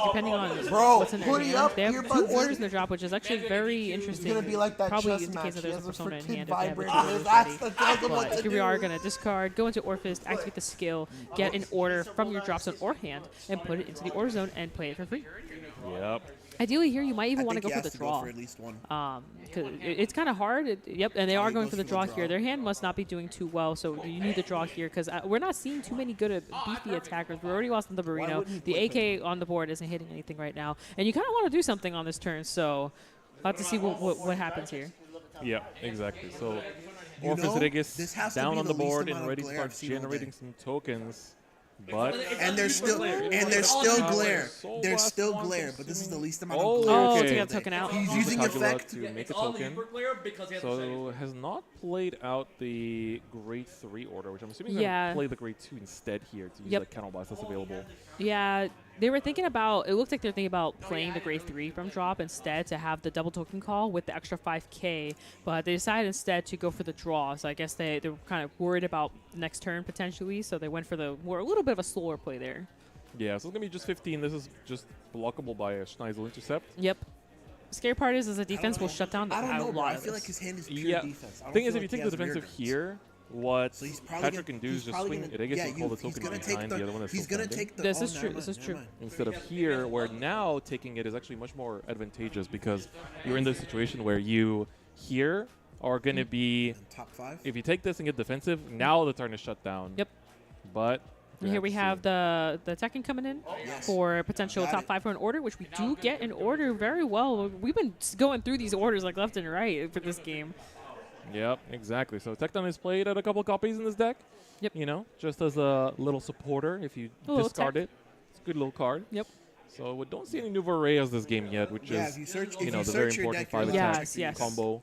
depending on Bro, what's in their hoodie hand. up, They have earbuds 2 in. orders in their drop, which is actually very interesting. It's gonna be like that Probably chess indicates match. that He there's a has a persona in freaking hand. If they have vibrator two on his orders ass ready. that tells him what But to here we are do. going to discard, go into Orphist, activate the skill, get an order from your drop zone or hand, and put it into the order zone and play it for free. Yep. Ideally here, you might even I want to think go he for has the to go draw. for at least one. 'Cause it's kind of hard. Yep, and they Oh, are he going goes for the for the draw draw. here. Their hand must not be doing too well, so you need the draw here because we're not seeing too many good beefy attackers. We already lost on the Burrito. wouldn't he The play AK on the board isn't hitting anything right now, and you kind of want to do something on this turn. So, we'll have to see what happens here. Yeah, exactly. So You Orphis know, Regis this has to down be on the the least board amount and of ready to glare start I've seen all generating day. some tokens. But And there's still glare. Soul There's Blast still wants glare, us but this is the to- least amount Oh, of glare. Oh, okay. to get a token out. He's Using using Kagula effect. to make a All the token. Uber player because he has a So has not played out the grade 3 order, which I'm assuming he's Yeah. gonna play the grade 2 instead here to use Yep. the counter blast that's available. Yeah, they were thinking about. It looked like they're thinking about playing the grade 3 from drop instead to have the double token call with the extra 5K. But they decided instead to go for the draw. So I guess they were kind of worried about next turn potentially. So they went for a little bit of a slower play there. Yeah, so it's gonna be just 15. This is just blockable by a Schneisel intercept. Yep. Scary part is the defense will shut down I don't a know, bro. lot I of feel like this. his hand is pure Yeah. defense. I don't Thing feel is, if like you he take the has rear defensive guards. here, what So he's probably Patrick gonna- can do he's is just probably swing gonna- Regis yeah, and call the he's token gonna behind. take The other one is He's still gonna standing. take the. This oh, is never true. mind, This is never true. mind. Instead of here, where now taking it is actually much more advantageous because you're in this situation where you here are going to be, And top 5. if you take this and get defensive, now the turn is shut down. Yep. But And here we have the Tekken coming in Yes. for potential Got top it. 5 for an order, which we do get an order very well. We've been going through these orders like left and right for this game. Yep, exactly. So Tecton is played at a couple copies in this deck. Yep. You know, just as a little supporter if you A little discard tech. it. It's a good little card. Yet. So we don't see any Nouveau Reyes this game yet, which Yeah, is, if you search, you if know, you the very search your important deck, you're 5 allowed to attack check Yes. combo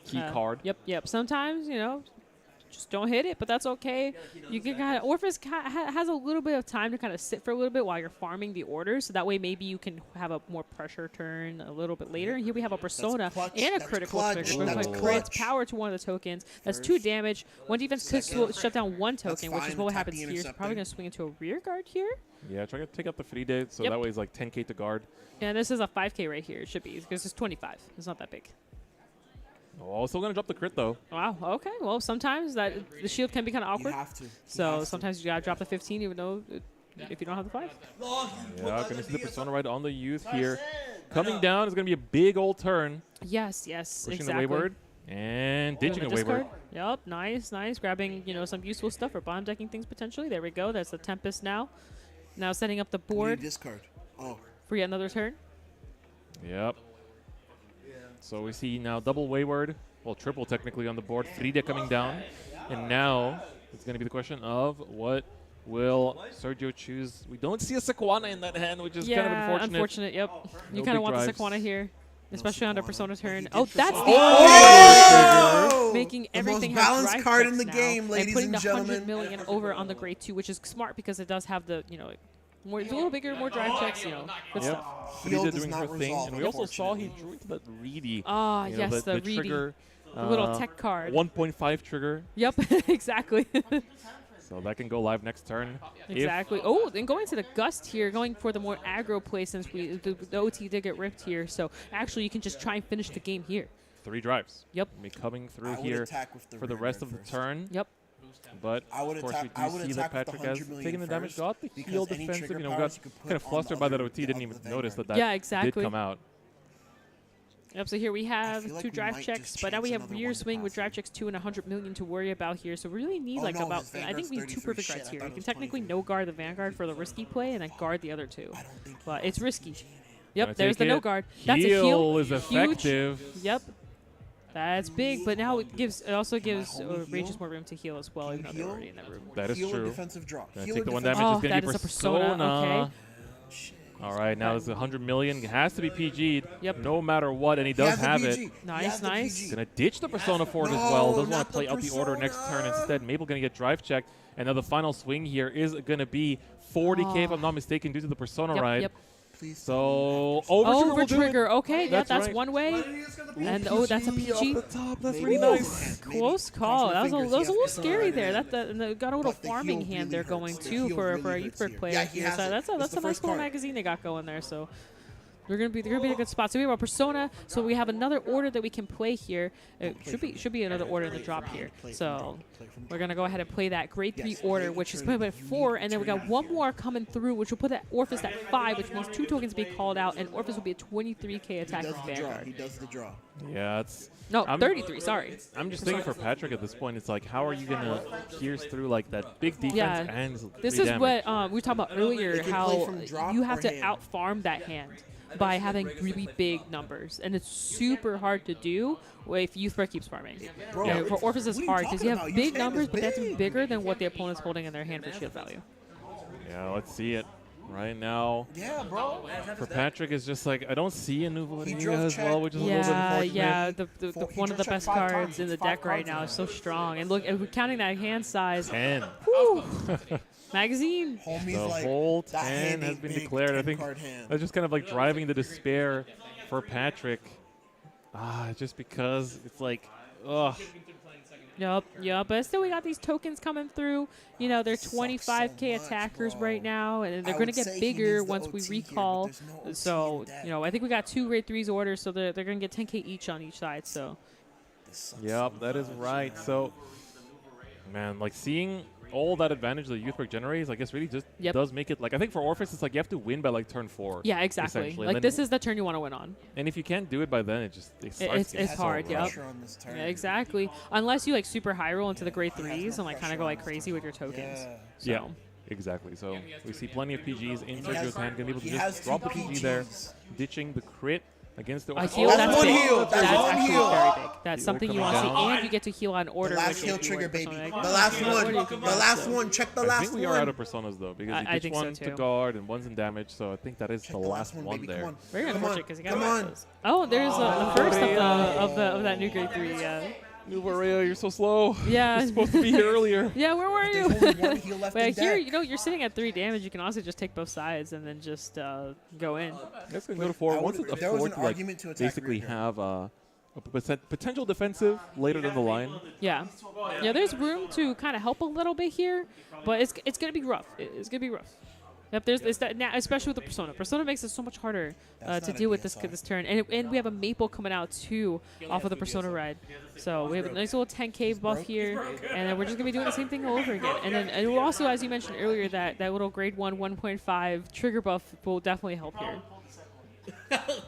key card. Yep. Sometimes, just don't hit it, but that's okay. You can kind of Orphis has a little bit of time to kind of sit for a little bit while you're farming the orders, so that way maybe you can have a more pressure turn a little bit later. And here we have a persona clutch. and a That's critical clutch. trigger. That's It grants clutch. power to one of the tokens. That's First. 2 damage. One defense could Second. shut down one That's token, which is fine. what Tap happens the here. So interceptor. probably going to swing into a rear guard here. Yeah, try to take out the Fride, so Yep. that way it's like 10k to guard. And this is a 5K right here. It should be, because it's 25. It's not that big. Oh, still gonna drop the crit though. Wow. Okay. Well, sometimes the shield can be kind of You awkward. have to. You So have to. sometimes you gotta drop the 15, even though if you don't have the 5. Yeah, gonna see the persona right on the youth here. Coming down is gonna be a big old turn. Yes. Pushing Exactly. the wayward and ditching a wayward. Discard. Yep. Nice. Grabbing some useful stuff for bottom decking things potentially. There we go. That's the Tempest now. Now setting up the What do you board discard. Oh, for yet another turn. Yep. So we see now double wayward, well triple technically on the board. Fride coming down, and now it's gonna be the question of what will Sergio choose. We don't see a Sequana in that hand, which is kind of unfortunate. Yep. You No kind of big want drives. the Sequana here. especially on the Saquon, Persona but he turn. did Oh, for that's the Saquon. only making The everything most have balanced drive card in checks the now, game, and ladies putting and the 100 gentlemen. million over on the grade 2, which is smart because it does have the, you know, more, it's a little bigger, more drive checks, you know, good Yep. stuff. Heal Frida does doing not her thing, resolve, and we also saw he unfortunately. drew into that Reedy. Ah, you know, yes, the Reedy. trigger. The little tech card. 1.5 trigger. Yep, exactly. So that can go live next turn. Exactly. Oh, and going to the Gust here, going for the more aggro play since the OT did get ripped here. So actually, you can just try and finish the game here. 3 drives. Yep. Be coming through I would here attack with the for the rear rest guard of the first. turn. Yep. But I would of course, attack- we I do would see attack that with the Patrick has 100 million taken the damage, first, got the because heal any defensive, trigger you know, powers got you could put kind of on the flustered by that other- OT, didn't even the notice that Vanguard. that Yeah, exactly. did come out. Yep, so here we have feel like 2 we drive might checks, just but now we chance have another rear one to swing with pass drive him. checks 2 and 100 million to worry about here. So we really need Oh, like no, about, his I think Vanguard's we need 2 33. perfect Shit, guards I here. thought You it can was technically 23. no guard the Vanguard for the risky play and then guard the other 2. But it's risky. Gonna Yep, there's the take no it. guard. That's a heal. Is Huge. effective. Yep. That's big, but now it also gives homie Rages heal? more room to heal as well, Can even though you they're heal? already in that room. That is Heal or true. defensive draw. Gonna Heal take or the one defensive damage. Oh, It's gonna that be is a Persona, okay. All right, now it's 100 million. It has to be PG'd. Yep. No matter what, and he He does has the have PG. it. He Nice, has the nice. PG. Gonna ditch the Persona for it as No, well. Doesn't want not to play the out the order next turn Persona. instead. Mabel gonna get drive checked. And now the final swing here is gonna be 40k if Oh. I'm not mistaken due to the Persona Yep, ride. yep. Please So Over will do it. trigger, okay, yeah, That's that's right. one way. And oh, that's a PG. Top, that's Maybe. really nice. Close call. That was a Fingers, little he has to scary decide. there. And they got a little But the farming heal hand really there going hurts. The too heal for really a hurts Youthberg here. player Yeah, he here. has So it. that's It's a the nice first little card. magazine they got going there. So they're gonna be in a good spot. So we have a Persona. So we have another order that we can play here. It should be another order in the drop here. So we're gonna go ahead and play that grade 3 order, which is put at 4, and then we got one more coming through, which will put that Orphis at 5, which means 2 tokens being called out, and Orphis will be a 23k He attack does with the draw. Vanguard. He does the draw. Yeah, it's. No, I'm- 33. Sorry. I'm just thinking for Patrick at this point, it's like, how are you gonna pierce through like that big defense Yeah. and This three is damage? what we were talking about earlier, They can play how from drop you have or to hand. out-farm that hand by having really big numbers. And it's super hard to do if Youthberg keeps farming. Bro, And for Orphis, what it's are you hard because you talking have about? big Your hand numbers, is but that's big. bigger than what the opponent's holding in their hand for shield value. Yeah, let's see it. Right now, Yeah, bro. for Patrick, is just like, I don't see a new He Valeria drove as check. well, which is a little bit Yeah, unfortunate. yeah. He One of the just best checked 5 cards cards. in the 5 deck right cards now in is so there. strong. And look, if we're counting that hand size, 10. whew, magazine. Homie's The like, whole that 10 hand has ain't been big, declared. I 10 think card hand. that's just kind of like driving the despair for Patrick. Just because it's like, ugh. Yup. But still, we got these tokens coming through. You know, they're Sucks so 25k much, attackers bro. right now, and they're I going to would get say he bigger needs the once we OT here, but recall. there's no OT So, in that. you know, I think we got 2 grade 3s orders, so they're going to get 10k each on each side. So, This sucks Yep, so that is much, right. man. So, man, like seeing all that advantage that Youthberg generates, I guess really just Yep. does make it like, I think for Orphis, it's like you have to win by like turn 4. yeah, exactly. essentially. Like, And this then- is the turn you want to win on. And if you can't do it by then, it just starts it's getting Has so hard, yep. rough. pressure on this turn. Yeah, exactly. Unless you, like, super high roll into the grade He has 3s no and, like, kind pressure of go, on like, this crazy turn. with your tokens. Yeah. So. Yeah. Exactly. So we see plenty of PGs in He Sergio's has- hand, gonna be able to he has just drop the 2 PG there, PGs. ditching the crit against the A Orphis. heal, That's that's one big. heal. That's That's one actually heal. very big. That's Heal something you coming want to see, down. and you get to heal on order. The last which heal if you trigger, were baby. Persona, The like, last order one. you can The get, last so. one. Check the I last think we are one. out of Personas though, because I he ditched think so, one to too. guard and one's in damage, so I think that is Check the last one baby. there. Come on. Very Come unfortunate on. because he got Come on. those. Oh, there's the first of that new grade 3. New Varea, you're so slow. Yeah. You're supposed to be here earlier. Yeah, where were you? There's only one heal left But in here, deck. you know, you're sitting at 3 damage. You can also just take both sides and then just go in. That's gonna go to 4. I Once would- it's there was afford an to like argument to attack basically rear guard. have a potential defensive later down the line. Yeah. Yeah, there's room to kind of help a little bit here, but it's going to be rough. It's going to be rough. Yep, there's that now, especially with the Persona. Persona makes it so much harder That's to not a deal with DSR. this turn, and we have a Maple coming out too off of the Persona ride. So we have a nice little 10k buff here, and then we're just gonna be doing the same thing all over again. And we'll also, as you mentioned earlier, that little grade 1 1.5 trigger buff will definitely help here.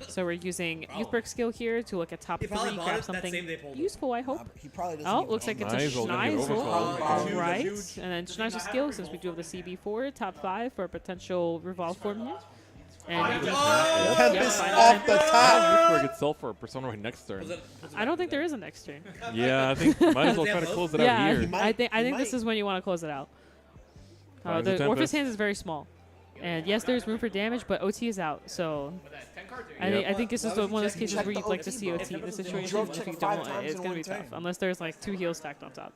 So we're using Youthberg skill here to look at top He 3, probably bought grab it that something same day pulled it. useful, I hope. He probably doesn't Oh, even looks like own it's a it. Schneisel gonna get overcalled. Schneisel. Right. And then Schneisel skill, since we do have the CB forward, top 5 for a potential revolve form here. And Tempest final off the Tempest. top. Youthberg itself for Persona right next turn. I don't think there is a next turn. Yeah, I think might as well try to close it out Yeah, here. He might- I think he this might. is when you want to close it out. Finds The the Orphis Tempest. hand is very small. And yes, there's room for damage, but OT is out. So I think this is one of those cases where you'd like to see OT in this situation. If you don't, it's going to be tough. Unless there's like 2 heals stacked on top.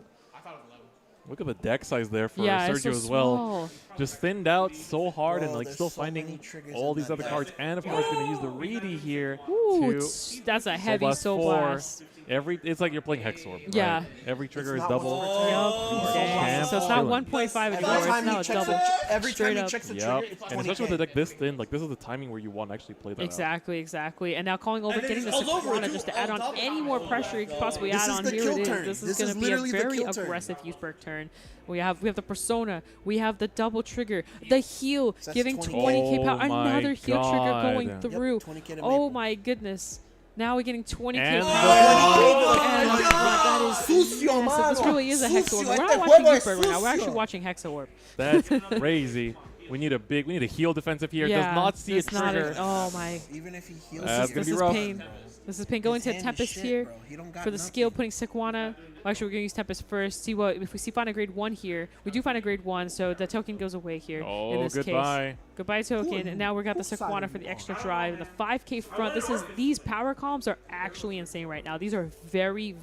Look at the deck size there for Yeah, Sergio so as well. small. Just thinned out so hard and Bro, like there's still so many finding triggers all in these that other deck. cards. And of course, going to use the Reedy here Ooh, to that's a heavy Blast Soul 4. Blast. It's like you're playing Hexorb. Right? Yeah. Every trigger It's is not double. Yup. Dang. Champ So it's not chilling. 1.5 Every anymore. It's time now he a checks double. every time Straight he up. checks a Yep. trigger, it's And especially 20K. with a deck this thin, like this is the timing where you want to actually play that out. Exactly. And now calling over, And then getting the it's all over, Sequana too. just to add on All any double. more pressure you could possibly This add is on. the Here kill it is. turn. This is This going is to be a literally the very kill turn. aggressive Youthberg turn. We have the Persona. We have the double trigger. The heal, So that's giving 20K. 20K power. Oh my Another heal trigger God. going Yep, through. 20K to Oh Maple. my goodness. Now we're getting 20K And power. the- And that is Sucio, massive. This mano. really is a Sucio. Hexa Orb. We're Este not watching juego es Youthberg right now. We're actually sucio. watching Hexa Orb. That's crazy. We need a heal defensive here. Does not see a it's not trigger. Oh my. Even if he heals, That's he gonna This be is rough. pain. This is pain. Going His to hand is Tempest shit, here bro. He don't got for the nothing. skill, putting Sequana. Actually, we're going to use Tempest first. See what if we find a grade 1 here. We do find a grade 1, so the token goes away here in Oh, this goodbye. case. Goodbye token. And now we got the Sequana for the extra drive and the 5K front. These power columns are actually insane right now. These are very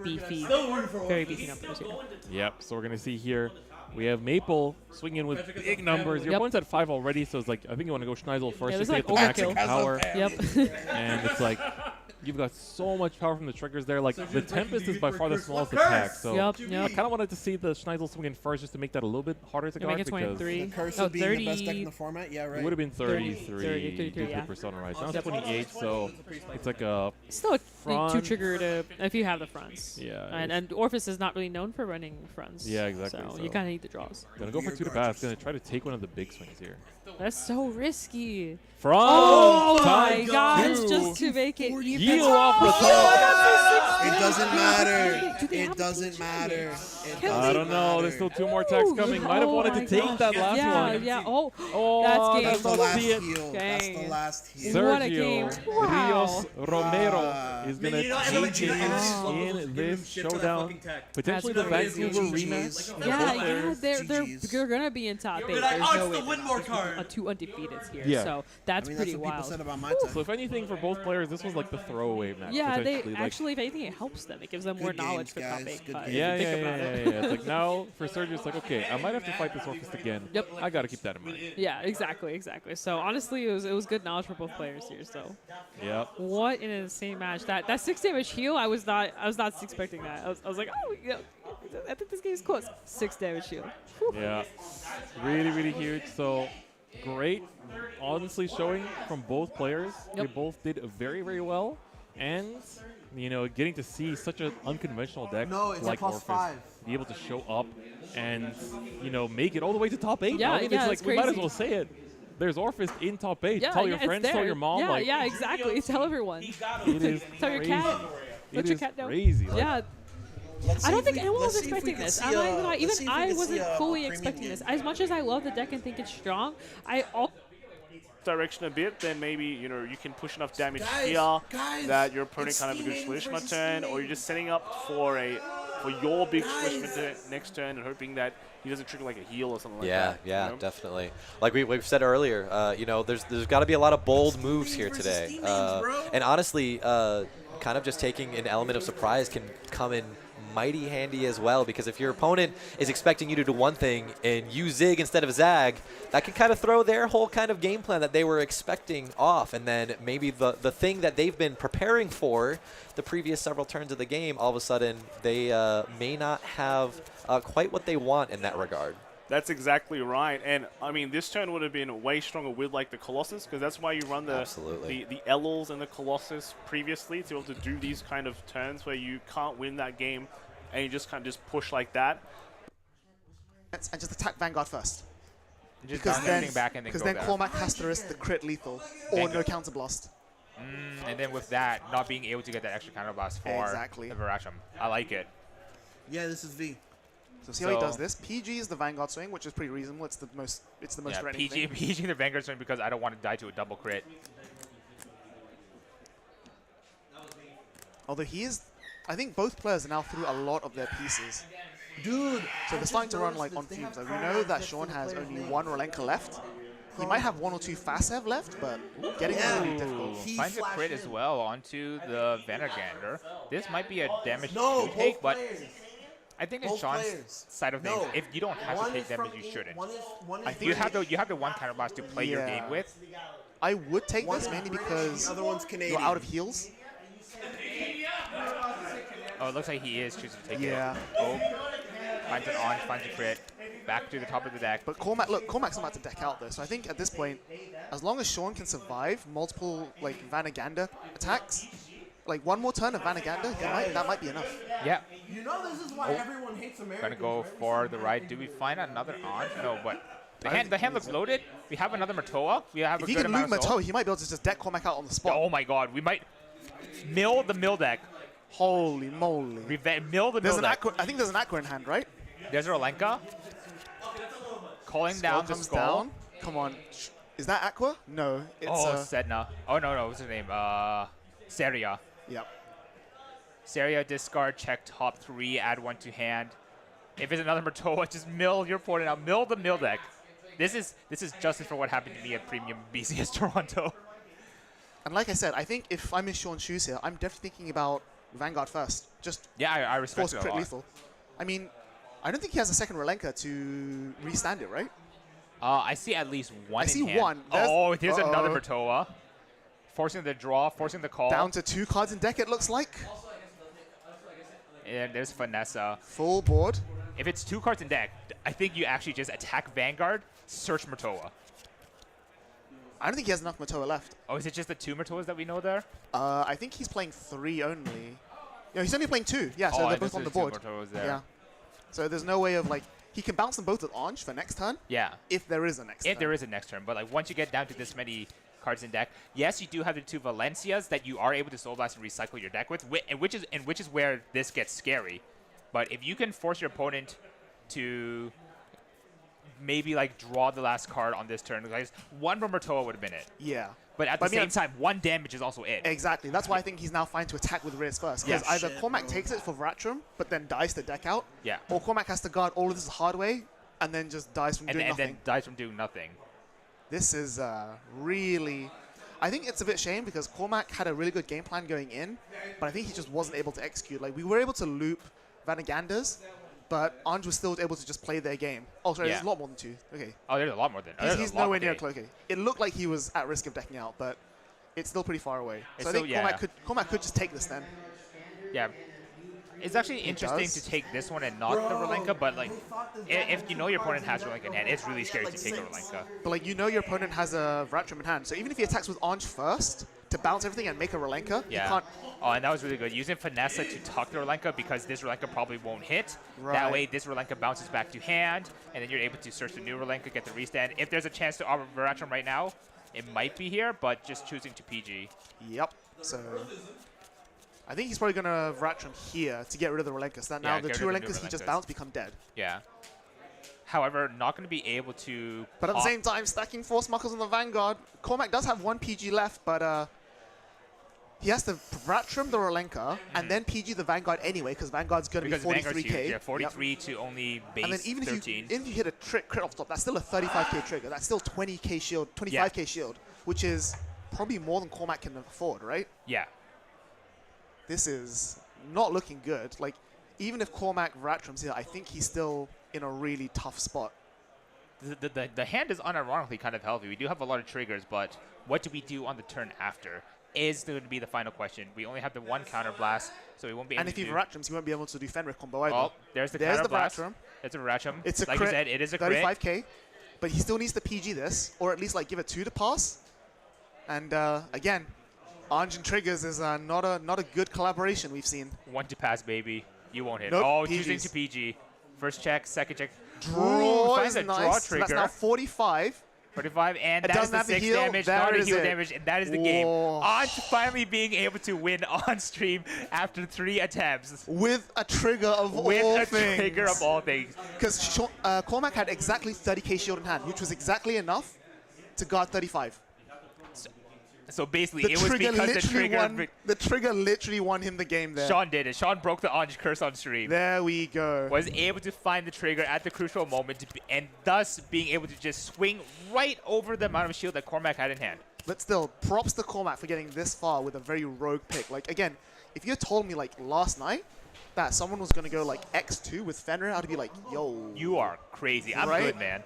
beefy, very beefy numbers here. Yep. So we're gonna see here. We have Maple swinging in with big numbers. Your Yep. opponent's at 5 already, so it's like I think you want to go Schneisel first Yeah, just this to is get like the maximum power. Yep. And it's like you've got so much power from the triggers there. Like the Tempest is by far the smallest attack. So Yep. I kind of wanted to see the Schneisel swing in first just to make that a little bit harder to Gonna make guard it because 23. The curse No, of being the best deck 30. in the format. Yeah, it right. would have been 33. 33, due to yeah. Persona Rise. Now it's 28, so it's like a Still a front. 2 trigger to if you have the fronts. Yeah, And Orphis is not really known for running fronts. Yeah, exactly, So, so- you kind of need the draws. Gonna go for 2 to pass. Gonna try to take one of the big swings here. That's so risky. From Oh my time gosh, two. just to make it even. Heal off the top. It doesn't matter. Do they It have doesn't PG? matter. It Can I don't know. There's still 2 more attacks coming. Might have Oh wanted my to take gosh. that last yeah, one. Yeah, Oh, Oh, that's That's the game. last see it. heal. That's the Dang. last heal. What a game. Sergio Wow. Rios Romero is gonna You know, everyone GG GG in this shit for that showdown. fucking tech. Potentially That's the crazy. Vancouver GGs. rematch. Yeah, GGs. they're gonna be in top You'll 8. be like, There's "Oh, no it's way the win more card." 2 undefeateds here. Yeah. So that's I mean, pretty that's what people wild. said about my So tech. if anything for both players, this was like the throwaway match. Yeah, they potentially. Like, actually, if anything, it helps them. It gives them more Good knowledge games, for top guys. 8. Good if games. you yeah, think yeah, about yeah, it. yeah. It's like now for Sergio, it's like okay, I might have to fight this Orphis again. Yep. I gotta keep that in mind. Yeah, exactly. So honestly, it was good knowledge for both players here. So Yep. what an insane match! That 6 damage heal, I was not expecting that. I was like, oh, yeah, I think this game is close. 6 damage heal. Whew. Yeah. Really huge. So great, honestly, showing from both players. They Yep. both did very well, and getting to see such an unconventional deck No, it's a like plus Orphis 5. be able to show up and make it all the way to top 8. Yeah, I mean, yeah, it's it's like we might as crazy. well say it. There's Orphis in top 8. Yeah, Tell your it's friends, there. tell your mom. Yeah, like, yeah, exactly. Tell everyone. It is Tell your crazy. cat. It Let your is cat know. crazy. Like, Yeah. Let's I see don't if think we- anyone was let's see if we expecting can this. see I'm not a- even gonna lie. let's Even see if we I can see wasn't a fully premium expecting game. this. As much as I love the deck and think it's strong, I also Direction a bit, then maybe you can push enough damage Guys, here guys, that your opponent it's can't have a good Steam Slishma versus turn, Steam. or you're just setting up for your big Guys. Slishma turn next turn and hoping that he doesn't trigger like a heal or something like Yeah, that. yeah, you know? definitely. Like we've said earlier, there's got to be a lot of bold moves here versus today. Steam names, bro. And honestly, kind of just taking an element of surprise can come in mighty handy as well, because if your opponent is expecting you to do one thing and you zig instead of zag, that can kind of throw their whole kind of game plan that they were expecting off, and then maybe the thing that they've been preparing for the previous several turns of the game, all of a sudden they may not have quite what they want in that regard. That's exactly right. And I mean, this turn would have been way stronger with like the Colossus, because that's why you run the Ells and the Colossus previously, to be able to do these kind of turns where you can't win that game and you just kind of just push like that. And just attack Vanguard first. Just Because bounce then, everything back and then because go then back. Cormac has to risk the crit lethal or no counterblast. And then with that, not being able to get that extra counterblast for Exactly. the Virachum. I like it. Yeah, this is V. So see how he does this. PG is the Vanguard swing, which is pretty reasonable. It's the most Yeah, threatening PG, thing. PG the Vanguard swing because I don't want to die to a double crit. Although I think both players are now through a lot of their pieces. Dude. So they're starting to run like on fumes. Like, we know that Sean has only one Relenka left. He might have 1 or 2 fast sev left, but getting Yeah. him is Ooh, difficult. He finds a crit flashed as in. well onto the Vanagander. This might be a damage No, to take, both but players. I think in Both Sean's players. side of things, No. if you don't have One to take is from damage, you in- shouldn't. one is You have the one counter blast to play your game Yeah. with. I would take One this is mainly British, because the other one's Canadian. you're out of heals. Oh, it looks like he is choosing to take Yeah. it. Oh, finds an on, finds a crit. Back to the top of the deck. But Cormac's about to deck out though, so I think at this point, as long as Sean can survive multiple like Vanagander attacks, like one more turn of Vanagander, that might be enough. Yeah. You know this is why everyone hates America. Gonna go for the right. Do we find another on? No, but the hand looks loaded. We have another Matoa. We have If a he good can loot amount of soul. Matoa, he might be able to just deck Cormac out on the spot. Oh my god, we might mill the mill deck. Holy moly. Mill the There's mill an deck. Aqua, I think there's an Aqua in hand, right? There's Rolenka. Calling down the comes skull. down. Come on. Is that Aqua? No. It's Oh, Sedna. Oh, no. What's her name? Seria. Yep. Seria, discard, check top 3, add 1 to hand. If it's another Matoa, just mill your opponent out. Mill the mill deck. This is justice for what happened to me at Premium BCS Toronto. And like I said, I think if I'm in Sean's shoes here, I'm definitely thinking about Vanguard first. Just Yeah, I respect force it a crit lot. lethal. I mean, I don't think he has a second Relenka to restand it, right? I see at least one I in see hand. one. There's another Uh-oh. Matoa. Forcing the draw, forcing the call. Down to 2 cards in deck, it looks like. And there's Vanessa. Full board. If it's 2 cards in deck, I think you actually just attack Vanguard, search Matoa. I don't think he has enough Matoa left. Oh, is it just the 2 Matoas that we know there? I think he's playing 3 only. No, he's only playing 2. Yeah, so Oh, they're I both guess on the there's board. 2 Matoas there. Yeah. So there's no way of like he can bounce them both with Ange for next turn. Yeah. If there is a next turn. If there is a next turn, but like once you get down to this many cards in deck, yes, you do have the 2 Valencias that you are able to Soul Blast and recycle your deck with, which is where this gets scary. But if you can force your opponent to maybe like draw the last card on this turn, guys, 1 Murmurtoa would have been it. Yeah. But at But the I mean, same time, 1 damage is also it. Exactly. That's why I think he's now fine to attack with Riz first. Because Yeah. either Shit, Cormac bro. takes it for Varatrum, but then dies to deck out, Yeah. or Cormac has to guard all of this the hard way, and then just dies from And, doing and nothing. then dies from doing nothing. This is really... I think it's a bit shame because Cormac had a really good game plan going in, but I think he just wasn't able to execute. Like, we were able to loop Vanaganders, but Ange was still able to just play their game. Oh, sorry, Yeah. there's a lot more than 2. Okay. Oh, there's a lot more than He's nowhere near close. Okay. It looked like he was at risk of decking out, but it's still pretty far away. It's So I still- think yeah. Cormac could just take this then. Yeah. It's actually interesting does. to take this one and not the Rolenka, but like, if you know your opponent has Rolenka in hand, it's really scary to take the Rolenka. But like, you know your opponent has a Varatrum in hand, so even if he attacks with Ange first to bounce everything and make a Rolenka, Yeah. you can't... Oh, and that was really good. Using Finessa to tuck the Rolenka because this Rolenka probably won't hit. That Right. way, this Rolenka bounces back to hand, and then you're able to search the new Rolenka, get the restand. If there's a chance to offer Varatrum right now, it might be here, but just choosing to PG. Yep. So I think he's probably going to Varatrum here to get rid of the Rolenka, so that now Yeah, the get 2 rid of the Rolenkas he just Rolenkas. bounced become dead. Yeah. However, not going to be able to. But at the pop- same time, stacking Force Markers on the Vanguard, Cormac does have 1 PG left, but he has to Varatrum the Rolenka and then PG the Vanguard anyway, because Vanguard's going to be because Vanguard's 43k. huge. Yeah, 43 to only base And then even 13. if you hit a crit off top, that's still a 35k trigger. That's still 20k shield, 25k shield, which is probably more than Cormac can afford, right? Yeah. This is not looking good. Like, even if Cormac Varatrum's here, I think he's still in a really tough spot. The hand is unironically kind of healthy. We do have a lot of triggers, but what do we do on the turn after is going to be the final question. We only have the 1 counter blast, so we won't be able And if to he do... Varatrums, he won't be able to do Fenrir combo either. Oh, there's the counter blast. Varatrum. It's a Varatrum. It's a like crit, you said, it is a crit. 35k, but he still needs to PG this, or at least like give it 2 to pass. And again, Ange and Triggers is not a good collaboration we've seen. 1 to pass, baby. You won't hit. Nope, Oh, PGs. choosing to PG. First check, second check. Draw finds is a nice. draw So that's trigger. now 45. 45, and It that is doesn't the have the 6 heal. damage, There not a is heal it. damage, and that is the game. Whoa. On to finally being able to win on stream after 3 attempts. With a trigger of With all a things. trigger of all things. Because Cormac had exactly 30k shield in hand, which was exactly enough to guard 35. So basically, The it was trigger because the literally trigger. won. The trigger literally won him the game there. Sean did it. Sean broke the Anj curse on stream. There we go. Was able to find the trigger at the crucial moment, and thus being able to just swing right over the amount of shield that Cormac had in hand. But still, props to Cormac for getting this far with a very rogue pick. Like, again, if you told me, like, last night that someone was going to go, like, X2 with Fenrir, I'd be like, yo. You are crazy. I'm Right? good, man.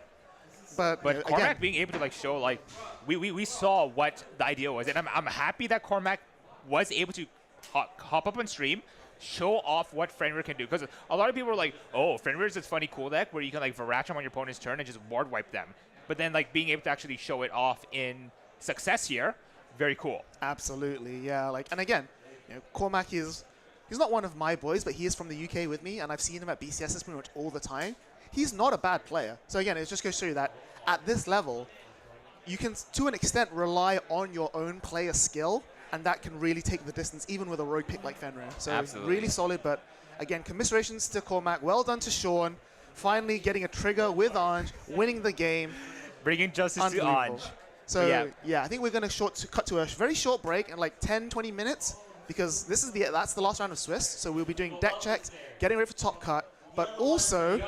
But Cormac again, being able to, like, show, like, we saw what the idea was. And I'm happy that Cormac was able to hop up on stream, show off what Fenrir can do. Because a lot of people were like, oh, Fenrir is this funny cool deck where you can, like, Varacham on your opponent's turn and just ward wipe them. But then, like, being able to actually show it off in success here, very cool. absolutely, yeah. Like, and again, Cormac he's not one of my boys, but he is from the UK with me, and I've seen him at BCS pretty much all the time. He's not a bad player. So again, it just goes to show you that at this level, you can, to an extent, rely on your own player skill, and that can really take the distance, even with a rogue pick like Fenrir. So Absolutely. really solid, but again, commiserations to Cormac. Well done to Sean. Finally getting a trigger with Anj, winning the game. Bringing justice to Unbelievable. Anj. So yeah, I think we're going to cut to a very short break in like 10-20 minutes, because that's the last round of Swiss. So we'll be doing deck checks, getting ready for top cut, but also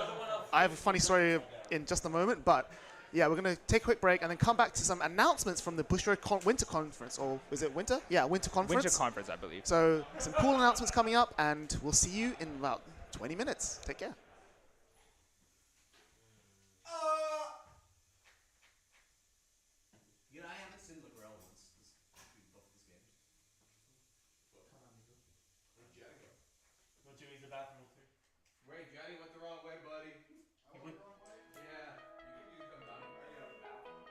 I have a funny story in just a moment. But yeah, we're going to take a quick break and then come back to some announcements from the Bush Road Winter Conference, or is it Winter? Yeah, Winter Conference. Winter Conference, I believe. So some cool announcements coming up, and we'll see you in about 20 minutes. Take care. You know, I haven't seen Lagrell once after we both these games. Come on, Nico. Where'd Johnny go? Went to use the bathroom real quick. Wait, Johnny went the wrong way, buddy. I went the wrong way? Yeah. You can come down. Are you out of the bathroom?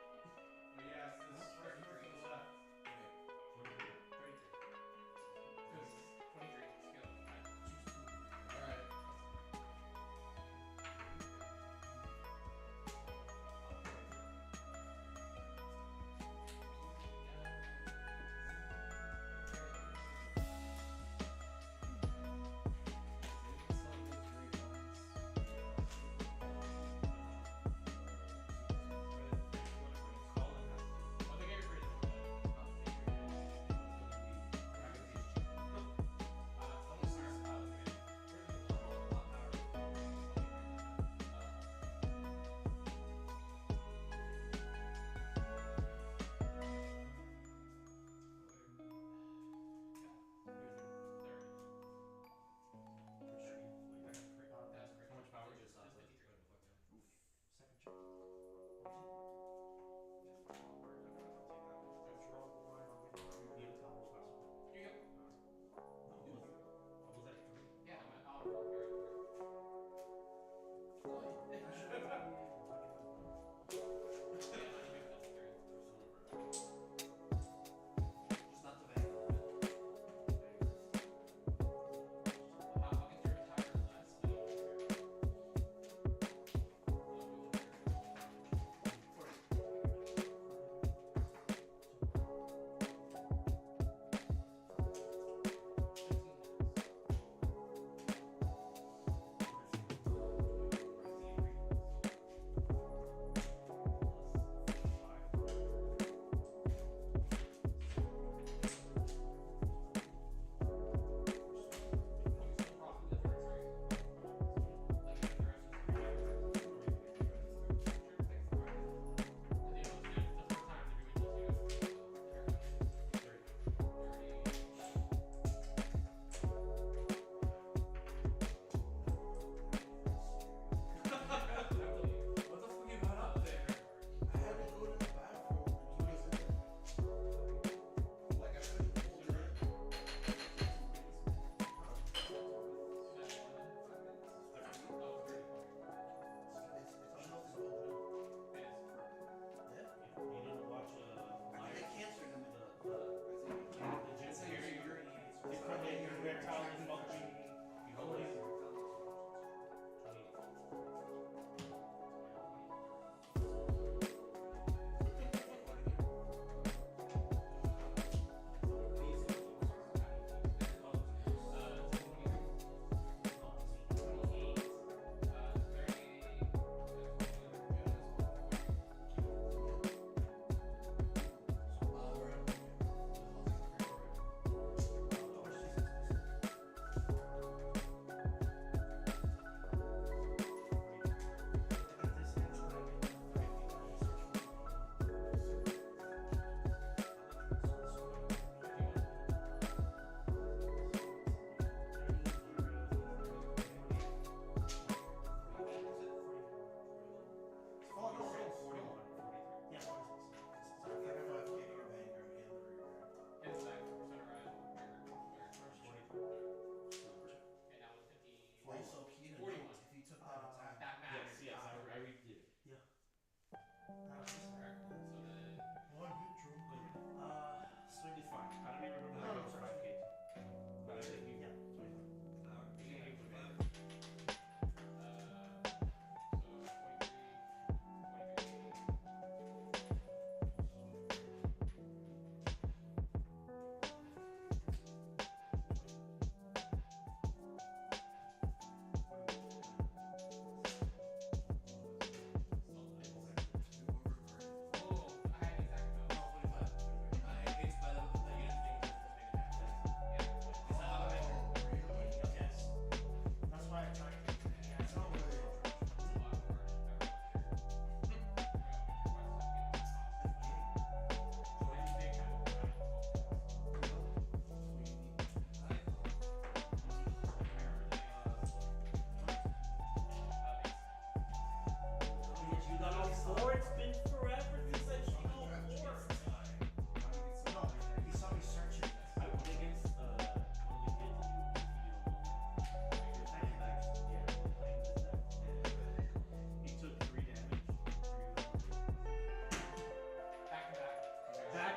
But yeah, it's this 33 to the left. Okay. 33. 23 skill. Alright.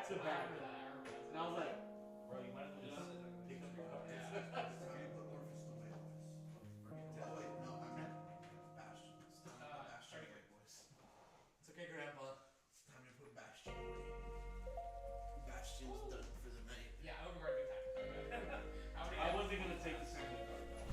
back to back. And I was like, bro, you might as well just pick up your cup. It's okay, Grandpa. It's time to put Bastion away. Bastion's done for the night. Yeah, I would regard good time. I wasn't gonna take the same card though.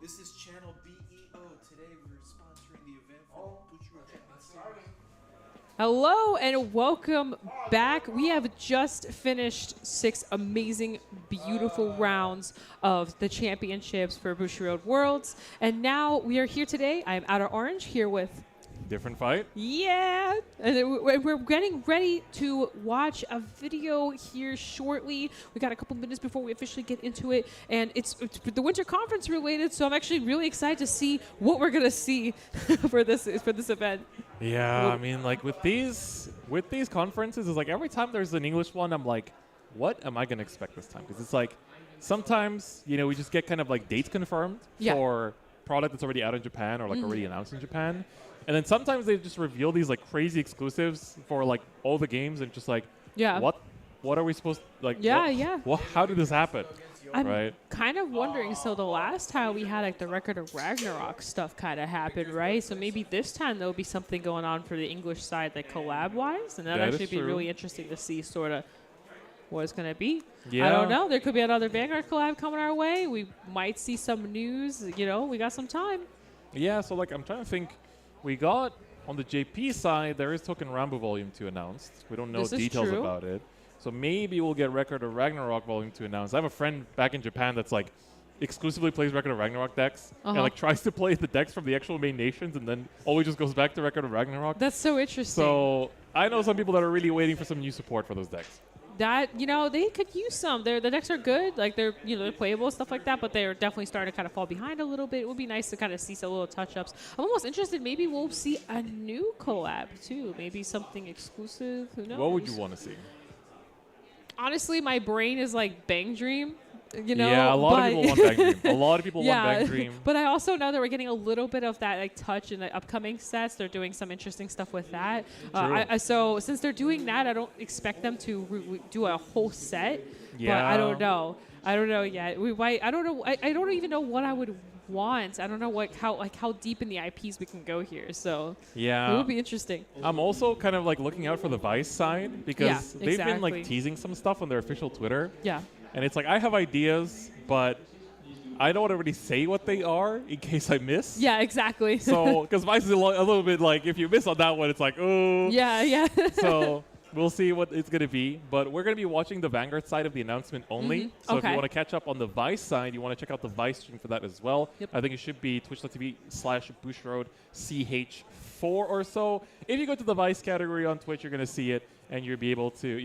This is channel BEO. Today we're sponsoring the event for Bushiroad Champions. Hello and welcome back. We have just finished 6 amazing, beautiful rounds of the championships for Bushiroad Worlds. And now we are here today. I am Outer Orange here with... Different fight? Yeah. And then we're getting ready to watch a video here shortly. We got a couple minutes before we officially get into it. And it's the Winter Conference related, so I'm actually really excited to see what we're going to see for this event. Yeah, I mean, like with these conferences, it's like every time there's an English one, I'm like, what am I going to expect this time? Because it's like sometimes, you know, we just get kind of like dates confirmed for product that's already out in Japan or like already announced in Japan. And then sometimes they just reveal these like crazy exclusives for like all the games and just like, what are we supposed to, like, how did this happen? I'm kind of wondering, so the last time we had like the Record of Ragnarok stuff kind of happened, right? So maybe this time there'll be something going on for the English side, like collab-wise, and that'd actually be really interesting to see sort of what it's going to be. I don't know. There could be another Vanguard collab coming our way. We might see some news. You know, we got some time. Yeah, so like I'm trying to think. We got, on the JP side, there is Token Rambo Volume 2 announced. We don't know details about it. So maybe we'll get Record of Ragnarok Volume 2 announced. I have a friend back in Japan that's like exclusively plays Record of Ragnarok decks and like tries to play the decks from the actual main nations and then always just goes back to Record of Ragnarok. That's so interesting. So I know some people that are really waiting for some new support for those decks. That, you know, they could use some. The decks are good, like they're playable, stuff like that, but they're definitely starting to kind of fall behind a little bit. It would be nice to kind of see some little touch-ups. I'm almost interested, maybe we'll see a new collab too, maybe something exclusive, who knows? What would you want to see? Honestly, my brain is like Bang Dream. You know, yeah, a lot of people want Bang Dream. A lot of people want Bang Dream. But I also know that we're getting a little bit of that like touch in the upcoming sets. They're doing some interesting stuff with that. So since they're doing that, I don't expect them to do a whole set. Yeah. But I don't know. I don't know yet. We might. I don't know. I don't even know what I would want. I don't know how deep in the IPs we can go here. So yeah, it would be interesting. I'm also kind of like looking out for the Vice side because they've been like teasing some stuff on their official Twitter. Yeah. And it's like, I have ideas, but I don't want to really say what they are in case I miss. Yeah, exactly. So, because Vice is a little bit like, if you miss on that one, it's like, oh. Yeah. So, we'll see what it's going to be. But we're going to be watching the Vanguard side of the announcement only. So, if you want to catch up on the Vice side, you want to check out the Vice stream for that as well. Yep. I think it should be twitch.tv/Bushiroad CH4 or so. If you go to the Vice category on Twitch, you're going to see it. And you're going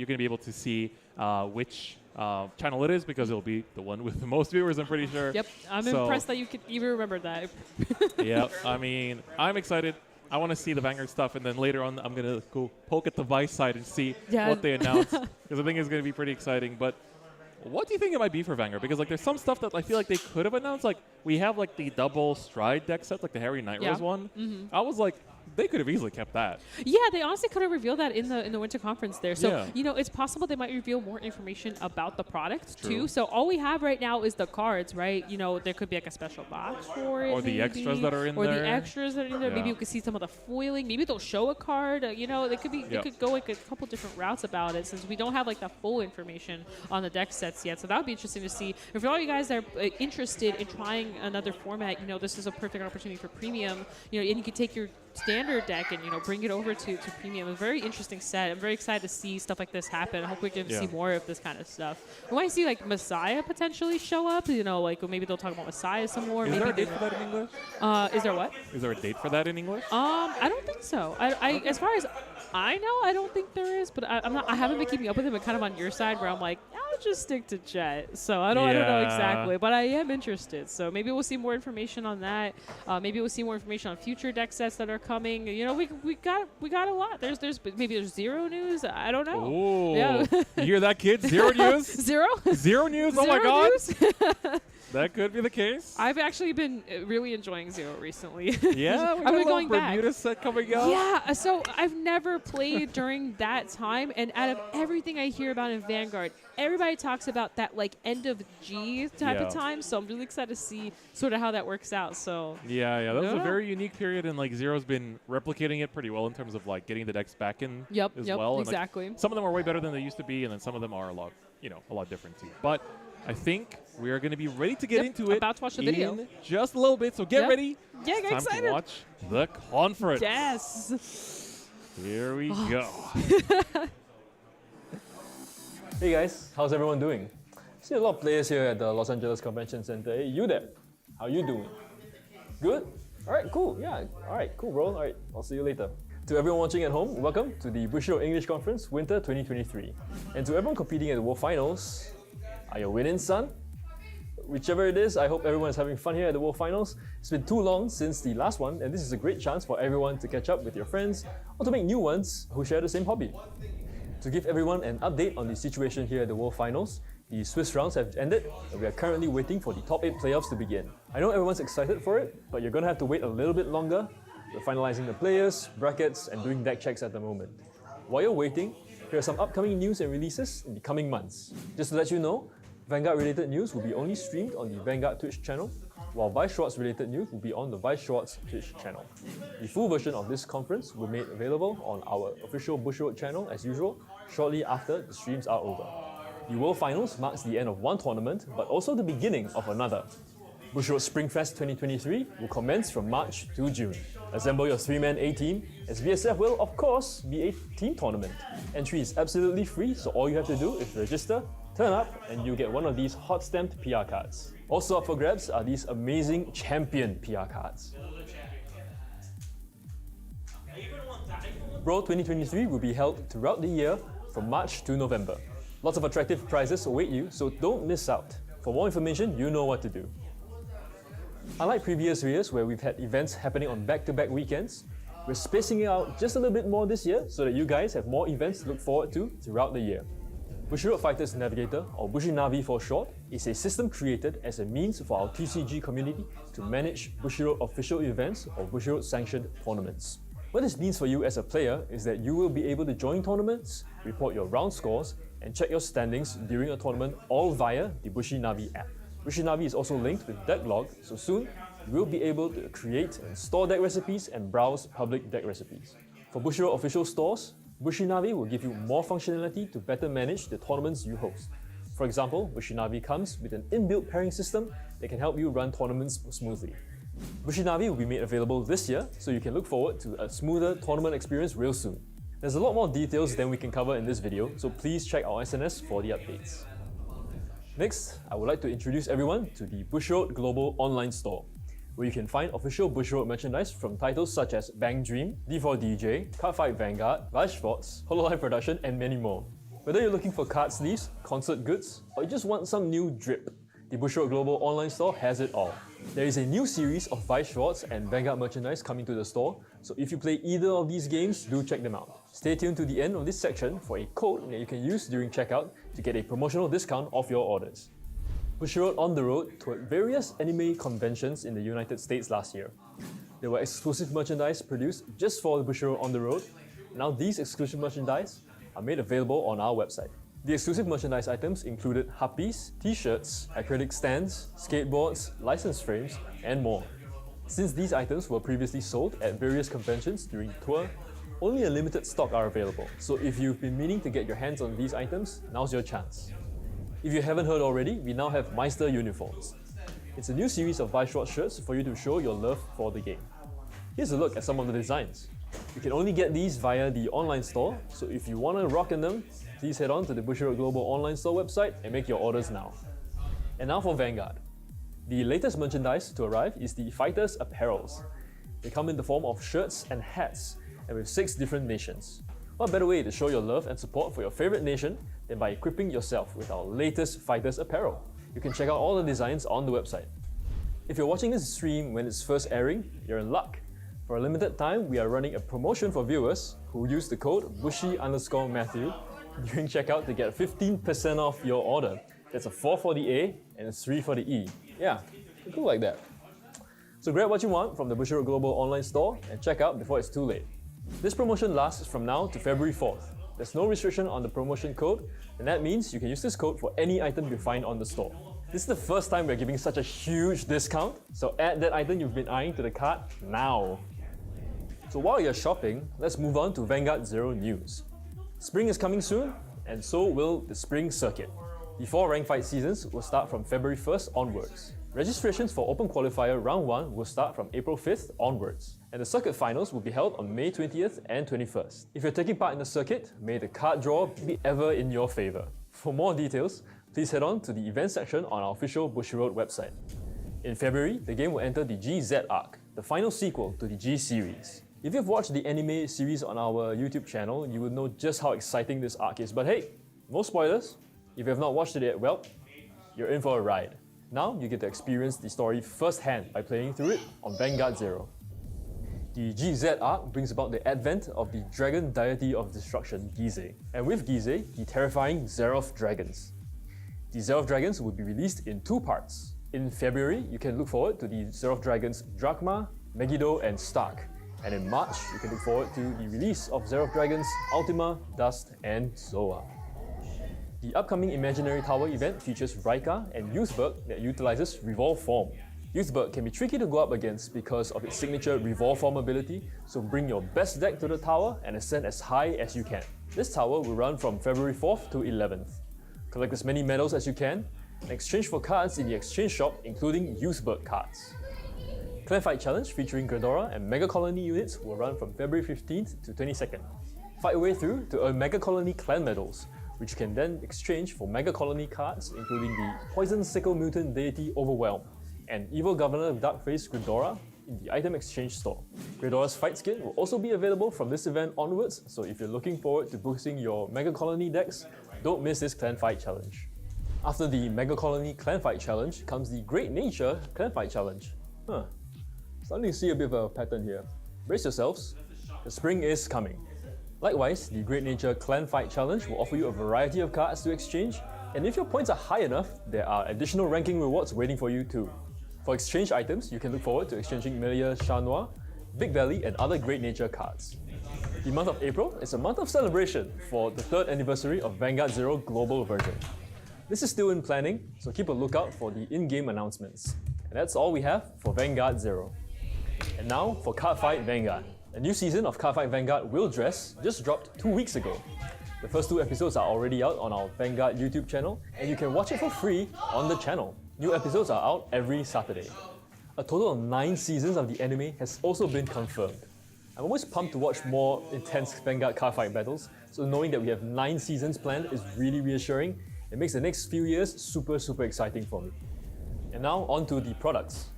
to be able to see which channel it is because it'll be the one with the most viewers, I'm pretty sure. Yep, I'm impressed that you could even remember that. Yeah, I mean, I'm excited. I want to see the Vanguard stuff, and then later on, I'm going to go poke at the Vice side and see what they announce because I think it's going to be pretty exciting. But what do you think it might be for Vanguard? Because like, there's some stuff that I feel like they could have announced. Like, we have like the double Stride deck set, like the Harry Night Rose one. I was like, they could have easily kept that. Yeah, they honestly could have revealed that in the winter conference there. So Yeah. you know, it's possible they might reveal more information about the product True. too. So all we have right now is the cards, right? You know, there could be like a special box for it, Or the extras that are in or there. the extras that are in there. Maybe Yeah. we could see some of the foiling. Maybe they'll show a card. You know, they could be they Yep. could go like a couple different routes about it since we don't have like the full information on the deck sets yet. So that would be interesting to see. And for all you guys that are interested in trying another format, you know, this is a perfect opportunity for premium. You know, and you could take your standard deck and, you know, bring it over to premium. It's a very interesting set. I'm very excited to see stuff like this happen. I hope we can see more of this kind of stuff. We might see like Messiah potentially show up, you know, like maybe they'll talk about Messiah some more. Is Maybe there a date for that in English? Is there what? Is there a date for that in English? I don't think so. I as far as I know, I don't think there is, but I haven't been keeping up with it, but kind of on your side where I'm like, I'll just stick to Jet. So I don't know Yeah. exactly, but I am interested. So maybe we'll see more information on that. Maybe we'll see more information on future deck sets that are coming. You know, we got a lot. There's maybe there's zero news. I don't know. Oh, Yeah. you hear that, kid? Zero news. Zero. Zero news. Oh my Zero God. news? That could be the case. I've actually been really enjoying Zero recently. Yeah, we got I've a been little going back. Bermuda set coming up. Yeah, so I've never played during that time, and out of everything I hear about in Vanguard, everybody talks about that like end of G type of Yeah. time. So I'm really excited to see sort of how that works out. So Yeah, that was a Yeah. very unique period, and like Zero's been replicating it pretty well in terms of like getting the decks back in Yep, as yep, well. And, like, exactly. some of them are way better than they used to be, and then some of them are a lot different too. But I think we are going to be ready to get into it. About to watch the video. in just a little bit. So get Yep. ready. Yeah, It's get time excited. to watch the conference. Yes. Here we go. Hey guys, how's everyone doing? I see a lot of players here at the Los Angeles Convention Center. Hey, you there? How you doing? Good? Alright, cool. Yeah, alright, cool bro. Alright, I'll see you later. To everyone watching at home, welcome to the Bushiroad English Conference Winter 2023. And to everyone competing at the World Finals, are you winning, son? Whichever it is, I hope everyone is having fun here at the World Finals. It's been too long since the last one, and this is a great chance for everyone to catch up with your friends or to make new ones who share the same hobby. To give everyone an update on the situation here at the World Finals, the Swiss rounds have ended, and we are currently waiting for the top 8 playoffs to begin. I know everyone's excited for it, but you're gonna have to wait a little bit longer. We're finalizing the players, brackets, and doing deck checks at the moment. While you're waiting, here are some upcoming news and releases in the coming months. Just to let you know, Vanguard-related news will be only streamed on the Vanguard Twitch channel, while Vice Schwartz-related news will be on the Vice Schwartz Twitch channel. The full version of this conference will be made available on our official Bushiroad channel as usual, shortly after the streams are over. The World Finals marks the end of one tournament, but also the beginning of another. Bushiroad Springfest 2023 will commence from March to June. Assemble your 3-man A-team, as BSF will, of course, be a team tournament. Entry is absolutely free, so all you have to do is register, turn up, and you get one of these hot stamped PR cards. Also up for grabs are these amazing champion PR cards. Bro 2023 will be held throughout the year from March to November. Lots of attractive prizes await you, so don't miss out. For more information, you know what to do. Unlike previous years where we've had events happening on back-to-back weekends, we're spacing it out just a little bit more this year so that you guys have more events to look forward to throughout the year. Bushiroad Fighters Navigator, or Bushinavi for short, is a system created as a means for our TCG community to manage Bushiroad official events or Bushiroad sanctioned tournaments. What this means for you as a player is that you will be able to join tournaments, report your round scores, and check your standings during a tournament all via the Bushinavi app. Bushinavi is also linked with Decklog, so soon you will be able to create and store deck recipes and browse public deck recipes. For Bushiroad official stores, Bushinavi will give you more functionality to better manage the tournaments you host. For example, Bushinavi comes with an inbuilt pairing system that can help you run tournaments smoothly. Bushinavi will be made available this year, so you can look forward to a smoother tournament experience real soon. There's a lot more details than we can cover in this video, so please check our SNS for the updates. Next, I would like to introduce everyone to the Bushiroad Global Online Store, where you can find official Bushiroad merchandise from titles such as Bang Dream, D4DJ, Cardfight Vanguard, Vice Schwartz, Hololive Production, and many more. Whether you're looking for card sleeves, concert goods, or you just want some new drip, the Bushiroad Global Online Store has it all. There is a new series of Vice Schwartz and Vanguard merchandise coming to the store, so if you play either of these games, do check them out. Stay tuned to the end of this section for a code that you can use during checkout to get a promotional discount off your orders. Bushiroad on the road toured various anime conventions in the United States last year. There were exclusive merchandise produced just for the Bushiroad on the road. Now these exclusive merchandise are made available on our website. The exclusive merchandise items included huppies, t-shirts, acrylic stands, skateboards, license frames, and more. Since these items were previously sold at various conventions during the tour, only a limited stock are available. So if you've been meaning to get your hands on these items, now's your chance. If you haven't heard already, we now have Meister uniforms. It's a new series of Vice-Rod shirts for you to show your love for the game. Here's a look at some of the designs. You can only get these via the online store, so if you want to rock in them, please head on to the Bushiroad Global online store website and make your orders now. And now for Vanguard. The latest merchandise to arrive is the Fighters Apparels. They come in the form of shirts and hats, and with 6 different nations. What better way to show your love and support for your favorite nation than by equipping yourself with our latest Fighters Apparel? You can check out all the designs on the website. If you're watching this stream when it's first airing, you're in luck. For a limited time, we are running a promotion for viewers who use the code Bushi_Matthew during checkout to get 15% off your order. That's a 4 for the A and a 3 for the E. Yeah, cool like that. So grab what you want from the Bushiroad Global online store and check out before it's too late. This promotion lasts from now to February 4th. There's no restriction on the promotion code, and that means you can use this code for any item you find on the store. This is the first time we're giving such a huge discount, so add that item you've been eyeing to the cart now. So while you're shopping, let's move on to Vanguard Zero news. Spring is coming soon, and so will the spring circuit. The 4 ranked fight seasons will start from February 1st onwards. Registrations for Open Qualifier Round 1 will start from April 5th onwards, and the circuit finals will be held on May 20th and 21st. If you're taking part in the circuit, may the card draw be ever in your favour. For more details, please head on to the events section on our official Bushiroad website. In February, the game will enter the GZ arc, the final sequel to the G series. If you've watched the anime series on our YouTube channel, you will know just how exciting this arc is, but hey, no spoilers. If you have not watched it yet, well, you're in for a ride. Now you get to experience the story firsthand by playing through it on Vanguard Zero. The GZ arc brings about the advent of the dragon deity of destruction, Gize, and with Gize, the terrifying Zeroth dragons. The Zeroth dragons will be released in 2 parts. In February, you can look forward to the Zeroth dragons Drachma, Megiddo, and Stark. And in March, you can look forward to the release of Zeroth dragons Ultima, Dust, and Zoa. The upcoming Imaginary Tower event features Raika and Youthberg that utilizes Revolve Form. Youthberg can be tricky to go up against because of its signature Revolve Form ability, so bring your best deck to the tower and ascend as high as you can. This tower will run from February 4th to 11th. Collect as many medals as you can, and exchange for cards in the exchange shop, including Youthberg cards. Clan Fight Challenge featuring Gredora and Mega Colony units will run from February 15th to 22nd. Fight your way through to earn Mega Colony clan medals, which you can then exchange for Mega Colony cards, including the Poison Sickle Mutant Deity Overwhelm and Evil Governor Darkface Gredora in the item exchange store. Gredora's fight skin will also be available from this event onwards, so if you're looking forward to boosting your Mega Colony decks, don't miss this Clan Fight Challenge. After the Mega Colony Clan Fight Challenge comes the Great Nature Clan Fight Challenge. Starting to see a bit of a pattern here. Brace yourselves, the spring is coming. Likewise, the Great Nature Clan Fight Challenge will offer you a variety of cards to exchange, and if your points are high enough, there are additional ranking rewards waiting for you too. For exchange items, you can look forward to exchanging Melia Chat-Noir, Big Belly, and other Great Nature cards. The month of April is a month of celebration for the 3rd anniversary of Vanguard Zero Global version. This is still in planning, so keep a lookout for the in-game announcements. And that's all we have for Vanguard Zero. And now for Cardfight Vanguard. A new season of Cardfight Vanguard Will Dress just dropped 2 weeks ago. The first 2 episodes are already out on our Vanguard YouTube channel, and you can watch it for free on the channel. New episodes are out every Saturday. A total of 9 seasons of the anime has also been confirmed. I'm always pumped to watch more intense Vanguard cardfight battles, so knowing that we have 9 seasons planned is really reassuring. It makes the next few years super exciting for me. And now on to the products.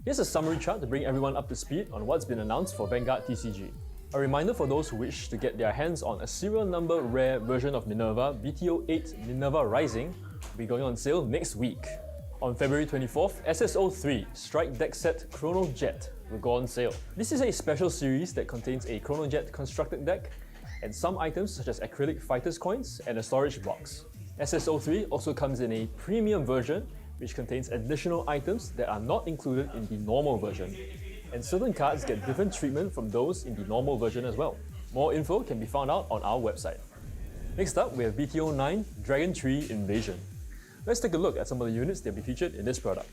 Here's a summary chart to bring everyone up to speed on what's been announced for Vanguard TCG. A reminder for those who wish to get their hands on a serial number rare version of Minerva, BTO 8 Minerva Rising, will be going on sale next week. On February 24th, SSO3 Strike Deck Set Chrono Jet will go on sale. This is a special series that contains a Chrono Jet constructed deck and some items such as acrylic fighters coins and a storage box. SSO3 also comes in a premium version which contains additional items that are not included in the normal version. And certain cards get different treatment from those in the normal version as well. More info can be found out on our website. Next up, we have BTO 9 Dragon Tree Invasion. Let's take a look at some of the units that will be featured in this product.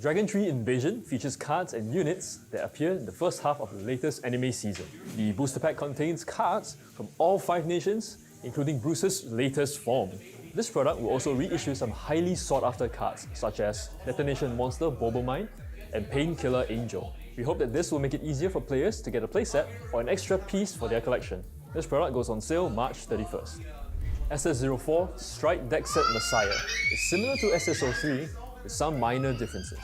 Dragon Tree Invasion features cards and units that appear in the first half of the latest anime season. The booster pack contains cards from all 5 nations, including Bruce's latest form. This product will also reissue some highly sought-after cards, such as Detonation Monster Bobomine and Painkiller Angel. We hope that this will make it easier for players to get a playset or an extra piece for their collection. This product goes on sale March 31st. SS04 Strike Deck Set Messiah is similar to SSO3 with some minor differences.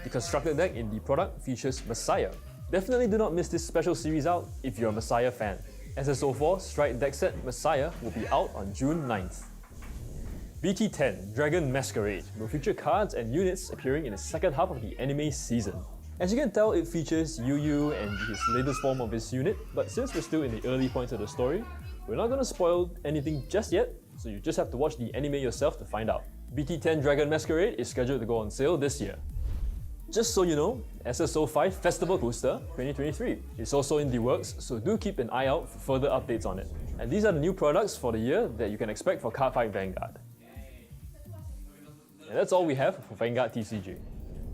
The constructed deck in the product features Messiah. Definitely do not miss this special series out if you're a Messiah fan. SSO4 Strike Deck Set Messiah will be out on June 9th. BT10 Dragon Masquerade will feature cards and units appearing in the second half of the anime season. As you can tell, it features Yu and his latest form of his unit, but since we're still in the early points of the story, we're not going to spoil anything just yet, so you just have to watch the anime yourself to find out. BT10 Dragon Masquerade is scheduled to go on sale this year. Just so you know, SSO5 Festival Booster 2023 is also in the works, so do keep an eye out for further updates on it. And these are the new products for the year that you can expect for Cardfight Vanguard. And that's all we have for Vanguard TCG.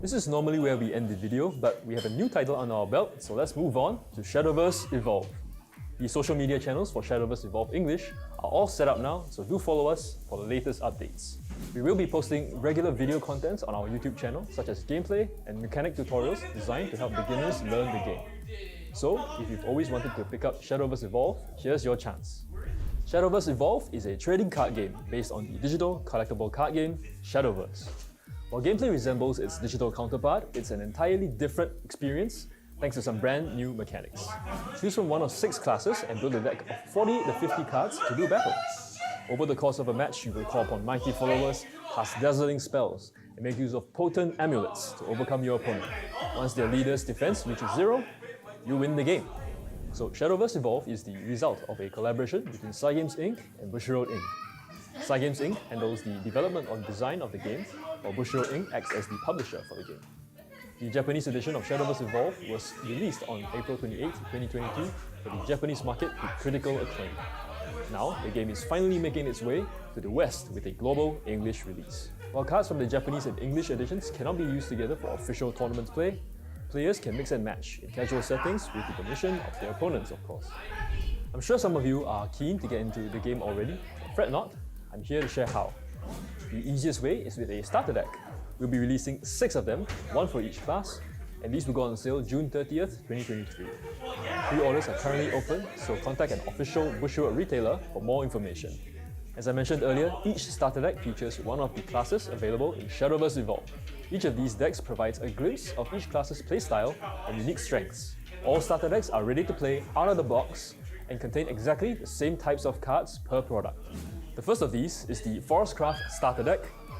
This is normally where we end the video, but we have a new title under our belt, so let's move on to Shadowverse Evolve. The social media channels for Shadowverse Evolve English are all set up now, so do follow us for the latest updates. We will be posting regular video content on our YouTube channel, such as gameplay and mechanic tutorials designed to help beginners learn the game. So, if you've always wanted to pick up Shadowverse Evolve, here's your chance. Shadowverse Evolve is a trading card game based on the digital collectible card game Shadowverse. While gameplay resembles its digital counterpart, it's an entirely different experience thanks to some brand new mechanics. Choose from one of 6 classes and build a deck of 40 to 50 cards to do battle. Over the course of a match, you will call upon mighty followers, cast dazzling spells, and make use of potent amulets to overcome your opponent. Once their leader's defense reaches 0, you win the game. So Shadowverse Evolve is the result of a collaboration between Cygames Inc. and Bushiroad Inc. Cygames Inc. handles the development and design of the game, while Bushiroad Inc. acts as the publisher for the game. The Japanese edition of Shadowverse Evolve was released on April 28, 2022 for the Japanese market with critical acclaim. Now, the game is finally making its way to the West with a global English release. While cards from the Japanese and English editions cannot be used together for official tournament play, players can mix and match in casual settings with the permission of their opponents, of course. I'm sure some of you are keen to get into the game already, but fret not, I'm here to share how. The easiest way is with a starter deck. We'll be releasing 6 of them, 1 for each class, and these will go on sale June 30th, 2023. Pre-orders are currently open, so contact an official Bushiroad retailer for more information. As I mentioned earlier, each starter deck features one of the classes available in Shadowverse Evolve. Each of these decks provides a glimpse of each class's playstyle and unique strengths. All starter decks are ready to play out of the box and contain exactly the same types of cards per product. The first of these is the Forestcraft starter deck,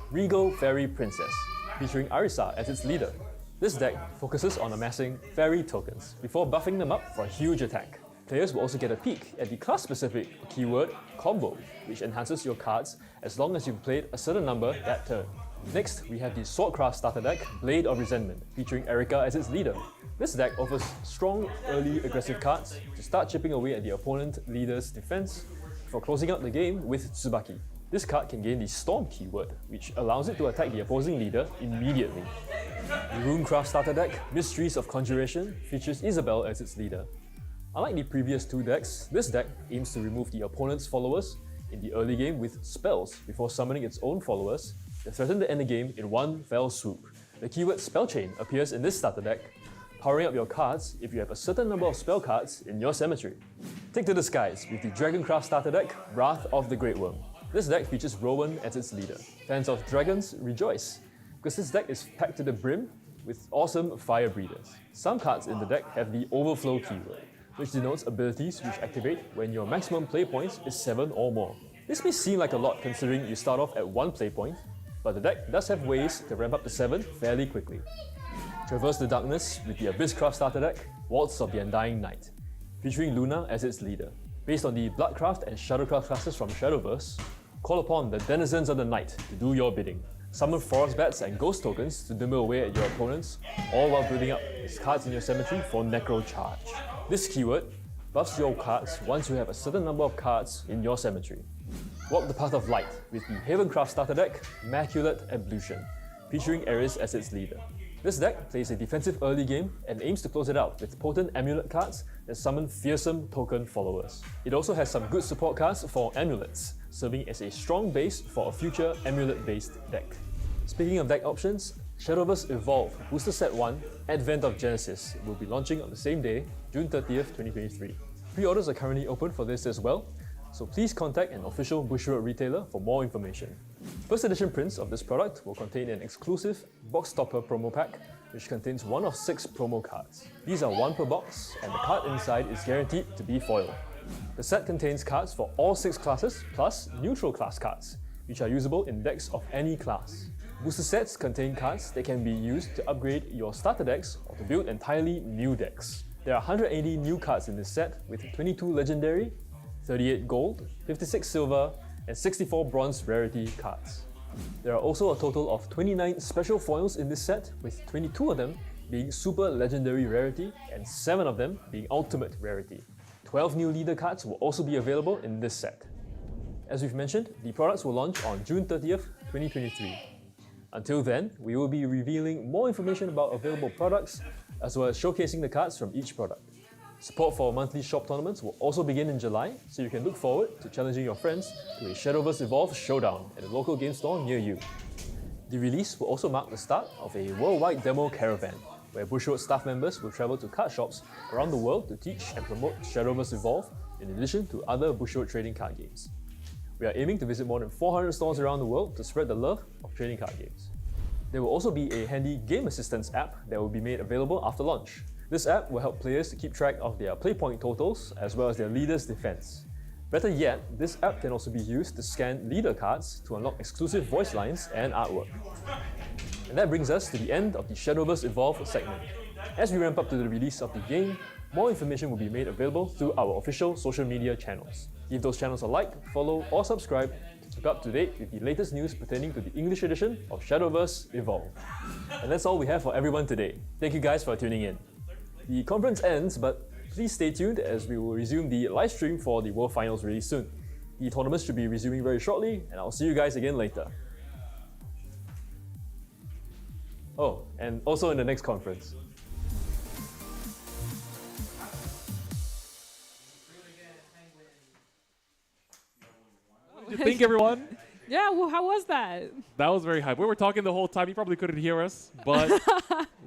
Regal Fairy Princess, featuring Arisa as its leader. This deck focuses on amassing fairy tokens before buffing them up for a huge attack. Players will also get a peek at the class-specific keyword combo, which enhances your cards as long as you've played a certain number that turn. Next, we have the Swordcraft starter deck, Blade of Resentment, featuring Erika as its leader. This deck offers strong early aggressive cards to start chipping away at the opponent leader's defense before closing out the game with Tsubaki. This card can gain the Storm keyword, which allows it to attack the opposing leader immediately. The Runecraft starter deck, Mysteries of Conjuration, features Isabel as its leader. Unlike the previous two decks, this deck aims to remove the opponent's followers in the early game with spells before summoning its own followers that threaten to end the game in one fell swoop. The keyword Spellchain appears in this starter deck, powering up your cards if you have a certain number of spell cards in your cemetery. Take to the skies with the Dragoncraft starter deck, Wrath of the Great Worm. This deck features Rowan as its leader. Fans of dragons rejoice, because this deck is packed to the brim with awesome fire breathers. Some cards in the deck have the Overflow keyword, which denotes abilities which activate when your maximum play points is 7 or more. This may seem like a lot considering you start off at 1 play point, but the deck does have ways to ramp up to 7 fairly quickly. Traverse the Darkness with the Abysscraft starter deck, Waltz of the Undying Night, featuring Luna as its leader. Based on the Bloodcraft and Shadowcraft classes from Shadowverse, call upon the Denizens of the Night to do your bidding. Summon Forest Bats and Ghost tokens to dimmer away at your opponents, all while building up its cards in your cemetery for Necro Charge. This keyword buffs your cards once you have a certain number of cards in your cemetery. Walk the Path of Light with the Havencraft starter deck, Immaculate Ablution, featuring Ares as its leader. This deck plays a defensive early game and aims to close it out with potent amulet cards that summon fearsome token followers. It also has some good support cards for amulets, serving as a strong base for a future amulet-based deck. Speaking of deck options, Shadowverse Evolve Booster Set 1 Advent of Genesis will be launching on the same day, June 30th, 2023. Pre-orders are currently open for this as well, so please contact an official Bushiroad retailer for more information. First edition prints of this product will contain an exclusive box topper promo pack, which contains one of 6 promo cards. These are 1 per box, and the card inside is guaranteed to be foil. The set contains cards for all 6 classes, plus neutral class cards, which are usable in decks of any class. Booster sets contain cards that can be used to upgrade your starter decks or to build entirely new decks. There are 180 new cards in this set, with 22 legendary, 38 gold, 56 silver, and 64 bronze rarity cards. There are also a total of 29 special foils in this set, with 22 of them being super legendary rarity and 7 of them being ultimate rarity. 12 new leader cards will also be available in this set. As we've mentioned, the products will launch on June 30th, 2023. Until then, we will be revealing more information about available products, as well as showcasing the cards from each product. Support for monthly shop tournaments will also begin in July, so you can look forward to challenging your friends to a Shadowverse Evolve showdown at a local game store near you. The release will also mark the start of a worldwide demo caravan, where Bushiroad staff members will travel to card shops around the world to teach and promote Shadowverse Evolve, in addition to other Bushiroad trading card games. We are aiming to visit more than 400 stores around the world to spread the love of trading card games. There will also be a handy game assistance app that will be made available after launch. This app will help players to keep track of their play point totals as well as their leader's defense. Better yet, this app can also be used to scan leader cards to unlock exclusive voice lines and artwork. And that brings us to the end of the Shadowverse Evolve segment. As we ramp up to the release of the game, more information will be made available through our official social media channels. Give those channels a like, follow, or subscribe to keep up to date with the latest news pertaining to the English edition of Shadowverse Evolve. And that's all we have for everyone today. Thank you guys for tuning in. The conference ends, but please stay tuned as we will resume the live stream for the World Finals really soon. The tournaments should be resuming very shortly, and I'll see you guys again later. Oh, and also in the next conference. What do you think, everyone? Yeah, well, how was that? That was very hype. We were talking the whole time. You probably couldn't hear us, but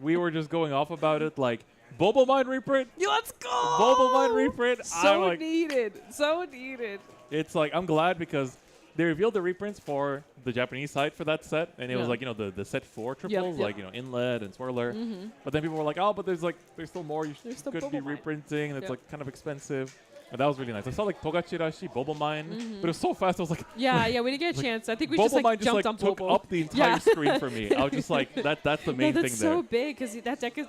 we were just going off about it like, Bobo Mine reprint? Yeah, let's go! Bobo Mine reprint? So needed. So needed. It's like, I'm glad because they revealed the reprints for the Japanese side for that set, and it was like, the set 4 triples, like, Inlet and Swirler. But then people were like, oh, but there's still more you could be reprinting, and it's like kind of expensive. And that was really nice. I saw like Togachirashi, Bobo Mine, but it was so fast. I was like, Yeah, we didn't get a chance. I think we Bobo just like Mine jumped on took Bobo. up the entire screen for me. I was just like, that's the main that's thing so there. big because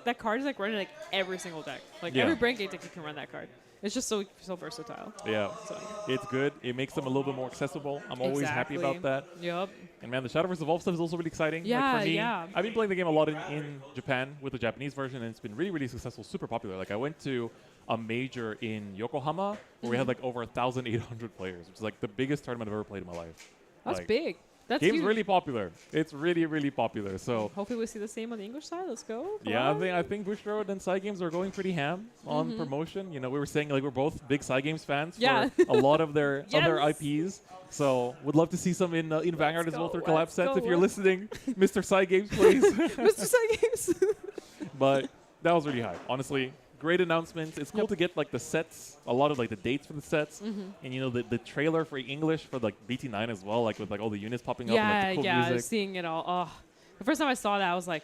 that card is like running like every single deck. Like Yeah. every brain gate deck you can run that card. It's just so versatile. Yeah, So. it's good. It makes them a little bit more accessible. I'm always happy about that. Yep. And man, the Shadowverse Evolve stuff is also really exciting. Yeah, like for me, yeah. I've been playing the game a lot in Japan with the Japanese version, and it's been really, really successful, super popular. Like I went to a major in Yokohama where we had like over 1,800 players, which is like the biggest tournament I've ever played in my life. That's like, big. That's game's huge. really popular. It's really, really popular. So Hopefully we see the same on the English side. Let's go. Come yeah, on. I think Bush Road and Side Games are going pretty ham on promotion. You know, we were saying like we're both big Side Games fans Yeah. for a lot of their other Yes. IPs. So would love to see some in Vanguard as well through collab let's sets. go, If you're let's- listening, Mr. Side Games, please. Mr. Side Games. But that was really high. Honestly, great announcements. It's cool Yep. to get like the sets, a lot of like the dates for the sets, and you know the trailer for English for like BT9 as well, like with like all the units popping up and like the cool yeah, music. seeing it all. Oh, the first time I saw that, I was like,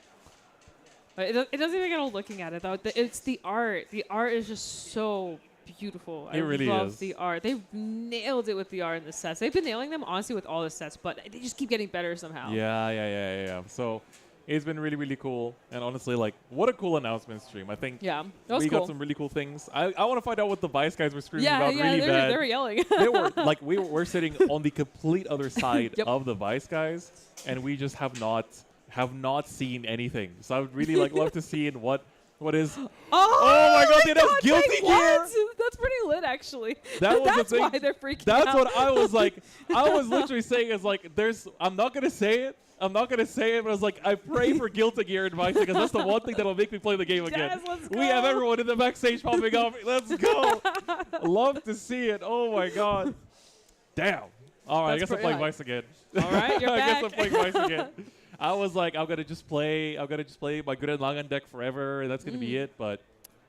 it doesn't even get old looking at it though. It's the art. The art is just so beautiful. It really love is. the art. They've nailed it with the art in the sets. They've been nailing them honestly with all the sets, but they just keep getting better somehow. Yeah. So it's been really, really cool. And honestly, like, what a cool announcement stream. I think Yeah, that was we cool. got some really cool things. I want to find out what the Vice guys were screaming Yeah, about really bad. they were yelling. They were like, we're sitting on the complete other side Yep. of the Vice guys, and we just have not seen anything. So I would really like love to see in what is. Oh my God, they announced Guilty wait, Gear! what? That's pretty lit, actually. That was the That's thing. why they're freaking That's out. what I was like. I was literally saying is like, I'm not gonna say it. I'm not gonna say it, but I was like, I pray for Guilty Gear and Vice because that's the one thing that'll make me play the game again. Yes, let's We have go. everyone in the backstage popping up. Let's go. Love to see it. Oh my God. Damn. All right, I That's guess I'm pretty playing hype. Vice again. All right, you're I back. guess I'm playing Vice again. I was like, I'm gonna just play my Gurren Lagann deck forever, and that's gonna be it. But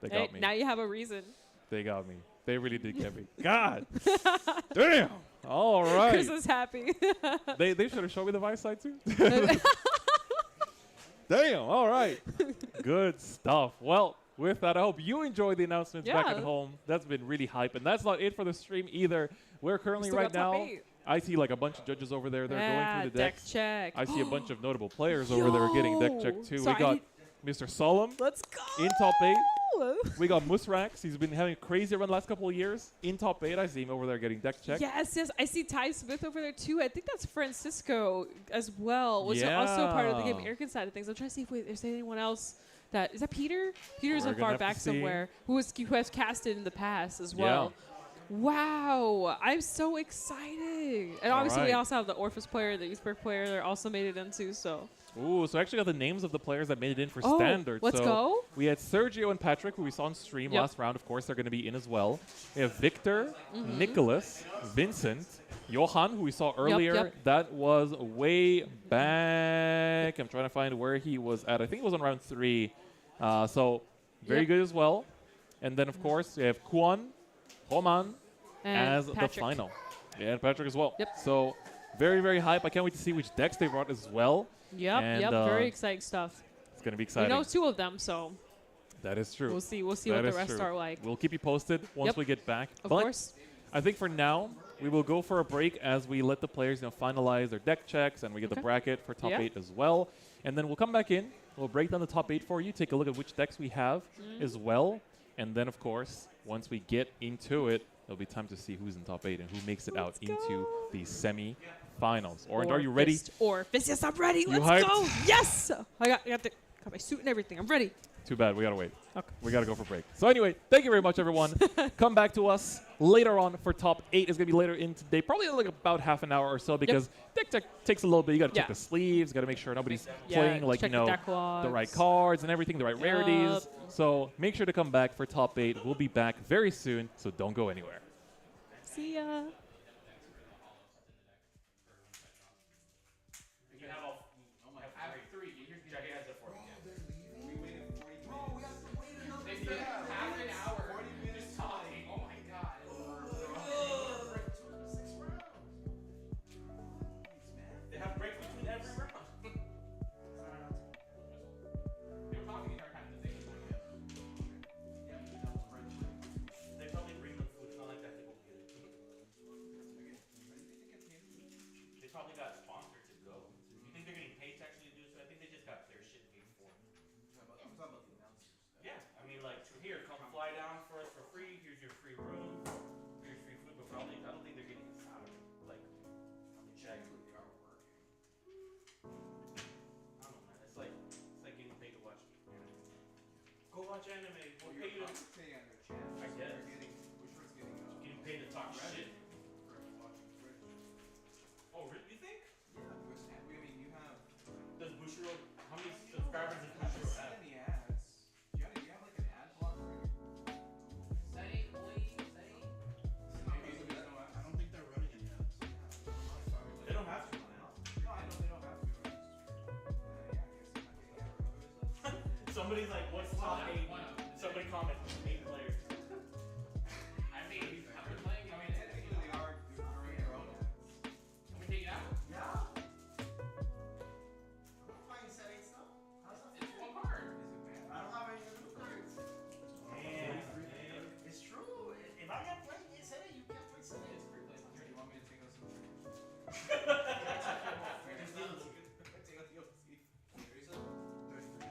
they Hey, got me. now you have a reason. They got me. They really did get me. God. Damn. All right. Chris is happy. They should have shown me the Vice side too. Damn. All right. Good stuff. Well, with that, I hope you enjoyed the announcements back at Yeah. home. That's been really hype. And that's not it for the stream either. We're currently Still right got top now. 8. I see like a bunch of judges over there. They're going through the deck decks. check. I see a bunch of notable players over there getting deck check too. So we got Mr. Solemn Let's go. in top 8. We got Musrax. He's been having a crazy run the last couple of years. In top 8, I see him over there getting deck check. Yes. I see Ty Smith over there too. I think that's Francisco as well, which is also part of the Game Yeah. American side of things. I'm trying to see if there's anyone else. Is that Peter? Peter's We're a gonna far have to back see. somewhere who has casted in the past as well. Wow, I'm so excited. And obviously we right. also have the Orphis player, the Eastburg player. They're also made it into, so. Ooh, so I actually got the names of the players that made it in for Oh, standard. let's so go. We had Sergio and Patrick, who we saw on stream Yep. last round. Of course, they're going to be in as well. We have Victor, Mm-hmm. Nicholas, Vincent, Johan, who we saw earlier. yep. That was way back. I'm trying to find where he was at. I think it was on round 3. So very Yep. good as well. And then, of course, we have Kuan, Roman And as Patrick. the final. Yeah, and Patrick as well. Yep. So very, very hype. I can't wait to see which decks they brought as well. Yep, And, very exciting stuff. It's going to be We exciting. know 2 of them, so That is true. we'll see what That the is rest true. are like. We'll keep you posted once Yep. we get back. Of But course. I think for now, we will go for a break as we let the players finalize their deck checks and we get the Okay. bracket for top Yeah. 8 as well. And then we'll come back in. We'll break down the top 8 for you, take a look at which decks we have as well. And then, of course, once we get into it, it'll be time to see who's in top 8 and who makes it out into the semi-finals. Orange, are you ready? Or Fist, yes, I'm ready. You Let's hyped? go. Yes. I got my suit and everything. I'm ready. Too bad. We got to wait. Okay. We got to go for break. So anyway, thank you very much, everyone. Come back to us later on for top 8. It's going to be later in today, probably like about half an hour or so because deck check takes a little bit. You got to check Yeah. the sleeves. Got to make sure nobody's Yeah, playing like, check you the know, deck logs. the right cards and everything, the right rarities. So make sure to come back for top 8. We'll be back very soon, so don't go anywhere. See ya. They have breaks between every round. They probably bring them food, not like the watch anime. We'll pay you. commentating on their channel. I so guess. They're getting Getting paid to talk credit shit. for watching Twitch. Oh, really? You think? Yeah, because I mean, you have. Does Bushiro? How many subscribers does Bushiro have? Any ads? Do you have like an ad block for your Setting, please, setting. Maybe there's no ads. I don't think they're running any ads. They don't have to now. No, I know they don't have to. Yeah, I guess. Somebody's like, what's top 8? Somebody comment 8 players. I mean, I've been playing it. I mean, technically they are doing their own ads. Can we take it out? Yeah. I'm playing settings now. How's that? It's one card. I don't have any new cards. Man. It's true. If I can't play setting, you can't play setting. It's free play. Here, you want me to take out some? Just deal with it. Take out the OC. Seriously? 33.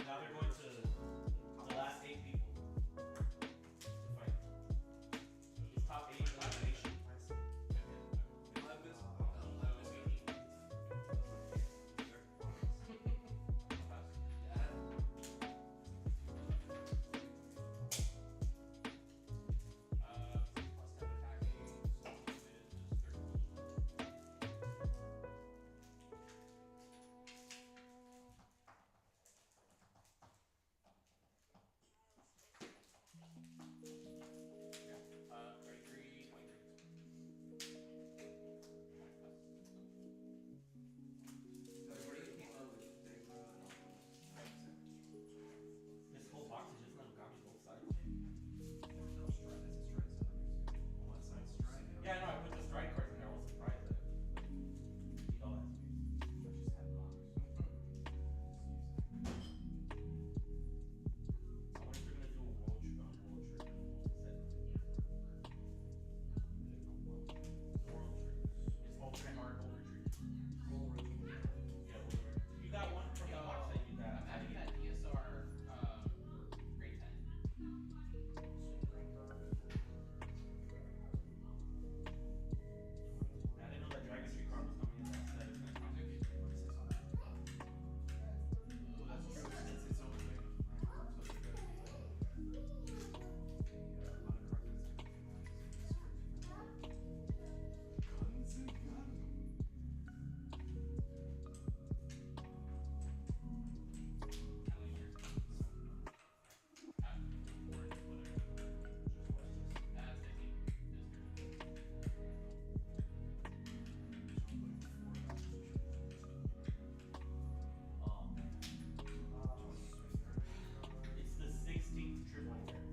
Now they're going to the last 8 people to fight. It's top 8 elimination. This whole box is just not got me both sides. Yeah, I know. I put the strike cards in there. I was surprised that eat all that space. I wonder if they're gonna do a world trip set. World trip. It's ultimate hard gold retreat. Yeah, gold retreat. You got one from the box that you got. I'm having that DSR grade 10. I didn't know that Dragon Street card was coming in that set. It's the 16th triple rare.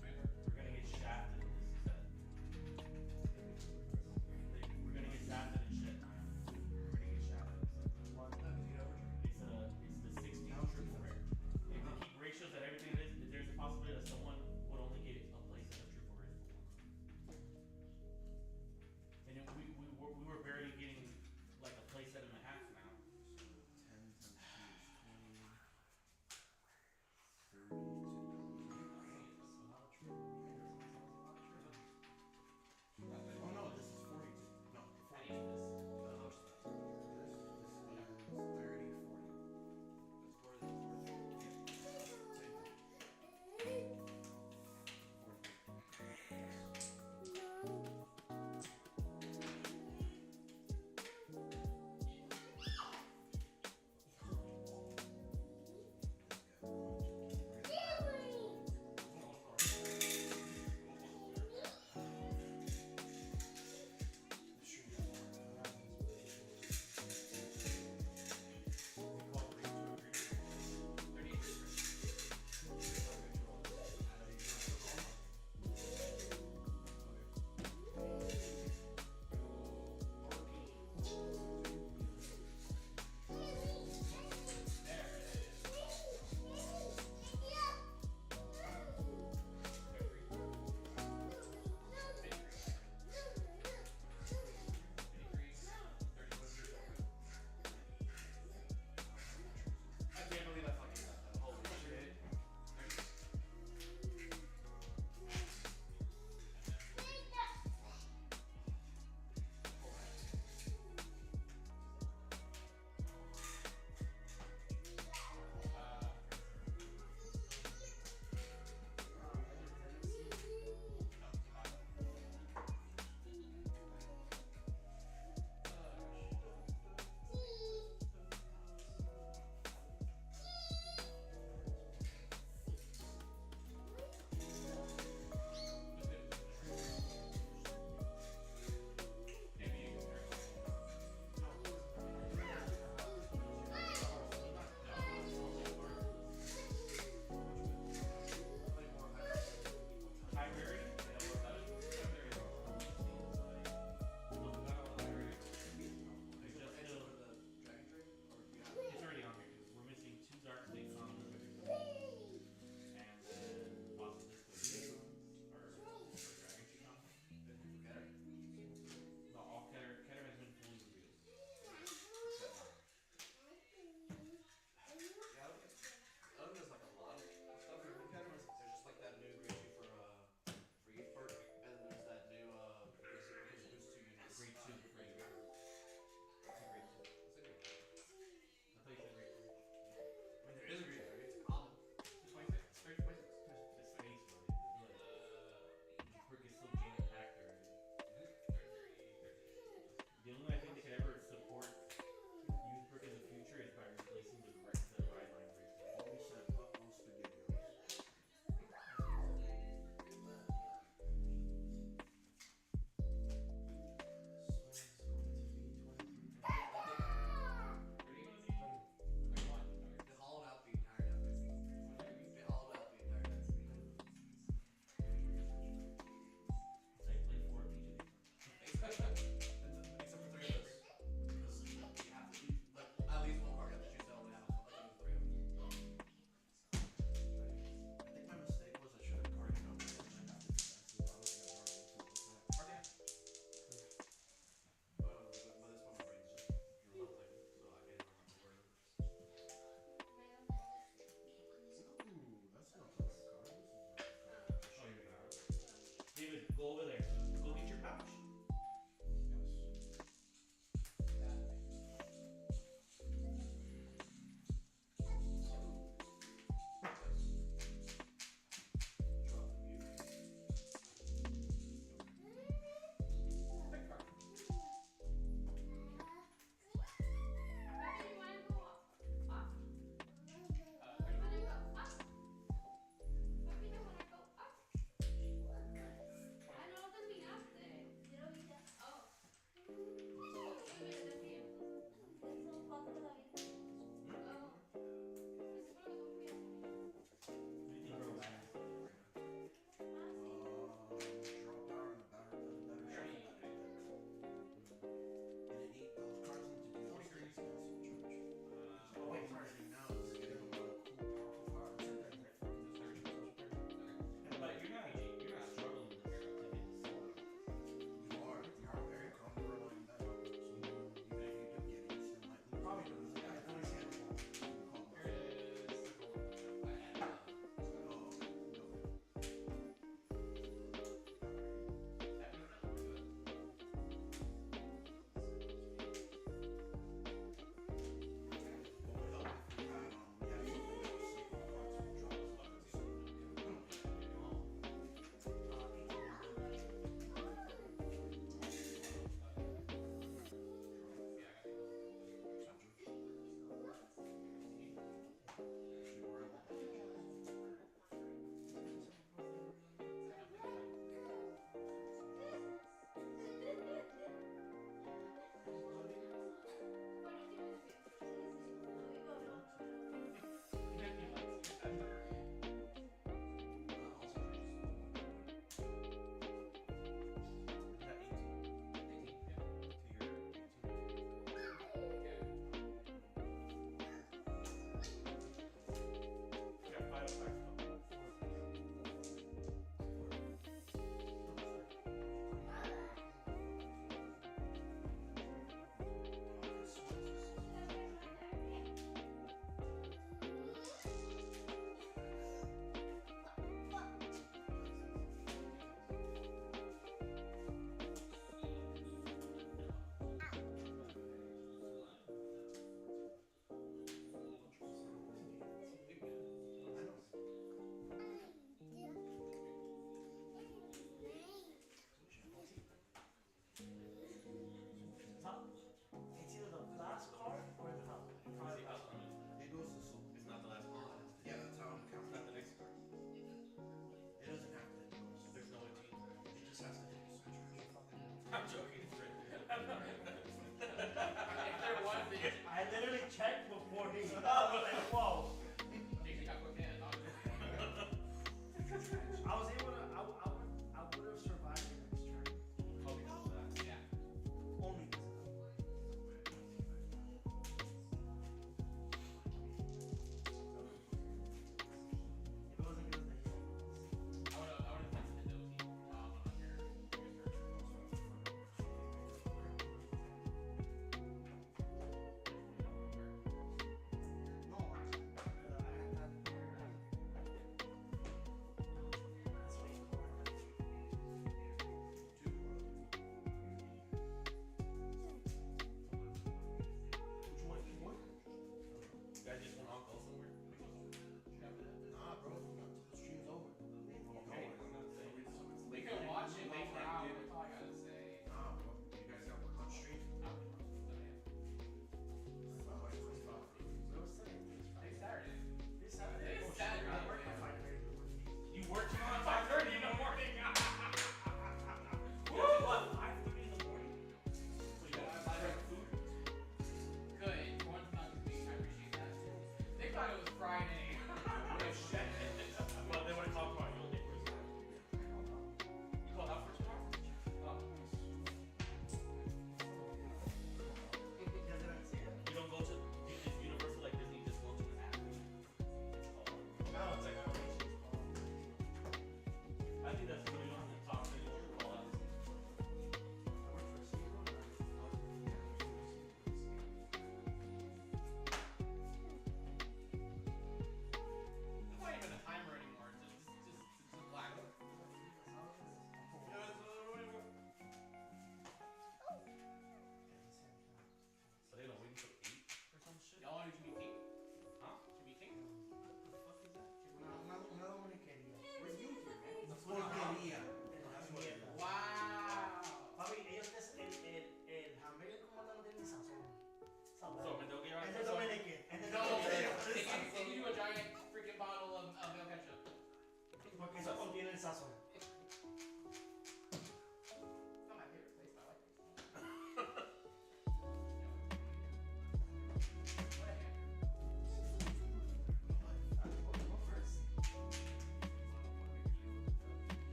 We're gonna get shafted in this set. We're gonna get shafted in shit. We're gonna get shafted. It's the 16th triple rare. If they keep ratios at everything it is, there's a possibility that someone would only get a place in the triple rare for one. And then we were barely getting like a place set and a half now. 10 times 2 is 20. 32. Oh no, this is 42. No, 40. This is 30, 40. Same thing.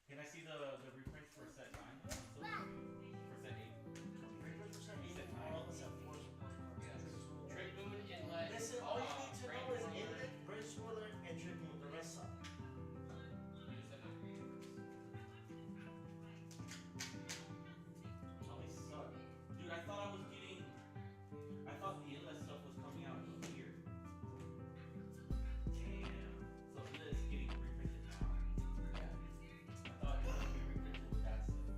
Can I see the reprints for set 9? For set 8? Set 9. Trick Moon, Inlet. Listen, all you need to know is Inlet, Brain Spoiler, and Trick Moon. The rest suck. Oh, they suck. Dude, I thought I was getting. I thought the Inlet stuff was coming out here. Damn. So Inlet's getting reprinted now. Yeah. I thought it was going to be reprinted with that stuff.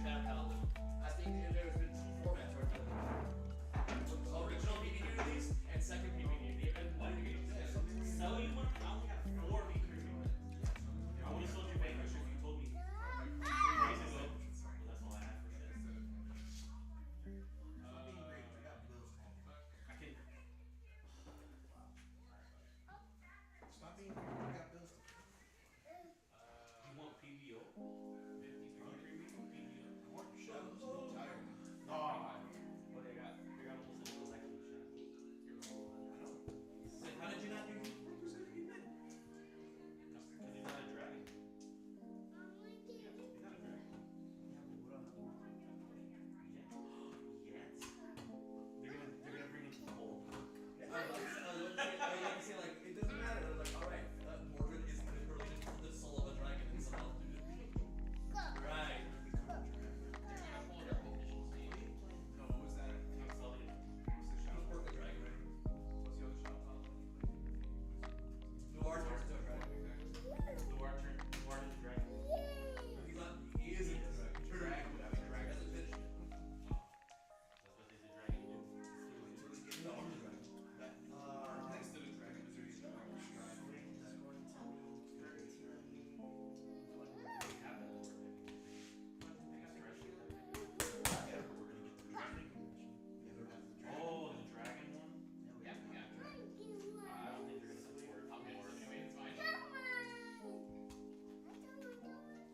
Bad Paladin. I think there's been two formats where it's been original PvP release and second PvP. Why did you get this? Sell you one? I only have 4 PvP units. I would have sold you Vanquish if you told me 3 days ago. But that's all I have for shit. I can. Stop being greedy. We got bills to pay. You want PVO? 53 premium PVO? I want your shadows. I'm tired. Oh, well, they got almost a little section of shadows. I know. Like, how did you not do? You said you did. Because he's not a dragon. He's not a dragon. Yet. They're gonna bring in Cole. I was like, it doesn't matter. They're like, alright, Mordred is literally just the soul of a dragon and someone else do it. Right. No, what was that? I'm selling it. What's the shadow? Pork the dragon, right? What's the other shadow? Noir turns to a dragon. Noir is a dragon. He's not, he isn't a dragon. Dragon would have a dragon. Hasn't finished it. That's what they say dragon do. No, I'm a dragon. Next to the dragon is really the dragon. Oh, the dragon one? Yeah, yeah. I don't think they're gonna support it. I'll pay for it anyway, it's fine. Probably gonna support witches.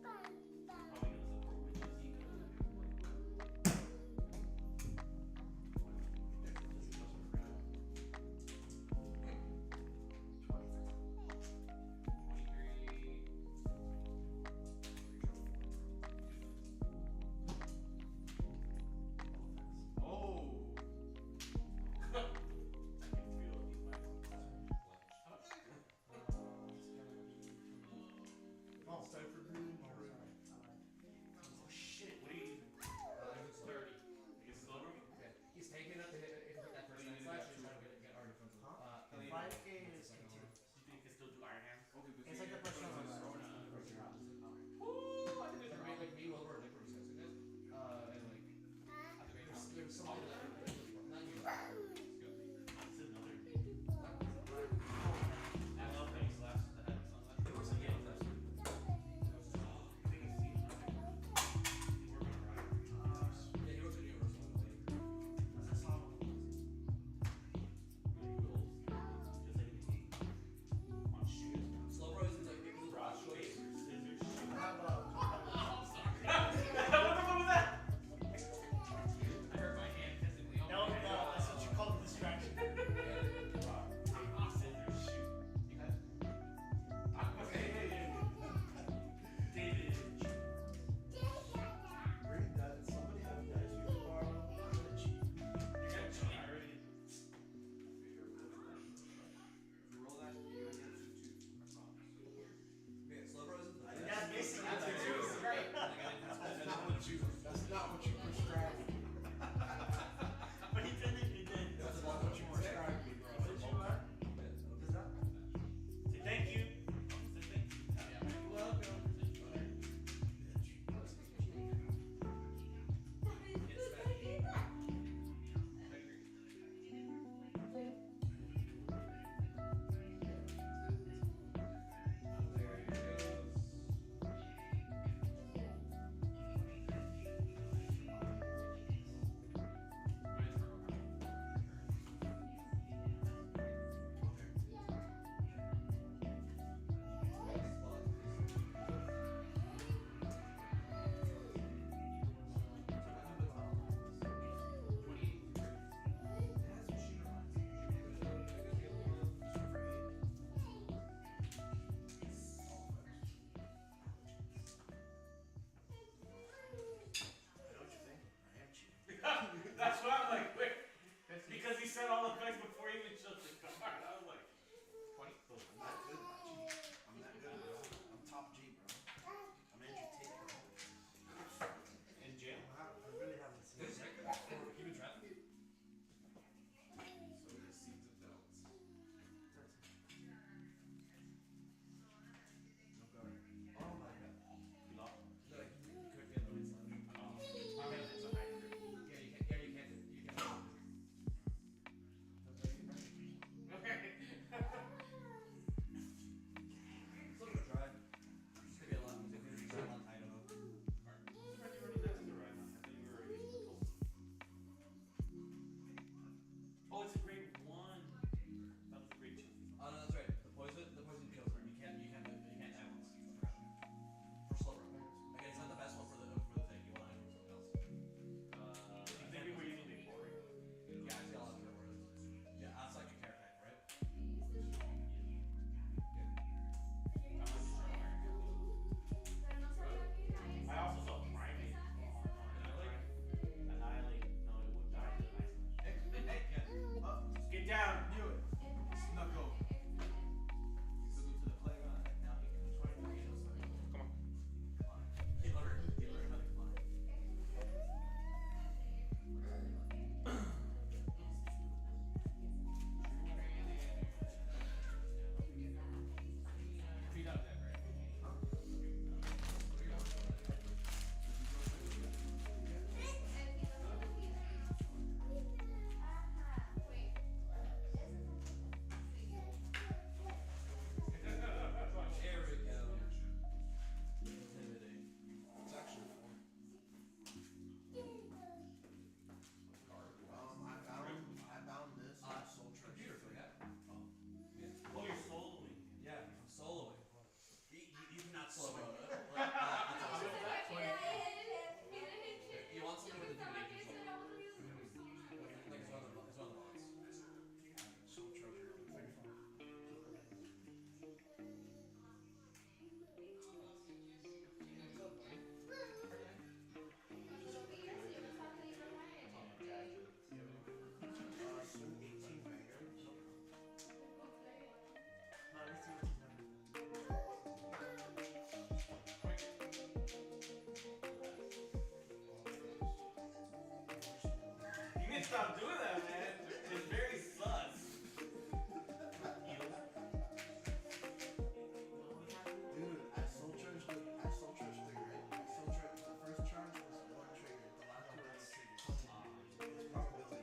Oh! Oh, it's time for green. Oh shit, what are you using? It's 30. Against silver? Okay. He's taking it up to hit that first line slash. He's trying to get our defense. 5K is K2. You think you can still do Iron Hands? Okay, but It's like the first one. Woo! I think there's like me over like pretty sensitive. And like I think there's something that not you. It's another. I love that he slaps the head of sunlight. Yeah, that's can't stop doing that, man. It's very sus. Dude, at Soul Church, right? At Soul Church, the first charge was one trigger. The last two was it's probability.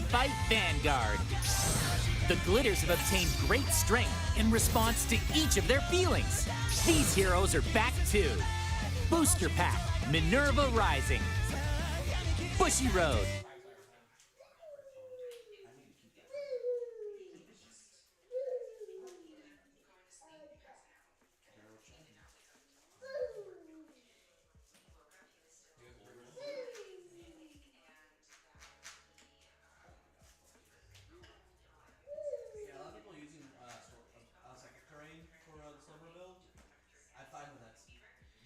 Fight Vanguard. The Glitters have obtained great strength in response to each of their feelings. These heroes are back too. Booster Pack, Minerva Rising. Bushy Road. Yeah, a lot of people are using second terrain for the silver build. I find that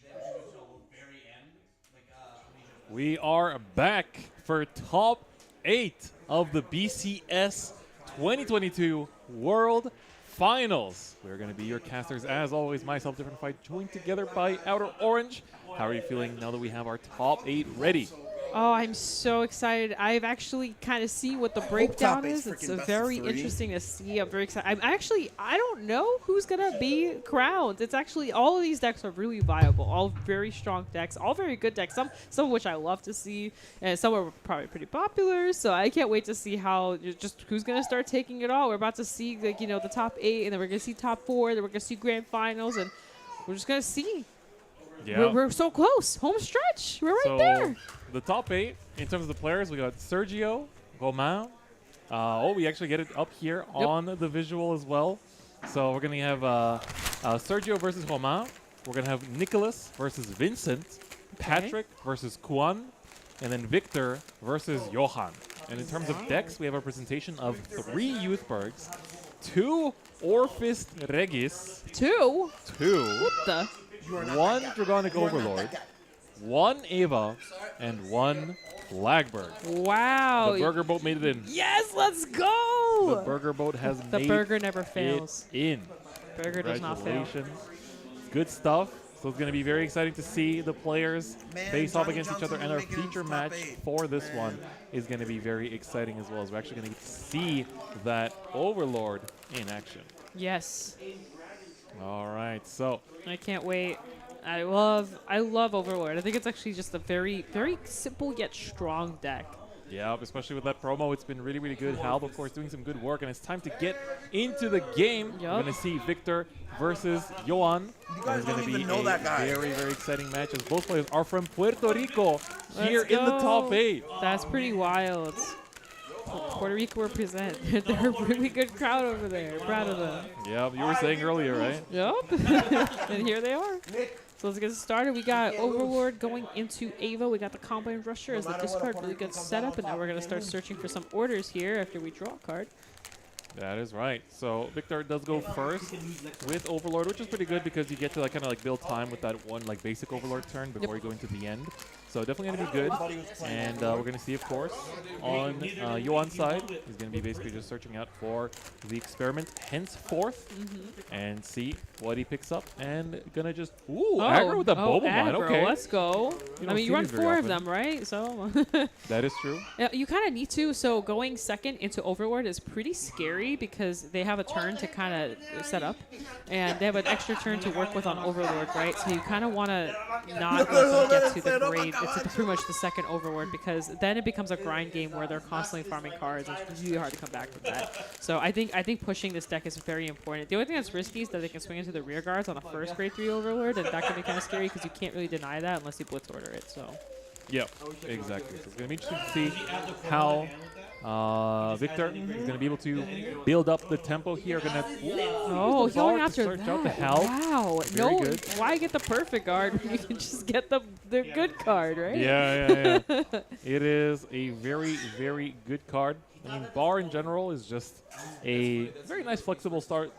they have to do until the very end. Like Amnesia does. We are back for top 8 of the BCS 2022 World Finals. We're going to be your casters as always. Myself, Different Fight, joined together by Outer Orange. How are you feeling now that we have our top 8 ready? Oh, I'm so excited. I've actually kind of seen what the breakdown is. It's very interesting to see. I'm very excited. I don't know who's going to be crowned. It's actually, all of these decks are really viable. All very strong decks, all very good decks. Some of which I love to see, and some are probably pretty popular. So I can't wait to see how, just who's going to start taking it all. We're about to see, like, the top 8, and then we're going to see top 4, then we're going to see grand finals, and we're just going to see. Yeah. We're so close. Home stretch. We're right there. The top 8, in terms of the players, we got Sergio, Romain. We actually get it up here on the visual as well. So we're going to have Sergio versus Romain. We're going to have Nicholas versus Vincent. Patrick versus Kuan. And then Victor versus Johan. And in terms of decks, we have a presentation of 3 Youthbergs, 2 Orphist Regis. 2? 2. What the? 1 Dragonic Overlord, 1 Ava, and 1 Flagberg. Wow. The Burger Boat made it in. Yes, let's go. The Burger Boat has the made burger never fails. it in. Burger does not fail. Congratulations. Good stuff. So it's going to be very exciting to see the players face off against each other. And our feature match for this one is going to be very exciting as well, as we're actually going to get to see that Overlord in action. Yes. All right, so I can't wait. I love Overlord. I think it's actually just a very, very simple yet strong deck. Yeah, especially with that promo, it's been really, really good. Halb, of course, doing some good work, and it's time to get into the game. We're going to see Victor versus Johan. You guys don't even know that guy. Very, very exciting match, as both players are from Puerto Rico here Let's in the go. top 8. That's pretty wild. Puerto Rico represent. They're a really good crowd over there. Proud of them. Yeah, you were saying earlier, right? Yep. And here they are. So let's get started. We got Overlord going into Ava. We got the Combine Rusher as the discard. Really good setup. And now we're going to start searching for some orders here after we draw a card. That is right. So Victor does go first with Overlord, which is pretty good because you get to kind of build time with that one basic Overlord turn before you go into the end. So definitely going to be good. And we're going to see, of course, on Johan's side, he's going to be basically just searching out for the experiment henceforth and see what he picks up. And going to just, aggro with the Bobomon. Okay. Let's go. I mean, you run 4 of them, right? So that is true. Yeah, you kind of need to. So going second into Overlord is pretty scary because they have a turn to kind of set up. And they have an extra turn to work with on Overlord, right? So you kind of want to not let them get to the grave. It's pretty much the second Overlord because then it becomes a grind game where they're constantly farming cards. It's really hard to come back from that. So I think pushing this deck is very important. The only thing that's risky is that they can swing into the rear guards on the first grade 3 Overlord, and that can be kind of scary because you can't really deny that unless you blitz order it. So. Yep, exactly. So it's going to be interesting to see how Victor is going to be able to build up the tempo here. He's going after that. Out the help. Wow. Very good. Why get the perfect card when you can just get the good card, right? Yeah. It is a very, very good card. I mean, Bar in general is just a very nice flexible start,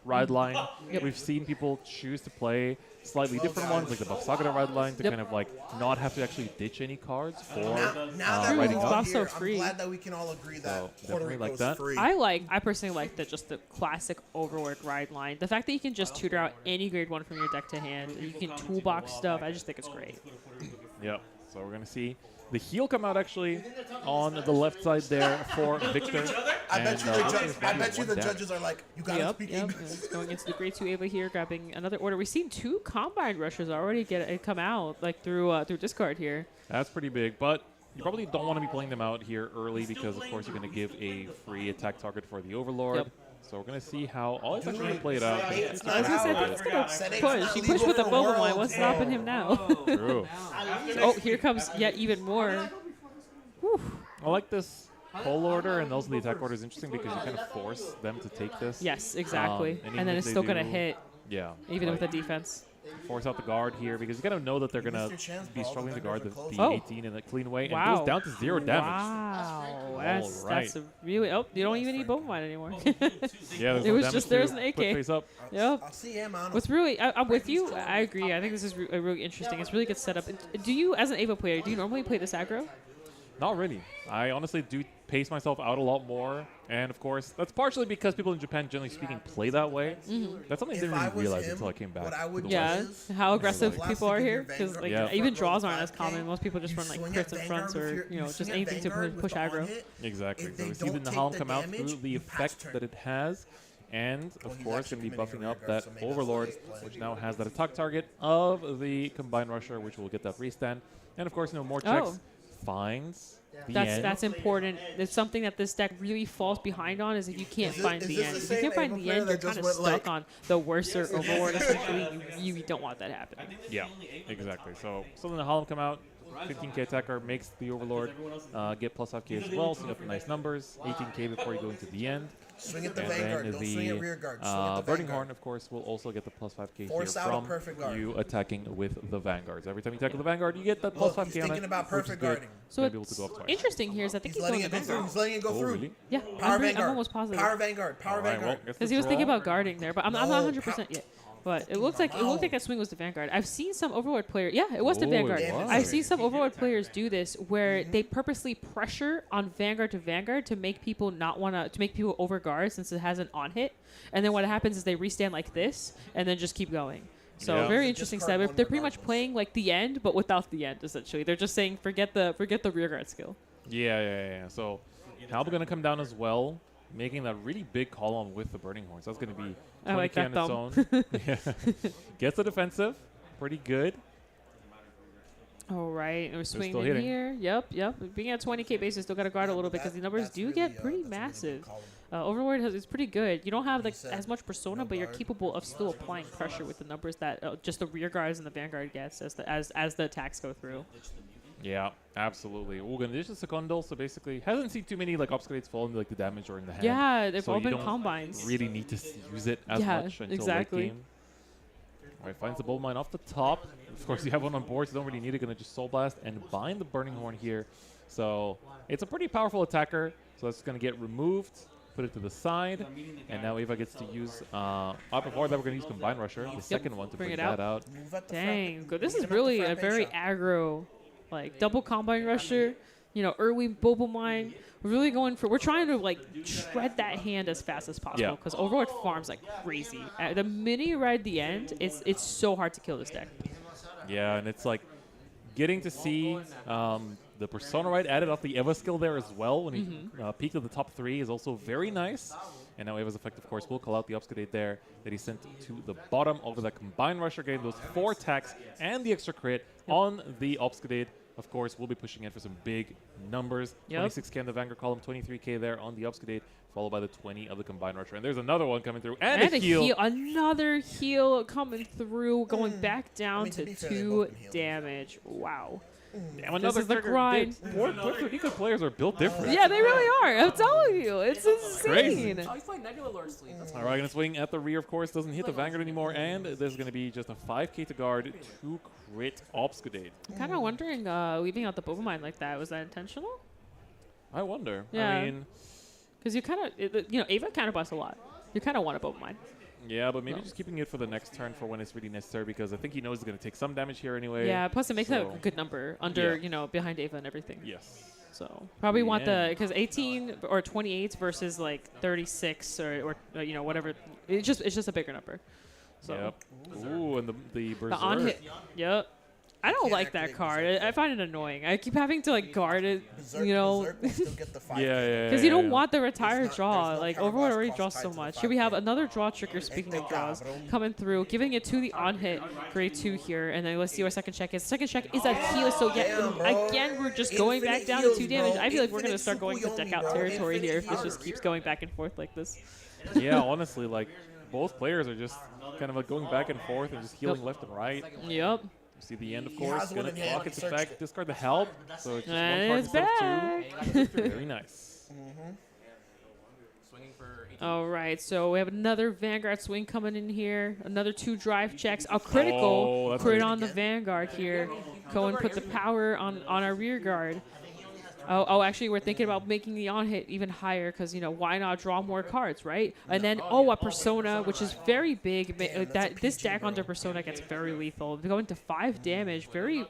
ride line. We've seen people choose to play slightly different ones, like the Buffsagada ride line, to kind of not have to actually ditch any cards for riding up. Buff's so free. I'm glad that we can all agree that Puerto Rico is that. free. I personally like just the classic Overlord ride line. The fact that you can just tutor out any grade 1 from your deck to hand, you can toolbox stuff. I just think it's great. Yep. So we're gonna see the heal come out actually on the left side there for Victor. I bet you the judges are like, you gotta speak English. Going into the grade 2 Ava here, grabbing another order. We've seen 2 Combine Rushers already come out through discard here. That's pretty big, but You probably don't want to be playing them out here early because, of course, you're going to give a free attack target for the Overlord. Yep. So we're going to see how all it's actually going to play it out. I was going to say, I think it's going to push. He pushed with the Boba Mine. What's stopping him now? True. Oh, here comes yet even more. Whew. I like this pull order, and also the attack order is interesting because you kind of force them to take this. Yes, exactly. And And then it's still going to hit. Yeah. Even like, with the defense. Force out the guard here because you kind of know that they're going to be struggling to guard the Oh. 18 in a clean way. Wow. And it goes down to 0 damage. Wow. All right. That's a really. Oh, you don't even need Boba Mine anymore. Yeah, it was just there's an AK. Put face up. Yep. I'll see him on. What's really, I'm with you. I agree. I think this is really interesting. It's really good setup. Do you, as an Ava player, do you normally play this aggro? Not really. I honestly do pace myself out a lot more. And, of course, that's partially because people in Japan, generally speaking, play that way. That's something I didn't really realize until I came back. Yeah, how aggressive people are here. Because like Yeah. even draws aren't as common. Most people just run like crits and fronts or just anything to push aggro. Exactly. So we see the Nahal come out through the effect that it has. And, of course, going to be buffing up that Overlord, which now has that attack target of the Combined Rusher, which will get that restand. And, of course, more checks finds the end. That's important. It's something that this deck really falls behind on is if you can't find the end. If you can't find the end, you're kind of stuck on the worser Overlord. Essentially, you don't want that happening. Yeah, exactly. So the Nahal come out. 15k attacker makes the Overlord get plus 5k as well, so you have nice numbers. 18k before you go into the end. Swing at the and Vanguard, then don't swing at rear guard, swing at the Burning Vanguard. Horn, of course, will also get the plus 5k Force here out a from perfect guard. you attacking with the Vanguards. Every time you attack with the Vanguard, you get that plus 5k on it. thinking about which is perfect good. guarding. So Gonna be able to go up twice. interesting here is I think he's going to Vanguard. He's letting it go through. Really? Yeah, Power I'm Vanguard. almost positive. Power Vanguard. Power All right, Vanguard. well, guess Because the he was thinking draw. about guarding there, but I'm not 100% yet. But it looked like that swing was the Vanguard. I've seen some Overlord players. Yeah, it was the Oh, Vanguard. it was. I've seen some Overlord players do this where they purposely pressure on Vanguard to Vanguard to make people not want to make people overguard since it has an on hit. And then what happens is they restand like this and then just keep going. So Yeah. very interesting step. They're pretty much playing like the end, but without the end. Essentially, they're just saying forget the rear guard skill. Yeah. So Halb going to come down as well, making that really big column with the Burning Horns. That's going to be 20k I like that on its own. Yeah. Gets the defensive. Pretty good. All right, and we're swinging still in hitting. here. Yep. Being at 20k bases, still got to guard a little bit because the numbers do get pretty massive. Overlord is pretty good. You don't have like as much persona, but you're capable of still applying pressure with the numbers that just the rear guards and the Vanguard gets as the attacks go through. Yeah, absolutely. This is Secondo, so basically hasn't seen too many like obscurates fall into like the damage or in the hand. Yeah, they've so all you been don't combines. Really need to use it as much until exactly. late game. All right, finds the Bold Mine off the top. Of course, you have one on board, so you don't really need it. Going to just Soul Blast and bind the Burning Horn here. So it's a pretty powerful attacker. So that's going to get removed. Put it to the side, and now Eva gets to use. Before that, we're going to use Combine Rusher, the second one, to bring that out. Dang, good. This is really a very aggro, like double Combine Rusher. Early Boba Mine. We're trying to like shred that hand as fast as possible because Overlord farms like crazy. The minute you ride the end, it's so hard to kill this deck. Yeah, and it's like getting to see the Persona Ride added off the Eva skill there as well when he peaked to the top 3 is also very nice. And now Eva's effect, of course, will call out the Obscurate that he sent to the bottom over that Combined Rusher, getting those 4 attacks and the extra crit on the Obscurate. Of course, we'll be pushing in for some big numbers. 26k on the Vanguard column, 23k there on the Obscurate, followed by the 20 of the Combined Rusher. And there's another one coming through. And a heal. Another heal coming through, going back down to 2 damage. Wow. Damn, This is the grind. Pretty good players are built different. Yeah, they really are. I'm telling you. It's insane. Crazy. Oh, he's playing Nebula Lord Sleep. That's All right, going to swing at the rear, of course. Doesn't hit the Vanguard anymore. And there's going to be just a 5k to guard, 2 crit Obscudate. I'm kind of wondering, leaving out the Boba Mine like that, was that intentional? I wonder. Yeah. I mean, because you kind of, Ava kind of busts a lot. You kind of want a Boba Mine. yeah, but maybe just keeping it for the next turn for when it's really necessary because I think he knows he's going to take some damage here anyway. Yeah, plus it makes it a good number under, behind Ava and everything. Yes. So probably want because 18 or 28 versus like 36 or whatever. It's just a bigger number. So. Yep. Ooh, and the Berserk. The on hit. Yep. I don't can't like that activate card. Berserk I find it annoying. I keep having to like guard it, Berserk, you know, Berserk will still get the 5 Yeah. because you don't yeah. want the retired not- draw. there's no Like counterblast Overlord already cost draws tied so to the much. Here we have 5K. another draw trigger. Speaking of draws, coming through, giving it to the on hit, grade 2 here, and then let's see what second check is. Second check is a heal. So Damn, bro. again, we're just going back Infinite down heals, to 2 damage. bro. I feel like we're gonna Infinite start going to deck Tsukuyomi, out bro. territory here if this Infinite just keeps going back and forth like this. Yeah, honestly, like both players are just kind of like going back and forth and just healing left and right. Yep. You see the end, of He course. has one Gonna in hand. block its Searched effect. it. Discard the help. So it's just one And card it's instead of two. back. Very nice. Swinging for 18. All right, so we have another Vanguard swing coming in here. Another 2 drive checks. A critical Oh, that's crit good. on the Vanguard here. Cohen put the power on our rear guard. Oh, actually, we're thinking about making the on hit even higher because, you know, why not draw more cards, right? And then, a Persona, which is very big. That this deck under Persona gets very lethal. Going to 5 damage, very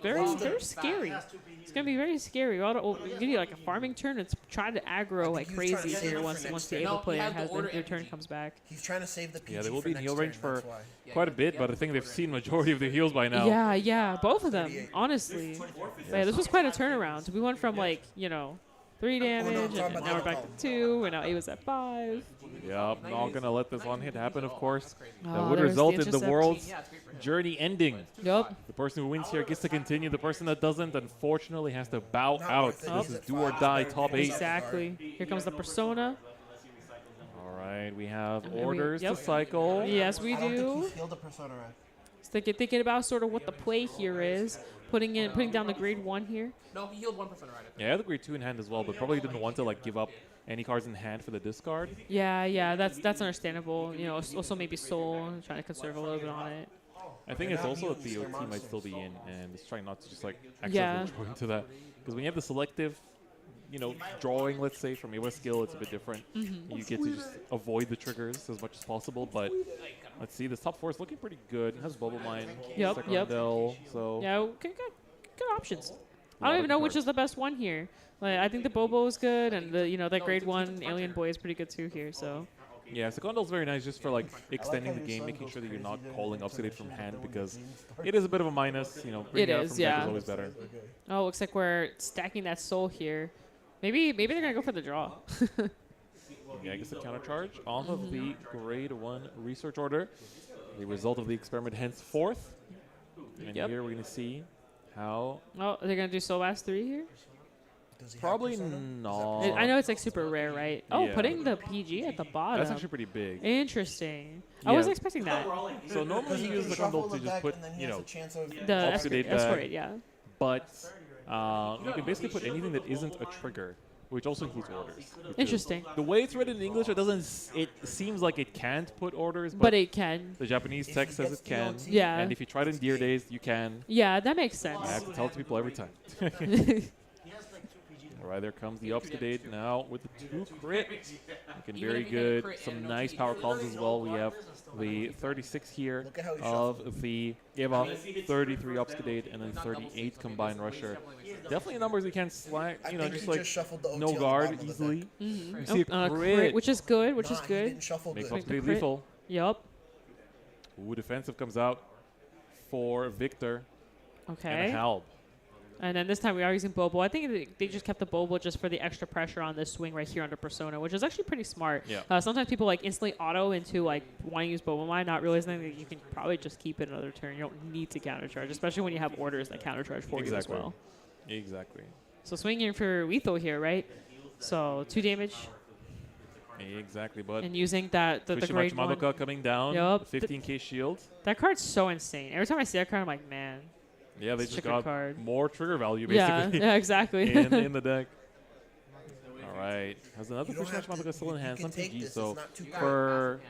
scary. It's gonna be very scary. We'll give you like a farming turn and try to aggro like he was trying to crazy save here it once for next the turn. able No, player he had the has order their turn empty. comes back. He's trying to save the PG Yeah, they will for be in next heal range turn, for that's why. quite a bit, but I think they've seen majority of the heals by now. Yeah, both of them, honestly. Yeah, this was quite a turnaround. We went from like, you know, 3 damage, and now we're back to 2, and now A was at 5. Yep, not gonna let this on hit happen, of course. That Oh, would there's the result in the intercept. world's journey ending. Yup. The person who wins here gets to continue. The person that doesn't, unfortunately, has to bow out. This is do or die top 8. Exactly. Here comes the Persona. All right, we have And we- orders yep. to cycle. Yes, we I don't think do. he's healed the Persona right. Thinking about sort of what the play here is. Putting down the grade 1 here. No, he healed 1% right. Yeah, I had the grade 2 in hand as well, but probably didn't want to like give up any cards in hand for the discard. Yeah, that's understandable. You know, also maybe Soul, trying to conserve a little bit on it. I think it's also that the OT might still be in, and it's trying not to just like accidentally draw into that. Because when you have the selective, you know, drawing, let's say, from Ewa skill, it's a bit different. You get to just avoid the triggers as much as possible. But let's see, this top 4 is looking pretty good. It has Bubble Mine, Yep. Secondel, so Yeah, okay, good options. I lot don't of even know good which cards. is the best one here. Like, I think the Bobo is good, and that grade 1 Alien Boy is pretty good too here. So yeah, Secondel's very nice just for like extending the game, making sure that you're not calling Obsidiate from hand because it is a bit of a minus. You know, bringing it out is, from deck yeah. is always better. looks like we're stacking that Soul here. Maybe they're gonna go for the draw. Yeah, I guess a counter charge off of the grade 1 research order. The result of the experiment henceforth. And Yep. here we're going to see how. Oh, they're gonna do Soul Blast 3 here. Probably not. I know it's like super rare, right? Oh, Yeah. putting the PG at the bottom. That's actually pretty big. Interesting. I Yeah. wasn't expecting that. So normally you use the bundle to just put, you know, The Obsidiate Escort, back. yeah. But you can basically put anything that isn't a trigger, which also includes orders. which is- Interesting. The way it's written in English, it doesn't. It seems like it can't put orders, But it can. The Japanese text says it can. Yeah. And if you try it in Deer Days, you can. Yeah, that makes sense. I have to tell it to people every time. All right, there comes the Obsidiate now with the 2 crit. Looking very good. Some nice power columns as well. We have the 36 here Look at how he of the Eva, 33 Obsidiate, and then 38 combined rusher. Definitely numbers we can't slack. I You know, think just he like just shuffled the OT no on the guard bottom of the easily. deck. You see a Crit, crit. which is good, which Nah, is he good. didn't shuffle Makes good. Obsidiate crit. lethal. Yup. Ooh, defensive comes out for Victor and Okay. Halb. And then this time we are using Bobo. I think they just kept the Bobo just for the extra pressure on this swing right here under Persona, which is actually pretty smart. Yeah. Sometimes people like instantly auto into like wanting to use Bobo Mine, not realizing that you can probably just keep it another turn. You don't need to countercharge, especially when you have orders that countercharge for you as Exactly. well. Exactly. So swinging for lethal here, right? So 2 damage Exactly, but and using the Fushima grade 1. Madoka coming down, Yup. 15k shield. That card's so insane. Every time I see that card, I'm like, man. Yeah, they Such just a good got card. more trigger value Yeah, basically. yeah, exactly. in the deck. All right, has another You don't Fushima have to- Madoka still in you hand, can some take PG. this, So it's not too for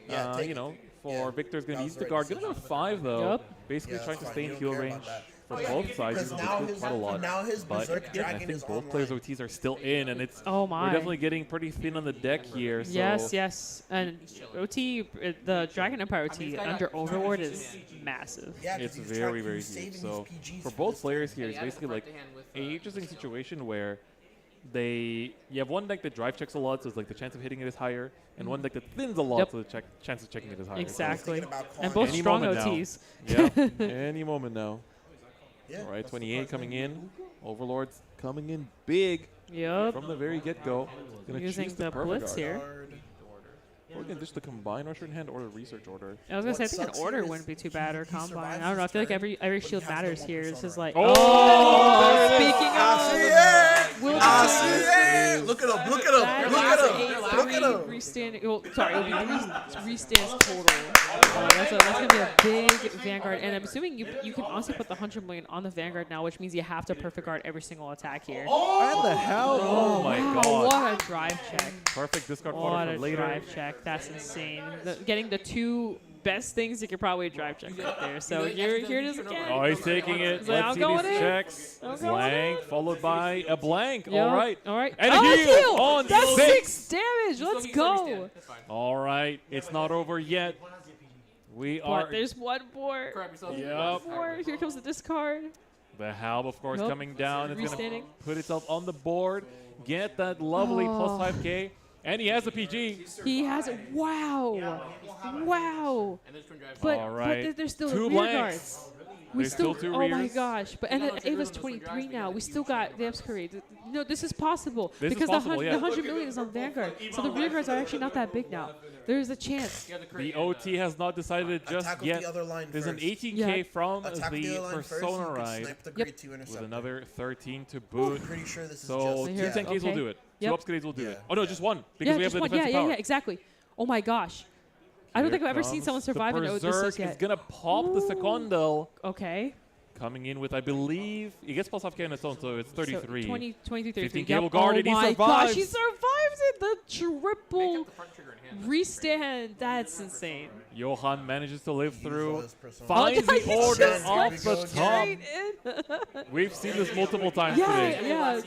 Yeah, take you know, it. for Yeah, Victor's gonna that use was the the guard. right Get another decision. 5 though. Yup. Basically Yeah, trying to that's stay fine. in You heal don't care range about that. for both sides. Because Which now is his- quite a lot. now his But Berserk yeah, I Dragon think is both online. players' OTs are still in, and it's Oh my. we're definitely getting pretty thin on the deck here. So Yes. And OT, the Dragon Empire OT under Overlord is massive. Yeah, 'cause it's he's very, trying- very he's deep. saving his So PGs for for both this players turn. here, it's basically like an interesting situation where you have one deck that drive checks a lot, so it's like the chance of hitting it is higher, and one deck that thins a lot, Yep. so the chance of checking it is higher. So Exactly. Thinking about And both Any strong moment now. OTs. yeah, any moment now. Yeah, All right, that's the 28 part coming thing. in. Overlord's coming in big Yep. from the very get-go. Gonna Using choose the perfect blitz guard. here. Or again, just the combine rusher in hand or the research order. I was gonna say I What think an sucks order here is wouldn't be too bad or he combine. survives I don't know. I his feel like turn, every but he shield has no matters one here. This persona is like Oh, speaking I of. see it. Will I be see it. Look at him. Look at him. That Look is at a him. Look at him. three restanding. Well, sorry, it'll be three stands total. That's gonna be a big Vanguard, and I'm assuming you can honestly put the 100 million on the Vanguard now, which means you have to perfect guard every single attack here. What the hell? Oh my wow, god. What a drive check! Perfect discard What fodder a for later. drive check! That's insane. Getting the two best things you could probably drive check right there. So here it is again. Oh, he's taking it. He's like, Let's I'm see going these in. checks. I'm going Blank, in. followed by a blank. Yep. All right. All right. And a oh, heal on That's 6. 6 damage. Let's go. All right. It's not over yet. We are. But there's one more. Yep. One more. Here comes the discard. The Halb, of course, Nope. coming down. It's going to Restanding. put itself on the board. Get that lovely Oh. plus 5k. And he has a PG. He has it. Wow. Wow. But, All right. but there's still Two rear blanks. guards. We There's still two oh my rears. gosh! But and then Ava's 23 now. We still got the upgrade. No, this is possible This is because possible, the yeah. 100 million is on Vanguard, so the rear guards are actually not that big now. There is a chance. The OT has not decided just Attack with yet. the other line There's an first. 18k Yeah. from Attack with the the other line first, Persona you can ride snipe the Yep. grade 2 with interceptor. another 13 to boot. Pretty sure this is So just two Here, 10Ks will okay. do it. Yep. Two upgrades will do Yeah. it. Oh no, just one because Yeah, we have just the one. Yeah, defensive yeah, power. yeah, exactly. Oh my gosh! I don't Here think I've ever seen comes someone survive the an Berserk Odysseus is yet. gonna pop the secondal. Okay. Coming in with, I believe, he gets plus 5k on its own, so it's 33. So 23, 33. 15K Yep. will guard oh it. He my survives. gosh, he survives it. The triple restand. That's insane. Johan manages to live through, his persona. finds Oh, the he order just off went the top. straight in. We've seen this multiple times Yeah, today. yeah.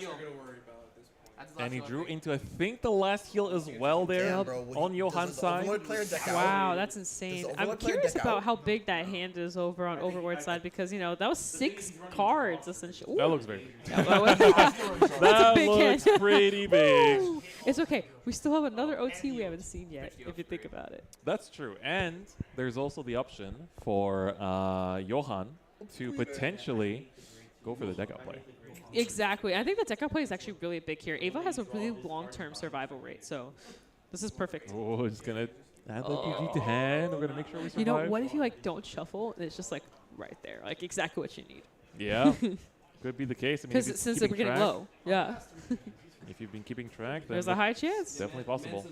And he drew into, I think, the last heal as well there Damn, bro. on Does Johan's his side. Overlord player deck out? Wow, that's insane. Does the I'm Overlord player curious deck about out? how big that hand is over on Overlord side because, you know, that was 6 cards essentially. That Ooh. looks big. That's a That big looks hand. pretty big. Woo. It's okay. We still have another OT we haven't seen yet, if you think about it. That's true. And there's also the option for Johan to potentially go for the deck out play. Exactly. I think the deck out play is actually really big here. Ava has a really long-term survival rate, so this is perfect. Oh, just going to add the PG to hand. We're going to make sure we survive. You know, what if you like don't shuffle and it's just like right there, like exactly what you need? Yeah. Could be the case. I mean, if Because it's since keeping we're getting track- low, yeah. If you've been keeping track, then There's a high chance. definitely possible.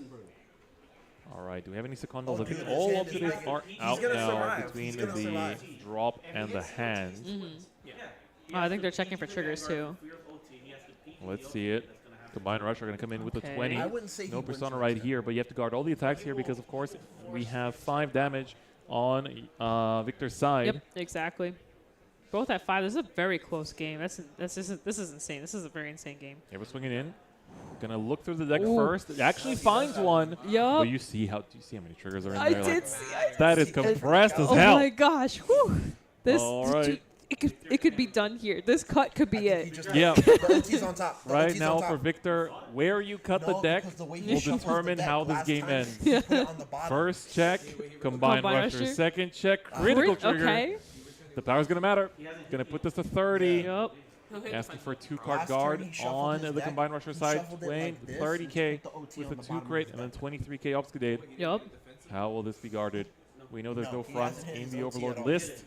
All right, do we have any secondals? Oh, I think dude, all his of hand these is are big. out He's gonna now survive. between He's gonna the survive. drop and the hand. Oh, I think they're checking for triggers too. Let's see it. Combined Rush are going to come in with Okay. a 20. I wouldn't say he No wins Persona for right this. here, but you have to guard all the attacks here because, of course, we have 5 damage on Victor's side. Yep, exactly. Both at 5. This is a very close game. This is insane. This is a very insane game. Ava swinging in. Gonna look through the deck Ooh. first. It actually finds one. Yup. But you see how many triggers are in I there? did see. That is compressed as Oh hell. my gosh. Whew. This. All right. It could be done here. This cut could be He it. just Yeah. The OT's on top. The Right OT's now on for top. Victor, where you cut the No, deck because the way will he shuffles the determine deck how this last game time, ends. he put it on the bottom. First check, combined Combined rusher. rusher. Second check, critical trigger. Okay. The power's gonna matter. Gonna put this to 30. Yup. Asking for a 2-card Last guard turn he shuffled on his the deck. combined rusher He side. shuffled it like this, 30k and put the OT with on a the 2 bottom of crate his and then deck. 23k obfuscate. Yup. How will this be guarded? We know there's no he front hasn't hit in his the OT Overlord at all. list.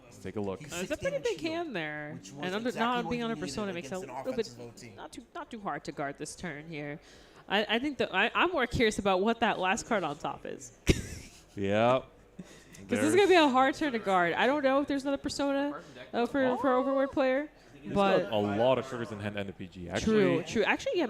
Let's take a look. He's It's a 16 pretty in big shield, hand there, which was and under, exactly not what being he on a needed persona makes it a against an little bit offensive OT. not too hard to guard this turn here. I think that I'm more curious about what that last card on top is, Yeah. because this is gonna be a hard turn to guard. I don't know if there's another persona for Overlord player, but a lot of triggers in hand and a PG. Actually, true. Actually, yeah,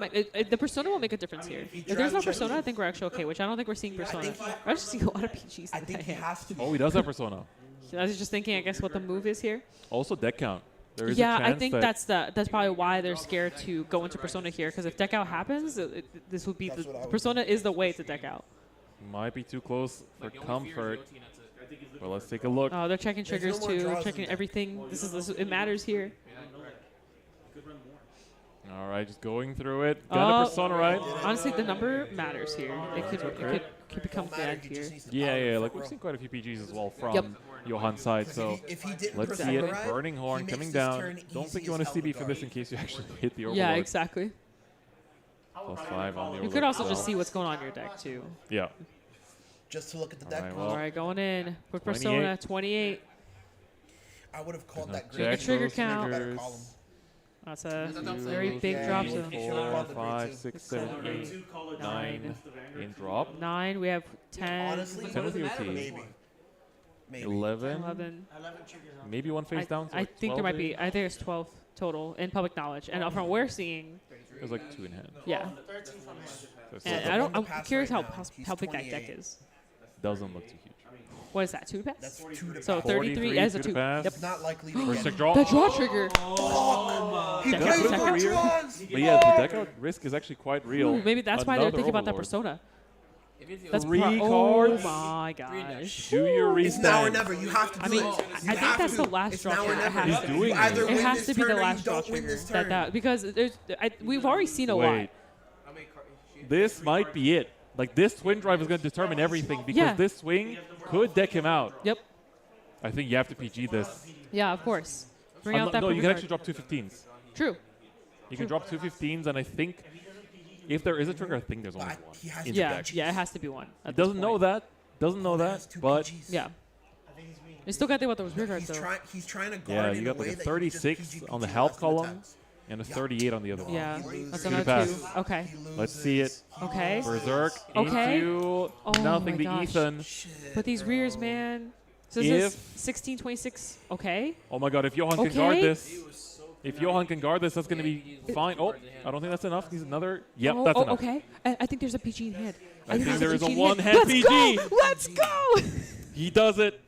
the persona will make a difference here. If there's no persona, I think we're actually okay. Which I don't think we're seeing persona. We're actually seeing a lot of PGs. I in think that he hand. has to. Oh, he does have Persona. So I was just thinking, I guess, what the move is here. Also deck count. There is Yeah, a chance I think that that's probably why they're scared to go into persona here. Because if deck out happens, this would be That's what I would persona is the way to deck out. might be too close for comfort. But let's take a look. Oh, they're checking There's triggers no more too, draws in checking deck. everything. It matters here. All right, just going through it. Got a Persona right. Honestly, the number matters here. It could become Don't matter, bad he here. just needs to Yeah, power yeah, the like front we've row. seen quite a few PGs as well from Yep. Johan's side. Because So if he didn't let's see protect it. the ride, Burning Horn he coming makes this down. turn Don't easy think you as want to hell to CB for this guard. in case you actually hit the Overlord. Yeah, exactly. +5 on the You Overlord could also itself. just see what's going on in your deck too. Yeah. Just to look at the deck. Alright, well, All right, going in with 28. Persona 28. I would have called that Check great. trigger those count. triggers. That's a Two, very big yeah, drop you zone. would- you should've 4, called the 5, grade 6, 7, 7, 8, 8, 9 in drop. 9. We have 10. Honestly, 10 with the OT. maybe. Maybe. 11. 11. Maybe one face down. So I like think there might 12 be. I think it's 12 total in public knowledge, and from what we're seeing, It was like 2 in hand. yeah. So it's And not- I don't. on the I'm pass curious right how now. He's how big that deck 28. is. doesn't look too huge. What is that? 2 to pass? That's 2 to So pass. 33 as a 2 to 2. pass. Yep. It's not likely to First get check draw. The draw trigger. He Deck plays out with second. the draws. But yeah, the deck out risk is actually quite real. Ooh, maybe that's why they're Another thinking about that Overlord. persona. If it's the That's Three pro- cards. Oh my gosh. Do your It's now or restand. never. You have to do I mean, it. I You think have that's to. the last It's draw now or trigger. It never. has He's to doing You it. either It win has this to be turn the or you last draw don't win trigger. this turn. Because we've already seen a lot. Wait, this might be it. Like this twin drive is going to determine everything because Yeah. this swing could deck him out. Yep. I think you have to PG this. Yeah, of course. Bring out that No, you can Purgatory. actually drop 2 15s. True. You can drop 2 15s, and I think if there is a trigger, I think there's only But one he has in to the Yeah, deck. yeah, it has to be one. He doesn't know that. Doesn't know that. But Yeah. You still got to think about those rear cards, He's though. trying. He's trying to guard yeah, in you a got way like a that you just 36 PG on the less health than column attacks. and a 38 on the other one. Yeah, that's Two another pass. 2. Okay. Let's see it. Okay. Berserk Okay. into Oh nothing my to gosh. Ethan. But these rears, man. So this is 16, 26. Okay. Oh my god, if Johan can guard Okay. this. If Johan can guard this, that's going to be fine. Oh, I don't think that's enough. Needs another. Yep, that's enough. Okay. I think there's a PG in hand. I think there's there is a PG in hand. one-hand Let's PG. Go! Let's go! He does it.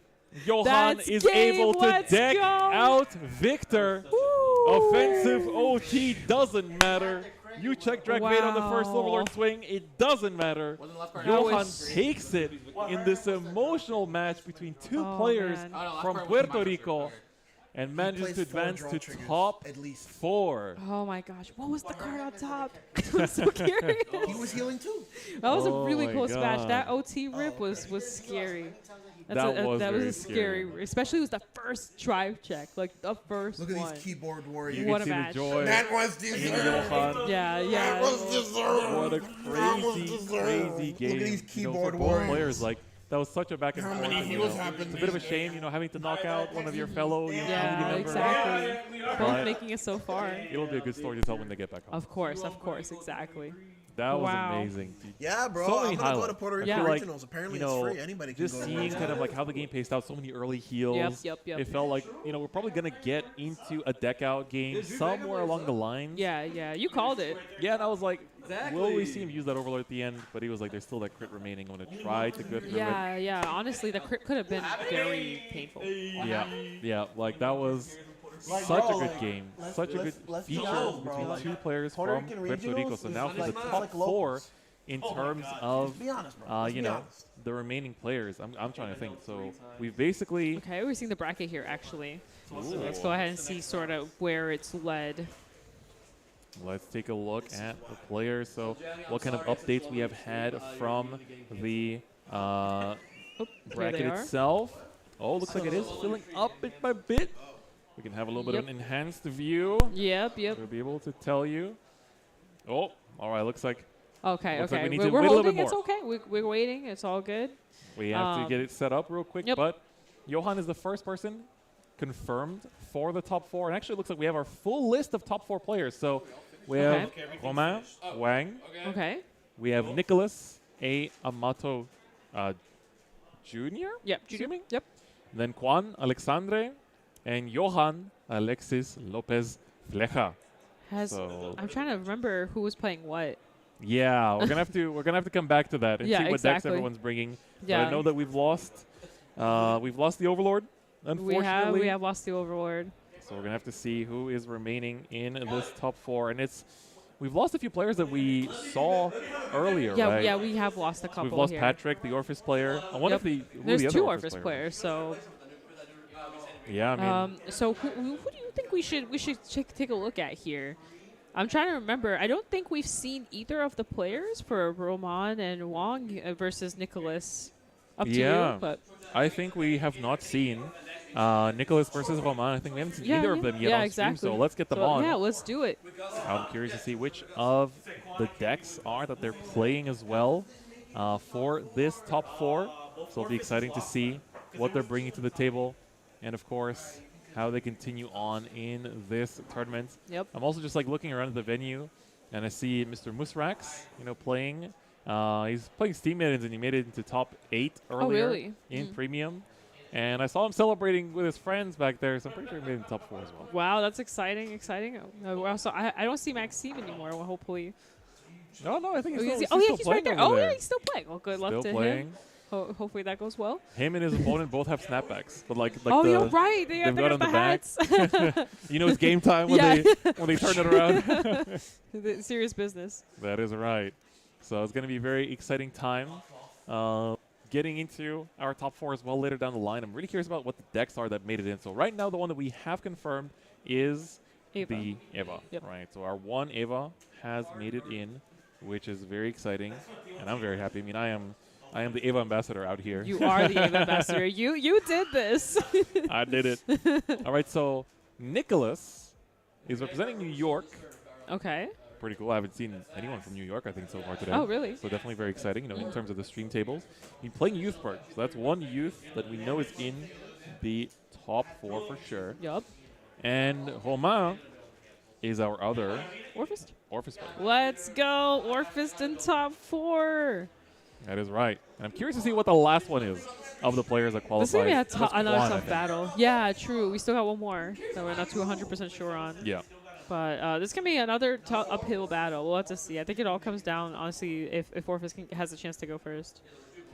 Johan That's is game. able to Let's deck go. out Victor. Offensive OT doesn't matter. You check drag bait on the first Wow. Overlord swing, it doesn't matter. That Johan was- takes it in this emotional match between two Oh, players man. Oh, no, last from part was Puerto my Rico and manages plays to 4 advance draw to triggers, top at least. 4. Oh my gosh. What was the card on top? I'm so curious. He was healing too. That was a Oh really my close match. God. That OT rip was scary. That's That was that very was a scary, especially it was the first drive check, like the first Look at one. these keyboard You warriors. can What a see match. the joy That was in deserved. Johan. Yeah, yeah. That was deserved. What a That was crazy, deserved. crazy game. Look at these for keyboard both warriors. players. Like that was such a back and How forth. many and, heals happened it's a bit of a these shame, having to knock out one of your fellow community Yeah, members. exactly. Both But making it so far. it'll be a good story to tell when they get back home. Of course, exactly. That was Wow. amazing. Yeah, bro. So I'm many gonna go to highlights. Puerto I Rico feel like, regionals. Apparently, you know, it's free. Anybody can just go. seeing kind of like how the game paced out, so many early heals. Yep. It felt like we're probably gonna get into a deck out game somewhere along the lines. Yeah. You called it. Yeah, and I was like, will we see him use that Overlord at the end? But he was like, there's still that crit remaining. I'm gonna try to go through it. Yeah. Honestly, the crit could have been very painful. Yeah, like that was such bro, a good like, game, let's- such a good let's be feature honest, bro, between like, two players Puerto from Rican Puerto Rico. regionals So is now for like- the it's top like 4 locals. in terms of Be honest, bro. Let's you be know honest. the remaining players. I'm trying to think. So we've basically Okay, we're seeing the bracket here actually. So Ooh. let's go ahead and see sort of where it's led. let's take a look at the players. So what kind of updates we have had from the Oh, here bracket they are. itself. Oh, looks like it is filling up bit by bit. We can have a little bit of an enhanced view. Yep. We'll be able to tell you. Oh, all right. Looks like Okay. Looks like we need We're to wait a little holding. bit It's more. okay. We're waiting. It's all good. we have to get it set up real quick. Yep. But Johan is the first person confirmed for the top 4. And actually, it looks like we have our full list of top 4 players. So we have Romain Wang. Okay. We have Nicholas A. Amato Jr. Yep. Assuming? Yep. Then Juan Alexandre and Johan Alexis Lopez Flecha. So I'm trying to remember who was playing what. yeah, we're gonna have to come back to that and Yeah, see what decks exactly. everyone's bringing. But Yeah. I know that we've lost the Overlord, unfortunately. We have lost the Overlord. So we're gonna have to see who is remaining in this top 4, and we've lost a few players that we saw earlier. Yeah, right? yeah, we have lost a couple. We've lost here. Patrick, the Orphis player. I wonder Yep. if who There's the other 2 Orphis Orphis player players, so. Yeah, I mean, So who do you think we should take a look at here? I'm trying to remember. I don't think we've seen either of the players for Roman and Wong versus Nicholas. Up to you, but I think we have not seen Nicholas versus Roman. I think we haven't seen either of them yet on exactly. stream, so let's get them on. Yeah, let's do it. I'm curious to see which of the decks are that they're playing as well for this top 4. So it'll be exciting to see what they're bringing to the table, and of course how they continue on in this tournament. Yep. I'm also just like looking around the venue, and I see Mr. Musrax, playing. He's playing Steam Maidens, and he made it into top 8 earlier really? in Premium. And I saw him celebrating with his friends back there, so I'm pretty sure he made it in top 4 as well. Wow, that's exciting. Also, I don't see Maxime anymore. Well, hopefully. No, I think he's he's still he's right there. over Yeah, he's still playing. Well, good luck to playing. him. Hopefully that goes well. Him and his opponent both have snapbacks, but like you're right. They've got on the hats. back. It's game time when they turn it around. Serious business. That is right. So it's going to be a very exciting time. Getting into our top 4 as well later down the line. I'm really curious about what the decks are that made it in. So right now, the one that we have confirmed is the Eva. Yep. Right. So our one Eva has made it in, which is very exciting, and I'm very happy. I mean, I am the Eva ambassador out here. You are the Eva ambassador. You did this. I did it. All right. So Nicholas is representing New York. Okay. Pretty cool. I haven't seen anyone from New York, I think, so far today. Oh, really? So definitely very exciting, in terms of the stream tables. He's playing Youthberg. So that's one youth that we know is in the top 4 for sure. Yup. And Romain is our other Orphist player. Let's go. Orphist in top 4. That is right. And I'm curious to see what the last one is of the players that qualify. This is going to be another Quan, tough battle. Yeah, true. We still got one more that we're not 100% sure on. Yeah. But this can be another uphill battle. We'll have to see. I think it all comes down, honestly, if Orphis has a chance to go first.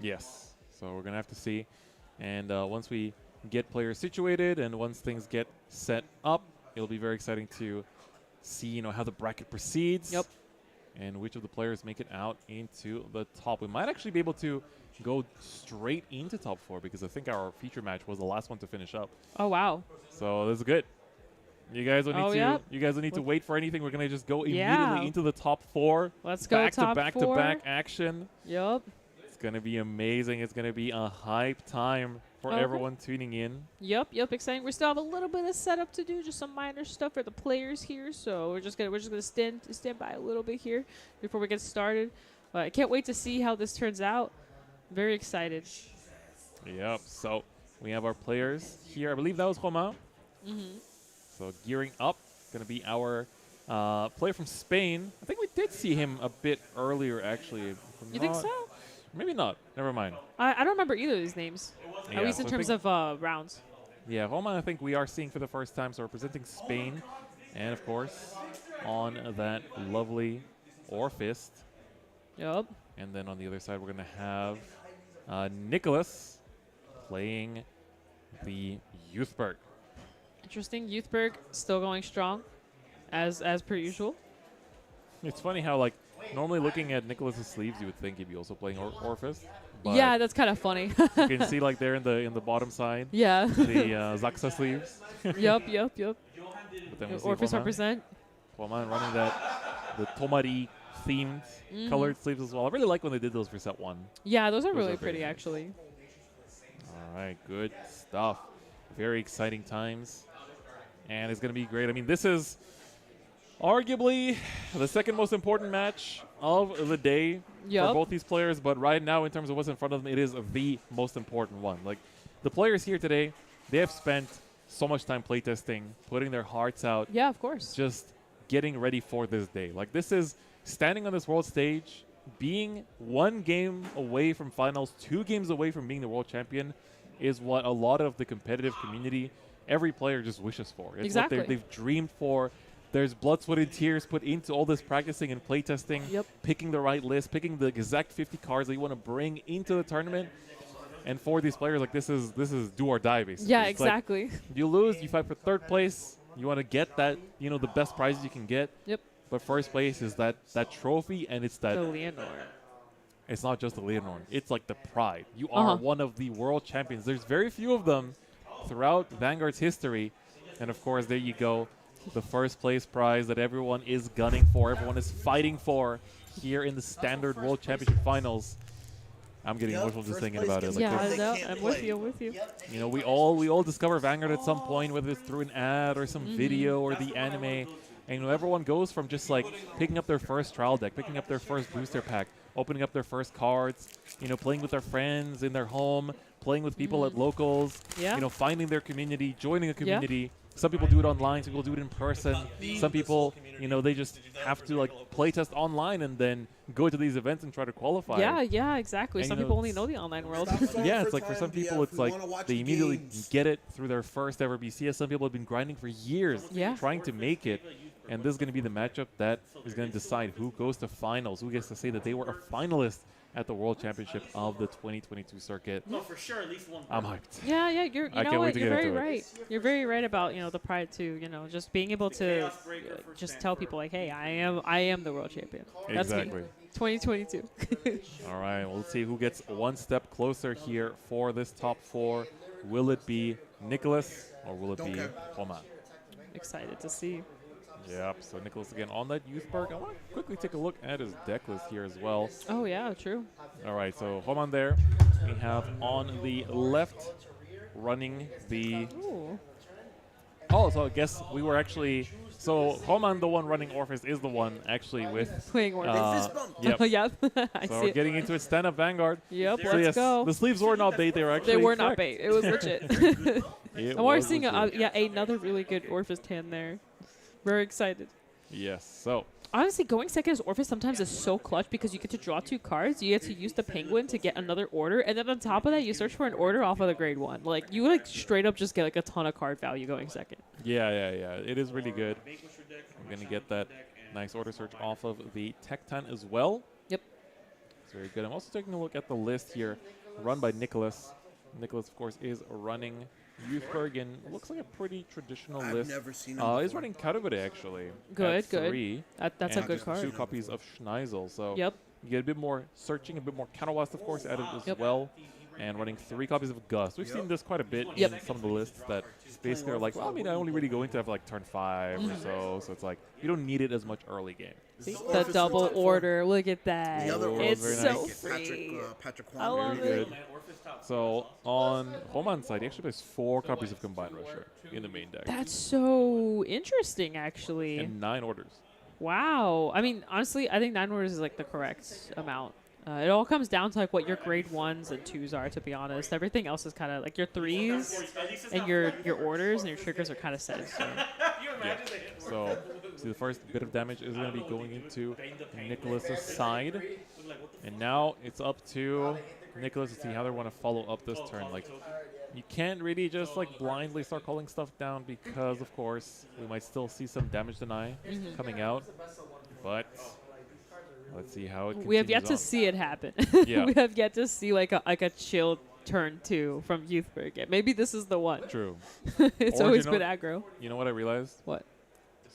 Yes. So we're going to have to see. And once we get players situated and once things get set up, it'll be very exciting to see, how the bracket proceeds. Yep. And which of the players make it out into the top. We might actually be able to go straight into top 4 because I think our feature match was the last one to finish up. Oh, wow. So this is good. You guys don't need to. Yep. You guys don't need to wait for anything. We're gonna just go immediately into the top 4. Let's go top 4. Back to back action. Yep. It's gonna be amazing. It's gonna be a hype time for everyone tuning in. Yep. Exciting. We still have a little bit of setup to do, just some minor stuff for the players here. So we're just gonna stand by a little bit here before we get started. But I can't wait to see how this turns out. Very excited. Yep. So we have our players here. I believe that was Romain. Mm-hmm. So gearing up, going to be our player from Spain. I think we did see him a bit earlier, actually. You think so? Maybe not. Never mind. I don't remember either of these names, at least in terms of rounds. Yeah, Roman, I think we are seeing for the first time. So representing Spain, and of course, on that lovely Orphist. Yep. And then on the other side, we're going to have Nicholas playing the Youthberg. Interesting. Youthberg still going strong, as per usual. It's funny how, normally looking at Nicholas's sleeves, you would think he'd be also playing Orphist. Yeah, that's kind of funny. You can see, there in the bottom side. Yeah. The Zaxa sleeves. Yep. But then we see Orphist represent. Roman running the Tomari themed colored sleeves as well. I really like when they did those for set 1. Yeah, those are really pretty, actually. All right, good stuff. Very exciting times. And it's going to be great. I mean, this is arguably the second most important match of the day for both these players. But right now, in terms of what's in front of them, it is the most important one. The players here today, they have spent so much time playtesting, putting their hearts out. Yeah, of course. Just getting ready for this day. This is standing on this world stage, being 1 game away from finals, 2 games away from being the world champion is what a lot of the competitive community, every player just wishes for. It's exactly. what they've dreamed for. There's blood, sweat, and tears put into all this practicing and playtesting, picking the right list, picking the exact 50 cards that you want to bring into the tournament. And for these players, this is do or die, basically. Yeah, exactly. You lose, you fight for 3rd place. You want to get that, the best prizes you can get. Yep. But first place is that trophy, and it's that. The Leonor. It's not just the Leonor. It's the pride. You are one of the world champions. There's very few of them throughout Vanguard's history. And, of course, there you go. the first place prize that everyone is gunning for, everyone is fighting for here in the Standard World Championship Finals. I'm getting emotional just thinking about it. Like Yeah, this, no, I'm with you. I'm with you. you know, we all discover Vanguard at some point, whether it's through an ad or some video or the anime. And you know, everyone goes from just like picking up their first trial deck, picking up their first booster pack, opening up their first cards, you know, playing with their friends in their home, playing with people at locals, Yeah. you know, finding their community, joining a community. Some people do it online, some people do it in person. Some people, you know, they just have to like playtest online and then go to these events and try to qualify. Yeah, exactly. And, some you know, people only know the online world. Yeah, it's like for some people, it's like they immediately get it through their first ever BCS. Some people have been grinding for years, trying to make it. And this is going to be the matchup that is going to decide who goes to finals, who gets to say that they were a finalist at the World Championship of the 2022 circuit. No, for sure, at least one. I'm hyped. Yeah, I you can't know wait what? to You're get very into it. right. You're very right about, you know, the pride too. You know, just being able to just tell people like, hey, I am the world champion. That's Exactly. me. 2022. All right, we'll see who gets one step closer here for this top 4. Will it be Nicholas or will it be Roman? Excited to see. Yep, so Nicholas again on that youth perk. I want to quickly take a look at his deck list here as well. Oh, yeah, true. All right, so Roman there. We have on the left running the... Ooh. Oh, so I guess we were actually... So Roman, the one running Orphis, is the one actually with... Playing Orphis. Yep. Yep. I So see we're it. getting into it. Stand-up Vanguard. Yep, So let's yes, go. the sleeves were not bait. They were actually They were not correct. bait. It was legit. It I'm already was seeing legit. another really good Orphis tan there. Very excited. Yes, so... Honestly, going second as Orphis sometimes is so clutch because you get to draw 2 cards. You get to use the Penguin to get another order, and then on top of that, you search for an order off of the grade 1. Like, you like straight up just get like a ton of card value going second. Yeah. It is really good. I'm going to get that nice order search off of the Tech 10 as well. Yep. It's very good. I'm also taking a look at the list here run by Nicholas. Nicholas, of course, is running Youthberg, and looks like a pretty traditional I've list. never seen him He's before. running Karubere, actually. Good, at good. 3, That's a and good just card. 2 copies of Schneisel. So Yep. you get a bit more searching, a bit more counterblast, of course, added as Yep. well. And running 3 copies of Gust. We've seen this quite a bit Yep. in some of the lists that basically are like, well, I mean, I only really go into have like turn 5 or so. So it's like, you don't need it as much early game. See, the double order. Look at that. The other one It's very so nice. free. Patrick I love Very it. good. So on Roman's side, he actually plays 4 copies of Combined Rusher in the main deck. That's so interesting, actually. And 9 orders. Wow. I mean, honestly, I think 9 orders is like the correct amount. It all comes down to like what your grade 1s and 2s are, to be honest. Everything else is kind of like your 3s and your orders and your triggers are kind of set in stone. Yeah. So, see, the first bit of damage is going to be going into Nicholas's side. And now it's up to Nicholas to see how they want to follow up this turn. Like, you can't really just like blindly start calling stuff down because, of course, we might still see some damage deny coming out. But let's see how it continues. We have yet to on. see it happen. Yeah. We have yet to see like a chill turn 2 from Youthberg. Yet. Maybe this is the one. True. It's Or always you know- been aggro. You know what I realized? What?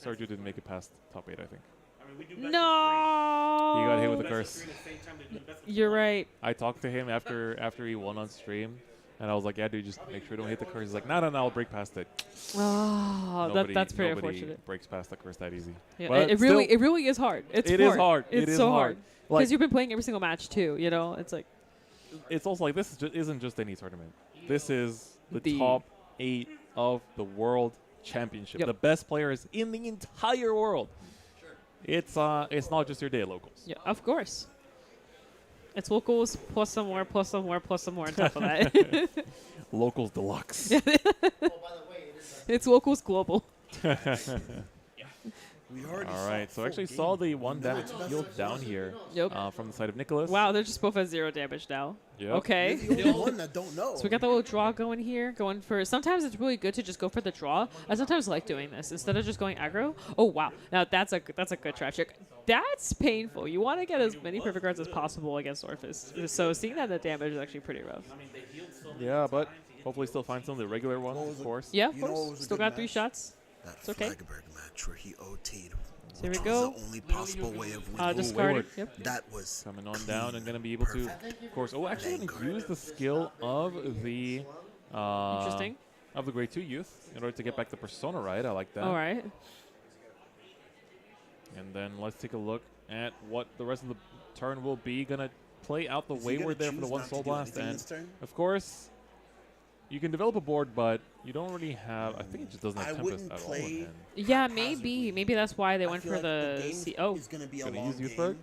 Sergio didn't make it past top 8, I think. No. He got hit with a curse. You're right. I talked to him after he won on stream, and I was like, "Yeah, dude, just make sure you don't hit the curse." He's like, "No, I'll break past it." Oh, that's pretty nobody unfortunate. breaks past the curse that easy. Yeah, But it really is hard. It's it hard. is hard. It's It is so hard. hard Like, because you've been playing every single match too. You know, it's like it's also like this is isn't just any tournament. This is the The- top 8 of the World Championship. Yep. The best players in the entire world. It's not just your day locals. yeah, of course. It's locals plus some more, plus some more, plus some more on top of that. Locals deluxe. It's locals global. All right, so I actually saw the 1 damage healed down here Yep. from the side of Nicholas. Wow, they're just both at 0 damage now. Yep. Okay. You're the only one that don't know. So we got the little draw going here, going for. Sometimes it's really good to just go for the draw. I sometimes like doing this instead of just going aggro. Oh wow, now that's a good trap trick. That's painful. You want to get as many perfect cards as possible against Orphis. So seeing that the damage is actually pretty rough. Yeah, but hopefully still find some of the regular ones, of course. Yeah, of You know what course. was a Still good got 3 match? shots. That It's okay. Flagberg match where he OT'd. So here we which go. was the only possible way of winning. Discarded. Yep. That was Coming on down and going to be able to, of course. Oh, actually going to use the skill of the. Interesting. of the grade 2 youth in order to get back the persona right. I like that. All right. And then let's take a look at what the rest of the turn will be. Gonna play out the Is he gonna wayward there for the choose one not to soul do blast, anything and this turn? of course, you can develop a board, but you don't really have. I think it just doesn't I have Tempest wouldn't at all. play In hand. Yeah, maybe. Maybe that's why they I went feel for like the the game Oh, is gonna be a Gonna long use youth game. perk?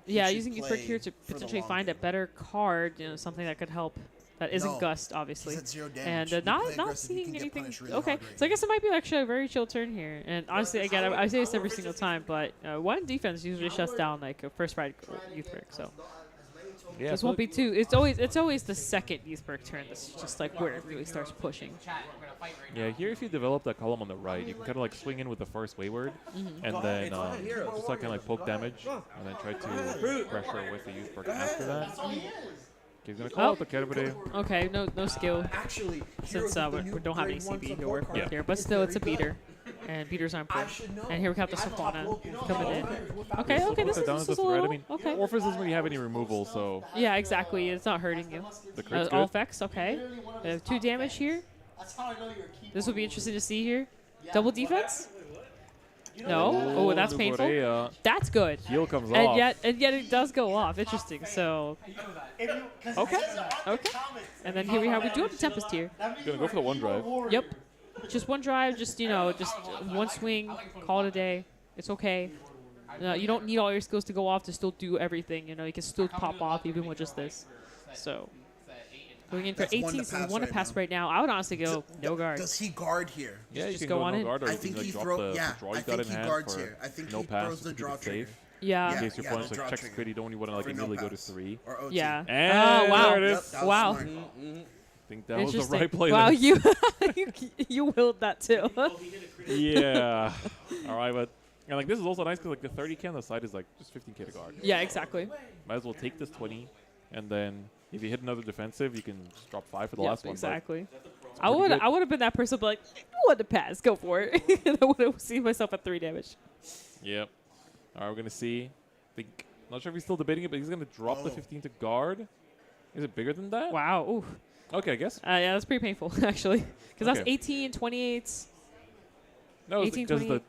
He yeah, should using youth perk play here to for the potentially long find a game. better card. Something that could help. That isn't No, Gust, obviously. He's at 0 damage. And You play not aggressive, you seeing can get anything. punished really Okay, hard so I right guess it might be actually a very chill turn here. And honestly, again, I say this every single time, but one defense usually shuts down like a first ride youth perk. So Yeah, this so won't be too. It's always the second youth perk turn that's just like where it really starts pushing. Yeah, here if you develop that column on the right, you can kind of like swing in with the first wayward, and then just like kind of like poke damage, and then try to pressure with the youth perk after that. He's gonna call out the Kerbery. Okay, no skill. Actually, Since we don't have any CB to work with Yeah. here, but still it's a beater, and beaters aren't push. And here we have the Safana coming in. Okay, okay, this Put it down is as a the threat. little I mean, okay. Orphis doesn't really have any removal, so Yeah, exactly. It's not hurting you. the crit's All good. effects, okay. We have 2 damage here. This will be interesting to see here. Double defense? No. Oh, that's painful. Nuborea. That's good. Heal comes And off. yet it does go off. Interesting. So okay, okay. And then here we do have the Tempest here. Gonna go for the one drive. Yep. Just one drive. Just just one swing. Call it a day. It's okay. You don't need all your skills to go off to still do everything. You can still pop off even with just this. So. Going in for That's 18, so one to pass right now. I would honestly go no guard. Does he guard here? Yeah, you Just can go go on no in. guard, or I you think can he like throw. drop the Yeah, draw I you got think in he hand guards for here. I think no he pass throws the to keep draw it trigger. safe. Yeah. In case your Yeah, opponent's the like draw checks trigger. crit, you don't want to like For no immediately go to pass. 3. Or OT. Yeah. And Oh wow! there it is. Yep, that was Wow. smart. I think that was the Interesting. right play. Wow, there. you willed that too. Yeah. All right, but and like this is also nice because like the 30k on the side is like just 15k to guard. Yeah, exactly. Might as well take this 20, and then if you hit another defensive, you can just drop 5 for the Yep, last one. but exactly. it's I pretty would good. have been that person, but like, you want to pass, go for it. And I would have seen myself at 3 damage. Yep. All right, we're gonna see. Think. Not sure if he's still debating it, but he's gonna drop the 15 to guard. Is it bigger than that? Wow. Ooh. Okay, I guess. Yeah, that's pretty painful actually, because that's Okay. 18, 28. No, 18, because 28.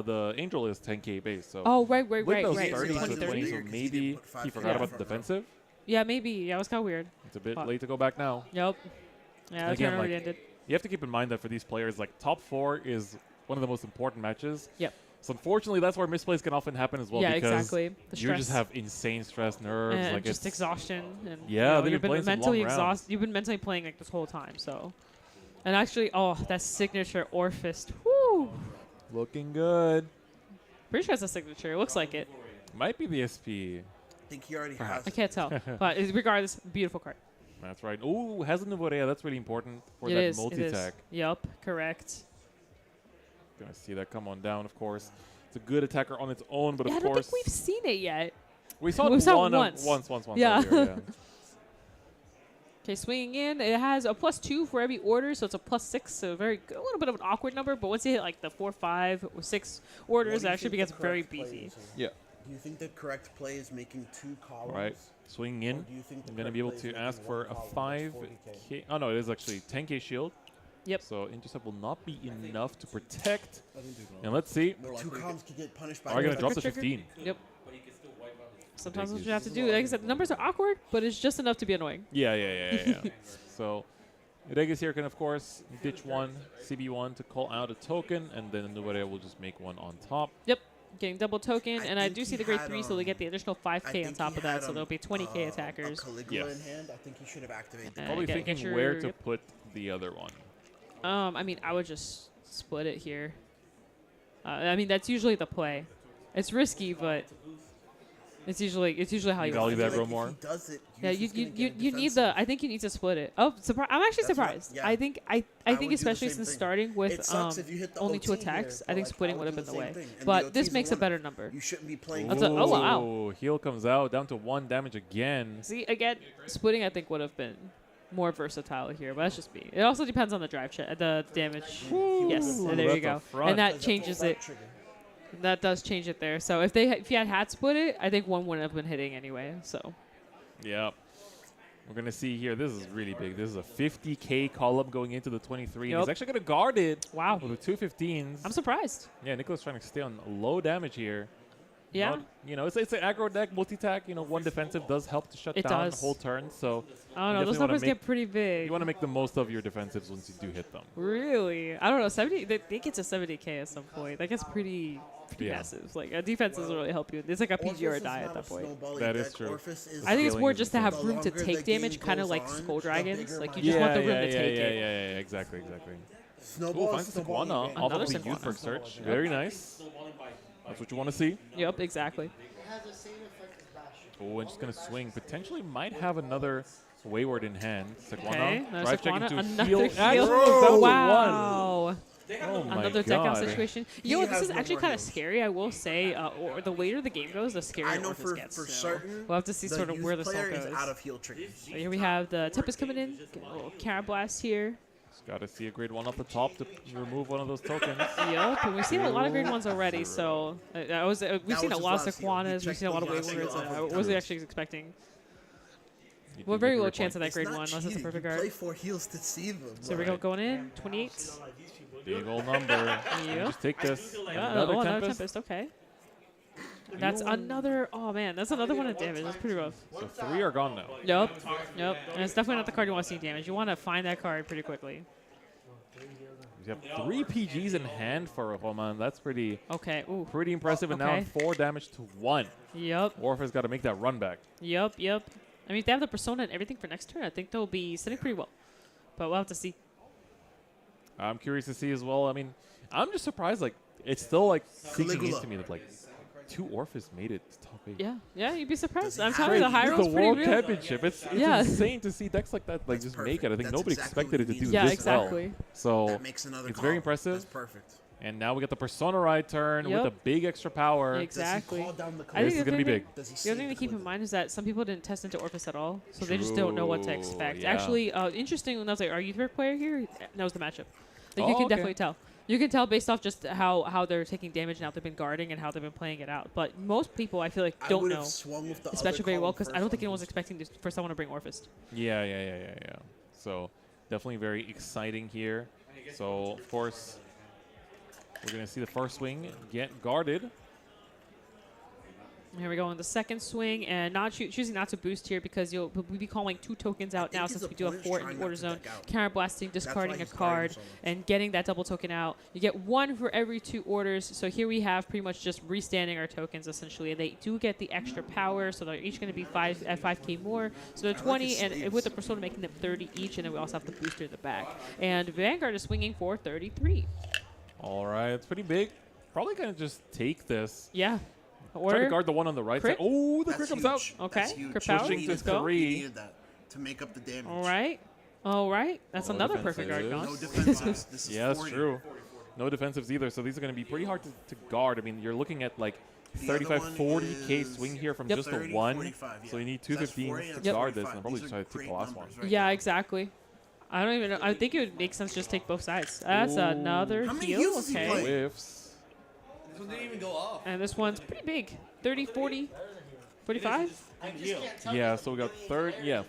the angel is 10k base. So Oh, right, right, with right, those right. 30 to 20, 20, 30. so maybe he forgot Yeah. about the defensive. Yeah, maybe. Yeah, it was kind of weird. It's a bit But- late to go back now. Yep. Yeah, And the again, turn already like, ended. you have to keep in mind that for these players, like top 4 is one of the most important matches. Yep. So unfortunately, that's where misplays can often happen as well. Yeah, because exactly. The you just stress. have insane stress, nerves, And like just it's exhaustion. And, Yeah, they've you've been been playing some mentally long rounds. exhausted. You've been mentally playing like this whole time. So, and actually, oh, that signature Orphist. Woo! looking good. Pretty sure it's a signature. It looks like it. Might be the SP. I think he already Perhaps. has I can't tell, but regardless, beautiful card. That's right. Ooh, has a Nuborea. That's really important for It that is, it is. multi-attack. Yup, correct. Gonna see that come on down, of course. It's a good attacker on its own, but Yeah, I of don't course think we've seen it yet. we saw we it saw it once. Yeah. Earlier, yeah. Okay, swinging in. It has a +2 for every order, so it's a +6. So a little bit of an awkward number. But once you hit like the 4, 5, or 6 orders, it actually becomes very beefy. Yeah. Do you think the correct play is making 2 columns? All right, swinging in. Or do you think the I'm gonna correct be able play is to making ask for 1 a column, 5k. Oh no, it is actually 10k shield. Yep. So intercept will not be enough to protect. And let's see. 2 columns could get punished by. Are you gonna the drop the trigger? 15? Yep. Sometimes that's what you have to do. Like I said, the numbers are awkward, but it's just enough to be annoying. Yeah. So, Regus here can, of course, ditch 1, CB1 to call out a token, and then Nuborea will just make 1 on top. Yep. Getting double token, and I think do see he the grade had, 3, so they get the additional I 5k on think top he of that, had, so there'll be 20k attackers. A Caligula Yes. in hand. I think he should have activated. Probably get thinking your- where to yep. put the other one. I mean, I would just split it here. I mean, that's usually the play. It's risky, but it's usually how you value want that it. row more. Yeah, you need the. I think you need to split it. Oh, I'm actually That's what- surprised. yeah. I think I would do the especially same since thing. starting with It sucks if you hit the only 2 OT here, attacks, but, I think like, splitting I would would have do been the the same way. thing. And But the this OT's makes a the better limit. number. You shouldn't be playing. That's oh wow. Ooh, heal comes out, down to 1 damage again. See, again, splitting I think would have been more versatile here, but that's just me. It also depends on the drive check, the damage. Yes, and there at you go. the front. And that changes it. That does change it there. So if you had split it, I think 1 wouldn't have been hitting anyway. So Yep. We're going to see here, this is really big. This is a 50k column going into the 23. Yup. He's actually going to guard it Wow. with the 215s. I'm surprised. Yeah, Nicholas trying to stay on low damage here. Yeah. Not, you know, it's an aggro deck, multi-tack. You know, one defensive does help to shut It down does. the whole turn. So I don't know. you Those definitely wanna numbers make- get pretty big. You want to make the most of your defensives once you do hit them. Really? I don't know. 70. They get to 70k at some point. That gets pretty Yeah. massive. Like defense doesn't really help you. It's like a PG or a die at that point. That is true. I think it's more Scaling just is to have insane. room to take damage, kind of like Skull Dragons. Like you just want the room to take it. Yeah, exactly. Snowball, Finds the snowballing Sequana again. off Another of the Sequana. Youthberg search. Very nice. That's what you want to see. Yep, exactly. It has the same effect as Bash. Oh, and just going to swing. Potentially might have another Wayward in hand. Sequana. Okay, another Drive check Sequana, into another heal. heal. Actually, that was one. Wow. Oh my Another deck out God. situation. He You know what? This has is no actually more kind of heals. scary. I will say, or the later the game goes, the scarier I know Orpheus for gets. for so certain. we'll have to see the sort of youth where this all player goes. is out of heal triggers. So here we have the Tempest coming in. Get a little Cara Blast here. Just got to see a grade 1 off the top to remove one of those tokens. Yep, and we've seen a lot of grade 1s already. So we've That seen a was lot of his last heal. He Sequanas. We've checked seen a lot of the last Waywards. heal I off of the wasn't turn. actually expecting. You Well, do very get low your chance of point. that grade It's 1 not unless it's a cheating. perfect You guard. play 4 heals to see them. So here we go going in. 28. Big old number. Yep. Just take this. Yeah, Another another Tempest. Tempest. Okay. That's another. Oh man, that's another one of damage. That's pretty rough. So 3 are gone now. Yep. Yep. And it's definitely not the card you want to see damage. You want to find that card pretty quickly. You have 3 PGs in hand for Roman. That's pretty Okay. Ooh. pretty impressive. And now Okay. 4 damage to 1. Yep. Orpheus got to make that run back. Yep. Yep. I mean, if they have the persona and everything for next turn, I think they'll be sitting pretty well. But we'll have to see. I'm curious to see as well. I mean, I'm just surprised. Like, it's still like sinking Caligula. into me that like 2 Orpheus made it to top 8. Yeah. Yeah. You'd be surprised. he I'm have telling you, the it? high It's roll's the pretty World real. Championship. It's Yeah. insane to see decks like that like That's just perfect. make it. I think That's nobody exactly expected it what to he do Yeah. this Exactly. well. So That makes another it's very call. impressive. That's perfect. And now we get the Persona Ride turn Yep. with a big extra power. Exactly. Does he call down the I think This is the gonna be thing- big. Does he The other thing save to keep the in mind is that some people didn't test into Orpheus at all, so they just True, don't know what to expect. yeah. Actually, interesting enough, like our Youthberg player here knows the matchup. Like you Oh, can okay. definitely tell. You can tell based off just how they're taking damage and how they've been guarding and how they've been playing it out. But most people, I feel like, I don't would've know, swung with the especially other very well, column because I first don't think on anyone's boost. expecting for someone to bring Orpheus. Yeah. So definitely very exciting here. So of course we're gonna see the first swing get guarded. Here we go on the second swing, and not choosing not to boost here because we'll be calling 2 tokens out now think since his we do have opponent's 4 in trying the order not to zone. deck out. Counter blasting, That's why discarding a he's guarding card, so much. and getting that double token out. You get 1 for every 2 orders. So here we have pretty much just restanding our tokens essentially. They do get the extra power, so they're each going to be 5k more. So they're like 20, his and sleeves. with the persona making them 30 each, and then we also have the booster in the back. And Vanguard is swinging for 33. All right, it's pretty big. Probably gonna just take this. Yeah. Try Order. to guard the one on the right Crit? side. Oh, the That's crit comes huge. out. Okay, That's huge. crit power. He Pushing needed to Let's go. He 3. needed that to make up the damage. All right. All right. That's No another perfect guard defenses. gone. No defenses. This is Yeah, that's 40. true. No defensives either. So these are gonna be pretty hard to guard. I mean, you're looking at like The other 35, one 40k is swing here from Yep. just 30, the one. 45, yeah. So you need So that's 215s 40 to and guard this, 45. and probably These try are to take the great last one. numbers right Yeah, there. exactly. I don't even know. I think it would make sense to just take both sides. That's Ooh. another How many heal. heals does he Okay. play? Whiffs. This one didn't even go off. And this one's pretty big. 30, 40, 45? Yeah, so we got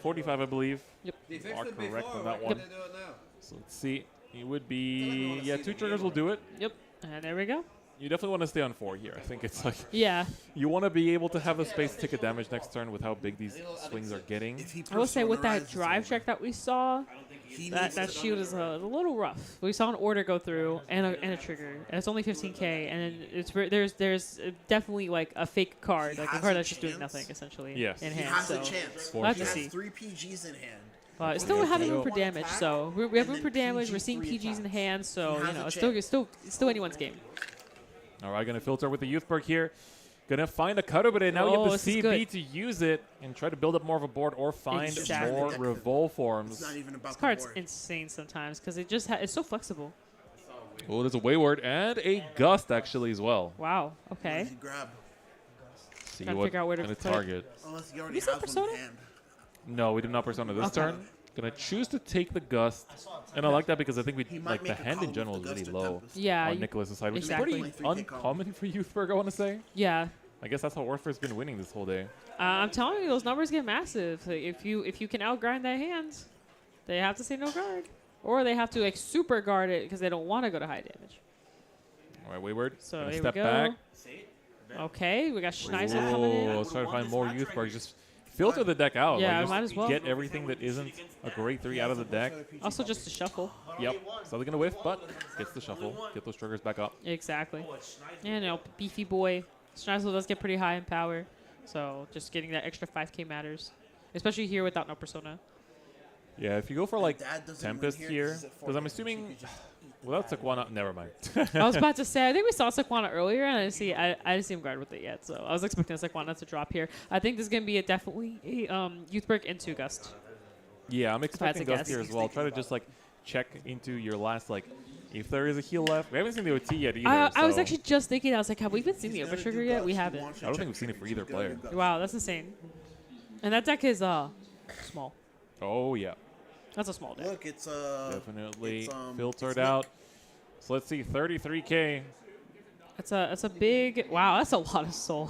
45, I believe. Yep. They fixed Are it correct before. on Why that can't one. they do it now? So let's see. It would be, yeah, 2 triggers will do it. Yep. And there we go. You definitely want to stay on 4 here. I think it's like, Yeah. you want to be able to have the space to take a damage next turn with how big these swings are getting. If he I will say with that personalizes it, drive check that we saw, he that needs to- shield is a little rough. We saw an order go through and a trigger, and it's only 15k, and it's there's definitely like a fake card, He like a has card a that's just doing chance. nothing essentially Yes. in He hand. has So a chance. For we'll have He to sure. see. has 3 PGs in hand. But still Yeah, having room yeah. for damage, so we have And room then for damage. We're PG seeing 3 PGs in attacks. hand, so He you has know a it's still anyone's game. All right, going to filter with the Youthberg here. Going to find a cutter, but now you Oh, have the this is CB good. to use it and try to build up more of a board or find Exactly. more Revolve It's forms. not even about This the card's board. insane sometimes because it just it's so flexible. Oh, there's a Wayward and a Gust actually as well. Wow. What Okay. does he grab? See Trying to what figure out where to gonna put it. target. Unless he already you say has one Persona? in hand. No, we did not Persona this Okay. turn. Gonna choose to take the Gust, and I like that because I think He we might like the make a hand in column general with is the really Gust or low Tempest. Yeah. on Nicholas' side, which exactly. is pretty uncommon for Youthberg, I want to say. Yeah. I guess that's how Orpher's been winning this whole day. I'm telling you, those numbers get massive. Like, if you can outgrind that hand, they have to say no guard, or they have to like super guard it because they don't want to go to high damage. All right, Wayward. So Gonna here step we go. back. Okay, we got Schneiser coming in. Let's try to find more youth cards. Just filter the deck out. Yeah, like, might as well. Get everything that isn't a great 3 out of the deck. Also, just to shuffle. Yep. So they're gonna whiff, but gets the shuffle. Get those triggers back up. Exactly. And you know, beefy boy. Schneiser does get pretty high in power, so just getting that extra 5k matters, especially here without no persona. Yeah, if you go for like Dad doesn't Tempest win here, because it's at because I'm 4 damage, assuming you can just without Sequana, never mind. I was about to say, I think we saw Sequana earlier, and I didn't see him guard with it yet, so I was expecting Sequana to drop here. I think this is going to be definitely a Youth Break into Gust. Yeah, I'm expecting Gust guess. here as well. Try to just like check into your last like, if there is a heal left. We haven't seen the OT yet either. I was so actually just thinking, I was like, have we even seen the Over Trigger yet? We haven't. I don't think we've seen it for either player. Wow, that's insane. And that deck is small. Oh yeah. That's a small deck. Look, it's Definitely it's, filtered it's out. So let's see, 33k. That's a big, wow, that's a lot of soul.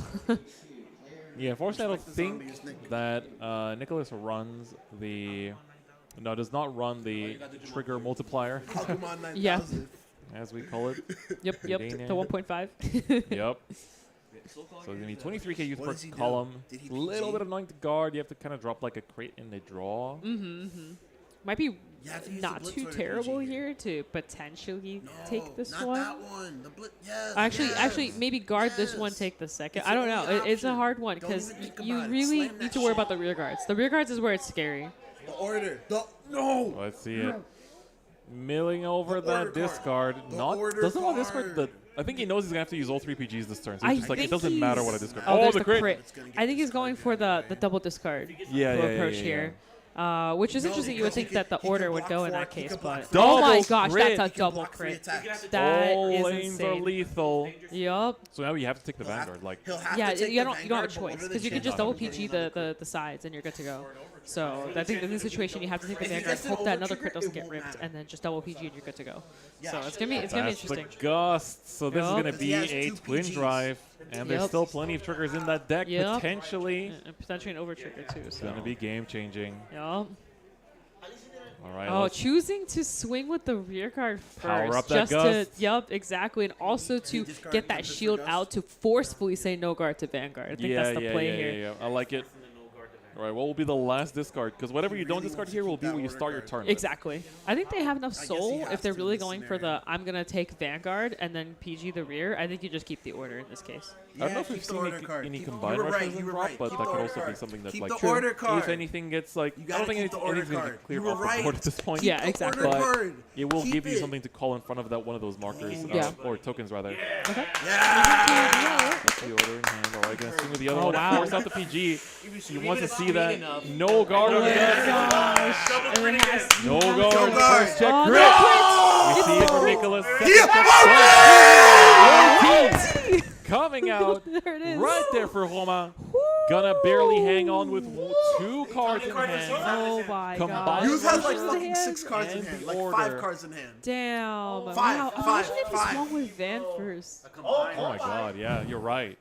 Yeah, unfortunately, I don't think that Nicholas runs the. No, does not run the trigger multiplier. Yeah. As we call it. Yep, the 1.5. Yep. So it's going to be 23k youth per column. A little bit annoying to guard. You have to kind of drop like a crate in the draw. Might be not too terrible here to potentially take this not one. that one. The yes, Actually, maybe guard this one, take the second. I don't know. It's a hard one because you really need to worry about the rear guards. The rear guards is where it's scary. The order. No. Let's see it. Milling over that discard. Doesn't want to discard the. I think he knows he's gonna have to use all 3 PGs this turn. So it's just like it doesn't matter what I discard. Oh, the crit. I think he's going for the double discard. Approach here. Which is interesting. You would think that the order would go in that case, but oh my gosh, that's a double crit. That all is lanes are insane. lethal. Yup. So now you have to take the Vanguard. Like Yeah, you don't have a choice because you can just double PG the sides and you're good to go. So I think in this situation you have to take the Vanguard, hope that another crit doesn't get ripped, and then just double PG and you're good to go. So it's gonna be interesting. The Gust. So this is gonna be a twin drive, and there's Yep. still plenty of triggers in that deck potentially. And potentially an over trigger too. It's So. gonna be game changing. Yup. All right. Oh, choosing to swing with the rear guard first, Power up that just Gust. to, yup, exactly, and also to get that shield out to forcefully say no guard to Vanguard. I think that's the play here. Yeah. I like it. All right, what will be the last discard? Because whatever you don't discard here will be when you start your turn. Exactly. I think they have enough soul if they're really going for the I'm going to take Vanguard and then PG the rear. I think you just keep the order in this case. I don't know if we've seen any combined rushes in drop, but that could also be something that, like, if anything gets, like, I don't think anything's going to get cleared off the board at this point. Yeah, exactly. But it will give you something to call in front of that one of those markers, or tokens, rather. Okay. That's the order in hand. All right, gonna swing with the other one. Wow. Force out the PG. You want to see that. No guard on the Gust. No guard. First check grit. We see it from Nicholas. Coming out There it is. right there for Roma. Gonna barely hang on with 2 cards in hand. Oh my god. Combined You've had like rushes in fucking hand? 6 cards in And hand, the like order. 5 cards in hand. Damn. Wow. Five, Imagine if he five. swung with Van first. Oh my god, yeah, you're right.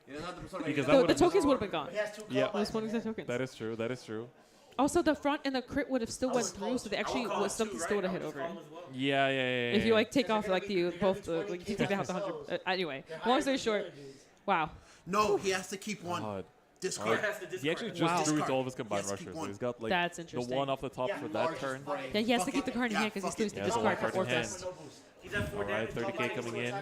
Because that The would've tokens would have been gone. Yeah, Those one of the tokens. that is true. That is true. Also, the front and the crit would have still went through, so they actually something still would have hit over. Yeah. If you like take off like the both like if you take out the 100. Anyway, long story short, wow. No, he has to keep one. God. Discard. He actually just Wow. drew all of his combined He has to keep rushers. So one. he's got like That's the interesting. one off the top for that turn. Yeah, he has to keep the card in hand because he still has to Yeah, there's a discard one for card in hand. Orthos. All right, 30k coming in.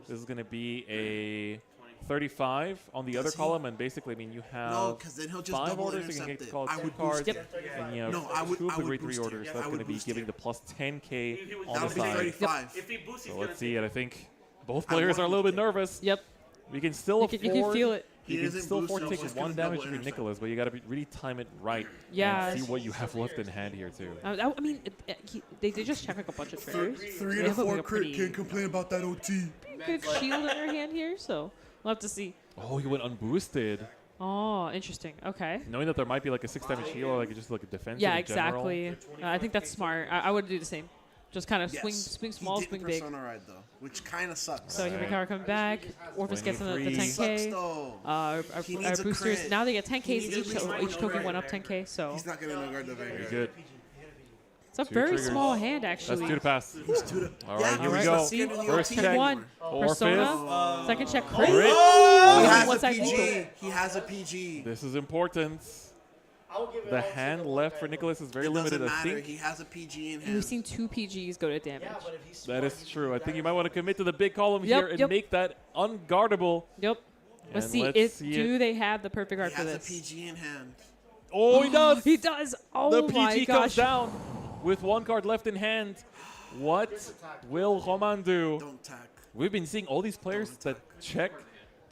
This is going to be a 35 on the other column, and basically, I mean, you have No, because then he'll just 5 double orders, so you can intercept get it. called I 2 would cards, boost it. and you have No, I would- 2 of I the would grade 3 boost it. orders. Yeah, That's I going to would be boost giving it. the plus 10k on That the would be side. 35. So let's see it. I think both players are a little bit nervous. Yep. We can still afford. You can feel it. You He can isn't still afford to boosting, take he's just 1 gonna damage double if you're intercept. Nicholas, but you got to really time it right. Yeah. And see what you have left in hand here too. I mean, they just check like a bunch of triggers. 3 They to have, like, 4 a crit. pretty Can't complain about that OT. good shield in their hand here, so we'll have to see. Oh, he went unboosted. Oh, interesting. Okay. Knowing that there might be like a 6 damage heal or like just like a defensive Yeah, in general. exactly. I think that's smart. I would do the same. Just kind of Yes. swing He small, didn't swing big. Persona Ride though, which kind of sucks. So Himikara coming back. Orphis gets the 23. 10K. Sucks, though. Our He needs a boosters, crit. now they get He 10Ks needs at each. least So one each token crit. went up 10K. So He's not gonna no guard the Very Vanguard. good. it's a Two very triggers. small hand, That's actually. two to pass. He's two to. All Yeah, right, here we Alright, go. let's see. First Check check. one. Orphis. Persona. Second check. Crit. Crit. He Oh, has one a side PG. lethal. He has a PG. This is important. The hand left for Nicholas is very It limited. doesn't I matter. think He has a PG in And hand. we've seen 2 PGs go to damage. that is true. I think you might want to commit to the big column Yep, here and yep. make that unguardable. Yep. Let's And see. let's see Do it. they have the perfect guard He for has a this? PG in hand. Oh, he does. He does. Oh The my PG comes gosh. down with one card left in hand. What will Roman do? Don't tack. We've been seeing all these players that check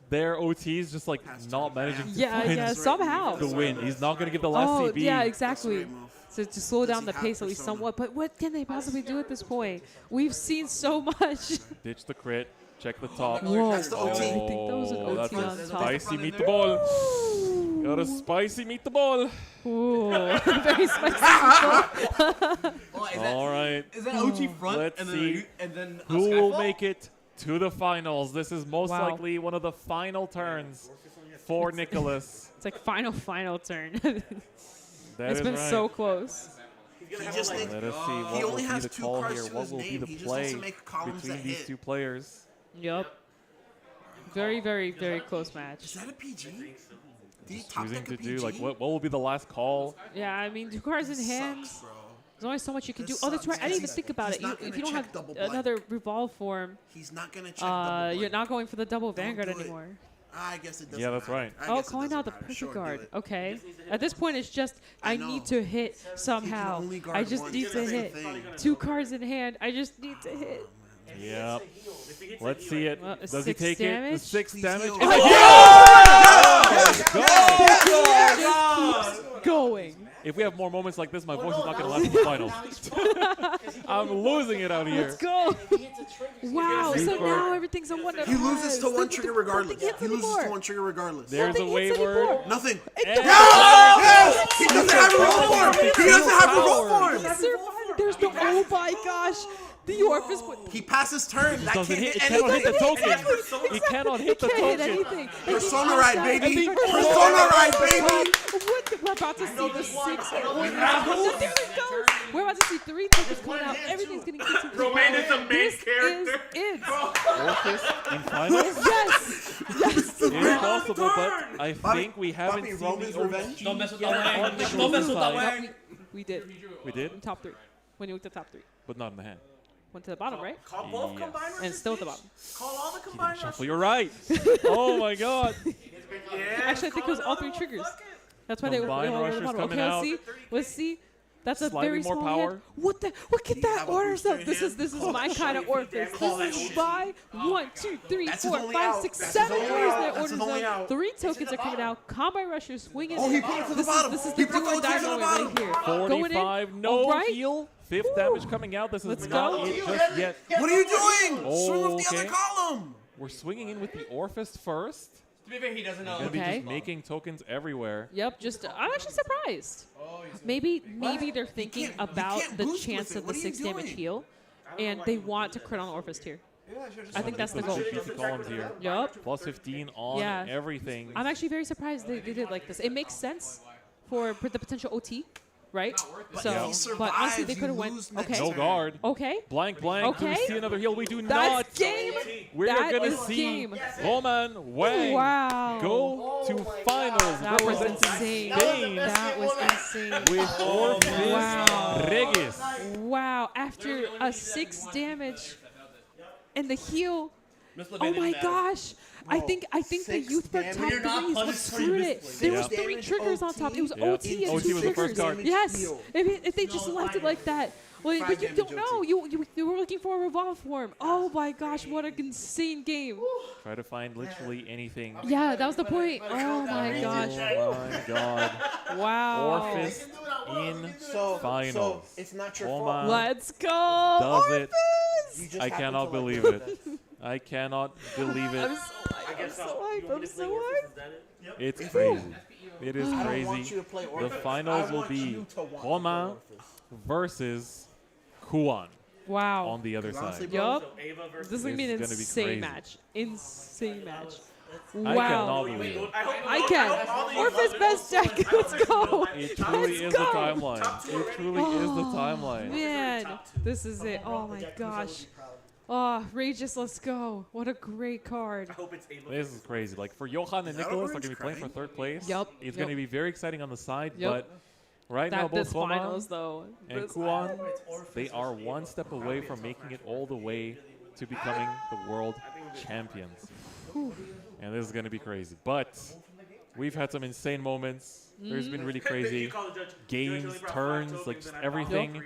their OTs just like not managing to Yeah, find yeah, somehow. the win. He's not going to give the last Oh, CB. yeah, That's a exactly. great move. So to slow Does down he the have pace at least Persona? somewhat. But what can they possibly do at this point? We've seen so much. Ditch the crit. Check the top. Whoa. That's the OT. I think that was an Oh, that's OT a on top. spicy meatball. Got a spicy meatball. Ooh, very spicy. All right. Is that OT front Let's and see then and then who will make it to the finals. This is most Wow. likely one of the final turns for Nicholas. It's like final turn. That It's is been right. so close. He just needs. Let us see what He will only be has the 2 call cards here. to What his will be name. the He just needs play to make columns between that these hit. two players? Yep. Very, very, very close match. Is that a PG? Did he Just top choosing deck a to do like PG? what will be the last call? Yeah, I mean, 2 cards in hand. Sucks, bro. There's only so much you can do. This Oh, that's sucks, right. I didn't even because think about he's it. not If gonna you don't check have double blank. another revolve form, He's not gonna check double you're blank. not going for the double Don't Vanguard do it. anymore. I guess it doesn't Yeah, that's matter. right. I Oh, guess it calling doesn't out the matter. perfect Sure, do guard. it. Okay. At this point, it's just I I know. need to hit somehow. only guard I just once. need That's to the hit. thing. 2 cards in hand. I just need to hit. Yeah. Let's see it. Well, Does he 6 take it? The damage? 6 Please damage. heal. Is Oh, a yeah! heal! Just keeps going. If we have more moments like this, my voice is not going to last in the finals. I'm losing it out here. Let's go. Wow. So Super. now everything's a one. He loses to one trigger regardless. Nothing hits He loses anymore. to one trigger regardless. There's a Nothing hits wayward. anymore. Nothing. And- Yes! He doesn't have a roll form. He doesn't have a roll form. He survived. There's no. Oh my gosh. The Orphis. He passes turn. That Doesn't can't hit. hit It cannot hit the anything. token. He cannot hit the Can't hit token. anything. Persona Ride, baby. And Persona Ride, baby. What? We're about to see the 6. There it goes. We're about to see 3 tokens coming out. Everything's getting continued. Romain is the main This character. is it. Orphis in finals? Yes. Yes. It's possible, but I think we haven't Bobby, seen Roman's the revenge. Don't mess with yet that on way. Nicholas' Don't mess with that side. way. We did. We did, In top 3. When you looked at top 3. but not in the hand. Went to the bottom, right? Call both Yes. combined rushes, And still at the bitch. bottom. Call all the combined Shuffle, rushes. you're right. Oh my god. Yeah, Actually, I think call it was all another 3 triggers. fuck it. That's why they were Combined all at the rushers bottom. coming Okay, out. let's see. Let's see. That's a Slightly very more small power. hand. What the? Look at you that have a order booster stuff. in This hand? is my kind of Orphis. Call that This is shit. by 1, 2, 3, That's his 4, only 5, out. 6, That's 7 his only orders out. that That's orders his only out. out. 3 tokens are coming out. Combine rushers swinging. Oh, he put it to the bottom. This is He the put do the or OT die to the moment bottom. right here. Going in. 45, no All right. heal. 5th damage coming out. This is Let's not go. it just yet. What are you doing? Swing with the Okay. other column. We're swinging in with the Orphis first. To be fair, he doesn't know. Gonna be Okay. just making tokens everywhere. Yep, just I'm actually surprised. Maybe they're thinking can't- you about can't the boost chance with it. of the What are you 6 damage doing? heal, and they want to crit on Orphis tier. I think that's the goal. GPC columns here. Yup. Plus 15 on Yeah. everything. I'm actually very surprised they did like this. It makes sense for the potential OT, right? But So, if he but honestly, they survives, could have you went. lose next Okay. No guard. Okay. Blank, blank. Do we Okay. see another heal? We do That's not. game. We're That going to is see game. Roman Wang Wow. go to finals That was representing insane. Spain That was insane. with Orphis Wow. Regis. Wow. After a 6 damage and the heal. Miss Oh LeBay my didn't matter. gosh. I think the 6 youth for damage. top You're not 3 is what punished for screwed your it. misplay. There Yeah. was 3 triggers on top. It was Yeah. OT and OT 2 was the first triggers. card. Yes. Heal. If they just left it like that. Well, but you damage don't know. OT. You were looking for a revolve form. Oh my gosh, what an insane game. Try to find literally anything. Yeah, that was the point. Oh my gosh. Oh my god. Wow. Orphis in So finals. it's not your Roman fault. Let's go. does it. You just I happen cannot to like believe it. I cannot believe it. I'm so hyped. I'm so hyped. I'm so hyped. It's If crazy. you- It is I don't want crazy. you to play The Orphis. finals I will want be you to want to play Roman Orphis. versus Kuan. Wow. on the other side. Yup. Ava versus This is gonna be an This is gonna be insane crazy. match. Insane match. I Wow. cannot believe it. I can. Orpheus best deck. Let's go. It truly is the go. timeline. It truly is the timeline. Man, this is it. Oh my gosh. Oh, Regis, let's go. What a great card. I hope it's Ava. This is crazy. Like for Johan and that Nicholas, they're orange going to be playing for crying? third place. Yup, It's yup. going to be very exciting on the side, Yup. but right now both This Roman finals though. and This- Kuan, they are one step away from making it all the way to becoming the world champions. And this is going to be crazy. But we've had some insane moments. There's been really crazy games, turns, like just everything.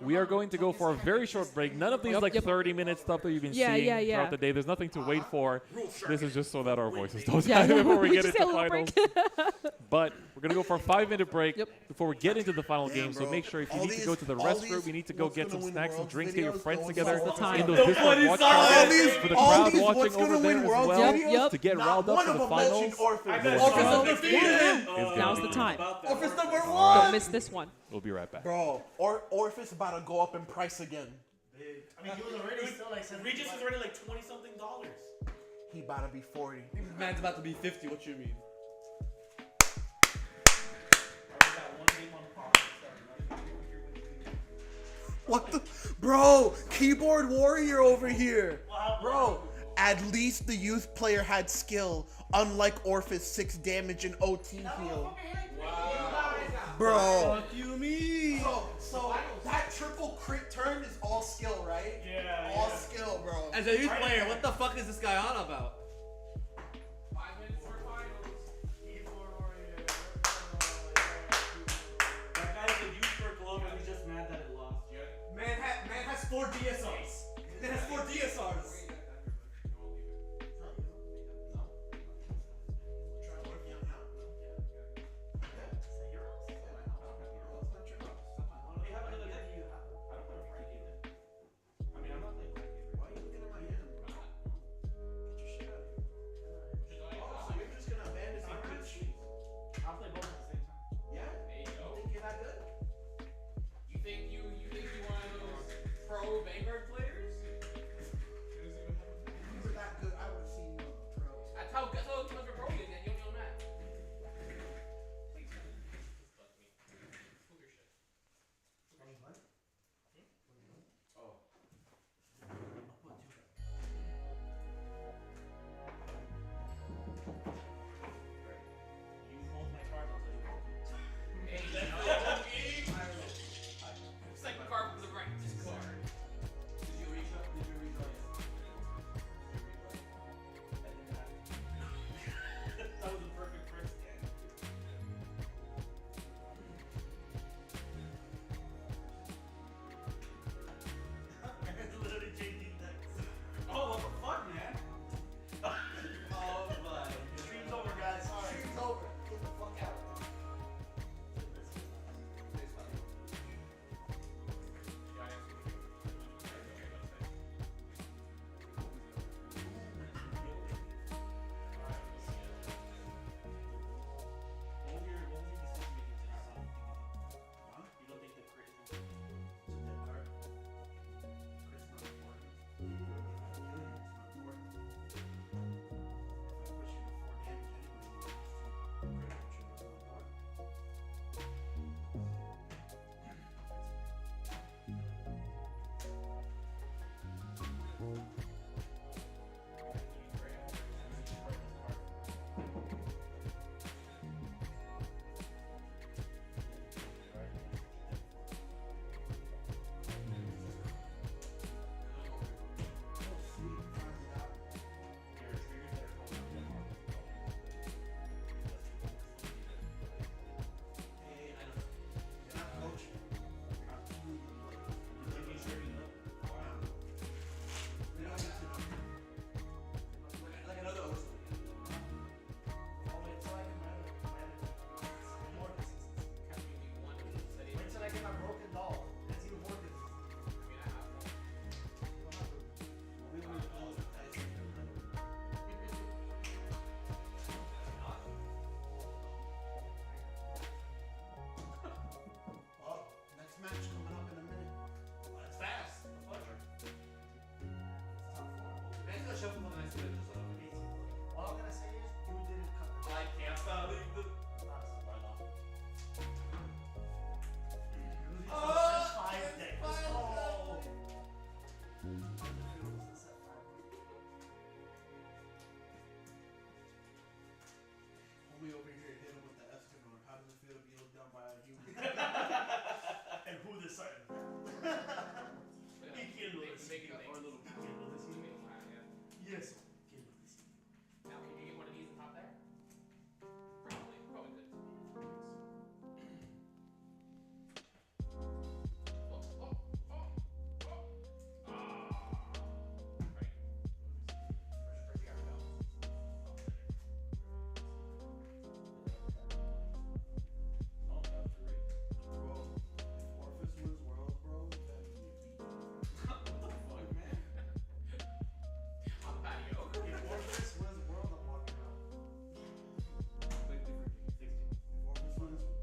We are going to go for a very short break. None of these like 30-minute stuff that you've been Yeah, seeing yeah, yeah. throughout the day. There's nothing to wait for. This is just so that our voices don't Yeah, die before we get just into take a little finals. But we're gonna go for a 5-minute break before we get into the final Damn, game. So bro. make sure if you All need to go to the all restroom, these you need to go what's get gonna some win snacks, some worlds drinks, get your videos, friends those together are the time. in those The Discord watch all parties these- for the all crowd these watching what's gonna over there win as worlds well videos? to get Not riled up one for of the them mentioned finals. Orpheus. The Orpheus result undefeated. is gonna Now's be the time. Orpheus number Don't one. miss this one. We'll be right back. Bro, Orpheus about to go up in price again. I mean, he was already still like Regis is already like 20 something dollars. He about to be 40. Man's about to be 50. What you mean? What the? Bro, keyboard warrior over here. Bro, at least the youth player had skill, unlike Orpheus 6 damage and OT heal. Bro. Fuck you, me. So that triple crit turn is all skill, right? Yeah. All skill, bro. As a youth player, what the fuck is this guy on about? 5 minutes for finals. That guy is a youth for glove and he's just mad that it lost. Man has 4 DSRs. Man has 4 DSRs. shuffle the nice bit. Just amazing. All I'm gonna say is you didn't cut the I can't stop the. Homie over here hit him with the Escanor. How does it feel to be looked down by a human? And who decided? ¿Quién lo decidió? Our little ¿quién lo decidió? Yes. ¿Quién lo decidió? Now, can you get one of these on top there? Probably could. Bro, if Orphis wins Worlds, bro, that would be a beat. What the fuck, man? On the patio. If Orpheus wins World, I'm walking out. Like different 16.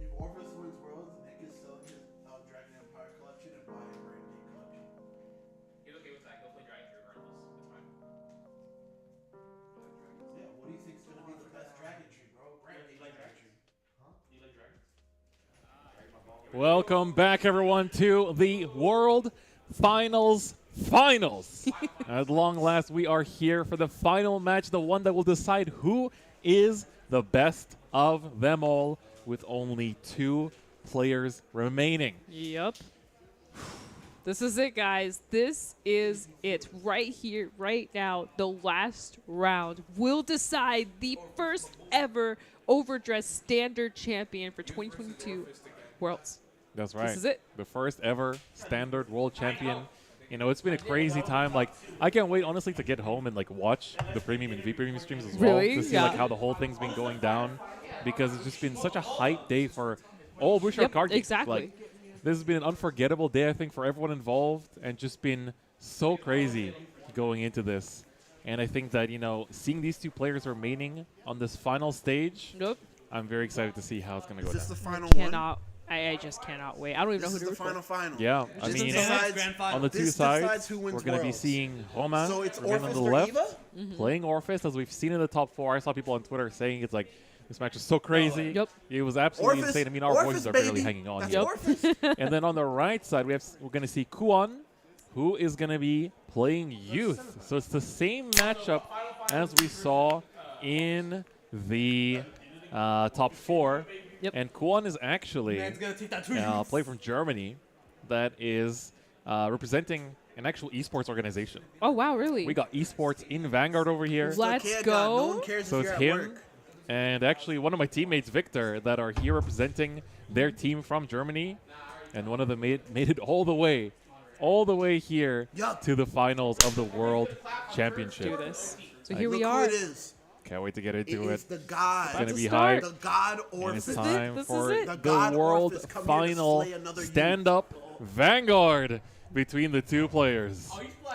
If Orphis wins Worlds, Nick is selling his Dragon Empire collection and buying Brain Gate collection. He's okay with that. He'll play Dragon regardless. That's fine. Yeah, what do you think's gonna be the best dragon tree, bro? Brain Gate like dragon dragons? tree. You like dragons? Welcome back, everyone, to the World Finals. At long last, we are here for the final match, the one that will decide who is the best of them all, with only 2 players remaining. Yep. This is it, guys. This is it. Right here, right now, the last round will decide the first ever overdressed standard champion for 2022 Worlds. That's right. This is it. The first ever standard world champion. You know, it's been a crazy time. Like, I can't wait, honestly, to get home and, like, watch the premium and V-premium streams as well. Really? To see, Yeah. like, how the whole thing's been going down. Because it's just been such a hype day for all Bouchard card games. exactly. Like, this has been an unforgettable day, I think, for everyone involved. And just been so crazy going into this. And I think that, you know, seeing these 2 players remaining on this final stage, I'm very excited to see how it's going to go Is this down. the final one? Cannot. I just cannot wait. I don't even know This who is to the root for. final. Yeah, I This mean, decides- on the 2 this decides sides, who we're wins going to be Worlds. seeing Roman So it's remain on Orphis the for left, Eva? playing Orphis, as we've seen in the top 4. I saw people on Twitter saying it's like, this match is so crazy. It was absolutely Orphis- insane. I mean, our Orphis, voices are barely baby. hanging on That's here. Orphis. And then on the right side, we're going to see Kuan, who is going to be playing Youth. So it's the same matchup as we saw in the top 4. And Kuan is actually Man's gonna take that to a Youth. player from Germany that is representing an actual esports organization. Oh, wow, really? We got esports in Vanguard over here. Let's go. No one cares So if it's you're at him work. and actually one of my teammates, Victor, that are here representing their team from Germany. And one of them made it all the way here to the finals of the World Championship. Do this. So I- here we Look are. who it is. Can't wait to get into It it. is the god. It's going to be start. hype. The god And Orphis. it's time This is for it. The the god World Orphis come here to Final slay another youth. stand-up Vanguard between the 2 players.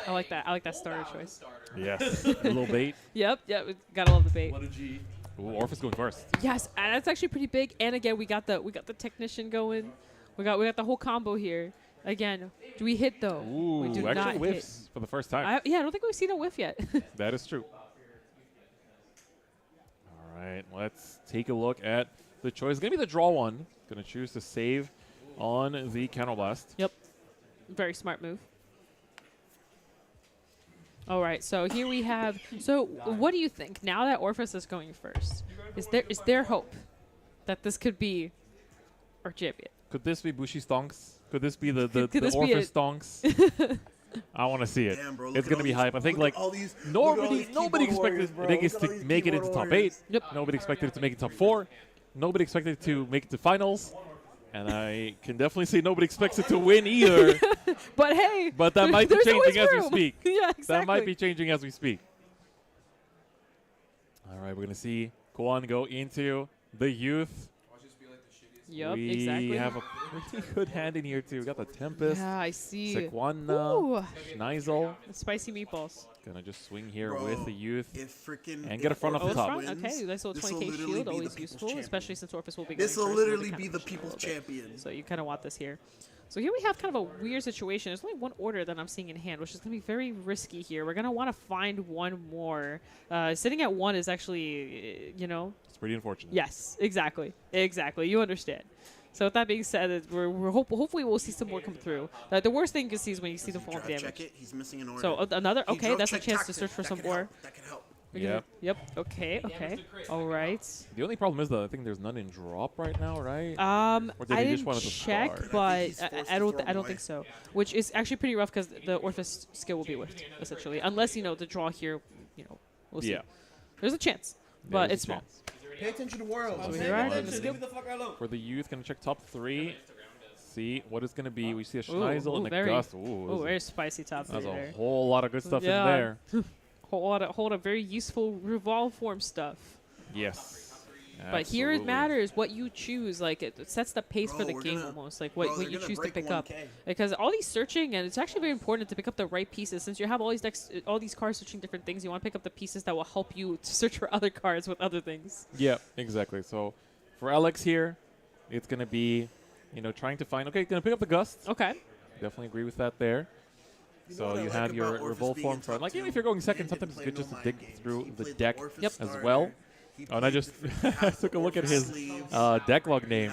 I like that. I like that starter choice. Yes, a little bait. Yep. We gotta love the bait. What a G. Ooh, Orphis going first. Yes, and that's actually pretty big. And again, we got the technician going. We got the whole combo here. Again, do we hit though? Ooh, we do actually not whiffs hit. for the first time. I don't think we've seen a whiff yet. That is true. All right, let's take a look at the choice. It's going to be the draw one. Going to choose to save on the counterblast. Yep. Very smart move. All right, so here we have. So, what do you think now that Orphis is going first? Is there hope that this could be our champion? Could this be Bushi Stonks? Could this be the Could this be Orphis it? Stonks? I want to see it. Damn, bro, look It's at going to all be these- hype. I think look like at all these- look at all nobody these nobody keyboard warriors, expected bro. Vegas Look at to all these make it keyboard into top 8. warriors. Yep. Nobody expected it to make it top 4. Nobody expected it to make it to finals. And I can definitely say nobody expects it to win either. But hey, But that might be there's always changing as we room. speak. Yeah, exactly. That might be changing as we speak. All right, we're going to see Kwon go into the youth. Yep, we exactly. have a pretty good hand in here, too. We got the Tempest. Yeah, I see. Sequana. Ooh. Schneisel. Spicy meatballs. Gonna just swing here Bro, with the youth. if freaking- and get a front off the Orphis top. wins, Okay, nice little this'll 20k literally shield, be the always people's useful, champion. especially since Orphis will be going This will first, literally kind be of the push him a people's little bit. champion. So you kind of want this here. So here we have kind of a weird situation. There's only one order that I'm seeing in hand, which is going to be very risky here. We're going to want to find one more. Sitting at 1 is actually, you know. It's pretty unfortunate. Yes, exactly. Exactly. You understand. So with that being said, hopefully we'll see some more come through. The worst thing you can see is when you see the falling damage. Check it. He's missing an order. So another, He okay, drove that's a check chance to tactic. search for That some could more. help. That could help. Yep. Yep. Okay. Okay. All right. The only problem is that I think there's none in drop right now, right? Or did I he just didn't want it to check, start? but I don't think so. Which is actually pretty rough because the Orphis skill will be whiffed essentially, unless you know the draw here. You know, we'll see. Yeah. There's a chance, but it's small. Pay attention to world. So here are the skill. For the youth, gonna check top 3. See what it's gonna be. We see a Ooh, Schneisel and a very, Gust. very spicy top 3 That's there. a whole lot of good stuff in there. whole lot of very useful revolve form stuff. Yes. But here it matters what you choose. Like it sets the pace for the game gonna- almost. Like what you choose to break pick up. 1K. Because all these searching, and it's actually very important to pick up the right pieces. Since you have all these decks, all these cards searching different things, you want to pick up the pieces that will help you to search for other cards with other things. Yeah, exactly. So for Alex here, it's gonna be, you know, trying to find. Okay, gonna pick up the Gust. Okay. Definitely agree with that there. You know So what I you like have your about Orphis revolve being form in front. top Like even two? if you're going second, Man sometimes didn't it's good play just no to dig mind games. through He the played deck Orphis as starter. well. He Oh, and I played just half the took a look at Orphis his sleeves. deck log name.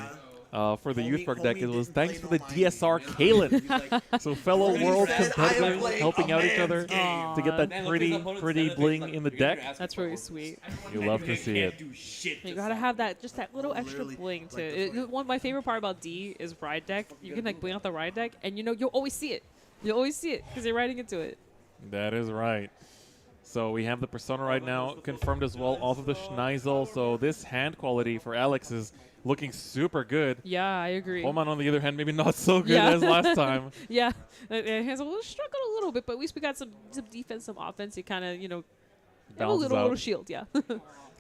For the youth park deck, it homie was didn't thanks play for the no mind DSR games. Kalen. So fellow Homie world said, "I competitors played helping a out each man's other game." to get that Man, look, his pretty opponent's pretty better bling than in the you're gonna deck. ask That's for. really sweet. You love to see it. Do shit. You gotta have that, just that little extra Literally, bling to like it. One of my favorite part about D is ride deck. You can like bling out the ride deck, and you know you'll always see it. You'll always see it because you're riding into it. That is right. So we have the Persona right now confirmed as well off of the Schneisel. So this hand quality for Alex is looking super good. Yeah, I agree. Holman, on the other hand, maybe not so good Yeah. as last time. Yeah, it has a little struggled a little bit, but at least we got some defense, some offense. You kind of, you know, have a Balances little out. shield. Yeah.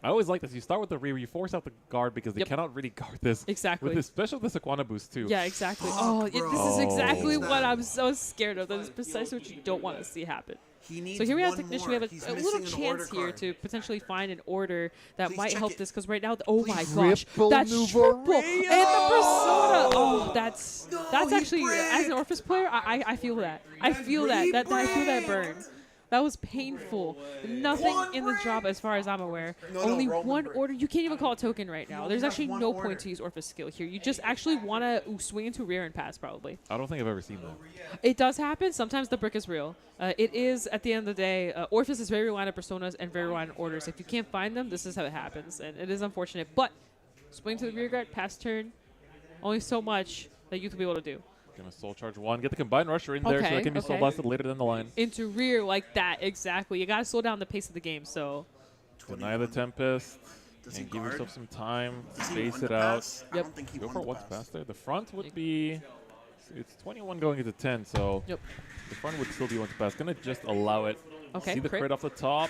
I always like this. You start with the rear, you force out the guard because they Yep. cannot really guard this. Exactly. With this, especially with this Aquana boost too. Yeah, exactly. Fuck, This bro. is exactly Oh. what I'm so scared of. That is precisely what you don't want to see happen. He needs So here we have one Technician. more. We have He's a missing little an order chance here card. to potentially find an order that Please might check help it. this because right now, oh my Please. gosh, Triple that's triple Nuvaria! and the Persona. Oh, that's No, that's he actually as an bricked. Orphis player, I feel that. I feel that. He I feel that bricked. burn. That was painful. Nothing One in the brick. drop as far as I'm aware. No, Only Roman one brick. order. You can't even call it token right now. only There's has actually one no order. point to use Orphis skill here. You just actually want to swing into rear and pass probably. I don't think I've ever seen that. It does happen. Sometimes the brick is real. It is, at the end of the day, Orphis is very reliant on personas and very reliant on orders. If you can't find them, this is how it happens. And it is unfortunate. But swing to the rear guard, pass turn, only so much that you can be able to do. Gonna soul charge one, get the combined rusher in there so Okay, that can be soul okay. blasted later down the line. Into rear like that, exactly. You got to slow down the pace of the game. So, Deny the Tempest Does he and give guard? yourself some time, Does he space want it to out. pass? I Yep. don't think he Go won for the what's pass. faster. The front would be, it's 21 going into 10, so Yep. the front would still be one to pass. Gonna just allow it. okay. See the crit. crit off the top.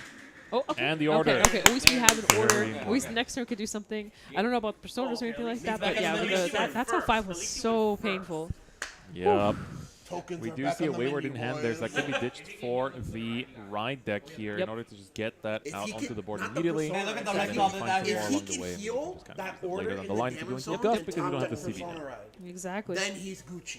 Oh, okay. And the order. Okay, okay. At least we have an Very order. important. At least next turn could do something. I don't know about personas or anything like that, but yeah, that top 5 was so painful. Yep. Tokens We are do back see a on the wayward menu, in hand. There's that boys. can be ditched for the ride deck here Yep. in order to just get that If out he onto could- the board not the immediately. persona, Man, look at the and then red we cloud find that some that more If he along the can way. heal Just kind that of later order down in the the line to damage go into zone the Gust and because we top don't have the that CB. persona ride, Exactly. then he's Gucci.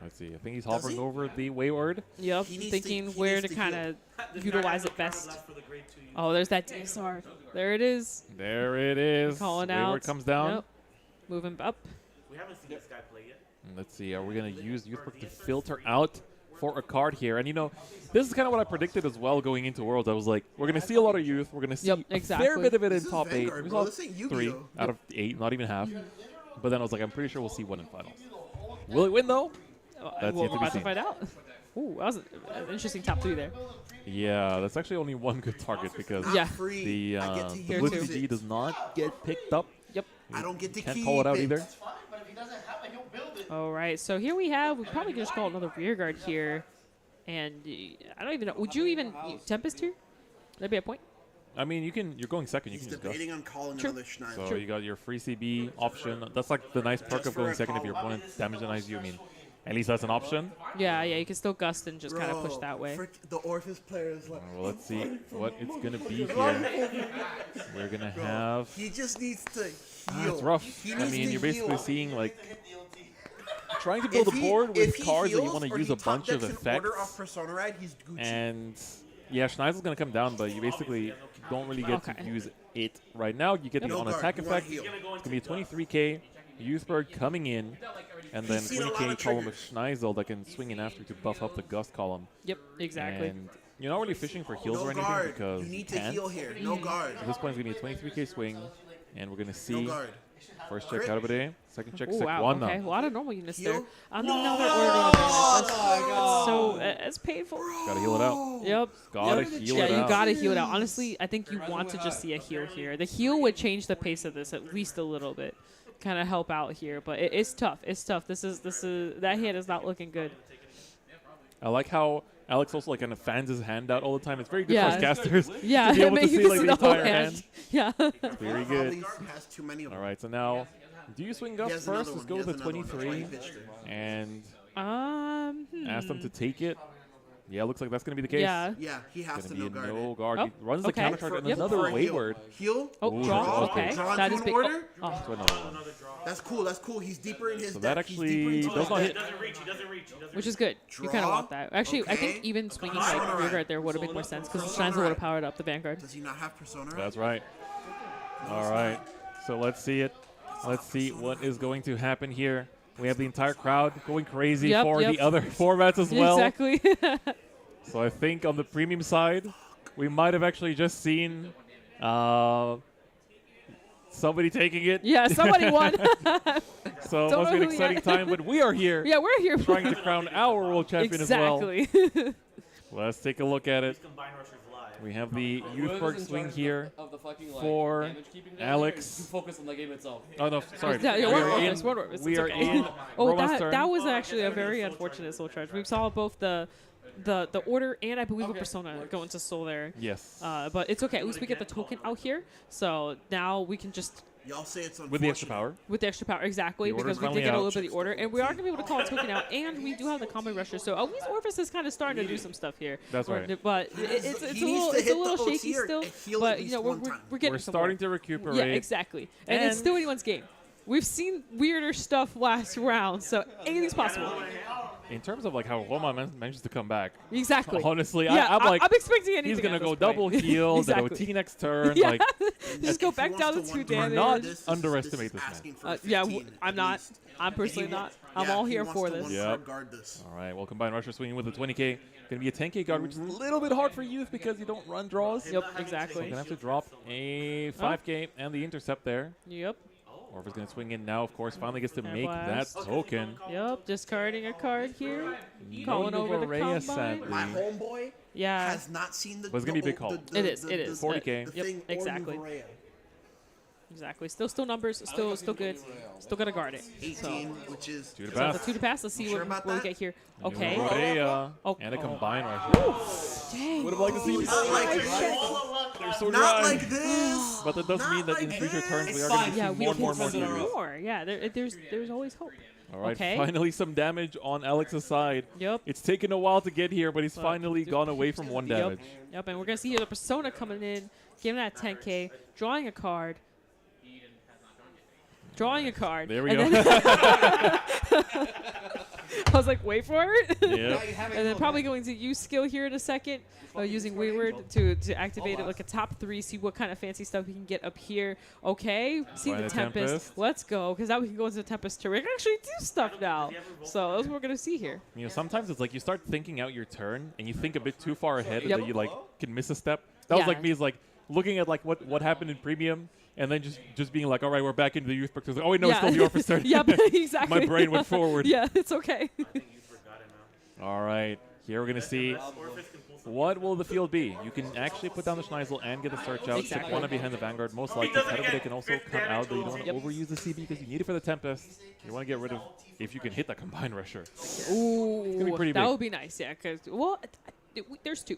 Let's see. I think he's Does hovering he? over the wayward. Yep. He needs Thinking he where needs to heal. kind of There's utilize not it enough best. left for the grade 2 unit. Oh, there's that DSR. There it is. There it is. Calling Wayward out. comes down. Yep. Moving up. We haven't seen this guy play yet. And let's see. Are we going to use Youthbrook to filter out for a card here? And, you know, this is kind of what I predicted as well going into Worlds. I was like, we're going to see a lot of Youth. We're going to see Yep, a fair exactly. bit of it This in is top 8. Vanguard, We bro. saw This ain't 3 Yu-Gi-Oh. out of 8, not even half. But then I was like, I'm pretty sure we'll see 1 in finals. Will it win, though? That's Well, yet to we're be about to seen. find out. Ooh, that was an interesting top 3 there. Yeah, that's actually only one good target because Yeah. Free. the I get to Here blue too. CG does not get picked up. Yep. I don't get to Can't keep call it out it. either. All right. So here we have. We probably could just call another rear guard here, and I don't even know. Would you even Tempest here? That'd be a point. I mean, you're going second. You He's can just go. debating on calling True. another Schneider. So you got your free CB option. That's like the nice perk Just of for going a second if your call. opponent damage denies you. I mean, at least that's an option. Yeah, yeah. You can still gust and just kind of push Bro, that way. The Orphis player is like. Well, let's see what it's gonna be here. We're gonna have. He just needs to heal. It's rough. He I needs mean, to you're basically heal. seeing like trying to build a board with if he cards that you heals want to or use he a bunch top of decks an order effects. off Persona Ride, he's Gucci. And yeah, Schneisel's going to come down, but you basically don't really get to use it right now. You get the on-attack effect. It's going to be a 23k. Youthberg coming in, and then 20k column of Schneisel that can swing in after to buff up the Gust column. Yep, exactly. And you're not really fishing for heals or anything guard. because You need to can't. heal here. No guard. At this point, it's going to be a 23k swing, and we're going to see guard. first check out of the day, second check, Ooh, sec wow, one. okay. A lot of normal units Heal? there. Another order on there. So it's painful. Gotta heal it out. Yep. Gotta heal yeah, it you out. gotta heal it out. Honestly, I think you want to just see a heal here. The heal would change the pace of this at least a little bit, kind of help out here. But it's tough. It's tough. This is that hit is not looking good. I like how Alex also like kind of fans his hand out all the time. It's very good Yeah. for us casters Yeah, to be able to you see can like see the the whole entire hand. hand. Yeah. It's very good. Has too many of All them. right, so now do you swing He Gus has first? another Let's one. go He with has the another one. That's why he 23 pitched it. and Hmm. ask them to take it. Yeah, looks like that's going to be the case. Yeah. Yeah, he has It's to going no to be guard. a no guard. Oh, He runs the okay. counter charge and Yep. another For a heal. wayward. Heal. Oh, Ooh, draw. okay. Okay. Draw That into is an big. order. Oh. To another one. That's cool. That's cool. He's deeper in his So deck. that He's deeper actually into does his not deck. hit. Doesn't reach. He doesn't reach. He doesn't Which reach. is good. You kind of Draw. want that. Actually, I think Okay. even swinging Persona like Ride. rear guard there would have made more sense because Persona Schneizel would have Ride. powered up the Vanguard. Does he not have Persona Ride? That's right. All right. So let's see it. Let's see what is going to happen here. We have the entire crowd going crazy Yep, for yep. the other formats as well. Exactly. So I think on the premium side, we might have actually just seen somebody taking it. Yeah, somebody won. So it Don't must be know an who exciting yet. time, but we are here Yeah, we're here. trying to crown our world champion as well. Exactly. Let's take a look at it. Combine rushers live. We have the Youthberg swing here Of the fucking, like, for damage keeping down there, Alex. You focus on the game itself. Oh, no, sorry. Yeah, We one are Orvis, in- one Orvis, we it's are okay. in Oh, Roman's turn. that was actually a very unfortunate soul charge. We saw both the order and I believe a persona go into soul there. Yes. But it's okay. At least we get the token out here. So now we can just Y'all say it's unfortunate. With the extra power. with the extra power, exactly, The order's because we finally did get a out. little bit of the order, and we are gonna be able to call a token out, and we do have the common rusher. So at least Orvis is kind of starting to do some stuff here. That's right. But He it's needs a to little hit the shaky OT or still. heal But at you know least we're one time. getting We're somewhere. starting to recuperate. Yeah, exactly. And it's still anyone's game. We've seen weirder stuff last round, so anything's possible. In terms of like how Roma manages to come back. Exactly. Honestly, Yeah, I'm like, I'm expecting anything. he's gonna at go this double point. heal, Exactly. then OT next turn. Yeah. Like, Just go If he back wants down to to 2 one-turn damage. not this is underestimate this asking man. for Yeah, 15 I'm at not. least. I'm personally He not. wa- I'm yeah, all he here wants for to this. one-turn Yep. guard this. All right, well, combined rusher swinging with the 20k. Gonna be a 10k guard, which is a little bit hard for youth because you don't run draws. Yep, So exactly. gonna have to drop a 5k and the intercept there. Yep. Orvis gonna swing in now. Of course, finally gets to Air make that blast. token. Yep, discarding a card here. No Calling over the Uvarea, combine. sadly. My homeboy Yeah. has not seen the. But it's gonna be a big call. It is, it is. 40K. The Yep, thing exactly. Or Uvarea. Exactly. Still numbers. Still good. Still gotta guard it. 18, which is. Two to So pass. the 2 to pass. Let's see Sure what about we that? get here. New Okay. Uvarea Oh. and a combined rusher. Dang. Would have liked to see Not like They're so Not dry. like this. But that does Not mean that in like future this. turns we are It's going fine. to Yeah, see we more can and more see series. more. Yeah, there's always hope. All right, Okay. finally some damage on Alex's side. Yep. It's taken a while to get here, but he's But finally gone away from 1 Yep. damage. Yep, and we're gonna see here the persona coming in, giving that 10k, drawing a card. Drawing a card. There we and go. then- I was like, wait for it. Yep. And then probably going to use skill here in a second, using Wayward to activate it like a top 3, see what kind of fancy stuff we can get up here. Okay, see Find the the Tempest. Tempest. Let's go, because now we can go into the Tempest turn. We can actually do stuff now. So that's what we're going to see here. You know, sometimes it's like you start thinking out your turn and you think a bit too far ahead Yep. that you like can miss a step. That was Yeah. like me, is like looking at like what happened in premium and then just being like, all right, we're back into the youth book. Like, oh wait, no, it's still the Orpheus turn. Yep, exactly. My brain went forward. Yeah, it's okay. All right, here we're gonna see what will the field be. You can actually put down the Schneisel and get a search out. Exactly. Stick one behind the Vanguard. Most likely, Petabody can also come out, but you don't want to overuse the CB because you need it for the Tempest. You want to get rid of if you can hit that combined rusher. Ooh, gonna be pretty that big. would be nice, yeah. Because well, there's 2.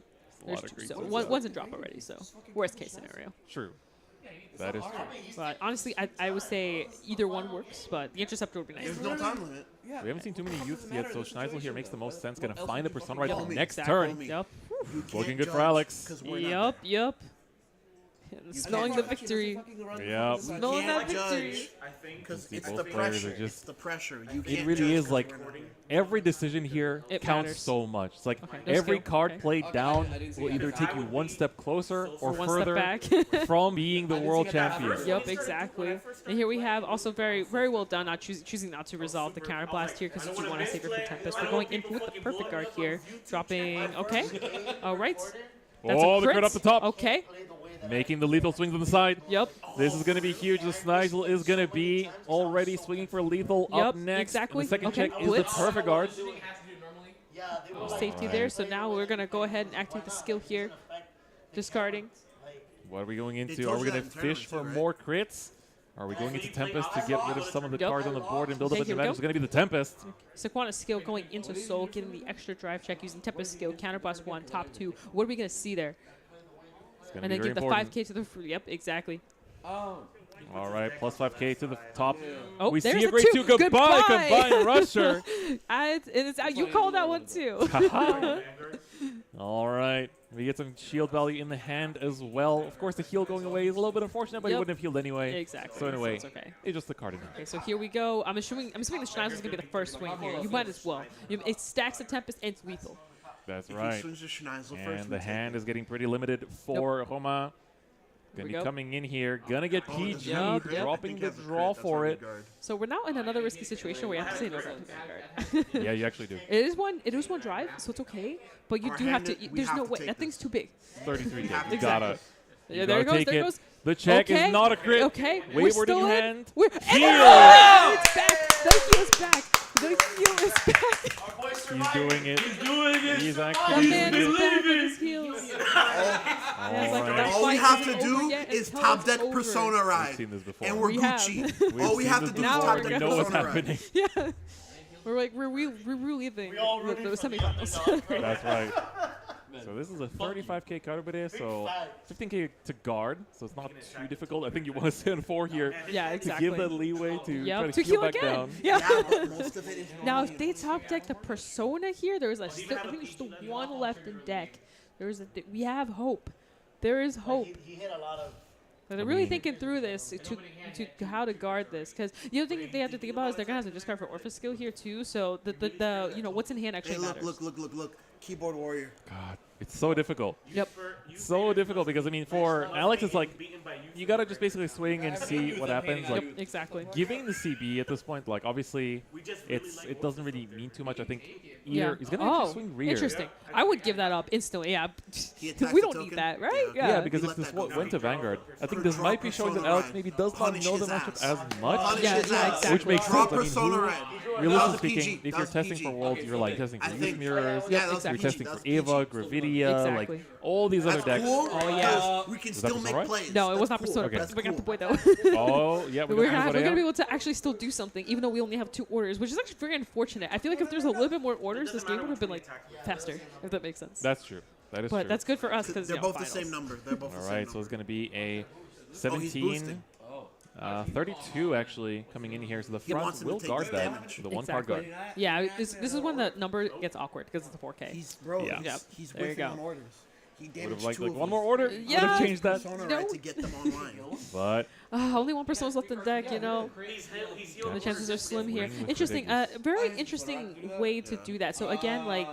a lot There's of 2. So great one's in drop already. So worst case scenario. True. That is true. But honestly, I would say either one works, but the interceptor would be nice. There's no time limit. We haven't seen too many youths yet, so Schneisel here makes the most sense. Gonna find the Persona right Homie, next Exactly. turn. Yep. You can't Looking good for judge Alex. 'cause we're not Yep. Smelling the victory. Yep. Smelling that victory. Because See, it's both the players are pressure. just- It's the pressure. You can't It really just is like recording. every decision here It counts matters. so much. It's like Okay, no every skill. card Okay. played down will either take you one step closer or one step further back. from being the world champion. Yep, exactly. And here we have also very, very well done, not choosing not to resolve the counter blast here because you do want to save it for Tempest. We're going in with the perfect guard here, dropping. Okay, all right. That's Oh, a the crit up the top. Okay. Making the lethal swings on the side. Yep. This is going to be huge. The Snigel is going to be already swinging for lethal up Yep, next. exactly. And the second Okay, check is blitz. the perfect guard. Safety there. So now we're gonna go ahead and activate the skill here, discarding. What are we going They into? told Are we you going that to in fish for tournaments, more crits? Are we going into Tempest to get rid of some of the Yep. cards on the board and build up Okay, an here we advantage? go. It's going to be the Tempest. Sequana's skill going into Soul, getting the extra drive check using Tempest skill, counter blast 1, top 2. What are we gonna see there? It's going to And be then very give the important. 5K to the. Yep, exactly. All right, plus 5K to the top. Oh, we there's see a the great 2. Goodbye, Goodbye. combined rusher. And it's out. You called that one too. All right. We get some shield value in the hand as well. Of course, the heal going away is a little bit unfortunate, but he Yep. wouldn't have healed anyway. Exactly. So in a So way, it's okay. it's just the card in hand. Okay, so here we go. I'm assuming the Schneisel is gonna be the first swing here. You might as well. It stacks the Tempest and it's lethal. That's If he right. swings the Schneisel first, And we the take hand it. is getting pretty limited for Roma. Here Gonna we be go. coming in here. Gonna get Oh, PG'd, Yep, yep. dropping I the think he has a draw crit, that's for why we it. guard. So we're now in another risky situation where you have to say no to Vanguard. Yeah, you actually do. It is one drive, so it's okay. But you Our do have hand to. is- we There's have no to way. take That thing's too big. 33 We k. have to You take gotta. it. Yeah, You there it gotta goes. take There it. it goes. The check Okay. is not a crit. Okay. Wayward We're in still in. hand. We're Heal! It's back. The heal is back. The heal is back. He's doing it. He's doing it. He's The actually man doing is it. back with his heels. All it's like right. that All we fight have isn't to do over yet is until top it's deck over. Persona We've Ride. seen this before. And we're We have. Gucci. We've All we seen have this to do is Now before. top we're We deck know what's Persona Ride. happening. Yeah. We're reliving the semifinals. That's right. So this is a 35k card over there, so 15k to guard, so it's not too difficult. I think you want to stay on 4 here Yeah, to exactly. give that leeway to Yep, try to to heal heal back again. down. Yeah. Yeah, but most of it is Now, if they top deck the Persona here, there is a still, I think there's still one left in deck. There's we have hope. There is hope. He hit a lot of. But they're really thinking through this to how to guard this, because the other thing that they have to think about is they're gonna have to discard for Orphan skill here too. So the you know what's in hand actually Hey, look, matters. look. Keyboard warrior. God, it's so difficult. Yep. So difficult because I mean, for Alex, it's like you gotta just basically swing and see what happens. Like Yep, exactly. giving the CB at this point, like obviously, it doesn't really mean too much. I think either Yeah. he's gonna Oh, actually swing rear. interesting. I would give that up instantly. Yeah. He attacks We the don't token? need that, right? Yeah, because We if let this that go. went to Vanguard, I think Put this draw might be showing that Persona Alex Red. maybe does not Punish know the his matchup ass. as much. Punish Yeah, his yeah, ass. exactly. Which makes Draw sense. I mean, Persona who- Red. realistically That was speaking, PG. if That you're was testing PG. for worlds, you're like testing I for think- mirrors, yeah, that was exactly. you're testing That for was PG. Eva, Gravidia, Exactly. like all these other That's decks. cool. Oh, yeah. because we can Was that still make Persona Red? plays. No, it was That's not cool. Persona. Okay. Let's bring up the cool. point though. Oh, yeah, We're gonna be able to actually still do something, even though we only have 2 orders, which is actually very unfortunate. I feel like if there's a little bit more orders, this game would have been like faster, if that makes sense. That's true. That is But true. that's good for us because They're both the same number. They're both the All same right, number. so it's going to be a he's 17, boosting. 32 actually coming in here. So the He front wants him to will take guard the that. damage. The one card Exactly. guard. Yeah, this is when the number gets awkward because it's a 4K. He's bro. Yeah. Yep. He's There you whiffing go. on orders. He Would damaged have liked 2 like of one them. more order. Would Yeah. have changed that. Persona No. Red to get them online. But Only 1 person's left in deck, you know. The chances are slim here. Ring with Interesting. ridiculous. Very interesting way to do that. So again, like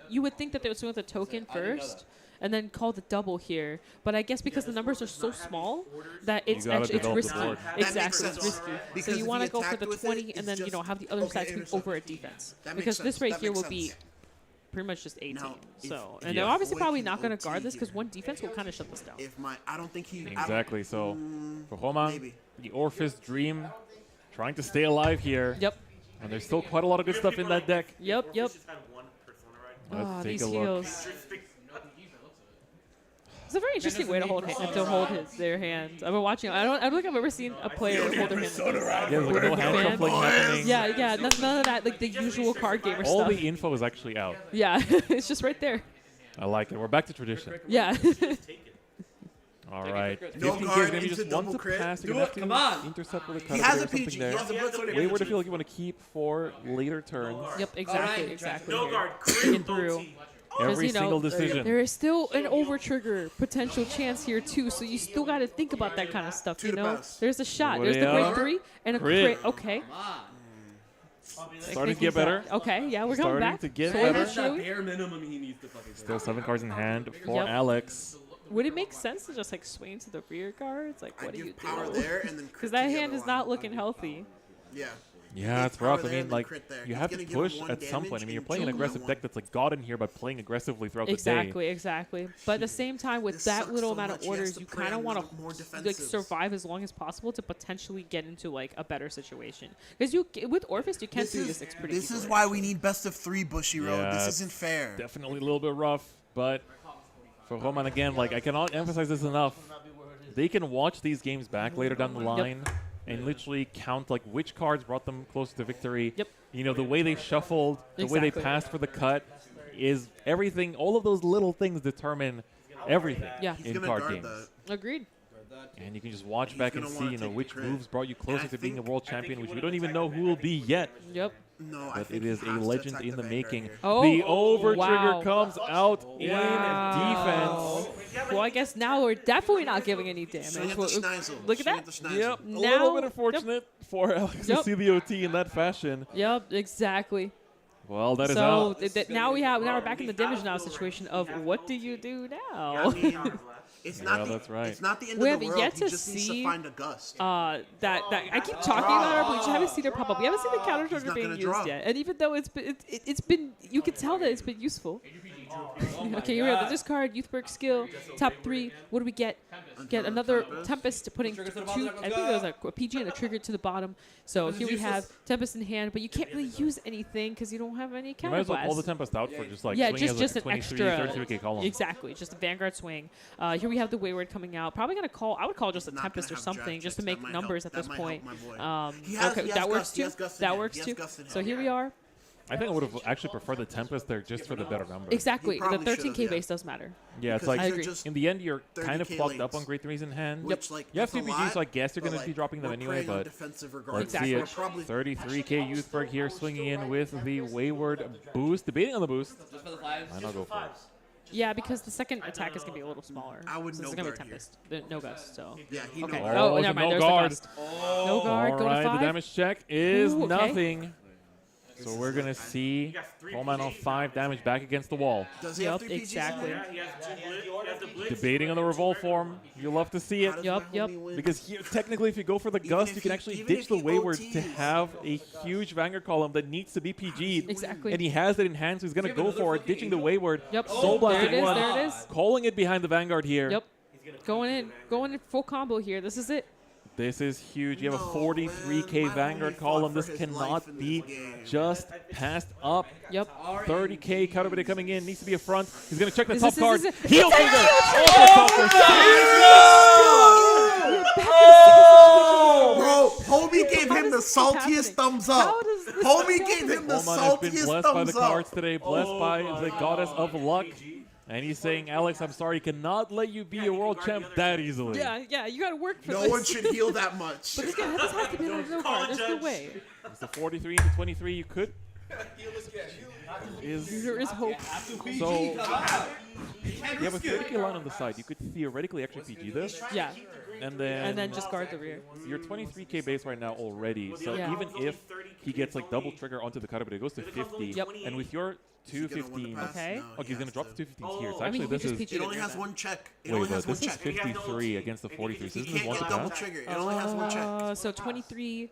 you would think that they would swing with the token first, and then call the double here. But I guess because the numbers are so small that it's gotta actually it's develop the risky. board. That makes Exactly, it's sense. risky. Because So you if want to he go for attacked the with it, 20 it's and then just- have the other okay, side swing intercept. over a defense. That makes Because sense. this right That here makes will be sense. pretty much just 18. Now, So if- and Yeah. they're obviously Avoid probably the not going to OT guard this because here. one defense will kind of shut this down. If I don't think he. exactly. So Mm, for Roma, maybe. the Orpheus Dream trying to stay alive here. Yep. And there's still quite a lot of good stuff in that deck. Yep. Let's Ah, take these a look. heals. It's a very interesting way to hold their hands. I've been watching. I don't think I've ever seen a player hold their hands. Like this. Yeah, there's like With no a hand fan. shuffling happening. Yeah. None of that, like the usual card gamer All stuff. the info is actually out. Yeah, it's just right there. I like it. We're back to tradition. Yeah. All right. No 15K is guard going to be into just one double to crit. pass. You're Do going it, to come have to on. intercept with a He card has or a something PG. He there. has a blitz order. Wayward, I feel like you want to keep for later turns. Yep. Exactly. Alright. Exactly. No here. guard. Thinking through. Every you know, single decision. There is still an over trigger potential chance here too, so you still got to think about that kind of stuff. You know, there's a shot. There's the grade 3 and a Crit. crit. Okay. Starting to get better. Okay, yeah, we're going Starting back. to get Slowly better. but surely. Bare minimum he needs to fucking Still 7 cards in hand for Yep. Alex. Would it make sense to just like swing to the rear cards? Like, what do you power do? there and then crit Because to that the hand other is one. not looking healthy. Yeah. Yeah, it's power rough. I there mean, and then like, crit there. you He's have to gonna give him push 1 at some point. I damage mean, you're and playing an kill him aggressive that deck that's like God in here by playing aggressively throughout Exactly, exactly. But at the same time, with This that sucks little so amount much. of He has orders, to you play kind of on want more to like defensives. survive as long as possible to potentially get into like a better situation. Because with Orphist, you can This 3-6 pretty This is easily. why we need best of 3 Bushiroad. Yeah, This it's isn't fair. Definitely a little bit rough, but for Roman again, like I cannot emphasize this enough. They can watch these games back later down the line and literally count like which cards brought them closer to victory. Yep. You know, the way they shuffled, the way they Exactly. passed for the cut is everything. All of those little things determine everything Yeah. in card games. Agreed. And you can just watch back and gonna see, wanna you know, take which the crit. moves brought you closer I to being a think- world champion, which we don't even know who will be yet. Yep. No, I But think it is he a has to legend attack in the Vanguard making. here. Oh, The over wow. trigger comes out in Wow. defense. Well, I guess now we're definitely not giving any damage. Swing at the Well, Schneisel. look at Swing that. the Schneisel. Yep, Now- a little bit yep. unfortunate for Alex Yep. to see the OT in that fashion. Yep, exactly. Well, that is So out. now we're back in the damage now situation of what do you do now? I mean, it's not Yeah, the, that's right. It's not the end We of have the world. yet He to just needs see to find a gust. that I keep talking about her, but we just haven't seen her pop up. We haven't seen the counter He's trigger not being gonna used draw. yet, and even though it's been you can tell that it's been useful. Okay, here we have the discard, Youthberg skill, top 3. What do we get? Get another Tempest, putting 2, I think there was a PG and a trigger to the bottom. So here we have Tempest in hand, but you can't really use anything because you don't have any You counter might as well pull the blasts. Tempest out for just like Yeah, swinging just as an like a 23, extra 33k column. Exactly, just a Vanguard swing. Here we have the Wayward coming out. Probably gonna call. I would call just a Not Tempest or gonna have something draft just to checks. make That might numbers help. at this That might point. help my boy. He Okay, has that works Gust, he too. has Gust in That hand. works He has too. Gust in So hand. here we are. I think I would have actually preferred the Tempest there just for the better numbers. Exactly, the probably 13k should've, yeah. base does matter. Yeah, it's Because like I these are agree. just in the end you're kind of 30K plugged up lanes. on grade 3s in hand. Which, like, You have that's a 2BGs, lot, so I guess you're but, going to be like, dropping them we're anyway, preying on but defensive let's regardless. see We're it. probably 33k Youthberg here swinging in with the Wayward boost. Debating on the boost. Just for the flags. Why not go for it? Yeah, because the second attack is gonna be a little smaller. I would so no it's gonna be guard here. Tempest. No gust. So Yeah, he okay. no guard. Oh, Oh, never so mind. no There's guard. the gust. No guard. Go to Alright, 5. the damage check is Ooh, okay. nothing. So we're going to see Holman on 5 damage back against the wall. Does he have Yup, 3 PGs? exactly. Yeah, he has the blitz. Debating on the revolt form. You love to see it. Yup, yup. Because here, technically, if you go for the Gust, if you can he- actually even ditch if the he Wayward OTs. to have a huge Vanguard column that needs to be PG'd. Exactly. And he has it in hand, so he's going to go for it, ditching the Wayward. Yep. Soul There Blasting it is. one, There it is. calling it behind the Vanguard here. Yep. Going in full combo here. This is it. This is huge. You have a No, 43k man. Vanguard My homie column. fought This for his cannot life in be this game. just passed up. Yep. 30k counter coming in. Needs to be a front. He's going to check the Is top this- card. is this- Heel it's a trigger. heel Off the top for Bro, homie gave him the saltiest happening? thumbs How up. does this Homie keep gave him the Holman has been saltiest blessed by the thumbs up. cards today, blessed by the goddess of luck. And he's saying, Alex, I'm sorry, cannot let you be a world champ that easily. Yeah. You gotta work for No this. one should heal that much. But this has to be on no guard. There's no way. It's the 43 into 23 you could. There is hope. So, you have a 30k line on the side. You could theoretically actually PG this. Yeah. And then just guard the rear. You're 23k base right now already. So Yeah. even if he gets like double trigger onto the cutter, but it goes to 50. Yep. And with your Is he gonna win the 215s, pass? Okay. No, okay, he's gonna drop the 215s here. So I actually, mean, this he is just PG'd It only has that. one check. It wait, only but has one this is check. 53 against the 43. So He this is can't one get to double pass. trigger. It only has one check. So 23,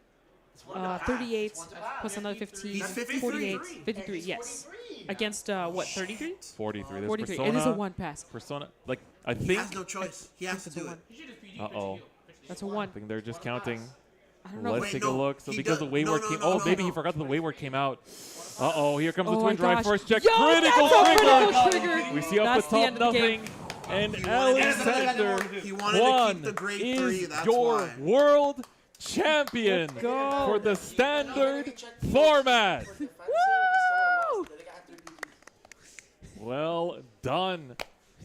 38 plus another 15, He's 53. 48, 53. Yes. Against what? 33. 43. There's 43. Persona. It is a 1 pass. Persona, like I He think. has no choice. He has to do it. Uh-oh. That's a 1. I think they're just counting. I don't know. Let's Wait, take no, a look. So he because does- the Wayward no, came. no, Oh, no, maybe he no. forgot the Wayward came out. Uh-oh, here comes the Oh twin my drive gosh. first check. Yo, Critical that's a trigger! critical trigger. We see off That's the the top end of the game. nothing. And He wanted to- Alexander he wanted to Juan keep the grade 3, is that's your why. world champion go. for the standard format. Woo! Well done.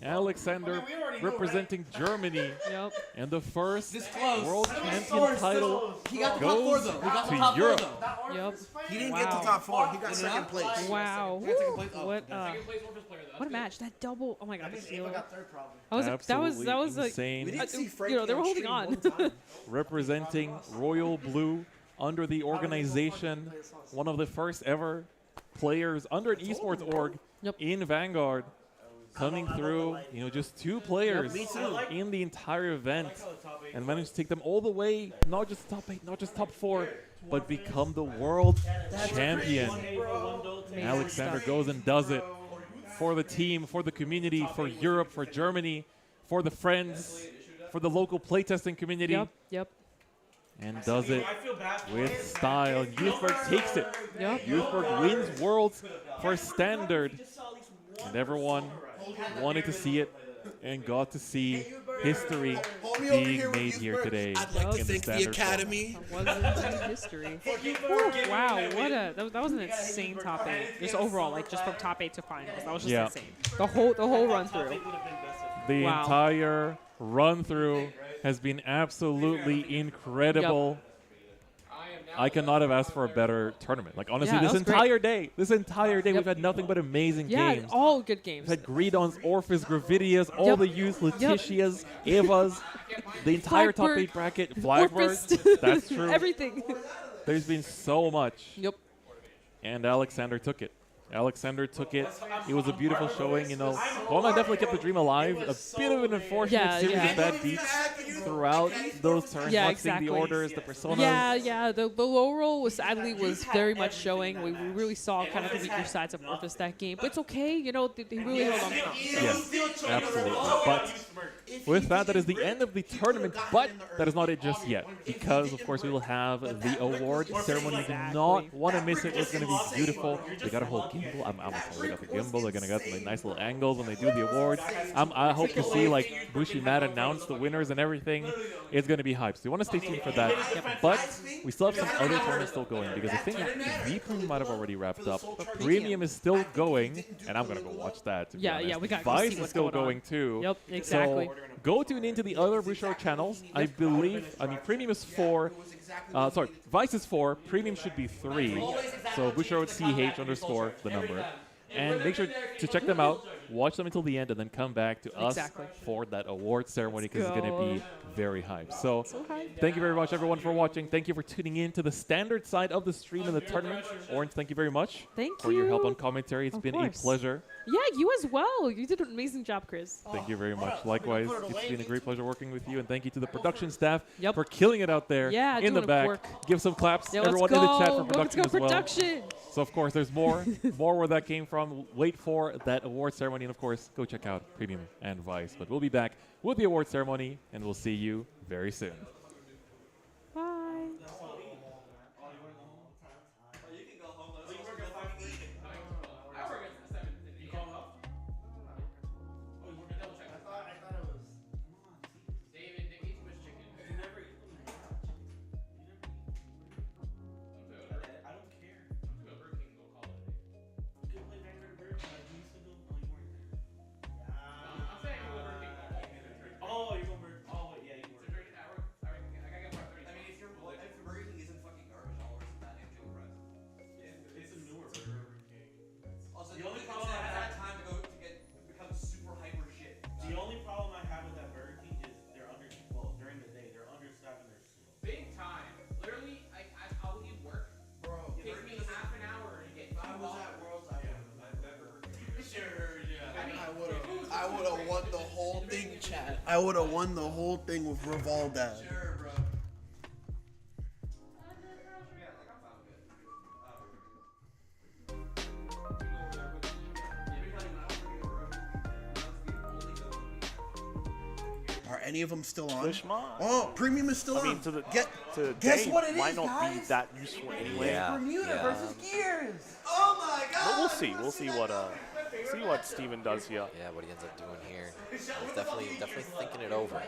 Alexander representing Germany. Yep. And the first This close. world champion title He got the top 4 goes though. He got the to top 4 Europe. though. Yep. He didn't get Wow. to top 4. He got second place. Wow. Second place? Oh, What? second place Orphans player though. What a match! That double. Oh my god, the healer. got third probably. That was like, insane. We didn't see you know, Frankie they were on holding stream on. one time. Representing Royal Blue under the organization, one of the first ever players under an esports org in Vanguard, coming through. You know, just 2 players in the entire event, and managed to take them all the way, not just top 8, not just top 4, but become the world champion. Alexander goes and does it for the team, for the community, for Europe, for Germany, for the friends, for the local playtesting community. Yep. And does it with style. Youthberg takes it. Yep. Youthberg wins Worlds for Standard. And everyone wanted to see it and got to see history being made here today. I'd like to in thank the Standard Academy. Was indeed history. Wow, what a that was an insane top 8. Just overall, like just from top 8 to finals, that was just insane. The whole run through. The entire run through has been absolutely incredible. I cannot have asked for a better tournament. Like, honestly, this entire day, we've had nothing but amazing games. Yeah, all good games. We've had Gridons, Orphis, Gravidias, all the youth, Letitias, Evas, the entire top 8 bracket, Flagbirds. That's true. Everything. There's been so much. Yep. And Alexander took it. Alexander took it. It was a beautiful showing, you know. Goma definitely kept the dream alive. A bit of an unfortunate series of bad beats throughout those turns. Yeah, not seeing the orders, the personas. Yeah. The low roll was sadly very much showing. We really saw kind of the weaker sides of Orphis that game. But it's okay, you know, they really held on to them. Yes, absolutely. But with that, that is the end of the tournament. But that is not it just yet. Because, of course, we will have the award ceremony. You do not want to miss it. It's going to be beautiful. They got a whole gimbal. I'm excited. They got the gimbal. They're going to get some nice little angles when they do the awards. I hope to see, like, Bushi Matt announce the winners and everything. It's going to be hyped. So you want to stay tuned for that. But we still have some other tournaments still going because I think the Premium might have already wrapped up. But Premium is still going, and I'm going to go watch that. To be honest. We got Vice is still going too. Yep, exactly. So go tune into the other Bouchard channels. I believe, Premium is 4. Sorry, Vice is 4. Premium should be 3. So Bouchard CH _ the number. And make sure to check them out, watch them until the end, and then come back to us for that award ceremony because it's going to be very hyped. So thank you very much, everyone, for watching. Thank you for tuning in to the standard side of the stream and the tournament. Orange, thank you very much for your help on commentary. It's been a pleasure. Yeah, you as well. You did an amazing job, Chris. Thank you very much. Likewise, it's been a great pleasure working with you, and thank you to the production staff for killing it out there in the back. Give some claps, everyone in the chat for production as well. So, of course, there's more where that came from. Wait for that award ceremony, and, of course, go check out Premium and Vice. But we'll be back with the award ceremony, and we'll see you very soon. Bye. I would have won the whole thing, chat. I would have won the whole thing with Revolda. Sure, bro. Are any of them still on? Fishmon. Oh, Premium is still on. Guess what it might is, not guys? be that useful anyway. Yeah. Bermuda versus Gears. Oh my God! But we'll see what Steven does here. Yeah, what he ends up doing here. He's definitely thinking it over.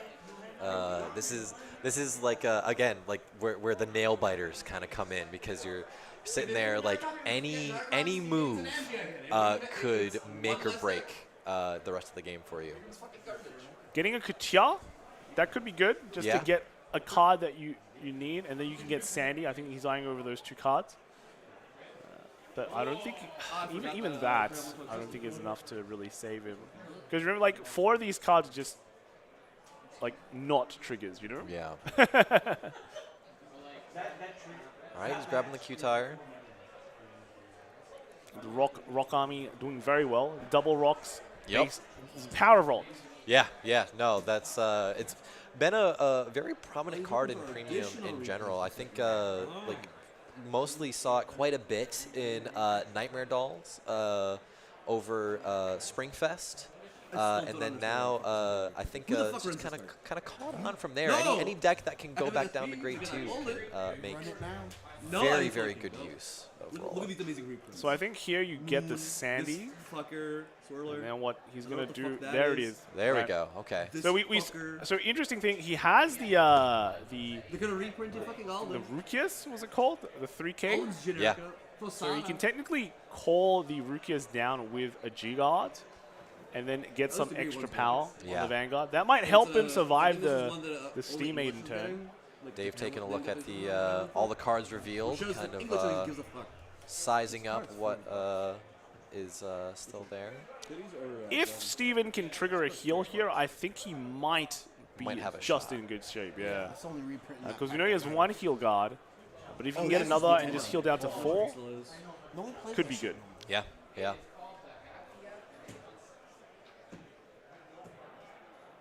This is like again, like where the nail biters kind of come in, because you're sitting there like any move could make or break the rest of the game for you. Getting a Katia, that could be good, just to get a card that you need, and then you can get Sandy. I think he's eyeing over those 2 cards. But I don't think even that I don't think is enough to really save him. Because remember, like 4 of these cards are just like not triggers, you know? Yeah. All right, he's grabbing the Q tire. The rock army doing very well. Double rocks. Yep. Power of rocks. Yeah, yeah. No, that's it's been a very prominent card in premium in general. I think like mostly saw it quite a bit in Nightmare Dolls over Springfest. And then now, I think it's just kind of caught on from there. Any deck that can go back down to grade 2 can make very, very good use of roll. Look at these amazing reprints. So I think here you get the Sandy. Fucker, swirler. And then what he's gonna the do? fuck that There it is. is. There we Right. go. Okay. So so interesting thing. He has the They're gonna reprint it fucking all the them. Rukius, was it called? The 3K. Yeah. So you can technically call the Rukius down with a G-Guard and then get Those some are the great extra ones, man. power Yeah. on the Vanguard. That might help him survive this is the one that, Steam Maiden turn. Dave taking a look at the all the cards revealed, Shows kind that English of gives a fuck. sizing up what is still there. If Steven can trigger a heal here, I think he might be Might have a just shot. in good shape. Yeah. It's only reprinting. Because we know he has 1 heal guard, but if he can get yes, another it's and the just heal down to 4, No one plays could that be shit. good. Yeah, yeah.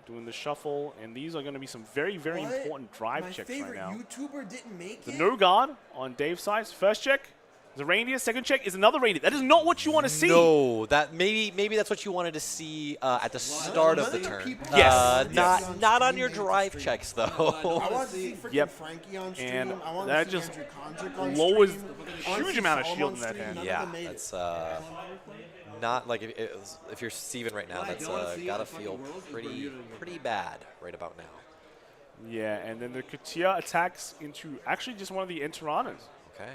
Doing the shuffle, and these are going to be some very, very What? important drive My checks favorite right now. YouTuber didn't make The it. no guard on Dave's side. First check is a reindeer. Second check is another reindeer. That is not what you want to see. No, that maybe that's what you wanted to see at the start of the turn. Yes. Not on your drive checks though. I want to see freaking Yep. Frankie on stream. And I want that to see just Andrew Kondrick on lowers stream. a I wanna huge see amount of Solomon shield on in that stream. hand. None of Yeah, them made that's it. not like if you're Steven right now, that's gotta feel pretty bad right about now. Yeah, and then the Katia attacks into actually just one of the Enteranas. Okay.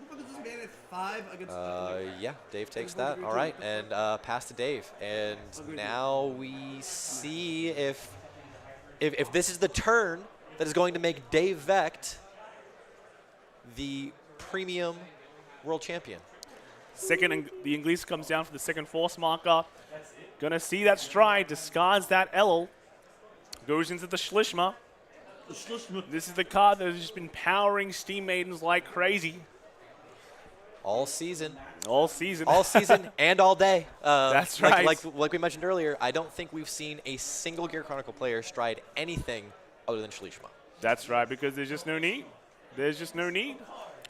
What the fuck is this man at 5 against Yeah, Dave takes that. All right, and pass to Dave. And now we see if this is the turn that is going to make Dave Vecht the premium world champion. Second, the Inglese comes down for the second force marker. Gonna see that stride, discards that L, goes into the Schlishma. This is the card that has just been powering Steam Maidens like crazy. All season. All season. All season and all day. That's right. Like we mentioned earlier, I don't think we've seen a single Gear Chronicle player stride anything other than Schlishma. That's right, because there's just no need. There's just no need.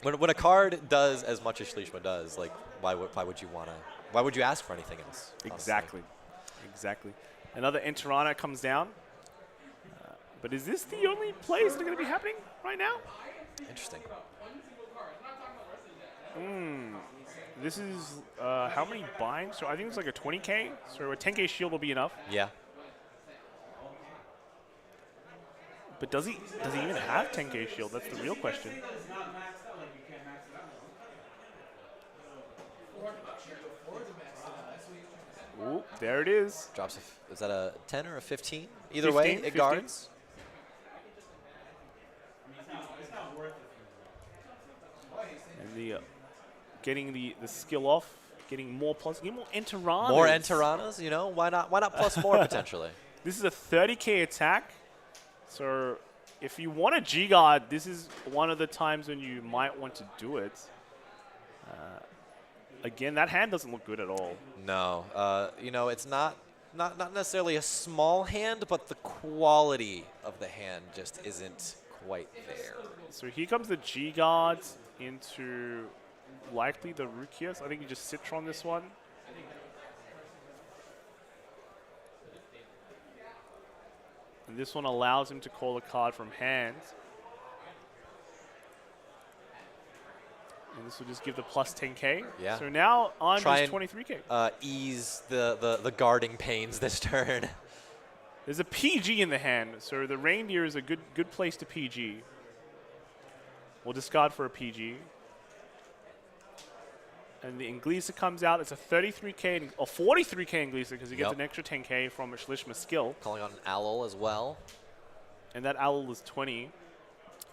When a card does as much as Schlishma does, like why would you ask for anything else? Honestly? Exactly. Another Enterana comes down. But is this the only plays that are going to be happening right now? Interesting. This is how many binds? So I think it's like a 20k. So a 10k shield will be enough. Yeah. But does he even have 10k shield? That's the real question. Ooh, there it is. Drops. Is that a 10 or a 15? Either 15, way, it 15. guards. And the getting the skill off, getting more plus, getting more Enteranas. More Enteranas, you know? Why not plus more potentially? This is a 30k attack. So if you want a G-Guard, this is one of the times when you might want to do it. Again, that hand doesn't look good at all. No. You know, it's not necessarily a small hand, but the quality of the hand just isn't quite there. So here comes the G-Guards into likely the Rukias. I think you just Citron this one. And this one allows him to call a card from hand. And this will just give the plus 10k. Yeah. So now on Try is and 23k. Ease the guarding pains this turn. There's a PG in the hand, so the reindeer is a good place to PG. We'll discard for a PG. And the Inglesa comes out. It's a 33k or 43k Inglesa because he gets Yep. an extra 10k from a Schlishma skill. Calling on an Owl as well. And that Owl is 20.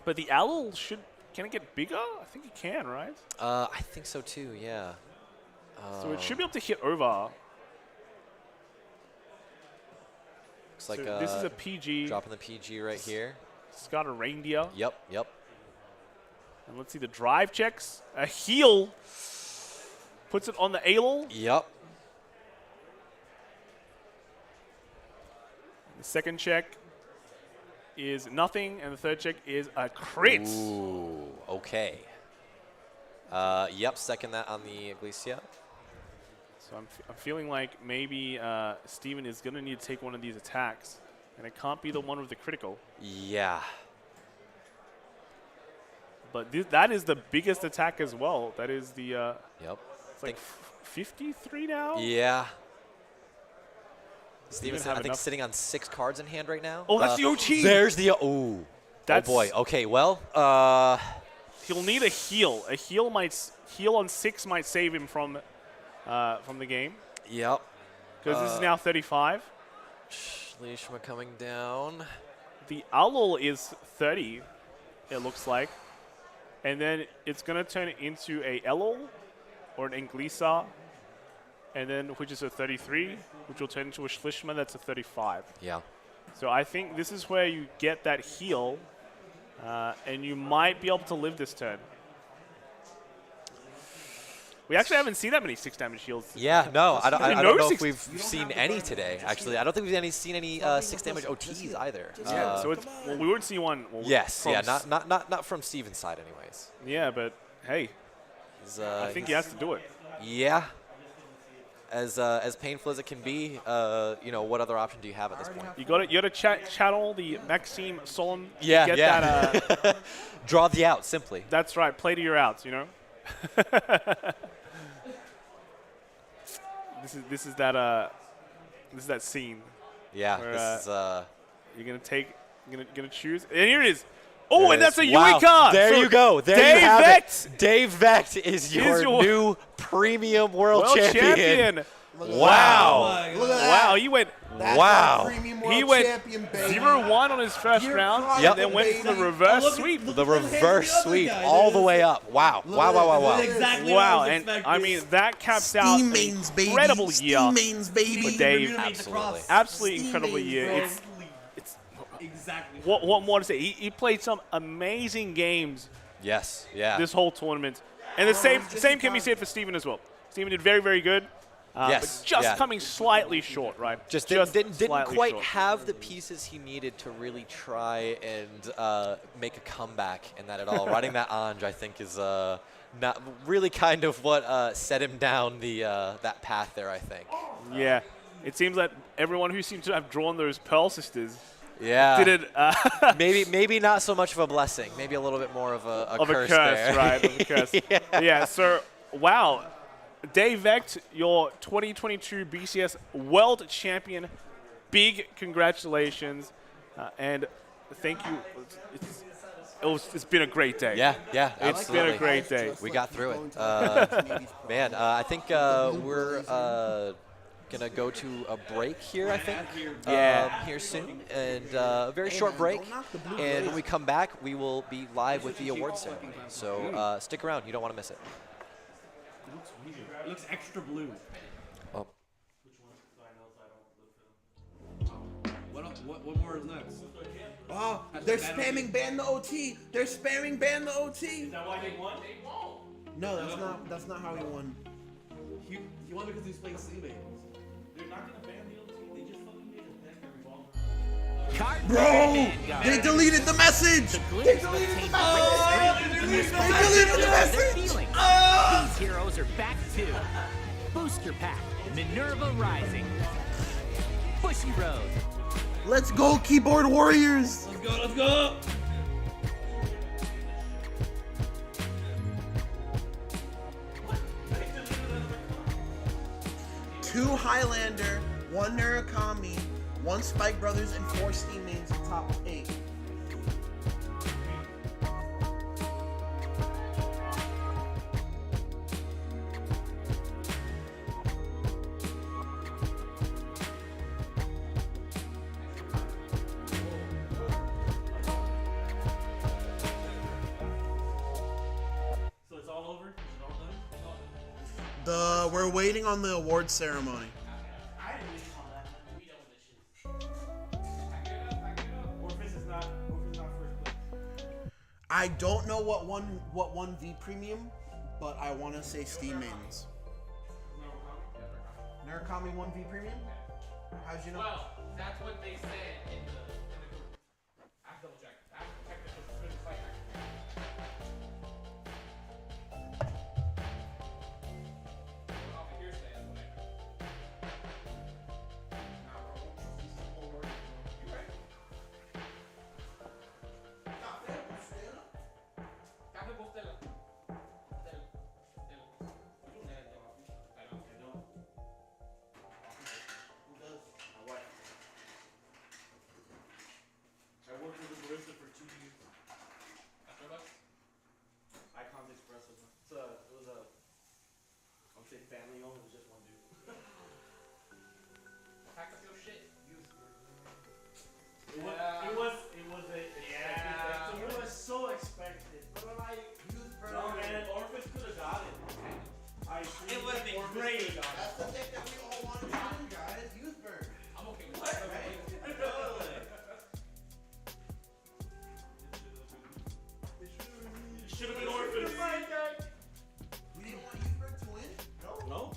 But the Owl should Can it get bigger? I think it can, right? I think so too. Yeah. So it should be able to hit over. Looks like So this is a PG. Dropping the PG right here. It's got a reindeer. Yep. Yep. And let's see the drive checks. A heel. Puts it on the ALL. Yep. The second check is nothing, and the third check is a crit. Ooh, okay. Yep, second that on the Iglesia. So I'm feeling like maybe Steven is going to need to take one of these attacks, and it can't be the one with the critical. Yeah. But that is the biggest attack as well. That is the... Yep. It's like 53 now? Yeah. Stevenson, have I think, enough. sitting on 6 cards in hand right now. Oh, that's the OT. There's the... Ooh. That's, oh, boy. Okay, well... he'll need a heal. A heal on 6 might save him from the game. Yep. Because this is now 35. Lishma coming down. The ALL is 30, it looks like. And then it's going to turn into a LL or an Inglisa, and then which is a 33, which will turn into a Schlishma that's a 35. Yeah. So I think this is where you get that heal, and you might be able to live this turn. We actually haven't seen that many 6 damage heals. Yeah, no, I don't know if we've we seen any today, actually. I don't think we've seen any 6 damage OTs either. Yeah, so it's, well, we wouldn't see one. Well, yes, from yeah, not from Steven's side anyways. Yeah, but hey, I think he has to do it. Yeah. As painful as it can be, you know, what other option do you have at this point? You got to channel the Maxime Solon. Yeah, get yeah. That, draw the out simply. That's right. Play to your outs. You know. This is that scene. Yeah, where, this is you're gonna choose, and here it is. Oh, there and that's a Yui wow. card. There so you go. There Dave you have Vecht it. Dave Vecht is your new premium world champion. Wow. Look at that. Wow, he went. That's wow. our premium world He went champion, baby. 0-1 on his first round, Yep. and then went for the reverse sweep. The reverse sweep all the way up. Wow. Wow, wow, wow, wow. Exactly Wow, and I mean, that caps out Steam an mains, baby. incredible year Steam mains, baby. for Dave. Absolutely. Absolutely Steam incredible mains, year. bro. It's Exactly. what more to say? He played some amazing games Yes, yeah. this whole tournament, and the same can be said for Steven as well. Steven did very, very good. Yes, but just yeah. coming slightly short, right? Just didn't slightly quite short. have the pieces he needed to really try and make a comeback in that at all. Riding that Anj, I think, is not really kind of what set him down the that path there, I think. Yeah, it seems that everyone who seemed to have drawn those Pearl Sisters Yeah. did it. maybe not so much of a blessing. Maybe a little bit more of a curse there. Right? Of a curse. Yeah. So, wow. Dave Vecht, your 2022 BCS World Champion. Big congratulations, and thank you. It's been a great day. Yeah, It's absolutely. been a great day. We got through it. Man, I think we're going to go to a break here, I think, here soon, and a very short break. And when we come back, we will be live with the awards ceremony. So stick around. You don't want to miss it. It looks extra blue. Oh. What more is next? Oh, they're spamming ban the OT. They're spamming ban the OT. Is that why they won? No, that's not how he won. He won because he's playing C-Mains. They're not gonna ban the OT. They just fucking made a deck and revolve. Card Bro, they deleted the message. They deleted the message. They deleted the message. These heroes are back too. Booster Pack, Minerva Rising, Bushy Road. Let's go, keyboard warriors. Let's go, let's go. Two Highlander, one Murakami, one Spike Brothers, and 4 Steam Mains top 8. We're waiting on the award ceremony. I didn't really call that. We done with this shit. Orphis is not first place. I don't know what one V premium, but I want to say Steam mains. Narukami 1V premium? How'd you know? Well, that's what they said in the group. I have to double check. I have to check this with the site actually. Off of hearsay, that's what I know. You right? Café Bustela. I worked as a barista for 2 years. Icons Espresso. It was a, I would say family owned. It was just one dude. Pack up your shit. It was a expected. It was so expected. But like, no man, Orphis could have got it. It would have been great. That's the thing that we all wanted to do, guys. Youth burn. I'm okay with that. Should have been Orphis. We didn't want Youth burn to win? No. No?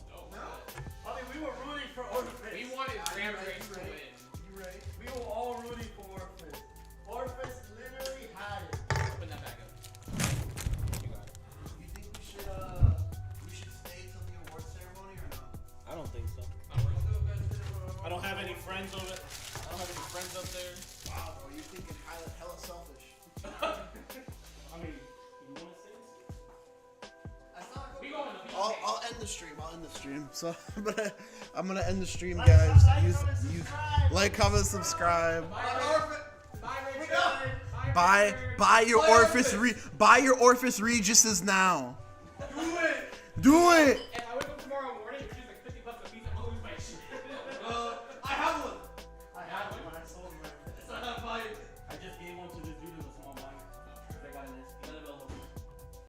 I mean, we were rooting for Orphis. We wanted Grand Race to win. You're right. We were all rooting for Orphis. Orphis literally had it. Open that back up. You got it. You think we should stay till the award ceremony or not? I don't think so. I don't have any friends over. I don't have any friends up there. Wow, bro, you're thinking hella selfish. I mean, you want to say this? We going to I'll end the stream. So I'm gonna end the stream, guys. Like, comment, subscribe. Buy your Orphis Regises now. Do it. Do it.